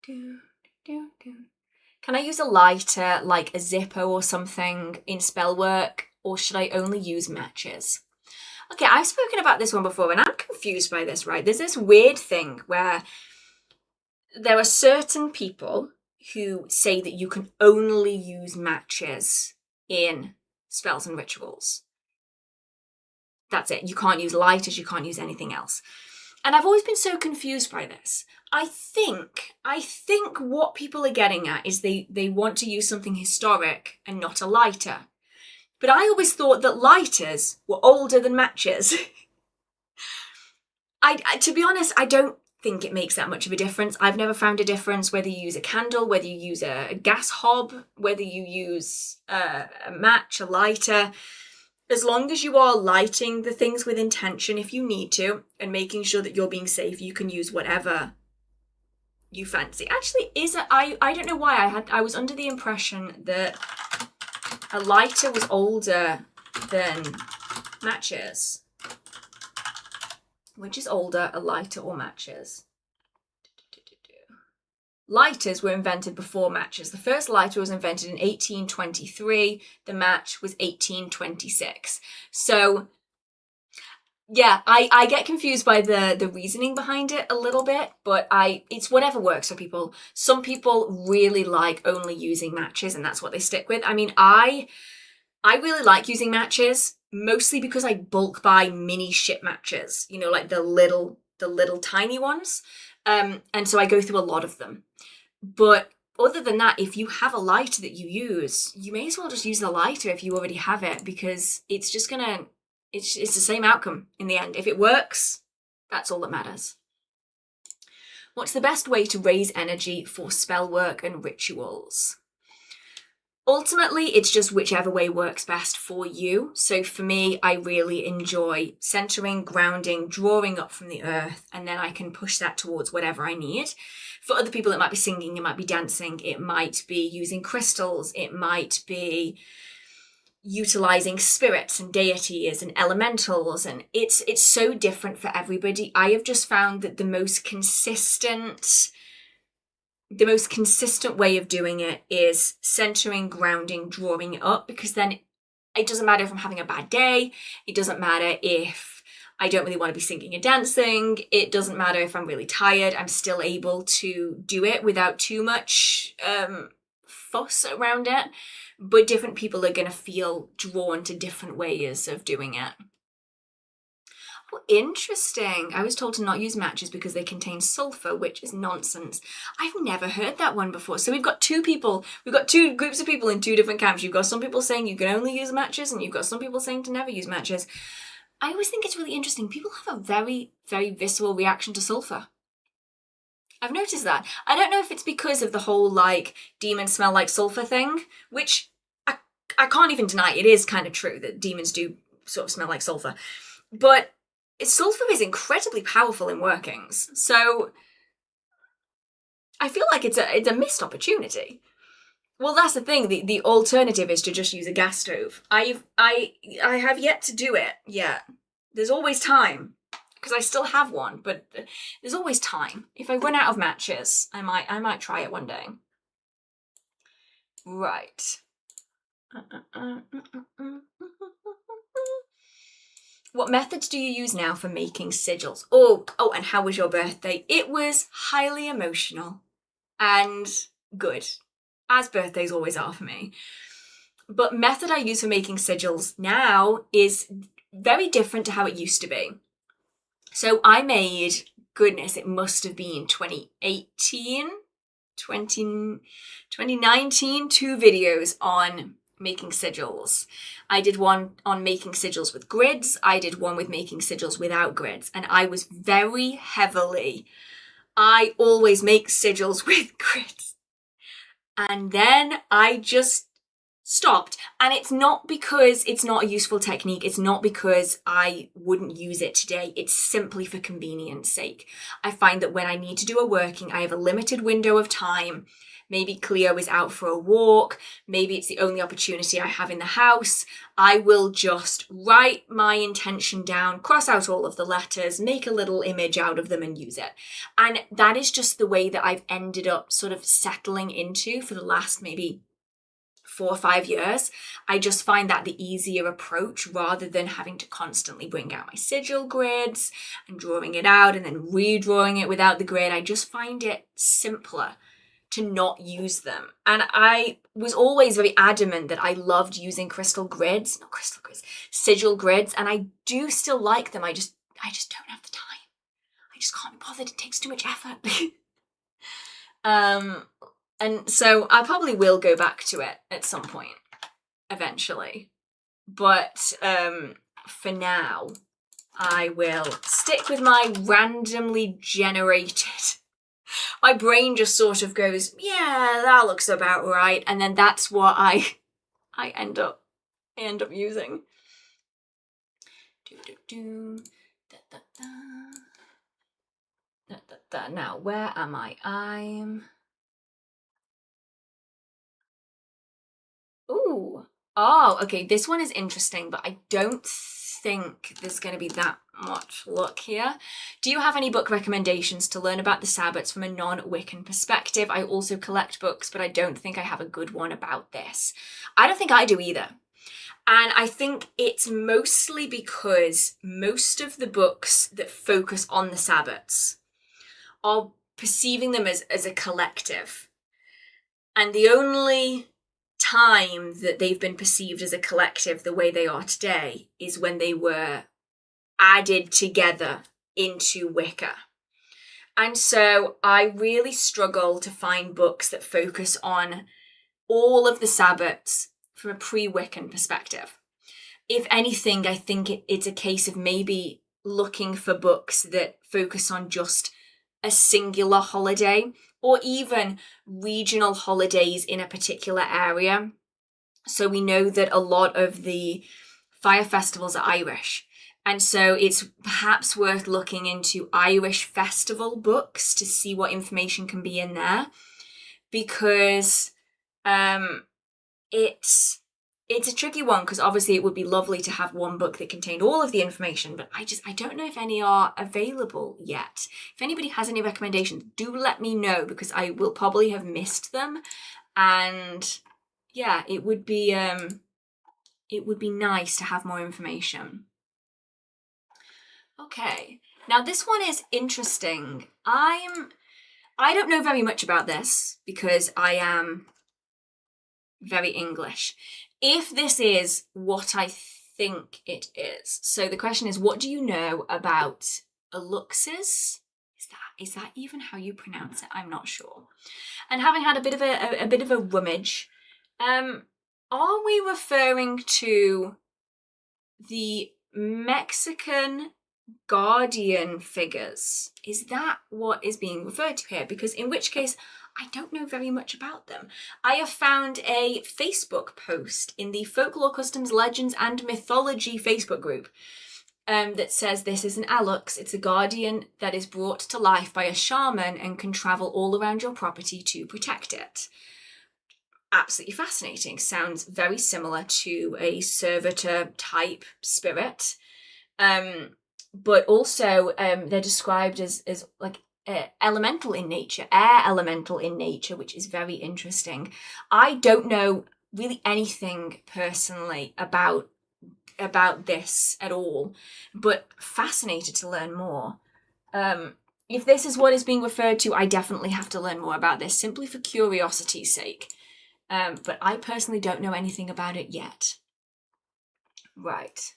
Can I use a lighter, like a Zippo or something in spellwork, or should I only use matches? Okay, I've spoken about this one before and I'm confused by this, right? There's this weird thing where there are certain people who say that you can only use matches in spells and rituals. That's it. You can't use lighters, you can't use anything else. And I've always been so confused by this. I think what people are getting at is they want to use something historic and not a lighter. But I always thought that lighters were older than matches. To be honest, I don't think it makes that much of a difference. I've never found a difference whether you use a candle, whether you use a gas hob, whether you use a match, a lighter. As long as you are lighting the things with intention if you need to and making sure that you're being safe, you can use whatever you fancy. Actually, I don't know why I was under the impression that a lighter was older than matches. Which is older, a lighter or matches? lighters were invented before matches. The first lighter was invented in 1823. The match was 1826. So yeah, I get confused by the reasoning behind it a little bit, but it's whatever works for people. Some people really like only using matches and that's what they stick with. I mean, I really like using matches, mostly because I bulk buy mini shit matches, you know, like the little tiny ones. And so I go through a lot of them. But other than that, if you have a lighter that you use, you may as well just use the lighter if you already have it, because it's just gonna, it's the same outcome in the end. If it works, that's all that matters. What's the best way to raise energy for spell work and rituals? Ultimately, it's just whichever way works best for you. So for me, I really enjoy centering, grounding, drawing up from the earth, and then I can push that towards whatever I need. For other people, it might be singing, it might be dancing, it might be using crystals, it might be utilizing spirits and deities and elementals, and it's so different for everybody. I have just found that the most consistent way of doing it is centering, grounding, drawing it up, because then it doesn't matter if I'm having a bad day. It doesn't matter if I don't really want to be singing and dancing. It doesn't matter if I'm really tired. I'm still able to do it without too much fuss around it. But different people are going to feel drawn to different ways of doing it. Oh, interesting. I was told to not use matches because they contain sulfur, which is nonsense. I've never heard that one before. So we've got two groups of people in two different camps. You've got some people saying you can only use matches, and you've got some people saying to never use matches. I always think it's really interesting. People have a very, very visceral reaction to sulfur. I've noticed that. I don't know if it's because of the whole, like, demons smell like sulfur thing, which I can't even deny. It is kind of true that demons do sort of smell like sulfur. But sulfur is incredibly powerful in workings. So I feel like it's a missed opportunity. Well, that's the thing. The alternative is to just use a gas stove. I have yet to do it yet. There's always time, because I still have one, but there's always time. If I run out of matches, I might try it one day. Right. What methods do you use now for making sigils? Oh, and how was your birthday? It was highly emotional and good, as birthdays always are for me. But method I use for making sigils now is very different to how it used to be. So I made, goodness, it must have been 2019, 2 videos on making sigils. I did one on making sigils with grids. I did one with making sigils without grids. And I was very heavily, I always make sigils with grids. And then I just stopped. And it's not because it's not a useful technique. It's not because I wouldn't use it today. It's simply for convenience sake. I find that when I need to do a working, I have a limited window of time. Maybe Cleo is out for a walk. Maybe it's the only opportunity I have in the house. I will just write my intention down, cross out all of the letters, make a little image out of them and use it. And that is just the way that I've ended up sort of settling into for the last maybe 4 or 5 years. I just find that the easier approach, rather than having to constantly bring out my sigil grids and drawing it out and then redrawing it without the grid. I just find it simpler to not use them. And I was always very adamant that I loved using sigil grids, and I do still like them. I just don't have the time. I just can't be bothered. It takes too much effort. And so I probably will go back to it at some point, eventually. But for now, I will stick with my randomly generated. My brain just sort of goes, yeah, that looks about right, and then that's what I end up using. Now, where am I? Oh, okay, this one is interesting, but I don't think there's going to be that much luck here. Do you have any book recommendations to learn about the Sabbats from a non-Wiccan perspective? I also collect books, but I don't think I have a good one about this. I don't think I do either. And I think it's mostly because most of the books that focus on the Sabbats are perceiving them as a collective. And the only time that they've been perceived as a collective the way they are today is when they were added together into Wicca. And so I really struggle to find books that focus on all of the Sabbats from a pre-Wiccan perspective. If anything, I think it's a case of maybe looking for books that focus on just a singular holiday or even regional holidays in a particular area. So we know that a lot of the fire festivals are Irish. And so it's perhaps worth looking into Irish festival books to see what information can be in there, because it's a tricky one, because obviously it would be lovely to have one book that contained all of the information, but I don't know if any are available yet. If anybody has any recommendations, do let me know, because I will probably have missed them. And yeah, it would be nice to have more information. Okay, now this one is interesting. I don't know very much about this because I am very English. If this is what I think it is, so the question is, what do you know about Aluxes? Is that even how you pronounce it? I'm not sure. And having had a bit of a rummage, are we referring to the Mexican guardian figures? Is that what is being referred to here? Because in which case, I don't know very much about them. I have found a Facebook post in the Folklore, Customs, Legends and Mythology Facebook group that says this is an Alux. It's a guardian that is brought to life by a shaman and can travel all around your property to protect it. Absolutely fascinating. Sounds very similar to a servitor type spirit. But also they're described as like elemental in nature, air elemental in nature, which is very interesting. I don't know really anything personally about this at all, but fascinated to learn more. If this is what is being referred to, I definitely have to learn more about this, simply for curiosity's sake. But I personally don't know anything about it yet. Right.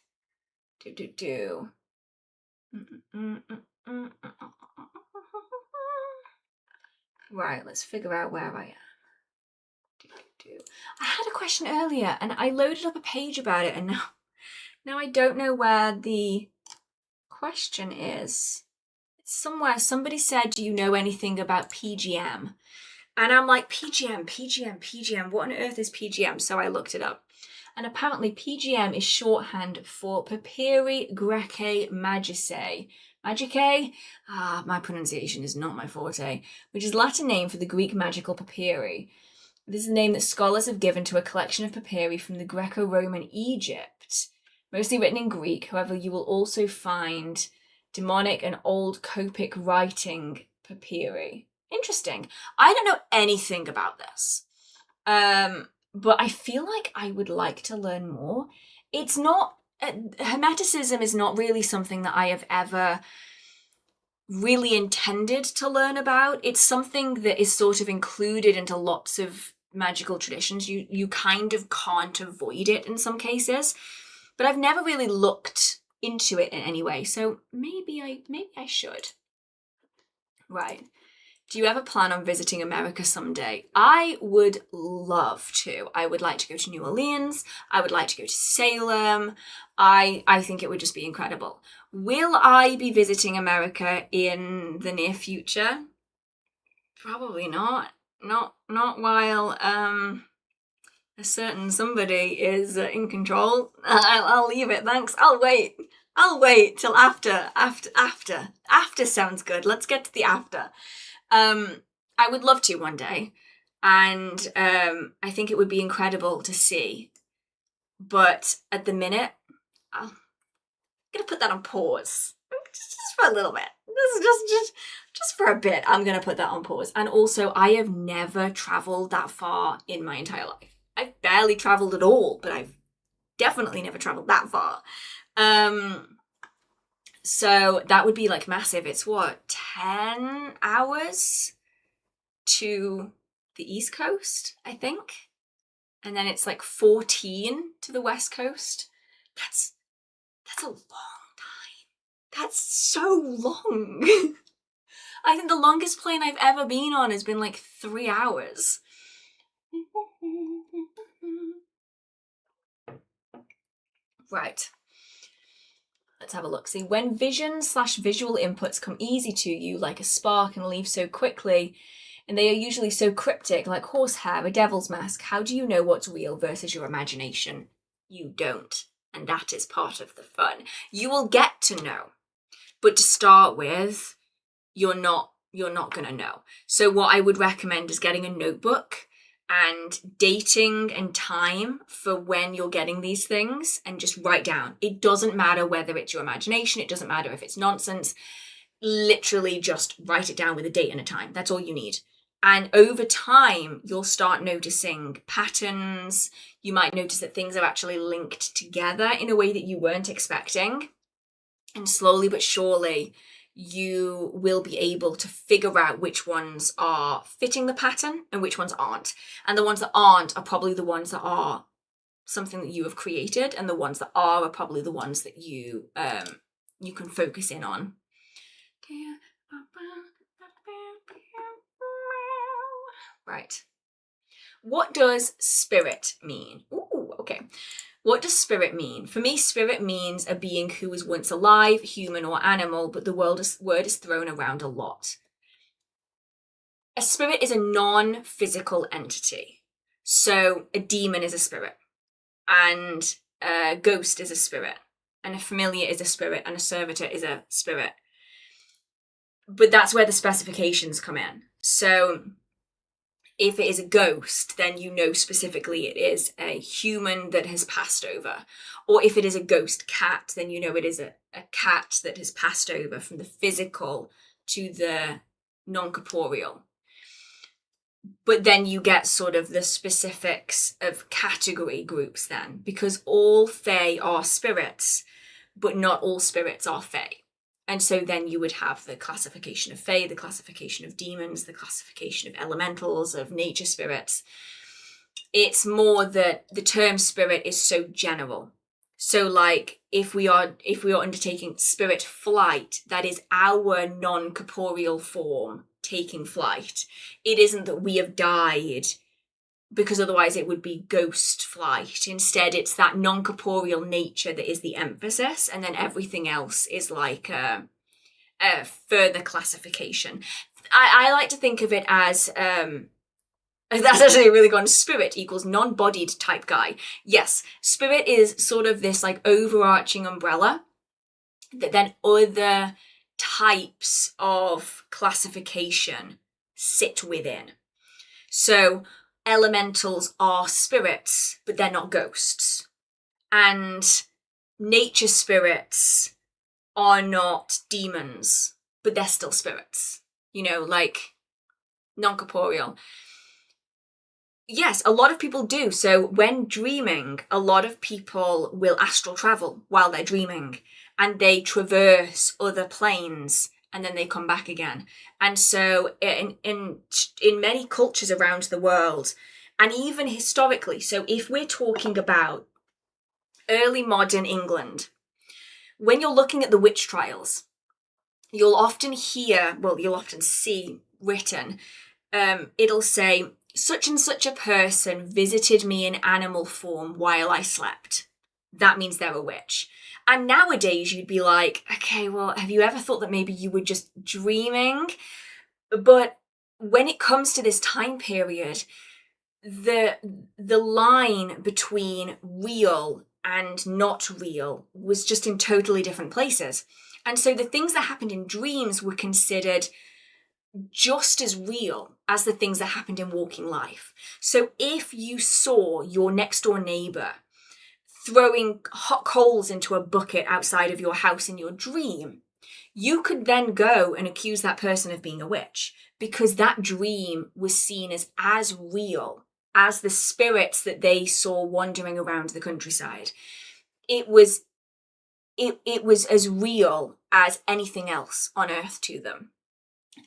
Right, let's figure out where I am. I had a question earlier and I loaded up a page about it, and now I don't know where the question is. It's somewhere. Somebody said, do you know anything about PGM? And I'm like, PGM, what on earth is PGM? So I looked it up. And apparently PGM is shorthand for Papyri Graecae Magicae. Magicae? My pronunciation is not my forte. Which is Latin name for the Greek magical papyri. This is a name that scholars have given to a collection of papyri from the Greco-Roman Egypt. Mostly written in Greek, however, you will also find demonic and old Copic writing papyri. Interesting. I don't know anything about this. But I feel like I would like to learn more. It's not... Hermeticism is not really something that I have ever really intended to learn about. It's something that is sort of included into lots of magical traditions. You kind of can't avoid it in some cases. But I've never really looked into it in any way. So maybe I should. Right. Do you ever plan on visiting America someday? I would love to. I would like to go to New Orleans. I would like to go to Salem. I think it would just be incredible. Will I be visiting America in the near future? Probably not. Not while a certain somebody is in control. I'll leave it. Thanks. I'll wait till after. After sounds good. Let's get to the after. I would love to one day, and I think it would be incredible to see. But at the minute, gonna put that on pause. Just for a little bit. Just for a bit, I'm gonna put that on pause. And also, I have never traveled that far in my entire life. I've barely traveled at all, but I've definitely never traveled that far. So that would be like massive. It's what, 10 hours to the East Coast, I think. And then it's like 14 to the West Coast. That's a long time. That's so long. I think the longest plane I've ever been on has been like 3 hours. Right. Let's have a look. See, when vision/visual inputs come easy to you like a spark and leave so quickly, and they are usually so cryptic like horsehair, a devil's mask, how do you know what's real versus your imagination? You don't. And that is part of the fun. You will get to know. But to start with, you're not gonna know. So what I would recommend is getting a notebook and dating and time for when you're getting these things, and just write down. It doesn't matter whether it's your imagination, it doesn't matter if it's nonsense. Literally just write it down with a date and a time. That's all you need. And over time, you'll start noticing patterns. You might notice that things are actually linked together in a way that you weren't expecting. And slowly but surely, you will be able to figure out which ones are fitting the pattern and which ones aren't. And the ones that aren't are probably the ones that are something that you have created, and the ones that are probably the ones that you can focus in on. Right. What does spirit mean? Ooh, okay. What does spirit mean? For me, spirit means a being who was once alive, human or animal, but the word is thrown around a lot. A spirit is a non-physical entity. So a demon is a spirit, and a ghost is a spirit, and a familiar is a spirit, and a servitor is a spirit. But that's where the specifications come in. So if it is a ghost, then you know specifically it is a human that has passed over. Or if it is a ghost cat, then you know it is a cat that has passed over from the physical to the non-corporeal. But then you get sort of the specifics of category groups then, because all fae are spirits, but not all spirits are fae. And so then you would have the classification of fae, the classification of demons, the classification of elementals, of nature spirits. It's more that the term spirit is so general. So like if we are undertaking spirit flight, that is our non-corporeal form taking flight. It isn't that we have died, because otherwise it would be ghost flight. Instead, it's that non-corporeal nature that is the emphasis, and then everything else is like a further classification. I like to think of it as, that's actually really gone, spirit equals non-bodied type guy. Yes, spirit is sort of this like overarching umbrella that then other types of classification sit within. So elementals are spirits, but they're not ghosts. And nature spirits are not demons, but they're still spirits. You know, like non-corporeal. Yes, a lot of people do. So when dreaming, a lot of people will astral travel while they're dreaming, and they traverse other planes, and then they come back again. And so in many cultures around the world, and even historically, so if we're talking about early modern England, when you're looking at the witch trials, you'll often see written, it'll say, such and such a person visited me in animal form while I slept. That means they're a witch. And nowadays you'd be like, okay, well, have you ever thought that maybe you were just dreaming? But when it comes to this time period, the line between real and not real was just in totally different places. And so the things that happened in dreams were considered just as real as the things that happened in walking life. So if you saw your next door neighbor throwing hot coals into a bucket outside of your house in your dream, you could then go and accuse that person of being a witch, because that dream was seen as real as the spirits that they saw wandering around the countryside. It was as real as anything else on earth to them.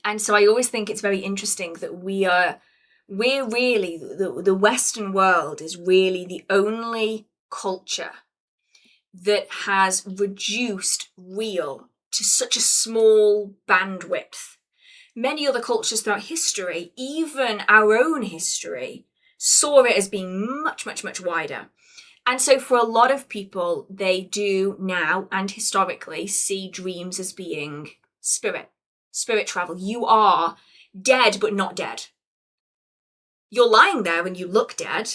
And so I always think it's very interesting that we're really, the Western world is really the only culture that has reduced real to such a small bandwidth. Many other cultures throughout history, even our own history, saw it as being much, much, much wider. And so for a lot of people, they do now and historically see dreams as being spirit travel. You are dead, but not dead. You're lying there and you look dead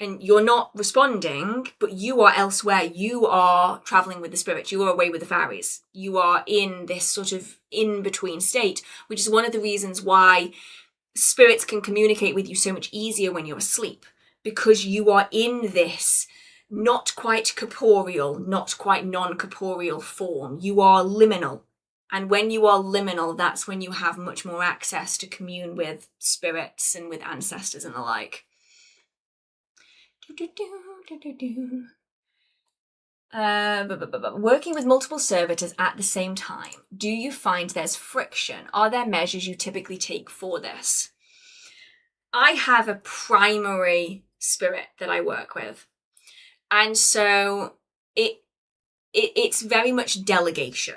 and you're not responding, but you are elsewhere. You are traveling with the spirits. You are away with the fairies. You are in this sort of in-between state, which is one of the reasons why spirits can communicate with you so much easier when you're asleep, because you are in this not quite corporeal, not quite non-corporeal form. You are liminal. And when you are liminal, that's when you have much more access to commune with spirits and with ancestors and the like. Working with multiple servitors at the same time, do you find there's friction? Are there measures you typically take for this? I have a primary spirit that I work with. And so it's very much delegation.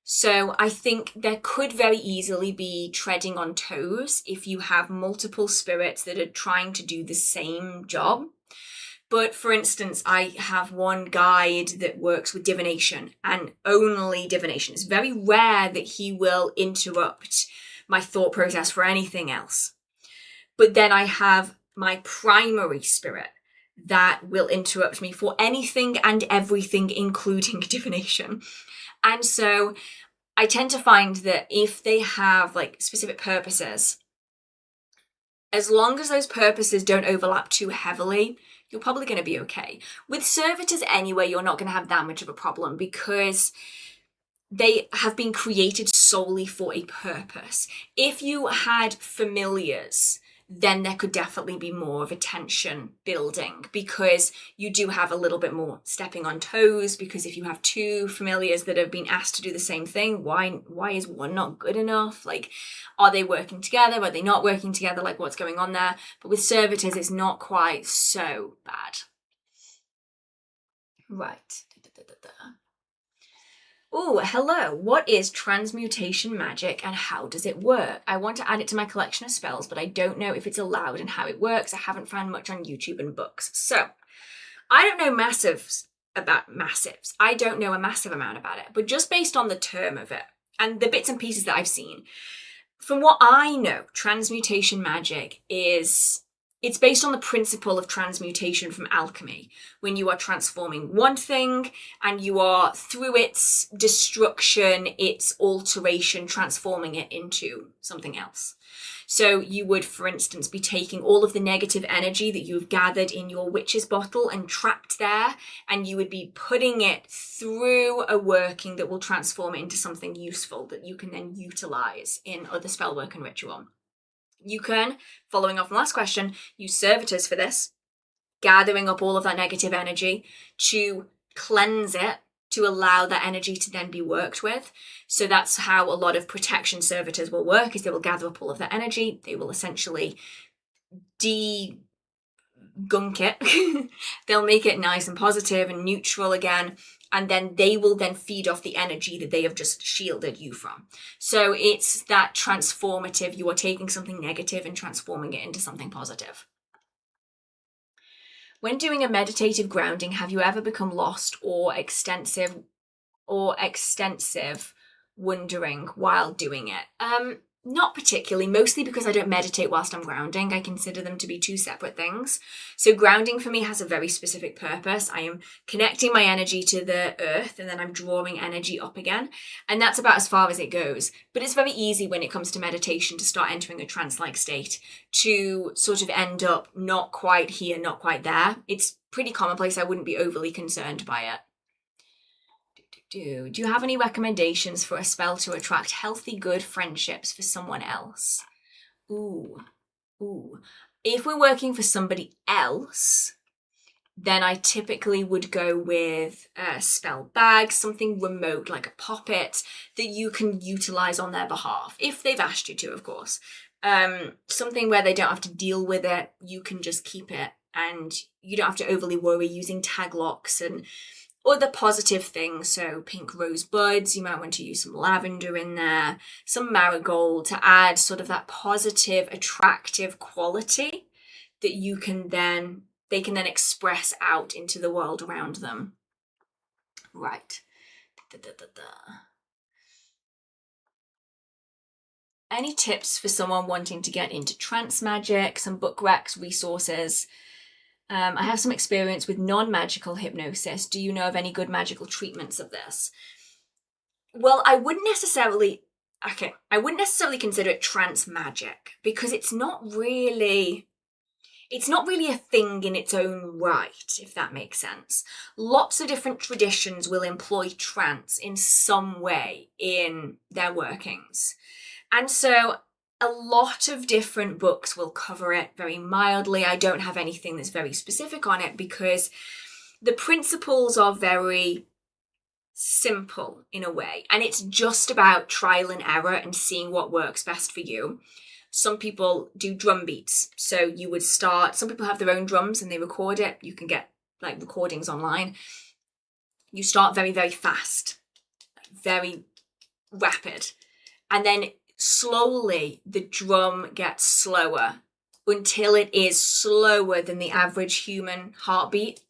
So I think there could very easily be treading on toes if you have multiple spirits that are trying to do the same job. But for instance, I have one guide that works with divination and only divination. It's very rare that he will interrupt my thought process for anything else. But then I have my primary spirit that will interrupt me for anything and everything, including divination. And so I tend to find that if they have like specific purposes, as long as those purposes don't overlap too heavily, you're probably going to be okay. With servitors anyway, you're not going to have that much of a problem because they have been created solely for a purpose. If you had familiars, then there could definitely be more of a tension building because you do have a little bit more stepping on toes, because if you have two familiars that have been asked to do the same thing, why is one not good enough? Like, are they working together? Are they not working together? Like, what's going on there? But with servitors, it's not quite so bad. Right. Oh, hello. What is transmutation magic and how does it work? I want to add it to my collection of spells, but I don't know if it's allowed and how it works. I haven't found much on YouTube and books. So, I don't know massives. I don't know a massive amount about it, but just based on the term of it and the bits and pieces that I've seen, from what I know, transmutation magic it's based on the principle of transmutation from alchemy, when you are transforming one thing and you are, through its destruction, its alteration, transforming it into something else. So you would, for instance, be taking all of the negative energy that you've gathered in your witch's bottle and trapped there, and you would be putting it through a working that will transform it into something useful that you can then utilize in other spellwork and ritual. You can, following off from the last question, use servitors for this, gathering up all of that negative energy to cleanse it, to allow that energy to then be worked with. So that's how a lot of protection servitors will work, is they will gather up all of that energy. They will essentially gunk it. They'll make it nice and positive and neutral again. And then they will then feed off the energy that they have just shielded you from. So it's that transformative, you are taking something negative and transforming it into something positive. When doing a meditative grounding, have you ever become lost or extensive wondering while doing it? Not particularly, mostly because I don't meditate whilst I'm grounding. I consider them to be two separate things. So grounding for me has a very specific purpose. I am connecting my energy to the earth and then I'm drawing energy up again. And that's about as far as it goes. But it's very easy when it comes to meditation to start entering a trance-like state, to sort of end up not quite here, not quite there. It's pretty commonplace. I wouldn't be overly concerned by it. Do you have any recommendations for a spell to attract healthy, good friendships for someone else? Ooh. If we're working for somebody else, then I typically would go with a spell bag, something remote like a puppet that you can utilize on their behalf, if they've asked you to, of course. Something where they don't have to deal with it, you can just keep it, and you don't have to overly worry using tag locks and other positive things. So pink rose buds, you might want to use some lavender in there, some marigold to add sort of that positive, attractive quality that they can then express out into the world around them. Right. Any tips for someone wanting to get into trance magic, some book recs, resources? I have some experience with non-magical hypnosis. Do you know of any good magical treatments of this? Well, I wouldn't necessarily consider it trance magic, because it's not really a thing in its own right, if that makes sense. Lots of different traditions will employ trance in some way in their workings. And so a lot of different books will cover it very mildly. I don't have anything that's very specific on it because the principles are very simple in a way. And it's just about trial and error and seeing what works best for you. Some people do drum beats. So you would some people have their own drums and they record it. You can get like recordings online. You start very, very fast, very rapid. And then slowly the drum gets slower until it is slower than the average human heartbeat.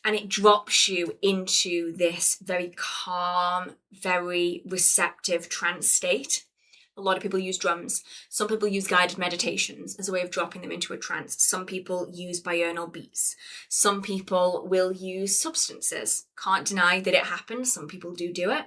And it drops you into this very calm, very receptive trance state. A lot of people use drums. Some people use guided meditations as a way of dropping them into a trance. Some people use binaural beats. Some people will use substances. Can't deny that it happens. Some people do it.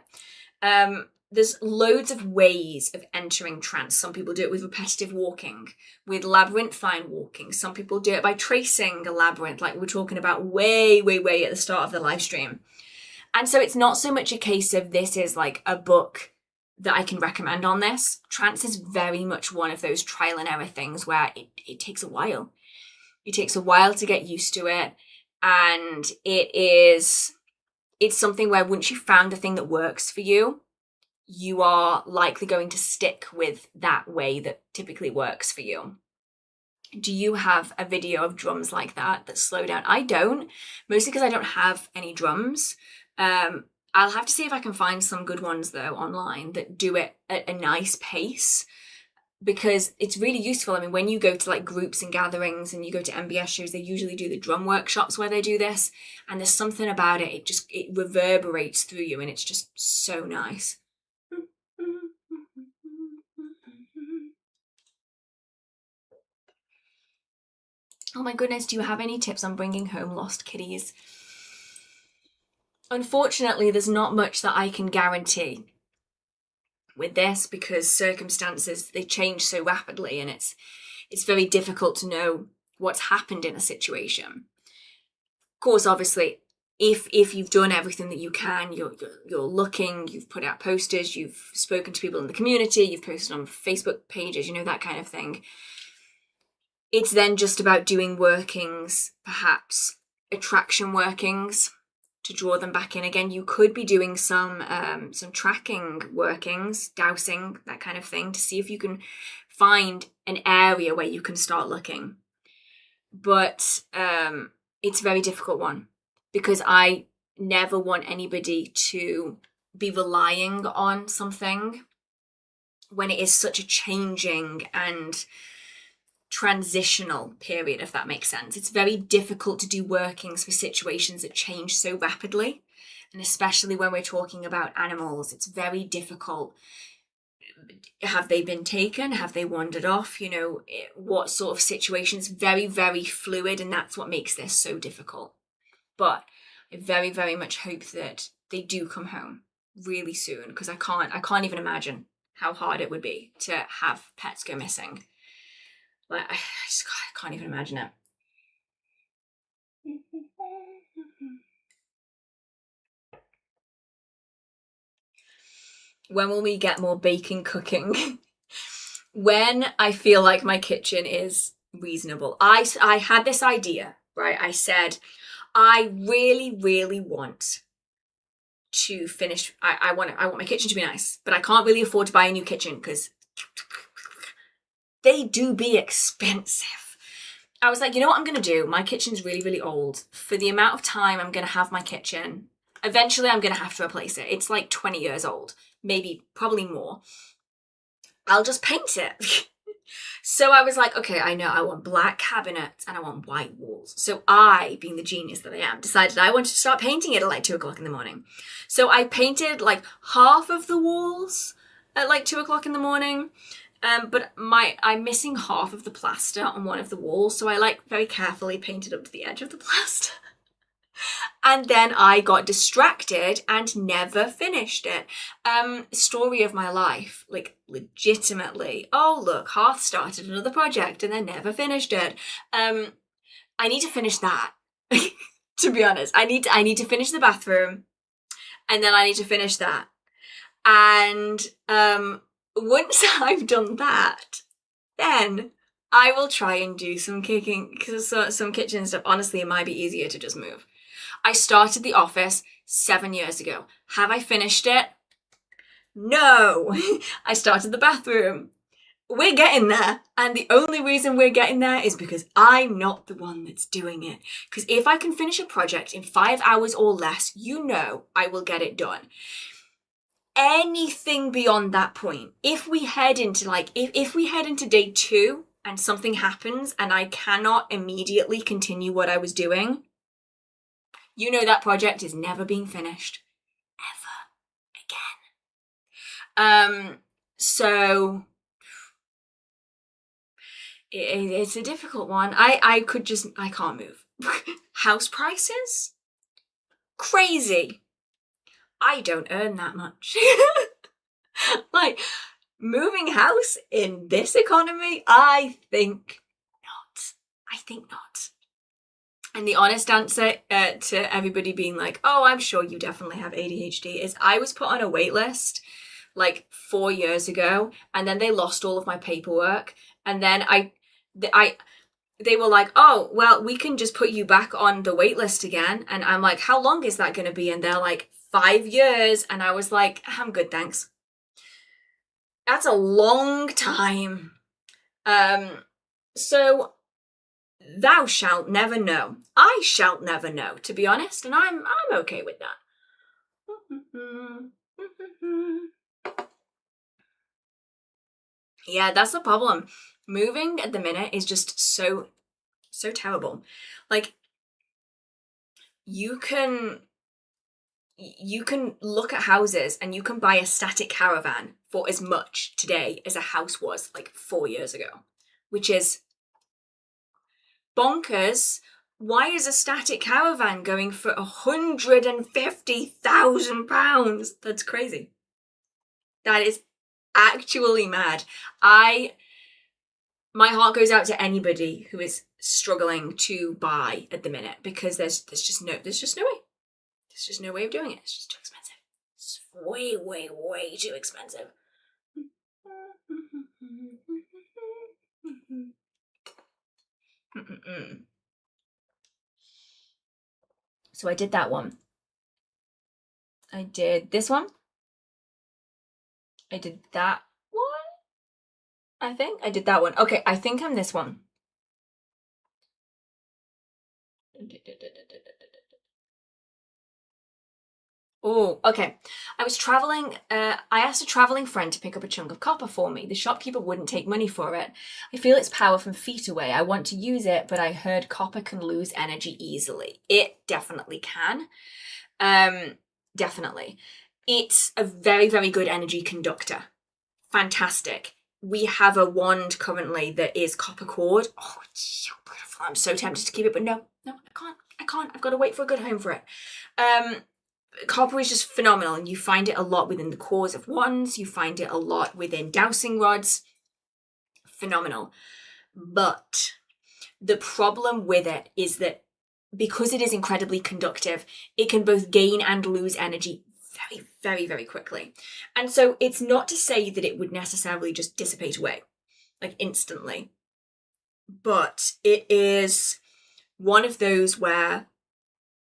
There's loads of ways of entering trance. Some people do it with repetitive walking, with labyrinthine walking. Some people do it by tracing a labyrinth, like we were talking about way, way, way at the start of the live stream. And so it's not so much a case of this is like a book that I can recommend on this. Trance is very much one of those trial and error things where it takes a while. It takes a while to get used to it. And it's something where once you've found the thing that works for you, you are likely going to stick with that way that typically works for you. Do you have a video of drums like that slow down? I don't, mostly because I don't have any drums. I'll have to see if I can find some good ones though online that do it at a nice pace, because it's really useful. I mean, when you go to like groups and gatherings and you go to MBS shows, they usually do the drum workshops where they do this, and there's something about it. It reverberates through you and it's just so nice. Oh my goodness, do you have any tips on bringing home lost kitties? Unfortunately, there's not much that I can guarantee with this because circumstances, they change so rapidly and it's very difficult to know what's happened in a situation. Of course, obviously, if you've done everything that you can, you're looking, you've put out posters, you've spoken to people in the community, you've posted on Facebook pages, that kind of thing. It's then just about doing workings, perhaps attraction workings, to draw them back in again. You could be doing some tracking workings, dowsing, that kind of thing, to see if you can find an area where you can start looking. But it's a very difficult one because I never want anybody to be relying on something when it is such a changing and transitional period, if that makes sense. It's very difficult to do workings for situations that change so rapidly, and especially when we're talking about animals, it's very difficult. have they been taken? Have they wandered off? You know, what sort of situations? Very, very fluid, and that's what makes this so difficult. But I very, very much hope that they do come home really soon, because I can't even imagine how hard it would be to have pets go missing. Like, I can't even imagine it. When will we get more baking cooking? When I feel like my kitchen is reasonable. I had this idea, right? I said, I really, really want to finish. I want my kitchen to be nice, but I can't really afford to buy a new kitchen because they do be expensive. I was like, you know what I'm going to do? My kitchen's really, really old. For the amount of time I'm going to have my kitchen, eventually I'm going to have to replace it. It's like 20 years old, maybe, probably more. I'll just paint it. So I was like, okay, I know I want black cabinets and I want white walls. So I, being the genius that I am, decided I wanted to start painting it at like 2 o'clock in the morning. So I painted like half of the walls at like 2 o'clock in the morning. But I'm missing half of the plaster on one of the walls. So I like very carefully painted up to the edge of the plaster. And then I got distracted and never finished it. Story of my life, like legitimately. Oh, look, Hearth started another project and then never finished it. I need to finish that. To be honest, I need to finish the bathroom, and then I need to finish that. And once I've done that, then I will try and do some kitchen stuff. Honestly, it might be easier to just move. I started the office 7 years ago. Have I finished it? No. I started the bathroom. We're getting there. And the only reason we're getting there is because I'm not the one that's doing it. Because if I can finish a project in 5 hours or less, you know I will get it done. Anything beyond that point, if we head into if we head into day 2 and something happens and I cannot immediately continue what I was doing, you know that project is never being finished. Ever again. So it's a difficult one. I can't move. House prices? Crazy. I don't earn that much. Like, moving house in this economy? I think not. And the honest answer to everybody being like, oh, I'm sure you definitely have ADHD, is I was put on a wait list like 4 years ago, and then they lost all of my paperwork. And then they were like, oh, well, we can just put you back on the wait list again. And I'm like, how long is that going to be? And they're like, 5 years. And I was like, I'm good, thanks. That's a long time. So thou shalt never know. I shall never know, to be honest, and I'm okay with that. Yeah, that's the problem. Moving at the minute is just so terrible. Like, you can look at houses and you can buy a static caravan for as much today as a house was like 4 years ago, which is bonkers. Why is a static caravan going for £150,000? That's crazy. That is actually mad. My heart goes out to anybody who is struggling to buy at the minute, because there's just no way. There's just no way of doing it. It's just too expensive. It's way, way, way too expensive. So I did that one. I did this one. I did that one. I think I did that one. Okay, I think I'm this one. Oh, okay. I was traveling. I asked a traveling friend to pick up a chunk of copper for me. The shopkeeper wouldn't take money for it. I feel its power from feet away. I want to use it, but I heard copper can lose energy easily. It definitely can. Definitely. It's a very, very good energy conductor. fantastic. We have a wand currently that is copper cord. Oh, it's so beautiful. I'm so tempted to keep it, but no, I can't. I've got to wait for a good home for it. Copper is just phenomenal, and you find it a lot within the cores of wands. You find it a lot within dowsing rods. Phenomenal. But the problem with it is that because it is incredibly conductive, it can both gain and lose energy very, very, very quickly. And so it's not to say that it would necessarily just dissipate away, like instantly. But it is one of those where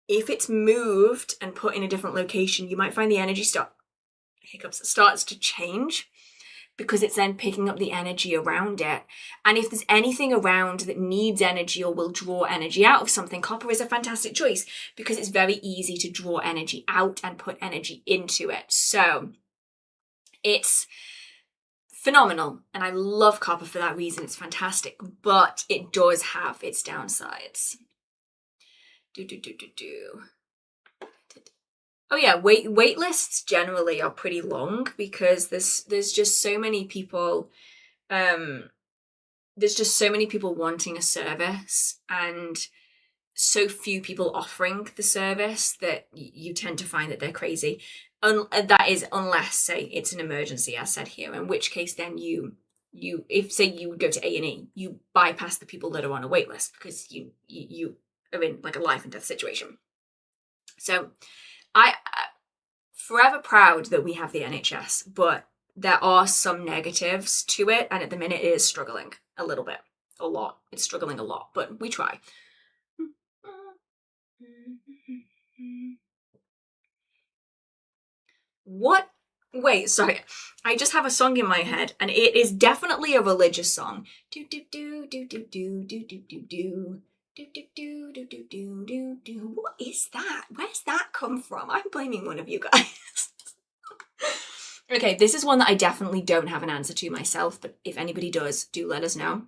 if it's moved and put in a different location, you might find the energy starts to change, because it's then picking up the energy around it. And if there's anything around that needs energy or will draw energy out of something, copper is a fantastic choice because it's very easy to draw energy out and put energy into it. So it's phenomenal, and I love copper for that reason. It's fantastic, but it does have its downsides. Oh yeah, wait lists generally are pretty long because there's just so many people wanting a service and so few people offering the service that you tend to find that they're crazy. That is unless, say, it's an emergency, as said here, in which case then you if say you would go to A&E, you bypass the people that are on a wait list because you are in like a life and death situation. So I'm forever proud that we have the NHS, but there are some negatives to it, and at the minute it is struggling a little bit. A lot. It's struggling a lot, but we try. What? Wait, sorry. I just have a song in my head, and it is definitely a religious song. Do do do do do do do do do do. Do, do, do, do, do, do, do, do. What is that? Where's that come from? I'm blaming one of you guys. Okay, this is one that I definitely don't have an answer to myself, but if anybody does, do let us know.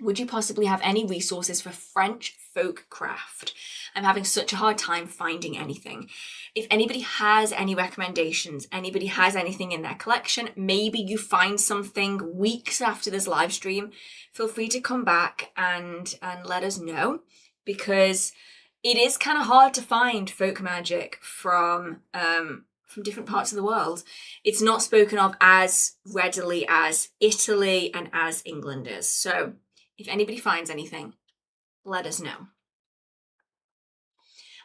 Would you possibly have any resources for French folk craft? I'm having such a hard time finding anything. If anybody has any recommendations, anybody has anything in their collection, maybe you find something weeks after this live stream, feel free to come back and let us know, because it is kind of hard to find folk magic from different parts of the world. It's not spoken of as readily as Italy and as England is. So if anybody finds anything, let us know.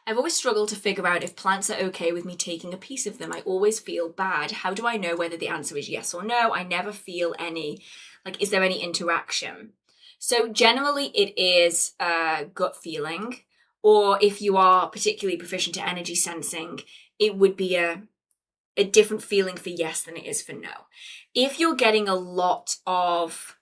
I've always struggled to figure out if plants are okay with me taking a piece of them. I always feel bad. How do I know whether the answer is yes or no? I never feel any, like, is there any interaction? So generally it is a gut feeling, or if you are particularly proficient at energy sensing, it would be a different feeling for yes than it is for no. If you're getting a lot of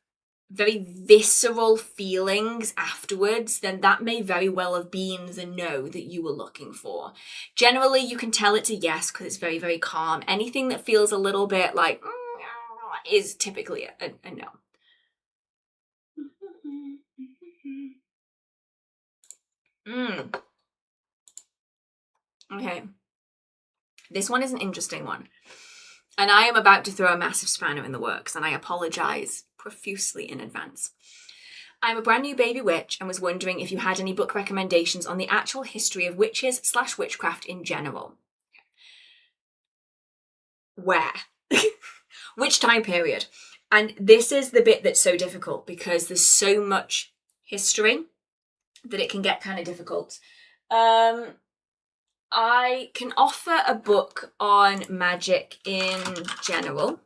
very visceral feelings afterwards, then that may very well have been the no that you were looking for. Generally, you can tell it's a yes because it's very, very calm. Anything that feels a little bit like is typically a no. Okay. This one is an interesting one. And I am about to throw a massive spanner in the works, and I apologise profusely in advance. I'm a brand new baby witch and was wondering if you had any book recommendations on the actual history of witches / witchcraft in general. Where? Which time period? And this is the bit that's so difficult because there's so much history that it can get kind of difficult. I can offer a book on magic in general.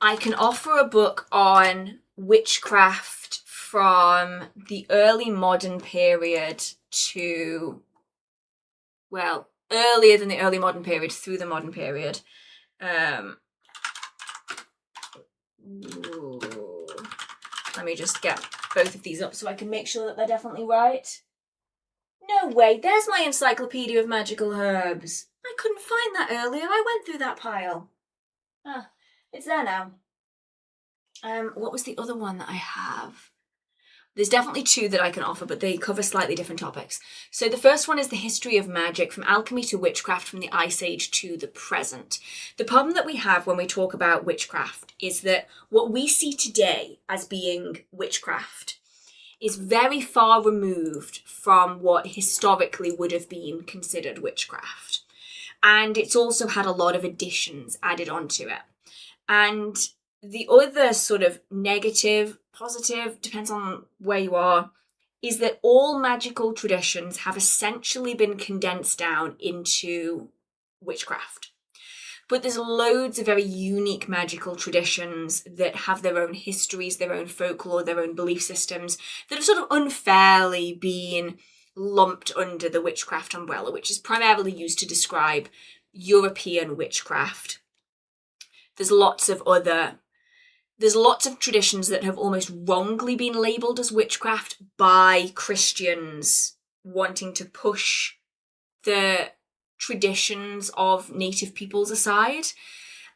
I can offer a book on witchcraft from the early modern period to, well, earlier than the early modern period through the modern period. Let me just get both of these up so I can make sure that they're definitely right. No way, there's my Encyclopedia of Magical Herbs. I couldn't find that earlier. I went through that pile. Ah, it's there now. What was the other one that I have? There's definitely two that I can offer, but they cover slightly different topics. So the first one is the history of magic, from alchemy to witchcraft, from the Ice Age to the present. The problem that we have when we talk about witchcraft is that what we see today as being witchcraft is very far removed from what historically would have been considered witchcraft. And it's also had a lot of additions added onto it. And the other sort of negative, positive, depends on where you are, is that all magical traditions have essentially been condensed down into witchcraft. But there's loads of very unique magical traditions that have their own histories, their own folklore, their own belief systems that have sort of unfairly been lumped under the witchcraft umbrella, which is primarily used to describe European witchcraft. There's lots of traditions that have almost wrongly been labelled as witchcraft by Christians wanting to push the traditions of native peoples aside.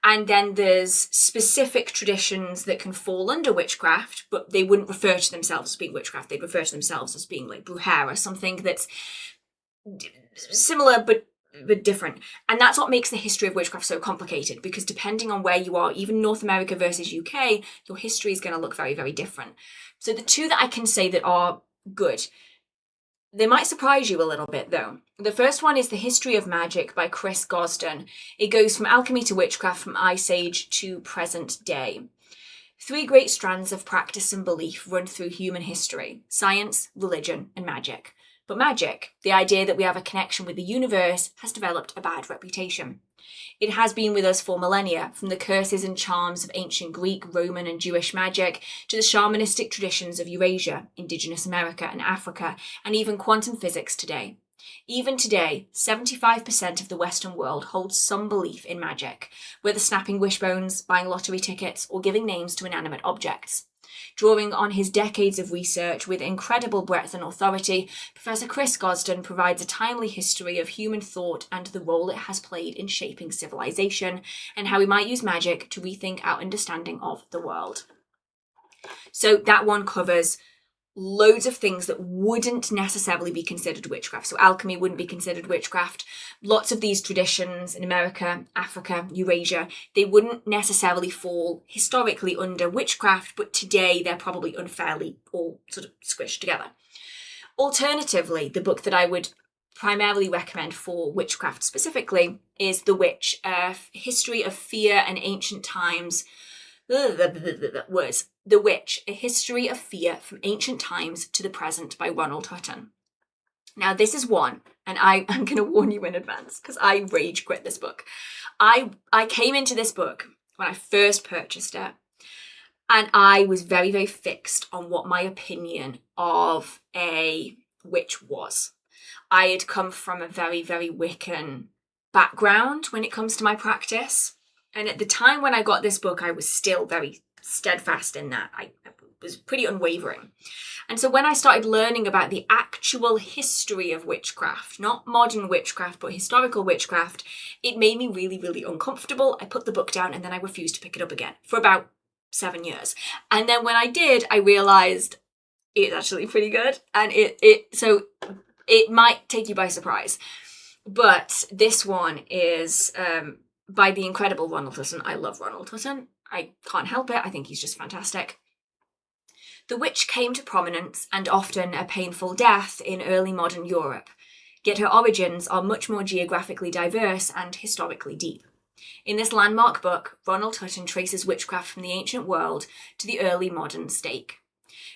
And then there's specific traditions that can fall under witchcraft, but they wouldn't refer to themselves as being witchcraft. They'd refer to themselves as being like brujeria, something that's similar but different. And that's what makes the history of witchcraft so complicated, because depending on where you are, even North America versus UK, your history is going to look very, very different. So the two that I can say that are good, they might surprise you a little bit though. The first one is The History of Magic by Chris Gosden. It goes from alchemy to witchcraft, from Ice Age to present day. 3 great strands of practice and belief run through human history: science, religion, and magic. But magic, the idea that we have a connection with the universe, has developed a bad reputation. It has been with us for millennia, from the curses and charms of ancient Greek, Roman, and Jewish magic to the shamanistic traditions of Eurasia, indigenous America, and Africa, and even quantum physics today. Even today, 75% of the Western world holds some belief in magic, whether snapping wishbones, buying lottery tickets, or giving names to inanimate objects. Drawing on his decades of research with incredible breadth and authority, Professor Chris Gosden provides a timely history of human thought and the role it has played in shaping civilization, and how we might use magic to rethink our understanding of the world. So that one covers loads of things that wouldn't necessarily be considered witchcraft. So alchemy wouldn't be considered witchcraft. Lots of these traditions in America, Africa, Eurasia, they wouldn't necessarily fall historically under witchcraft, but today they're probably unfairly all sort of squished together. Alternatively, the book that I would primarily recommend for witchcraft specifically is The Witch, a history of fear and ancient times. Words. The Witch, A History of Fear from Ancient Times to the Present by Ronald Hutton. Now this is one, and I'm going to warn you in advance because I rage quit this book. I came into this book when I first purchased it, and I was very, very fixed on what my opinion of a witch was. I had come from a very, very Wiccan background when it comes to my practice. And at the time when I got this book, I was still very steadfast in that. I was pretty unwavering. And so when I started learning about the actual history of witchcraft, not modern witchcraft, but historical witchcraft, it made me really, really uncomfortable. I put the book down and then I refused to pick it up again for about 7 years. And then when I did, I realized it's actually pretty good. And so it might take you by surprise. But this one is by the incredible Ronald Hutton. I love Ronald Hutton. I can't help it. I think he's just fantastic. The witch came to prominence, and often a painful death, in early modern Europe. Yet her origins are much more geographically diverse and historically deep. In this landmark book, Ronald Hutton traces witchcraft from the ancient world to the early modern stake.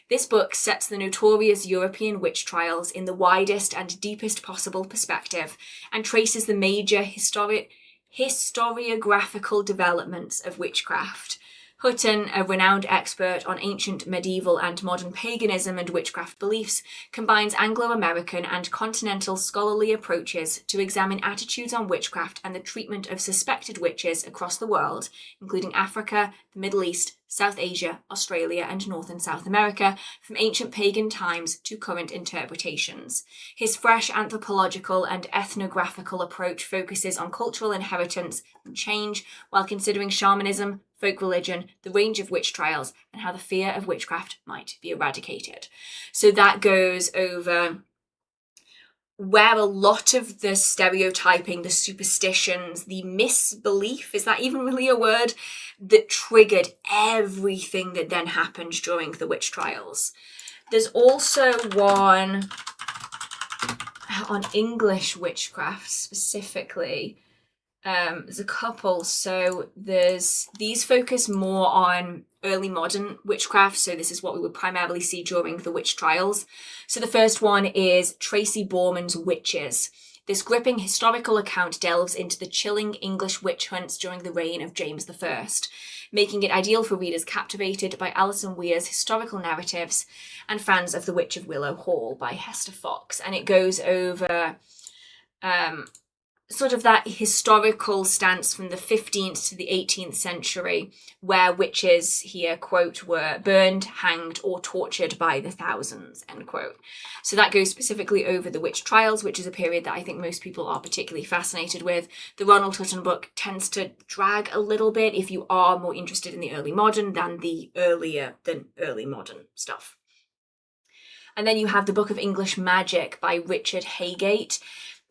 This book sets the notorious European witch trials in the widest and deepest possible perspective, and traces the major historiographical developments of witchcraft. Hutton, a renowned expert on ancient, medieval and modern paganism and witchcraft beliefs, combines Anglo-American and continental scholarly approaches to examine attitudes on witchcraft and the treatment of suspected witches across the world, including Africa, the Middle East, South Asia, Australia and North and South America, from ancient pagan times to current interpretations. His fresh anthropological and ethnographical approach focuses on cultural inheritance and change, while considering shamanism, folk religion, the range of witch trials, and how the fear of witchcraft might be eradicated. So that goes over where a lot of the stereotyping, the superstitions, the misbelief, is that even really a word, that triggered everything that then happened during the witch trials. There's also one on English witchcraft specifically. There's a couple. So these focus more on early modern witchcraft. So this is what we would primarily see during the witch trials. So the first one is Tracy Borman's Witches. This gripping historical account delves into the chilling English witch hunts during the reign of James I, making it ideal for readers captivated by Alison Weir's historical narratives and fans of The Witch of Willow Hall by Hester Fox. And it goes over sort of that historical stance from the 15th to the 18th century, where witches, here, quote, were burned, hanged, or tortured by the thousands, end quote. So that goes specifically over the witch trials, which is a period that I think most people are particularly fascinated with. The Ronald Hutton book tends to drag a little bit if you are more interested in the early modern than the early modern stuff. And then you have the Book of English Magick by Richard Haygate.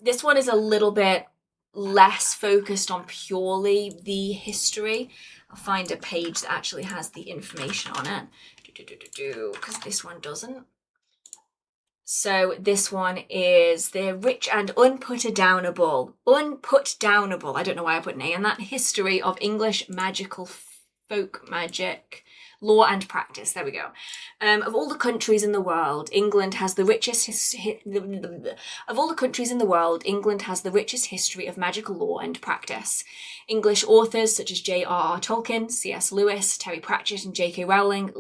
This one is a little bit less focused on purely the history. I'll find a page that actually has the information on it, because this one doesn't. So this one is the rich and unputdownable, I don't know why I put an A in that, history of English magical folk magic, law and practice. There we go. Of all the countries in the world, England has the richest history of magical law and practice. English authors such as J.R.R. Tolkien, C.S. Lewis, Terry Pratchett, and J.K. Rowling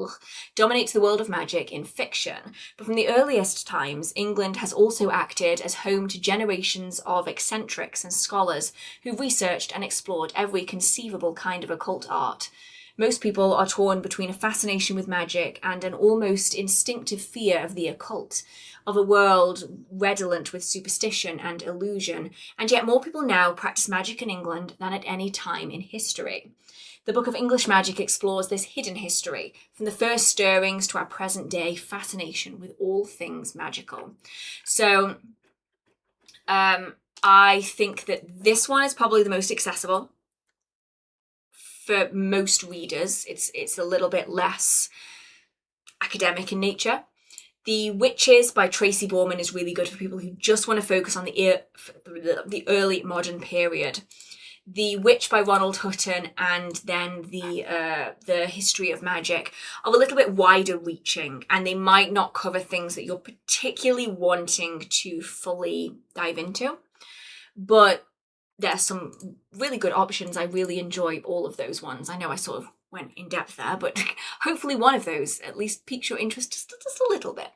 dominate the world of magic in fiction. But from the earliest times, England has also acted as home to generations of eccentrics and scholars who researched and explored every conceivable kind of occult art. Most people are torn between a fascination with magic and an almost instinctive fear of the occult, of a world redolent with superstition and illusion, and yet more people now practice magic in England than at any time in history. The Book of English Magick explores this hidden history, from the first stirrings to our present-day fascination with all things magical. So, I think that this one is probably the most accessible for most readers. It's a little bit less academic in nature. The Witches by Tracy Borman is really good for people who just want to focus on the early modern period. The Witch by Ronald Hutton and then the History of Magic are a little bit wider reaching, and they might not cover things that you're particularly wanting to fully dive into. But there's some really good options. I really enjoy all of those ones. I know I sort of went in depth there, but hopefully one of those at least piques your interest just a little bit.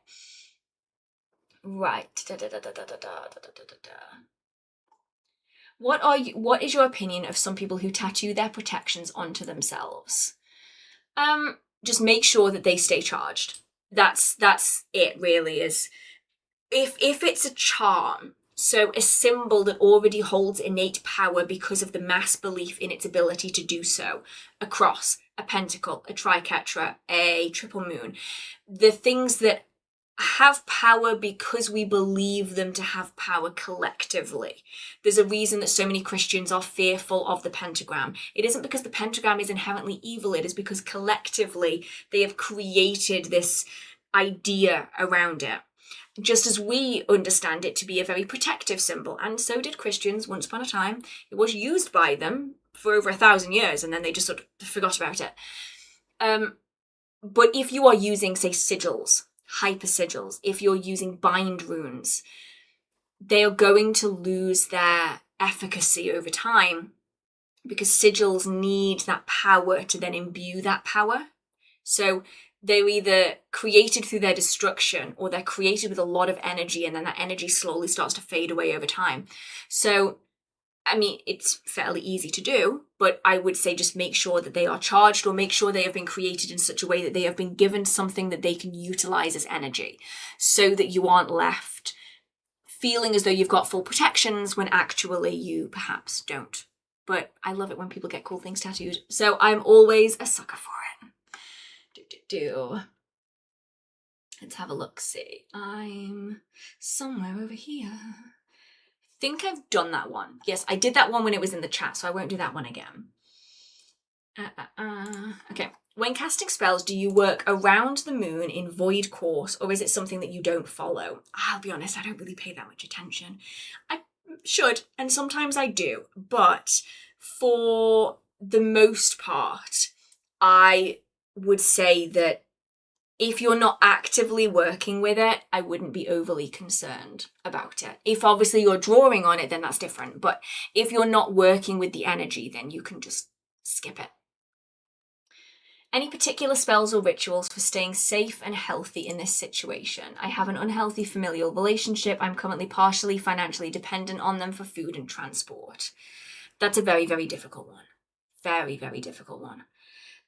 Right. What is your opinion of some people who tattoo their protections onto themselves? Just make sure that they stay charged. That's it, really, is if it's a charm, so a symbol that already holds innate power because of the mass belief in its ability to do so, a cross, a pentacle, a triquetra, a triple moon, the things that have power because we believe them to have power collectively. There's a reason that so many Christians are fearful of the pentagram. It isn't because the pentagram is inherently evil, it is because collectively they have created this idea around it. Just as we understand it to be a very protective symbol, and so did Christians once upon a time. It was used by them for over 1,000 years, and then they just sort of forgot about it. But if you are using, say, sigils, hypersigils, if you're using bind runes, they are going to lose their efficacy over time because sigils need that power to then imbue that power. So they're either created through their destruction or they're created with a lot of energy, and then that energy slowly starts to fade away over time. So, I mean, it's fairly easy to do, but I would say just make sure that they are charged, or make sure they have been created in such a way that they have been given something that they can utilize as energy, so that you aren't left feeling as though you've got full protections when actually you perhaps don't. but I love it when people get cool things tattooed. So I'm always a sucker for it. Let's have a look-see. I'm somewhere over here. I think I've done that one. Yes, I did that one when it was in the chat, so I won't do that one again. Okay. When casting spells, do you work around the moon in void course, or is it something that you don't follow? I'll be honest, I don't really pay that much attention. I should, and sometimes I do, but for the most part, I would say that if you're not actively working with it, I wouldn't be overly concerned about it. If obviously you're drawing on it, then that's different. But if you're not working with the energy, then you can just skip it. Any particular spells or rituals for staying safe and healthy in this situation? I have an unhealthy familial relationship. I'm currently partially financially dependent on them for food and transport. That's a very, very difficult one. Very, very difficult one.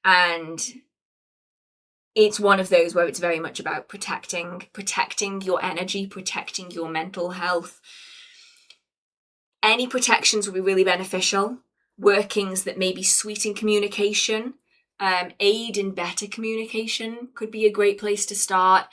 And it's one of those where it's very much about protecting your energy, protecting your mental health. Any protections will be really beneficial. Workings that maybe sweeten communication, aid in better communication could be a great place to start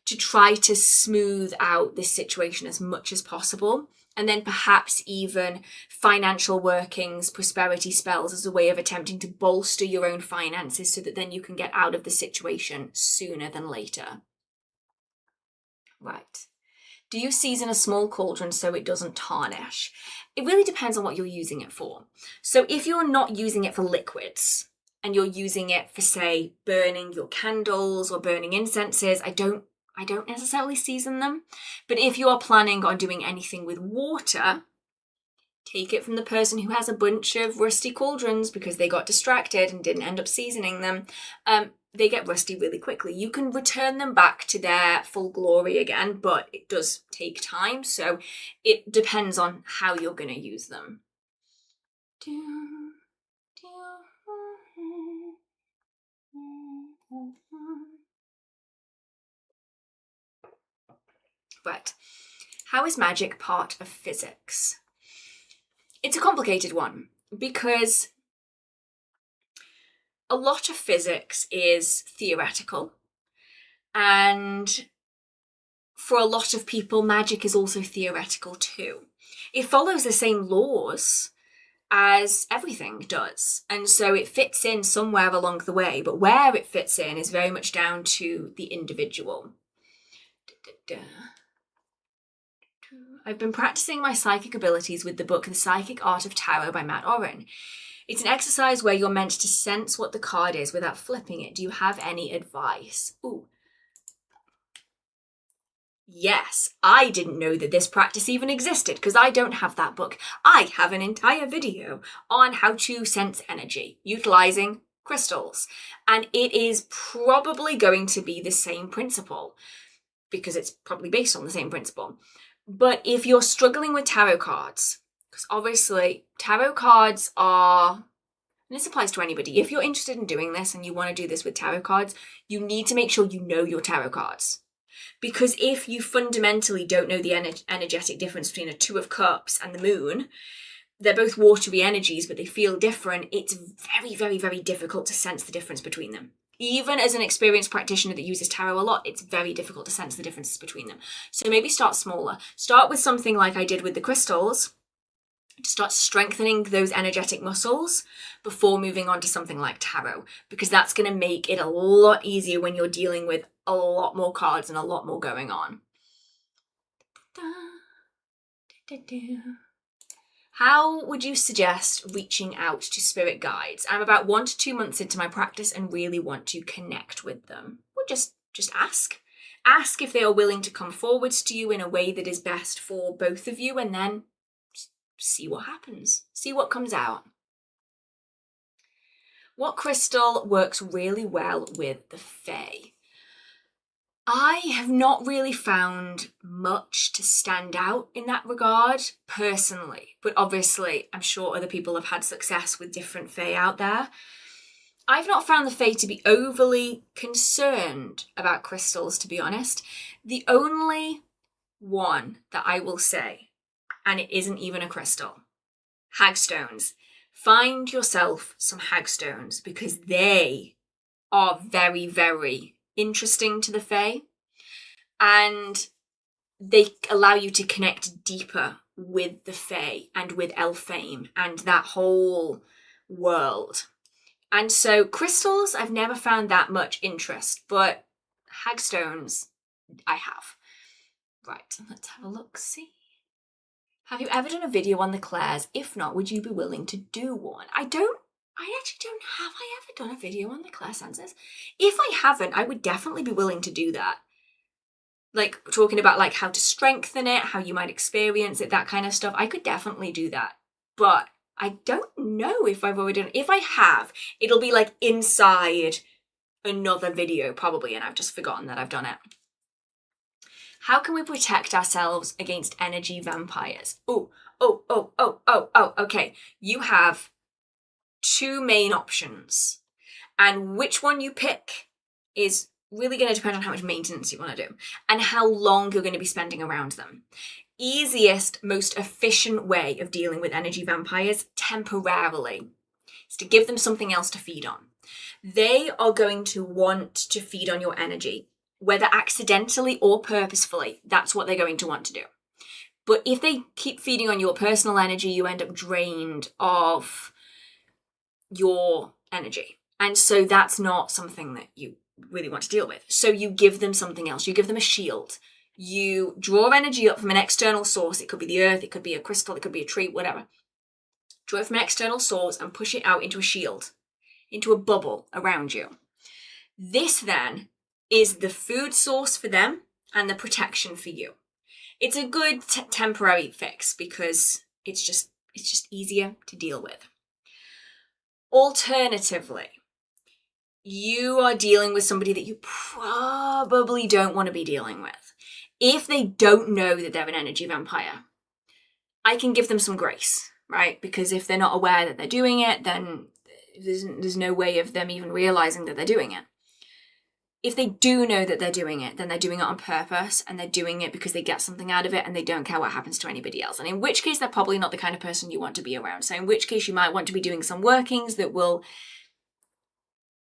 to try to smooth out this situation as much as possible. And then perhaps even financial workings, prosperity spells as a way of attempting to bolster your own finances so that then you can get out of the situation sooner than later. Right. Do you season a small cauldron so it doesn't tarnish? It really depends on what you're using it for. So if you're not using it for liquids, and you're using it for, say, burning your candles or burning incenses, I don't necessarily season them. But if you are planning on doing anything with water, take it from the person who has a bunch of rusty cauldrons because they got distracted and didn't end up seasoning them. They get rusty really quickly. You can return them back to their full glory again, but it does take time. So it depends on how you're going to use them. Right. How is magic part of physics? It's a complicated one because a lot of physics is theoretical, and for a lot of people, magic is also theoretical too. It follows the same laws as everything does, and so it fits in somewhere along the way, but where it fits in is very much down to the individual. I've been practicing my psychic abilities with the book The Psychic Art of Tarot by Matt Oren. It's an exercise where you're meant to sense what the card is without flipping it. Do you have any advice? Ooh. Yes, I didn't know that this practice even existed because I don't have that book. I have an entire video on how to sense energy utilizing crystals. And it is probably going to be the same principle because it's probably based on the same principle. But if you're struggling with tarot cards, because obviously tarot cards are, and this applies to anybody, if you're interested in doing this and you want to do this with tarot cards, you need to make sure you know your tarot cards. Because if you fundamentally don't know the energetic difference between a Two of Cups and the moon, they're both watery energies, but they feel different. It's very, very, very difficult to sense the difference between them. Even as an experienced practitioner that uses tarot a lot, it's very difficult to sense the differences between them. So maybe start smaller. Start with something like I did with the crystals, to start strengthening those energetic muscles before moving on to something like tarot, because that's going to make it a lot easier when you're dealing with a lot more cards and a lot more going on. How would you suggest reaching out to spirit guides? I'm about 1 to 2 months into my practice and really want to connect with them. Well, just ask. Ask if they are willing to come forwards to you in a way that is best for both of you, and then see what happens. See what comes out. What crystal works really well with the Fae? I have not really found much to stand out in that regard, personally. But obviously, I'm sure other people have had success with different Fae out there. I've not found the Fae to be overly concerned about crystals, to be honest. The only one that I will say, and it isn't even a crystal, hagstones. find yourself some hagstones because they are very, very interesting to the Fae, and they allow you to connect deeper with the Fae and with Elfame and that whole world. And so crystals, I've never found that much interest, but hagstones, I have. Right, let's have a look, see. Have you ever done a video on the Clares? If not, would you be willing to do one? I actually don't have I ever done a video on the Clare senses? If I haven't, I would definitely be willing to do that. Like, talking about like how to strengthen it, how you might experience it, that kind of stuff. I could definitely do that. But I don't know if I've already done it. If I have, it'll be like inside another video probably, and I've just forgotten that I've done it. How can we protect ourselves against energy vampires? Okay. You have two main options, and which one you pick is really going to depend on how much maintenance you want to do and how long you're going to be spending around them. Easiest, most efficient way of dealing with energy vampires temporarily is to give them something else to feed on. They are going to want to feed on your energy, whether accidentally or purposefully. That's what they're going to want to do. But if they keep feeding on your personal energy, you end up drained of your energy. And so that's not something that you really want to deal with. So you give them something else. You give them a shield. You draw energy up from an external source. It could be the earth, it could be a crystal, it could be a tree, whatever. Draw it from an external source and push it out into a shield, into a bubble around you. This then is the food source for them and the protection for you. It's a good temporary fix because it's just easier to deal with. Alternatively, you are dealing with somebody that you probably don't want to be dealing with. If they don't know that they're an energy vampire, I can give them some grace, right? Because if they're not aware that they're doing it, then there's no way of them even realizing that they're doing it. If they do know that they're doing it, then they're doing it on purpose, and they're doing it because they get something out of it and they don't care what happens to anybody else. And in which case, they're probably not the kind of person you want to be around. So in which case, you might want to be doing some workings that will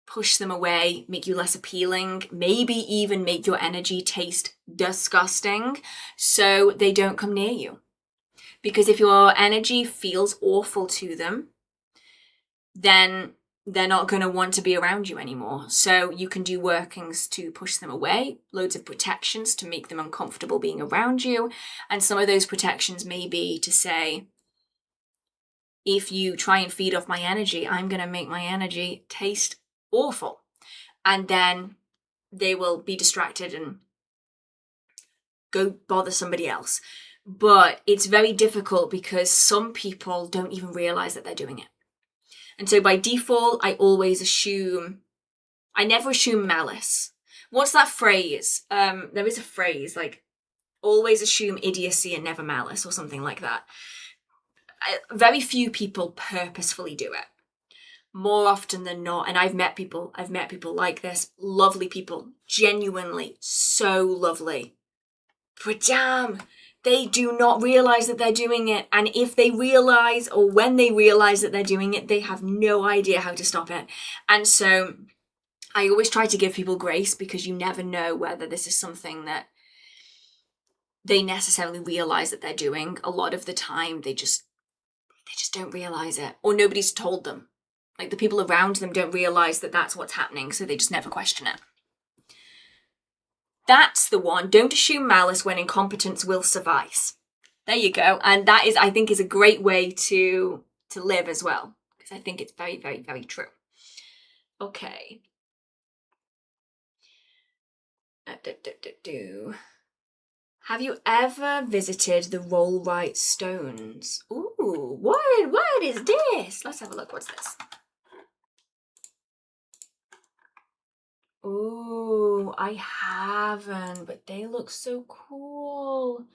push them away, make you less appealing, maybe even make your energy taste disgusting so they don't come near you. Because if your energy feels awful to them, then they're not going to want to be around you anymore. So you can do workings to push them away, loads of protections to make them uncomfortable being around you. And some of those protections may be to say, if you try and feed off my energy, I'm going to make my energy taste awful. And then they will be distracted and go bother somebody else. But it's very difficult because some people don't even realize that they're doing it. And so by default, I never assume malice. What's that phrase? There is a phrase like, always assume idiocy and never malice, or something like that. Very few people purposefully do it. More often than not, and I've met people like this, lovely people, genuinely so lovely. But damn, they do not realize that they're doing it. And if they realize, or when they realize that they're doing it, they have no idea how to stop it. And so I always try to give people grace, because you never know whether this is something that they necessarily realize that they're doing. A lot of the time, they just don't realize it, or nobody's told them. Like, the people around them don't realize that that's what's happening, so they just never question it. That's the one. Don't assume malice when incompetence will suffice. There you go. And that is, I think, is a great way to live as well, because I think it's very, very, very true. Okay. Have you ever visited the Rollright Stones? Ooh, what is this? Let's have a look. What's this? Ooh, I haven't, but they look so cool.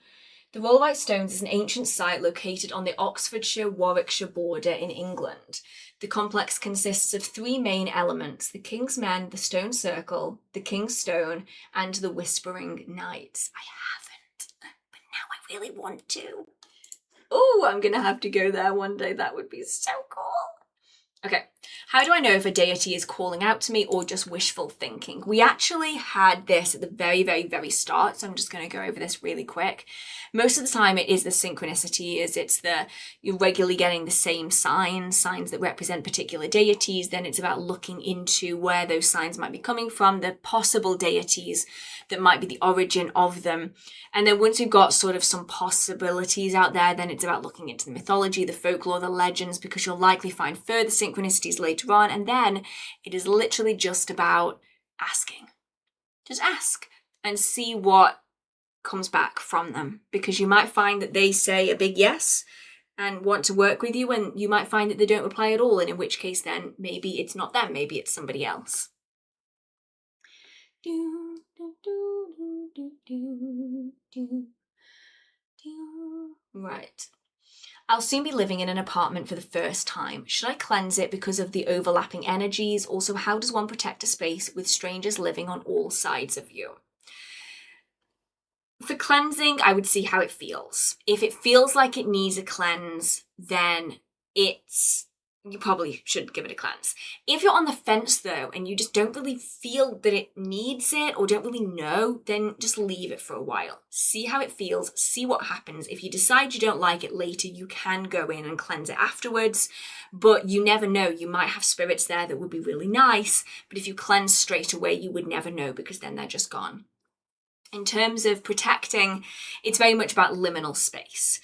The Rollright Stones is an ancient site located on the Oxfordshire-Warwickshire border in England. The complex consists of three main elements: the King's Men, the Stone Circle, the King's Stone, and the Whispering Knights. I haven't, but now I really want to. Oh, I'm going to have to go there one day. That would be so cool. Okay, how do I know if a deity is calling out to me or just wishful thinking? We actually had this at the very, very, very start, so I'm just going to go over this really quick. Most of the time it is the synchronicities, you're regularly getting the same signs that represent particular deities. Then it's about looking into where those signs might be coming from, the possible deities that might be the origin of them. And then once we've got sort of some possibilities out there, then it's about looking into the mythology, the folklore, the legends, because you'll likely find further synchronicities later on. And then it is literally just about asking. Just ask and see what comes back from them, because you might find that they say a big yes and want to work with you, and you might find that they don't reply at all, and in which case then maybe it's not them, maybe it's somebody else. Right. I'll soon be living in an apartment for the first time. Should I cleanse it because of the overlapping energies? Also, how does one protect a space with strangers living on all sides of you? For cleansing, I would see how it feels. If it feels like it needs a cleanse, then you probably should give it a cleanse. If you're on the fence though, and you just don't really feel that it needs it or don't really know, then just leave it for a while. See how it feels, see what happens. If you decide you don't like it later, you can go in and cleanse it afterwards, but you never know. You might have spirits there that would be really nice, but if you cleanse straight away, you would never know because then they're just gone. In terms of protecting, it's very much about liminal space.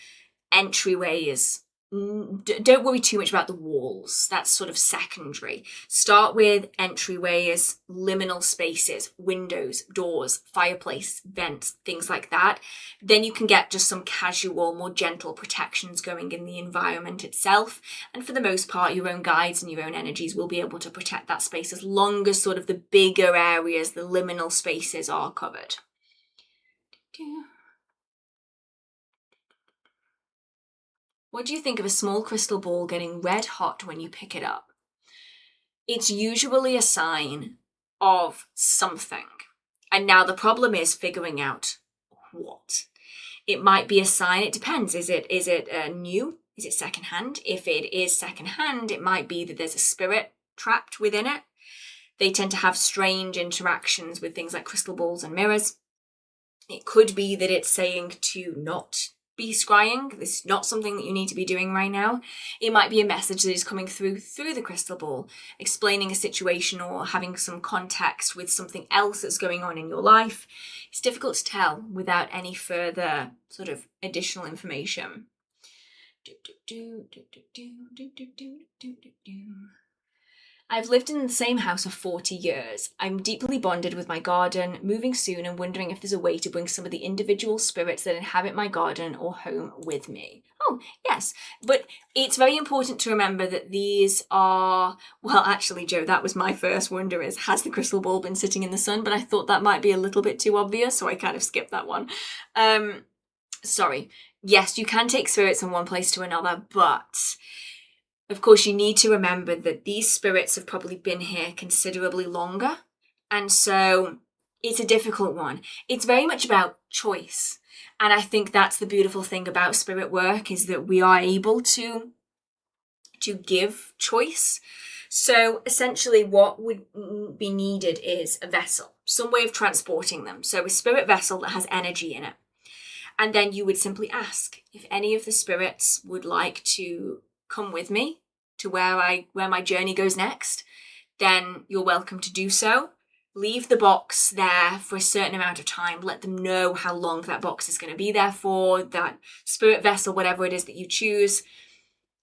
Entryways, don't worry too much about the walls. That's sort of secondary. Start with entryways, liminal spaces, windows, doors, fireplace, vents, things like that. Then you can get just some casual, more gentle protections going in the environment itself. And for the most part, your own guides and your own energies will be able to protect that space as long as sort of the bigger areas, the liminal spaces, are covered. What do you think of a small crystal ball getting red hot when you pick it up? It's usually a sign of something. And now the problem is figuring out what. It might be a sign, it depends. Is it new? Is it secondhand? If it is secondhand, it might be that there's a spirit trapped within it. They tend to have strange interactions with things like crystal balls and mirrors. It could be that it's saying to not be scrying. This is not something that you need to be doing right now. It might be a message that is coming through the crystal ball, explaining a situation or having some context with something else that's going on in your life. It's difficult to tell without any further sort of additional information. I've lived in the same house for 40 years. I'm deeply bonded with my garden, moving soon and wondering if there's a way to bring some of the individual spirits that inhabit my garden or home with me. Oh, yes. But it's very important to remember that these are... Well, actually, Joe, that was my first wonder is, has the crystal ball been sitting in the sun? But I thought that might be a little bit too obvious, so I kind of skipped that one. Sorry. Yes, you can take spirits from one place to another, but... Of course, you need to remember that these spirits have probably been here considerably longer. And so it's a difficult one. It's very much about choice. And I think that's the beautiful thing about spirit work is that we are able to give choice. So essentially what would be needed is a vessel, some way of transporting them. So a spirit vessel that has energy in it. And then you would simply ask if any of the spirits would like to come with me to where my journey goes next, then you're welcome to do so. Leave the box there for a certain amount of time. Let them know how long that box is going to be there for, that spirit vessel, whatever it is that you choose.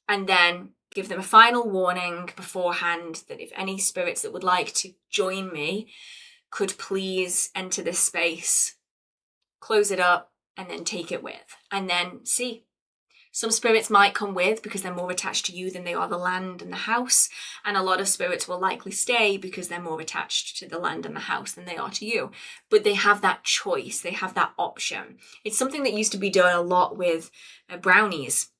And then give them a final warning beforehand that if any spirits that would like to join me could please enter this space, close it up, and then take it with. And then see. Some spirits might come with because they're more attached to you than they are the land and the house. And a lot of spirits will likely stay because they're more attached to the land and the house than they are to you. But they have that choice. They have that option. It's something that used to be done a lot with brownies.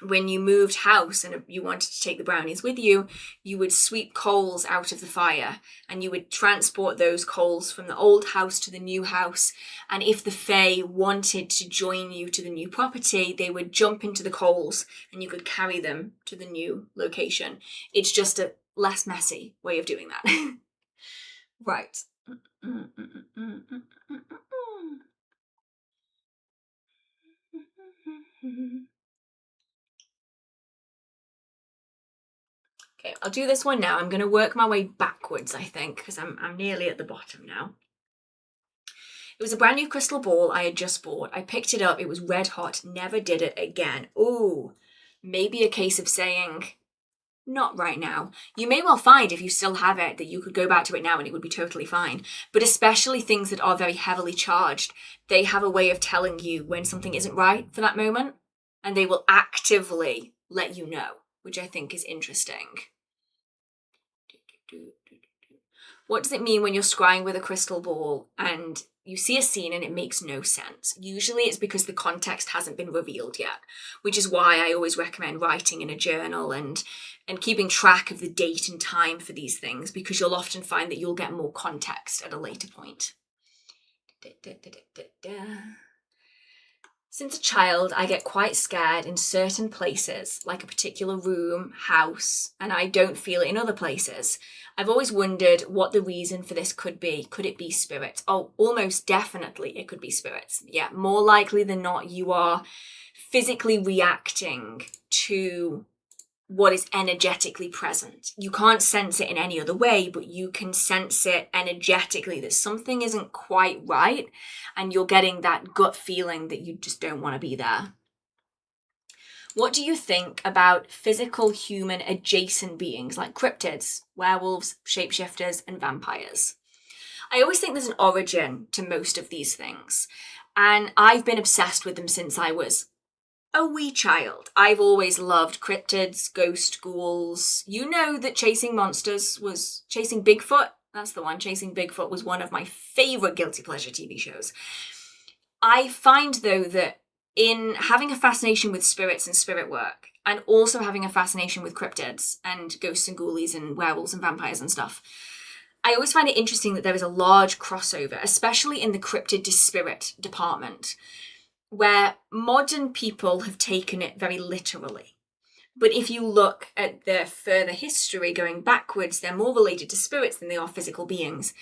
when you moved house and you wanted to take the brownies with you, you would sweep coals out of the fire and you would transport those coals from the old house to the new house. And if the Fae wanted to join you to the new property, they would jump into the coals and you could carry them to the new location. It's just a less messy way of doing that. Right. Okay, I'll do this one now. I'm going to work my way backwards, I think, because I'm nearly at the bottom now. It was a brand new crystal ball I had just bought. I picked it up. It was red hot. Never did it again. Ooh, maybe a case of saying, not right now. You may well find if you still have it that you could go back to it now and it would be totally fine. But especially things that are very heavily charged, they have a way of telling you when something isn't right for that moment. And they will actively let you know, which I think is interesting. What does it mean when you're scrying with a crystal ball and you see a scene and it makes no sense? Usually it's because the context hasn't been revealed yet, which is why I always recommend writing in a journal and keeping track of the date and time for these things, because you'll often find that you'll get more context at a later point. Since a child, I get quite scared in certain places, like a particular room, house, and I don't feel it in other places. I've always wondered what the reason for this could be. Could it be spirits? Oh, almost definitely it could be spirits. Yeah, more likely than not, you are physically reacting to what is energetically present. You can't sense it in any other way, but you can sense it energetically that something isn't quite right, and you're getting that gut feeling that you just don't want to be there. What do you think about physical human adjacent beings like cryptids, werewolves, shapeshifters, and vampires? I always think there's an origin to most of these things, and I've been obsessed with them since I was a wee child. I've always loved cryptids, ghost ghouls. You know that Chasing Bigfoot, that's the one, Chasing Bigfoot was one of my favourite guilty pleasure TV shows. I find, though, that in having a fascination with spirits and spirit work, and also having a fascination with cryptids and ghosts and ghoulies and werewolves and vampires and stuff, I always find it interesting that there is a large crossover, especially in the cryptid to spirit department, where modern people have taken it very literally. But if you look at their further history going backwards, they're more related to spirits than they are physical beings.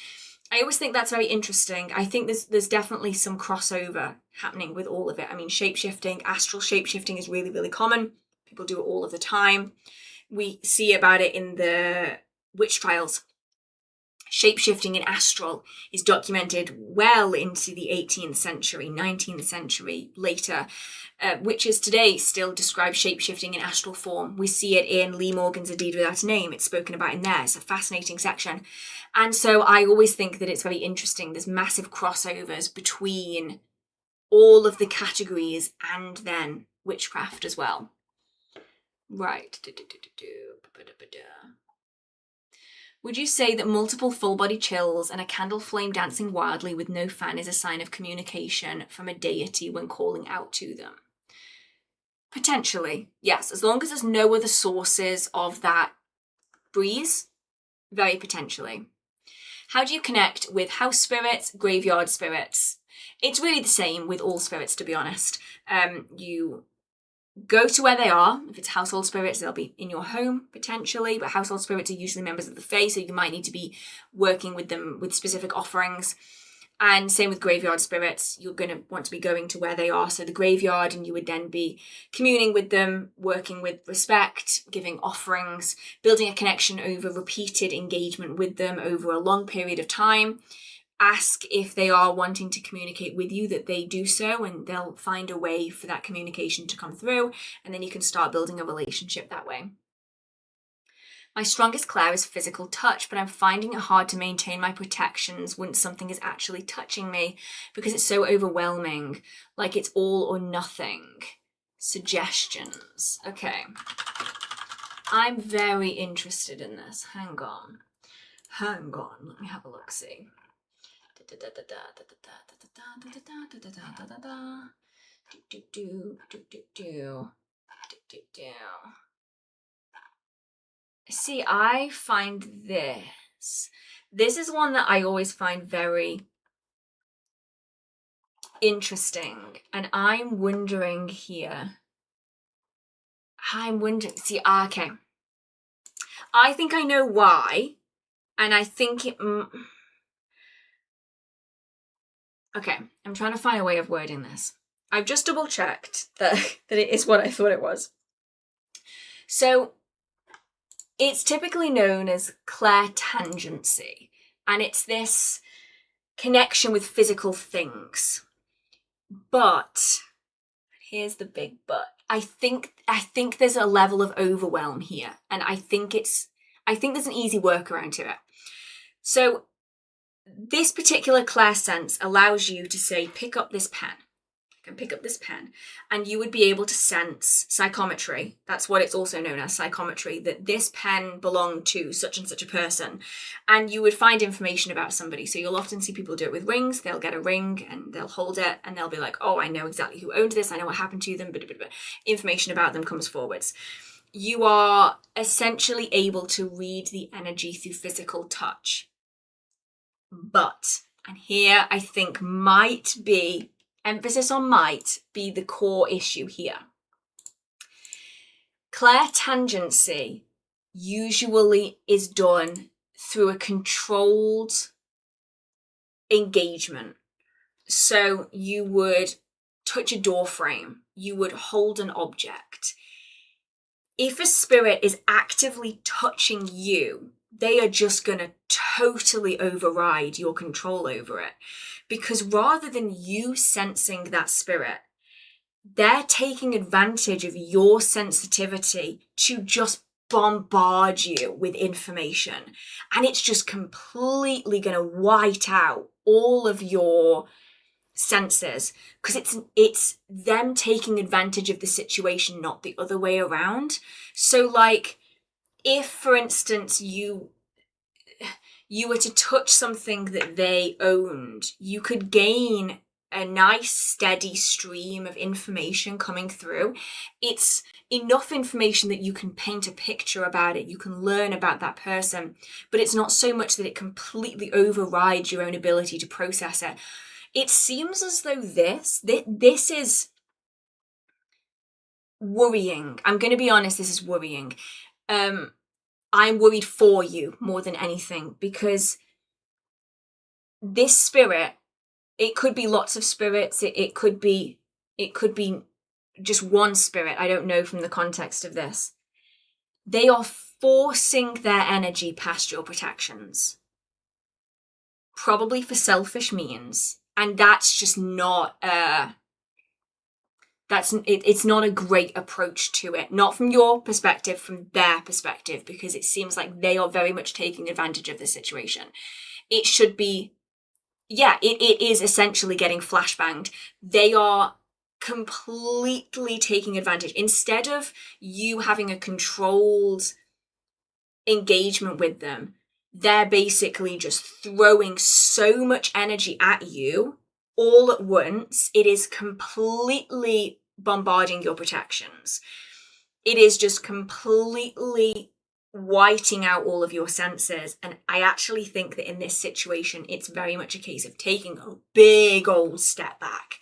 I always think that's very interesting. I think there's definitely some crossover happening with all of it. I mean, shapeshifting, astral shapeshifting is really, really common. People do it all of the time. We see about it in the witch trials. Shapeshifting in astral is documented well into the 18th century, 19th century, later. Witches today still describe shapeshifting in astral form. We see it in Lee Morgan's A Deed Without a Name. It's spoken about in there. It's a fascinating section. And so I always think that it's very interesting. There's massive crossovers between all of the categories and then witchcraft as well. Right. Would you say that multiple full-body chills and a candle flame dancing wildly with no fan is a sign of communication from a deity when calling out to them? Potentially, yes. As long as there's no other sources of that breeze, very potentially. How do you connect with house spirits, graveyard spirits? It's really the same with all spirits, to be honest. You go to where they are. If it's household spirits, they'll be in your home, potentially, but household spirits are usually members of the Fae, so you might need to be working with them with specific offerings. And same with graveyard spirits, you're going to want to be going to where they are, so the graveyard, and you would then be communing with them, working with respect, giving offerings, building a connection over repeated engagement with them over a long period of time. Ask if they are wanting to communicate with you, that they do so, and they'll find a way for that communication to come through, and then you can start building a relationship that way. My strongest clair is physical touch, but I'm finding it hard to maintain my protections once something is actually touching me because it's so overwhelming, like it's all or nothing. Suggestions. Okay. I'm very interested in this. Hang on. Let me have a look-see. See, I find this. This is one that I always find very interesting. And I'm wondering here. See, okay. I think I know why. And I think it... Okay, I'm trying to find a way of wording this. I've just double checked that it is what I thought it was. So it's typically known as clairtangency, and it's this connection with physical things. But here's the big but. I think there's a level of overwhelm here, and I think there's an easy workaround to it. So this particular clairsense allows you to say, pick up this pen. I can pick up this pen, and you would be able to sense psychometry. That's what it's also known as, psychometry, that this pen belonged to such and such a person. And you would find information about somebody. So you'll often see people do it with rings. They'll get a ring and they'll hold it and they'll be like, oh, I know exactly who owned this. I know what happened to them. Information about them comes forwards. You are essentially able to read the energy through physical touch. But, and here I think might be, emphasis on might be the core issue here. Clairtangency usually is done through a controlled engagement. So you would touch a door frame, you would hold an object. If a spirit is actively touching you, they are just going to totally override your control over it. Because rather than you sensing that spirit, they're taking advantage of your sensitivity to just bombard you with information. And it's just completely going to white out all of your senses, because it's them taking advantage of the situation, not the other way around. So like, if, for instance, you were to touch something that they owned, you could gain a nice steady stream of information coming through. It's enough information that you can paint a picture about it, you can learn about that person, but it's not so much that it completely overrides your own ability to process it. It seems as though this is worrying. I'm going to be honest, this is worrying. I'm worried for you more than anything, because this spirit, it could be lots of spirits. It could be just one spirit. I don't know from the context of this. They are forcing their energy past your protections, probably for selfish means. And that's just not it's not a great approach to it. Not from your perspective, from their perspective, because it seems like they are very much taking advantage of the situation. It should be, it is essentially getting flashbanged. They are completely taking advantage. Instead of you having a controlled engagement with them, they're basically just throwing so much energy at you all at once. It is completely bombarding your protections. It is just completely whiting out all of your senses. And I actually think that in this situation, it's very much a case of taking a big old step back,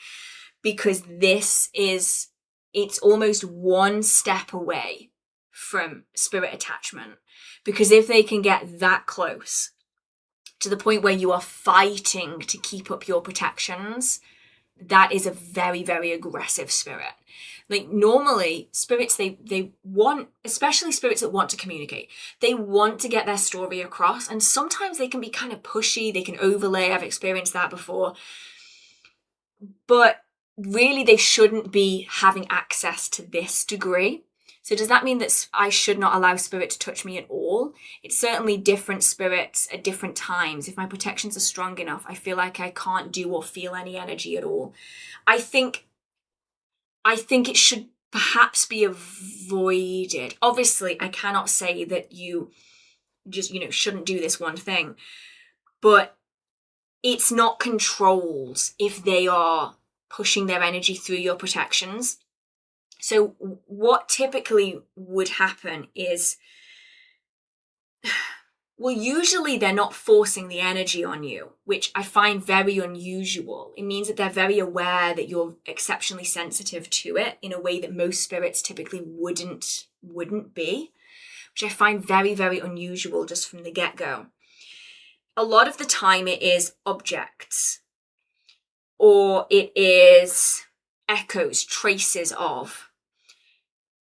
because it's almost one step away from spirit attachment. Because if they can get that close to the point where you are fighting to keep up your protections, that is a very, very aggressive spirit. Like, normally spirits, they want, especially spirits that want to communicate, they want to get their story across, and sometimes they can be kind of pushy, they can overlay. I've experienced that before. But really, they shouldn't be having access to this degree. So does that mean that I should not allow spirit to touch me at all? It's certainly different spirits at different times. If my protections are strong enough, I feel like I can't do or feel any energy at all. I think it should perhaps be avoided. Obviously, I cannot say that you just, shouldn't do this one thing. But it's not controlled if they are pushing their energy through your protections. So what typically would happen is, well, usually they're not forcing the energy on you, which I find very unusual. It means that they're very aware that you're exceptionally sensitive to it in a way that most spirits typically wouldn't be, which I find very, very unusual just from the get-go. A lot of the time it is objects, or it is echoes, traces of.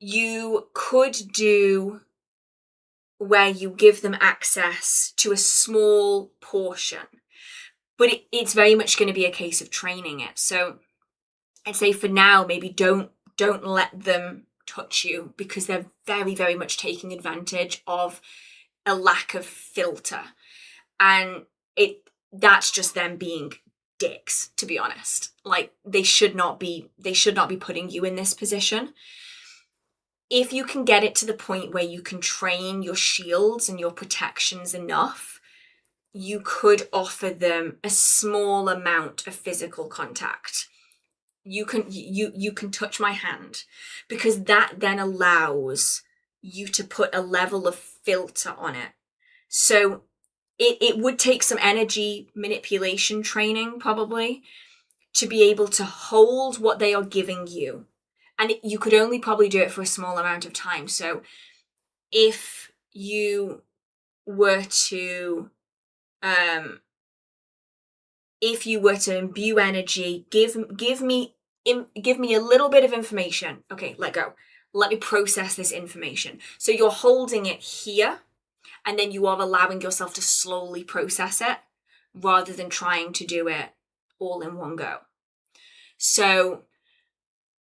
You could do where you give them access to a small portion, but it's very much going to be a case of training it. So I'd say for now, maybe don't let them touch you, because they're very, very much taking advantage of a lack of filter. And that's just them being dicks, to be honest. Like, they should not be putting you in this position. If you can get it to the point where you can train your shields and your protections enough, you could offer them a small amount of physical contact. You can touch my hand, because that then allows you to put a level of filter on it. So it would take some energy manipulation training, probably, to be able to hold what they are giving you. And you could only probably do it for a small amount of time. So if you were to imbue energy, give me a little bit of information. Okay, let go. Let me process this information. So you're holding it here, and then you are allowing yourself to slowly process it, rather than trying to do it all in one go. So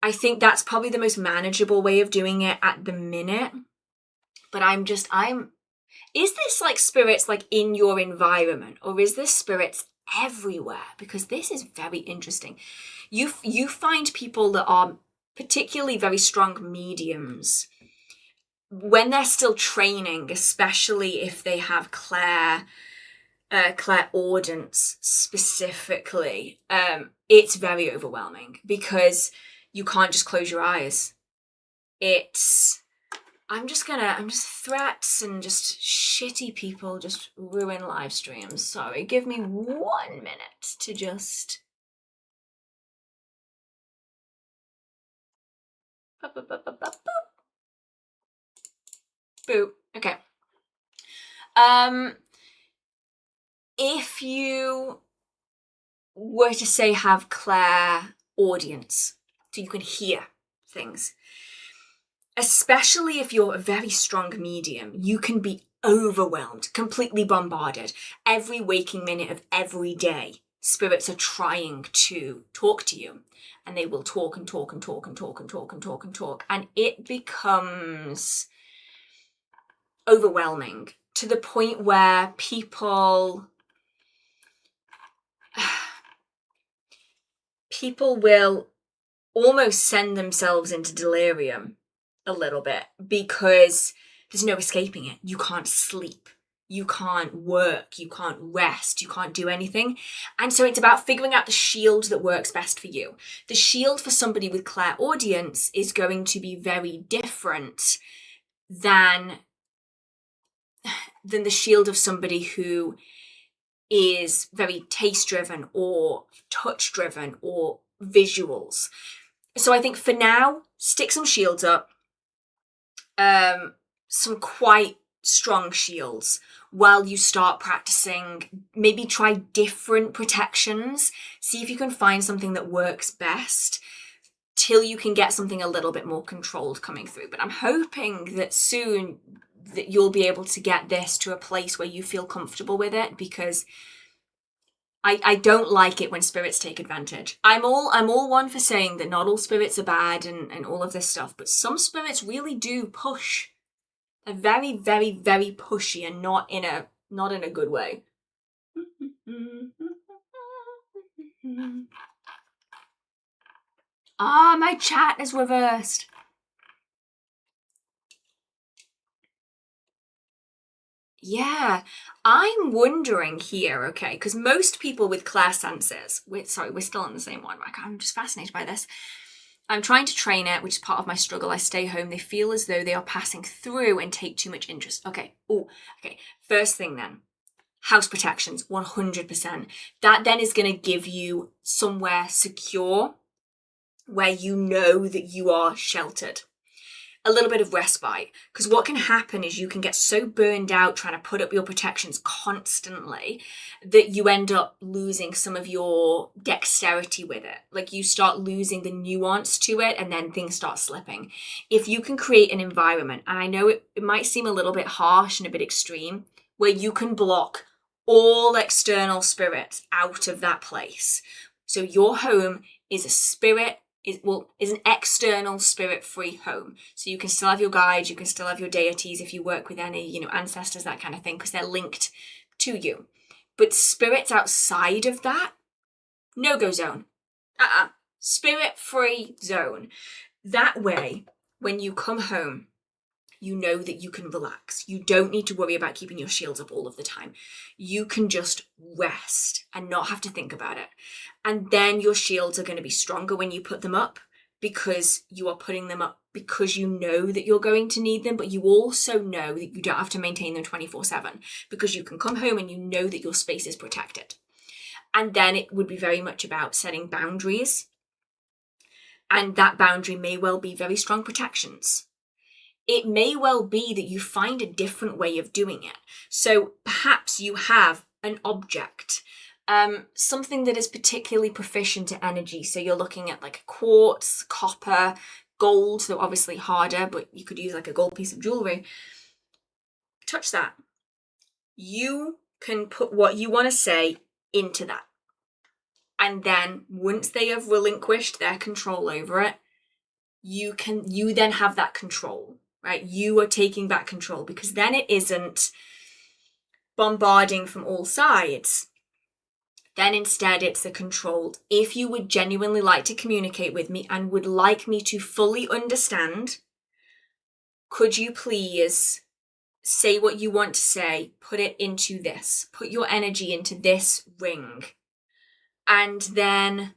I think that's probably the most manageable way of doing it at the minute. But is this like spirits like in your environment, or is this spirits everywhere? Because this is very interesting. You find people that are particularly very strong mediums, when they're still training, especially if they have clairaudience specifically, it's very overwhelming, because you can't just close your eyes. I'm just threats and just shitty people just ruin live streams. Sorry, give me 1 minute to just... Boop. Okay. If you were to say have clairaudience, so you can hear things, especially if you're a very strong medium, you can be overwhelmed, completely bombarded. Every waking minute of every day, spirits are trying to talk to you, and they will talk and talk and talk and talk and talk and talk and talk, and it becomes overwhelming to the point where people will almost send themselves into delirium a little bit, because there's no escaping it. You can't sleep, you can't work, you can't rest, you can't do anything. And so it's about figuring out the shield that works best for you. The shield for somebody with clairaudience is going to be very different than the shield of somebody who is very taste driven or touch driven or visuals. So I think for now, stick some shields up, some quite strong shields, while you start practicing. Maybe try different protections, see if you can find something that works best, till you can get something a little bit more controlled coming through. But I'm hoping that soon that you'll be able to get this to a place where you feel comfortable with it, because I don't like it when spirits take advantage. I'm all one for saying that not all spirits are bad and all of this stuff, but some spirits really do push. They're very, very, very pushy, and not in a good way. My chat is reversed. Yeah, I'm wondering here, okay, because most people with clairsenses, we're still on the same one, I'm just fascinated by this. I'm trying to train it, which is part of my struggle. I stay home. They feel as though they are passing through and take too much interest. Okay. Oh, okay. First thing then. House protections, 100%. That then is going to give you somewhere secure where you know that you are sheltered. A little bit of respite, because what can happen is you can get so burned out trying to put up your protections constantly that you end up losing some of your dexterity with it. Like you start losing the nuance to it and then things start slipping. If you can create an environment, and I know it might seem a little bit harsh and a bit extreme, where you can block all external spirits out of that place. So your home is a spirit, is an external spirit-free home. So you can still have your guides, you can still have your deities if you work with any, ancestors, that kind of thing, because they're linked to you. But spirits outside of that, no-go zone. Spirit-free zone. That way, when you come home, you know that you can relax. You don't need to worry about keeping your shields up all of the time. You can just rest and not have to think about it. And then your shields are going to be stronger when you put them up, because you are putting them up because you know that you're going to need them, but you also know that you don't have to maintain them 24/7, because you can come home and you know that your space is protected. And then it would be very much about setting boundaries. And that boundary may well be very strong protections. It may well be that you find a different way of doing it. So perhaps you have an object, something that is particularly proficient to energy. So you're looking at like quartz, copper, gold, though obviously harder, but you could use like a gold piece of jewelry. Touch that. You can put what you want to say into that. And then once they have relinquished their control over it, you then have that control. Right? You are taking back control, because then it isn't bombarding from all sides. Then instead it's a controlled. If you would genuinely like to communicate with me and would like me to fully understand, could you please say what you want to say, put it into this, put your energy into this ring, and then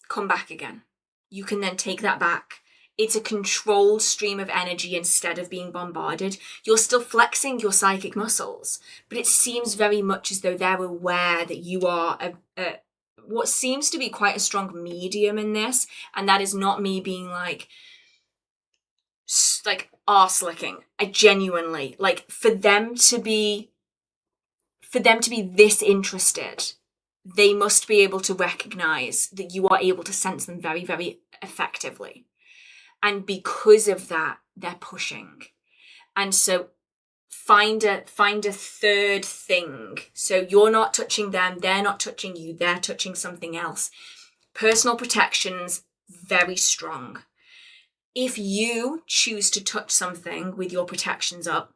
come back again. You can then take that back. It's a controlled stream of energy instead of being bombarded. You're still flexing your psychic muscles, but it seems very much as though they're aware that you are what seems to be quite a strong medium in this, and that is not me being like arse licking. I genuinely, like, for them to be this interested, they must be able to recognize that you are able to sense them very, very effectively. And because of that, they're pushing. And so find a third thing. So you're not touching them, they're not touching you, they're touching something else. Personal protections, very strong. If you choose to touch something with your protections up,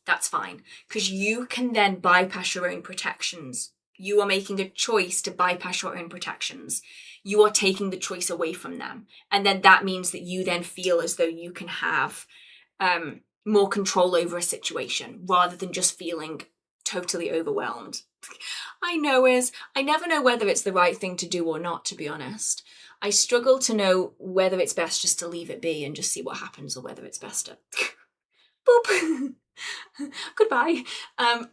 that's fine, because you can then bypass your own protections. You are making a choice to bypass your own protections. You are taking the choice away from them. And then that means that you then feel as though you can have more control over a situation rather than just feeling totally overwhelmed. I never know whether it's the right thing to do or not, to be honest. I struggle to know whether it's best just to leave it be and just see what happens, or whether it's best to boop. Goodbye.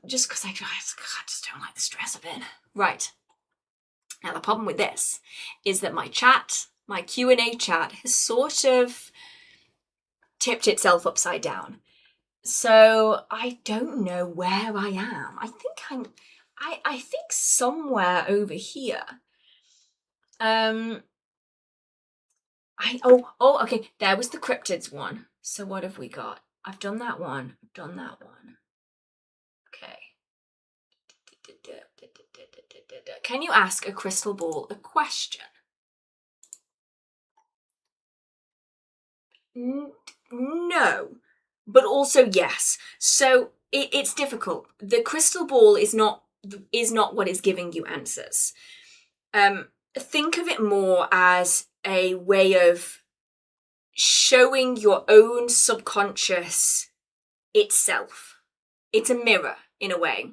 Just because I just don't like the stress of it. Right. Now the problem with this is that my Q&A chat has sort of tipped itself upside down. So I don't know where I am. I think somewhere over here. Okay, there was the cryptids one. So what have we got? I've done that one. Okay. Can you ask a crystal ball a question? No, but also yes. So it's difficult. The crystal ball is not what is giving you answers. Think of it more as a way of showing your own subconscious itself. It's a mirror in a way.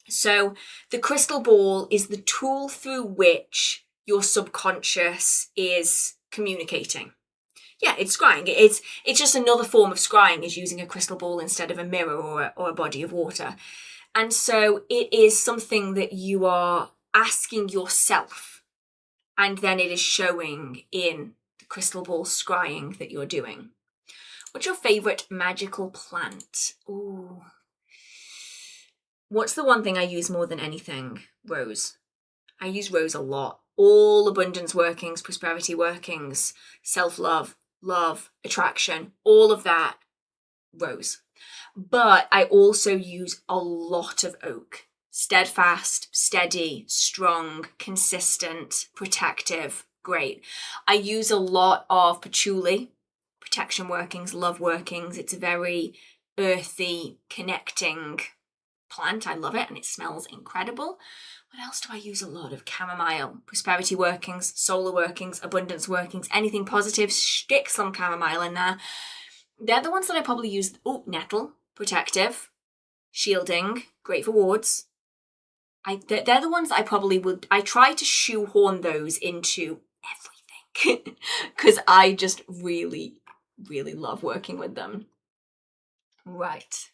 So the crystal ball is the tool through which your subconscious is communicating. Yeah, it's scrying. It's just another form of scrying, is using a crystal ball instead of a mirror or a body of water. And so it is something that you are asking yourself, and then it is showing in the crystal ball scrying that you're doing. What's your favourite magical plant? Ooh. What's the one thing I use more than anything? Rose. I use rose a lot. All abundance workings, prosperity workings, self-love, love, attraction, all of that, rose. But I also use a lot of oak. Steadfast, steady, strong, consistent, protective, great. I use a lot of patchouli, protection workings, love workings. It's a very earthy, connecting plant. I love it, and it smells incredible. What else do I use a lot of? Chamomile, prosperity workings, solar workings, abundance workings, anything positive, stick some chamomile in there. They're the ones that I probably use. Oh, nettle, protective, shielding, great for wards. They're the ones that I probably would, I try to shoehorn those into everything because I just really, really love working with them. Right.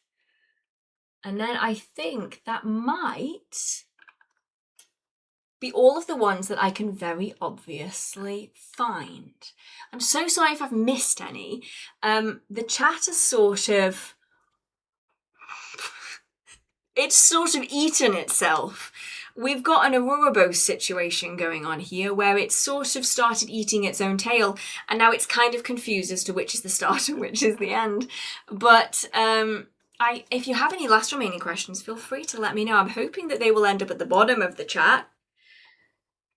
And then I think that might be all of the ones that I can very obviously find. I'm so sorry if I've missed any. The chat is it's sort of eaten itself. We've got an Ouroboros situation going on here where it's sort of started eating its own tail, and now it's kind of confused as to which is the start and which is the end. But if you have any last remaining questions, feel free to let me know. I'm hoping that they will end up at the bottom of the chat.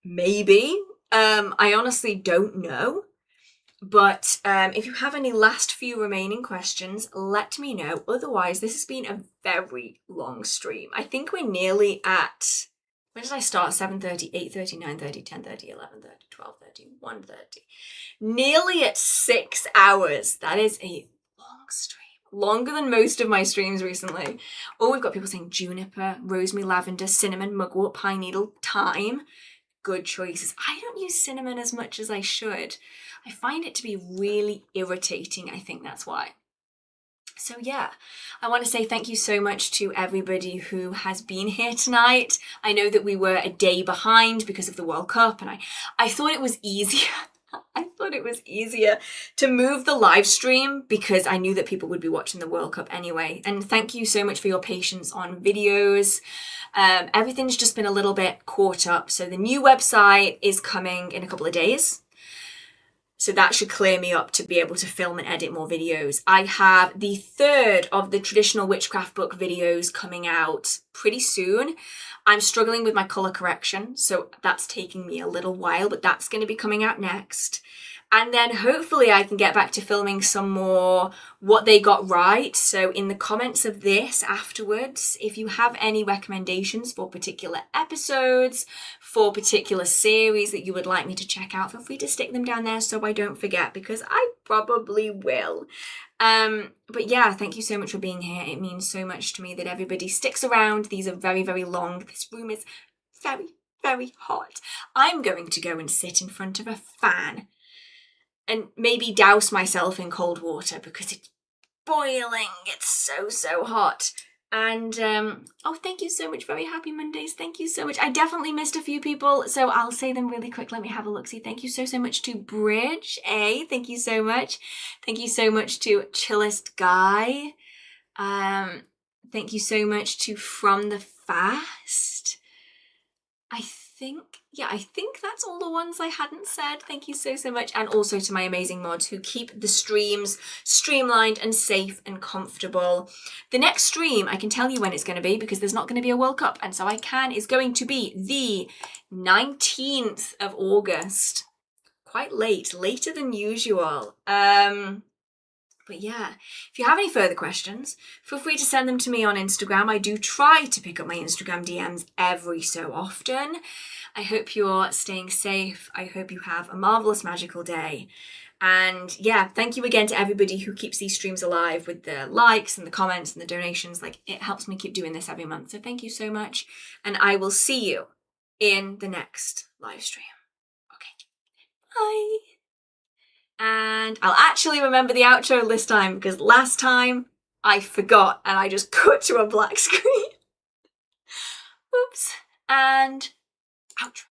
Maybe. I honestly don't know. But if you have any last few remaining questions, let me know. Otherwise, this has been a very long stream. I think we're nearly at... When did I start? 7:30, 8:30, 9:30, 10:30, 11:30, 12:30, 1:30. Nearly at 6 hours. That is a long stream. Longer than most of my streams recently. Oh, we've got people saying juniper, rosemary, lavender, cinnamon, mugwort, pine needle, thyme. Good choices. I don't use cinnamon as much as I should. I find it to be really irritating. I think that's why. So yeah, I want to say thank you so much to everybody who has been here tonight. I know that we were a day behind because of the World Cup, and I thought it was easier. I thought it was easier to move the live stream because I knew that people would be watching the World Cup anyway. And thank you so much for your patience on videos. Everything's just been a little bit caught up. So the new website is coming in a couple of days. So that should clear me up to be able to film and edit more videos. I have the third of the traditional witchcraft book videos coming out pretty soon. I'm struggling with my colour correction, so that's taking me a little while, but that's going to be coming out next. And then hopefully I can get back to filming some more what they got right. So in the comments of this afterwards, if you have any recommendations for particular episodes, for particular series that you would like me to check out, feel free to stick them down there so I don't forget, because I probably will. But yeah, thank you so much for being here. It means so much to me that everybody sticks around. These are very, very long. This room is very, very hot. I'm going to go and sit in front of a fan and maybe douse myself in cold water because it's boiling. It's so, so hot. And, oh, thank you so much. Very happy Mondays. Thank you so much. I definitely missed a few people, so I'll say them really quick. Let me have a look-see. Thank you so, so much to Bridge A. Thank you so much. Thank you so much to Chillest Guy. Thank you so much to From the Fast. I think that's all the ones I hadn't said. Thank you so, so much. And also to my amazing mods who keep the streams streamlined and safe and comfortable. The next stream, I can tell you when it's going to be because there's not going to be a World Cup. And so is going to be the 19th of August. Quite late, later than usual. But yeah, if you have any further questions, feel free to send them to me on Instagram. I do try to pick up my Instagram DMs every so often. I hope you're staying safe. I hope you have a marvelous magical day. And yeah, thank you again to everybody who keeps these streams alive with the likes and the comments and the donations. Like, it helps me keep doing this every month. So thank you so much. And I will see you in the next live stream. Bye. And I'll actually remember the outro this time because last time I forgot and I just cut to a black screen. Oops. And outro.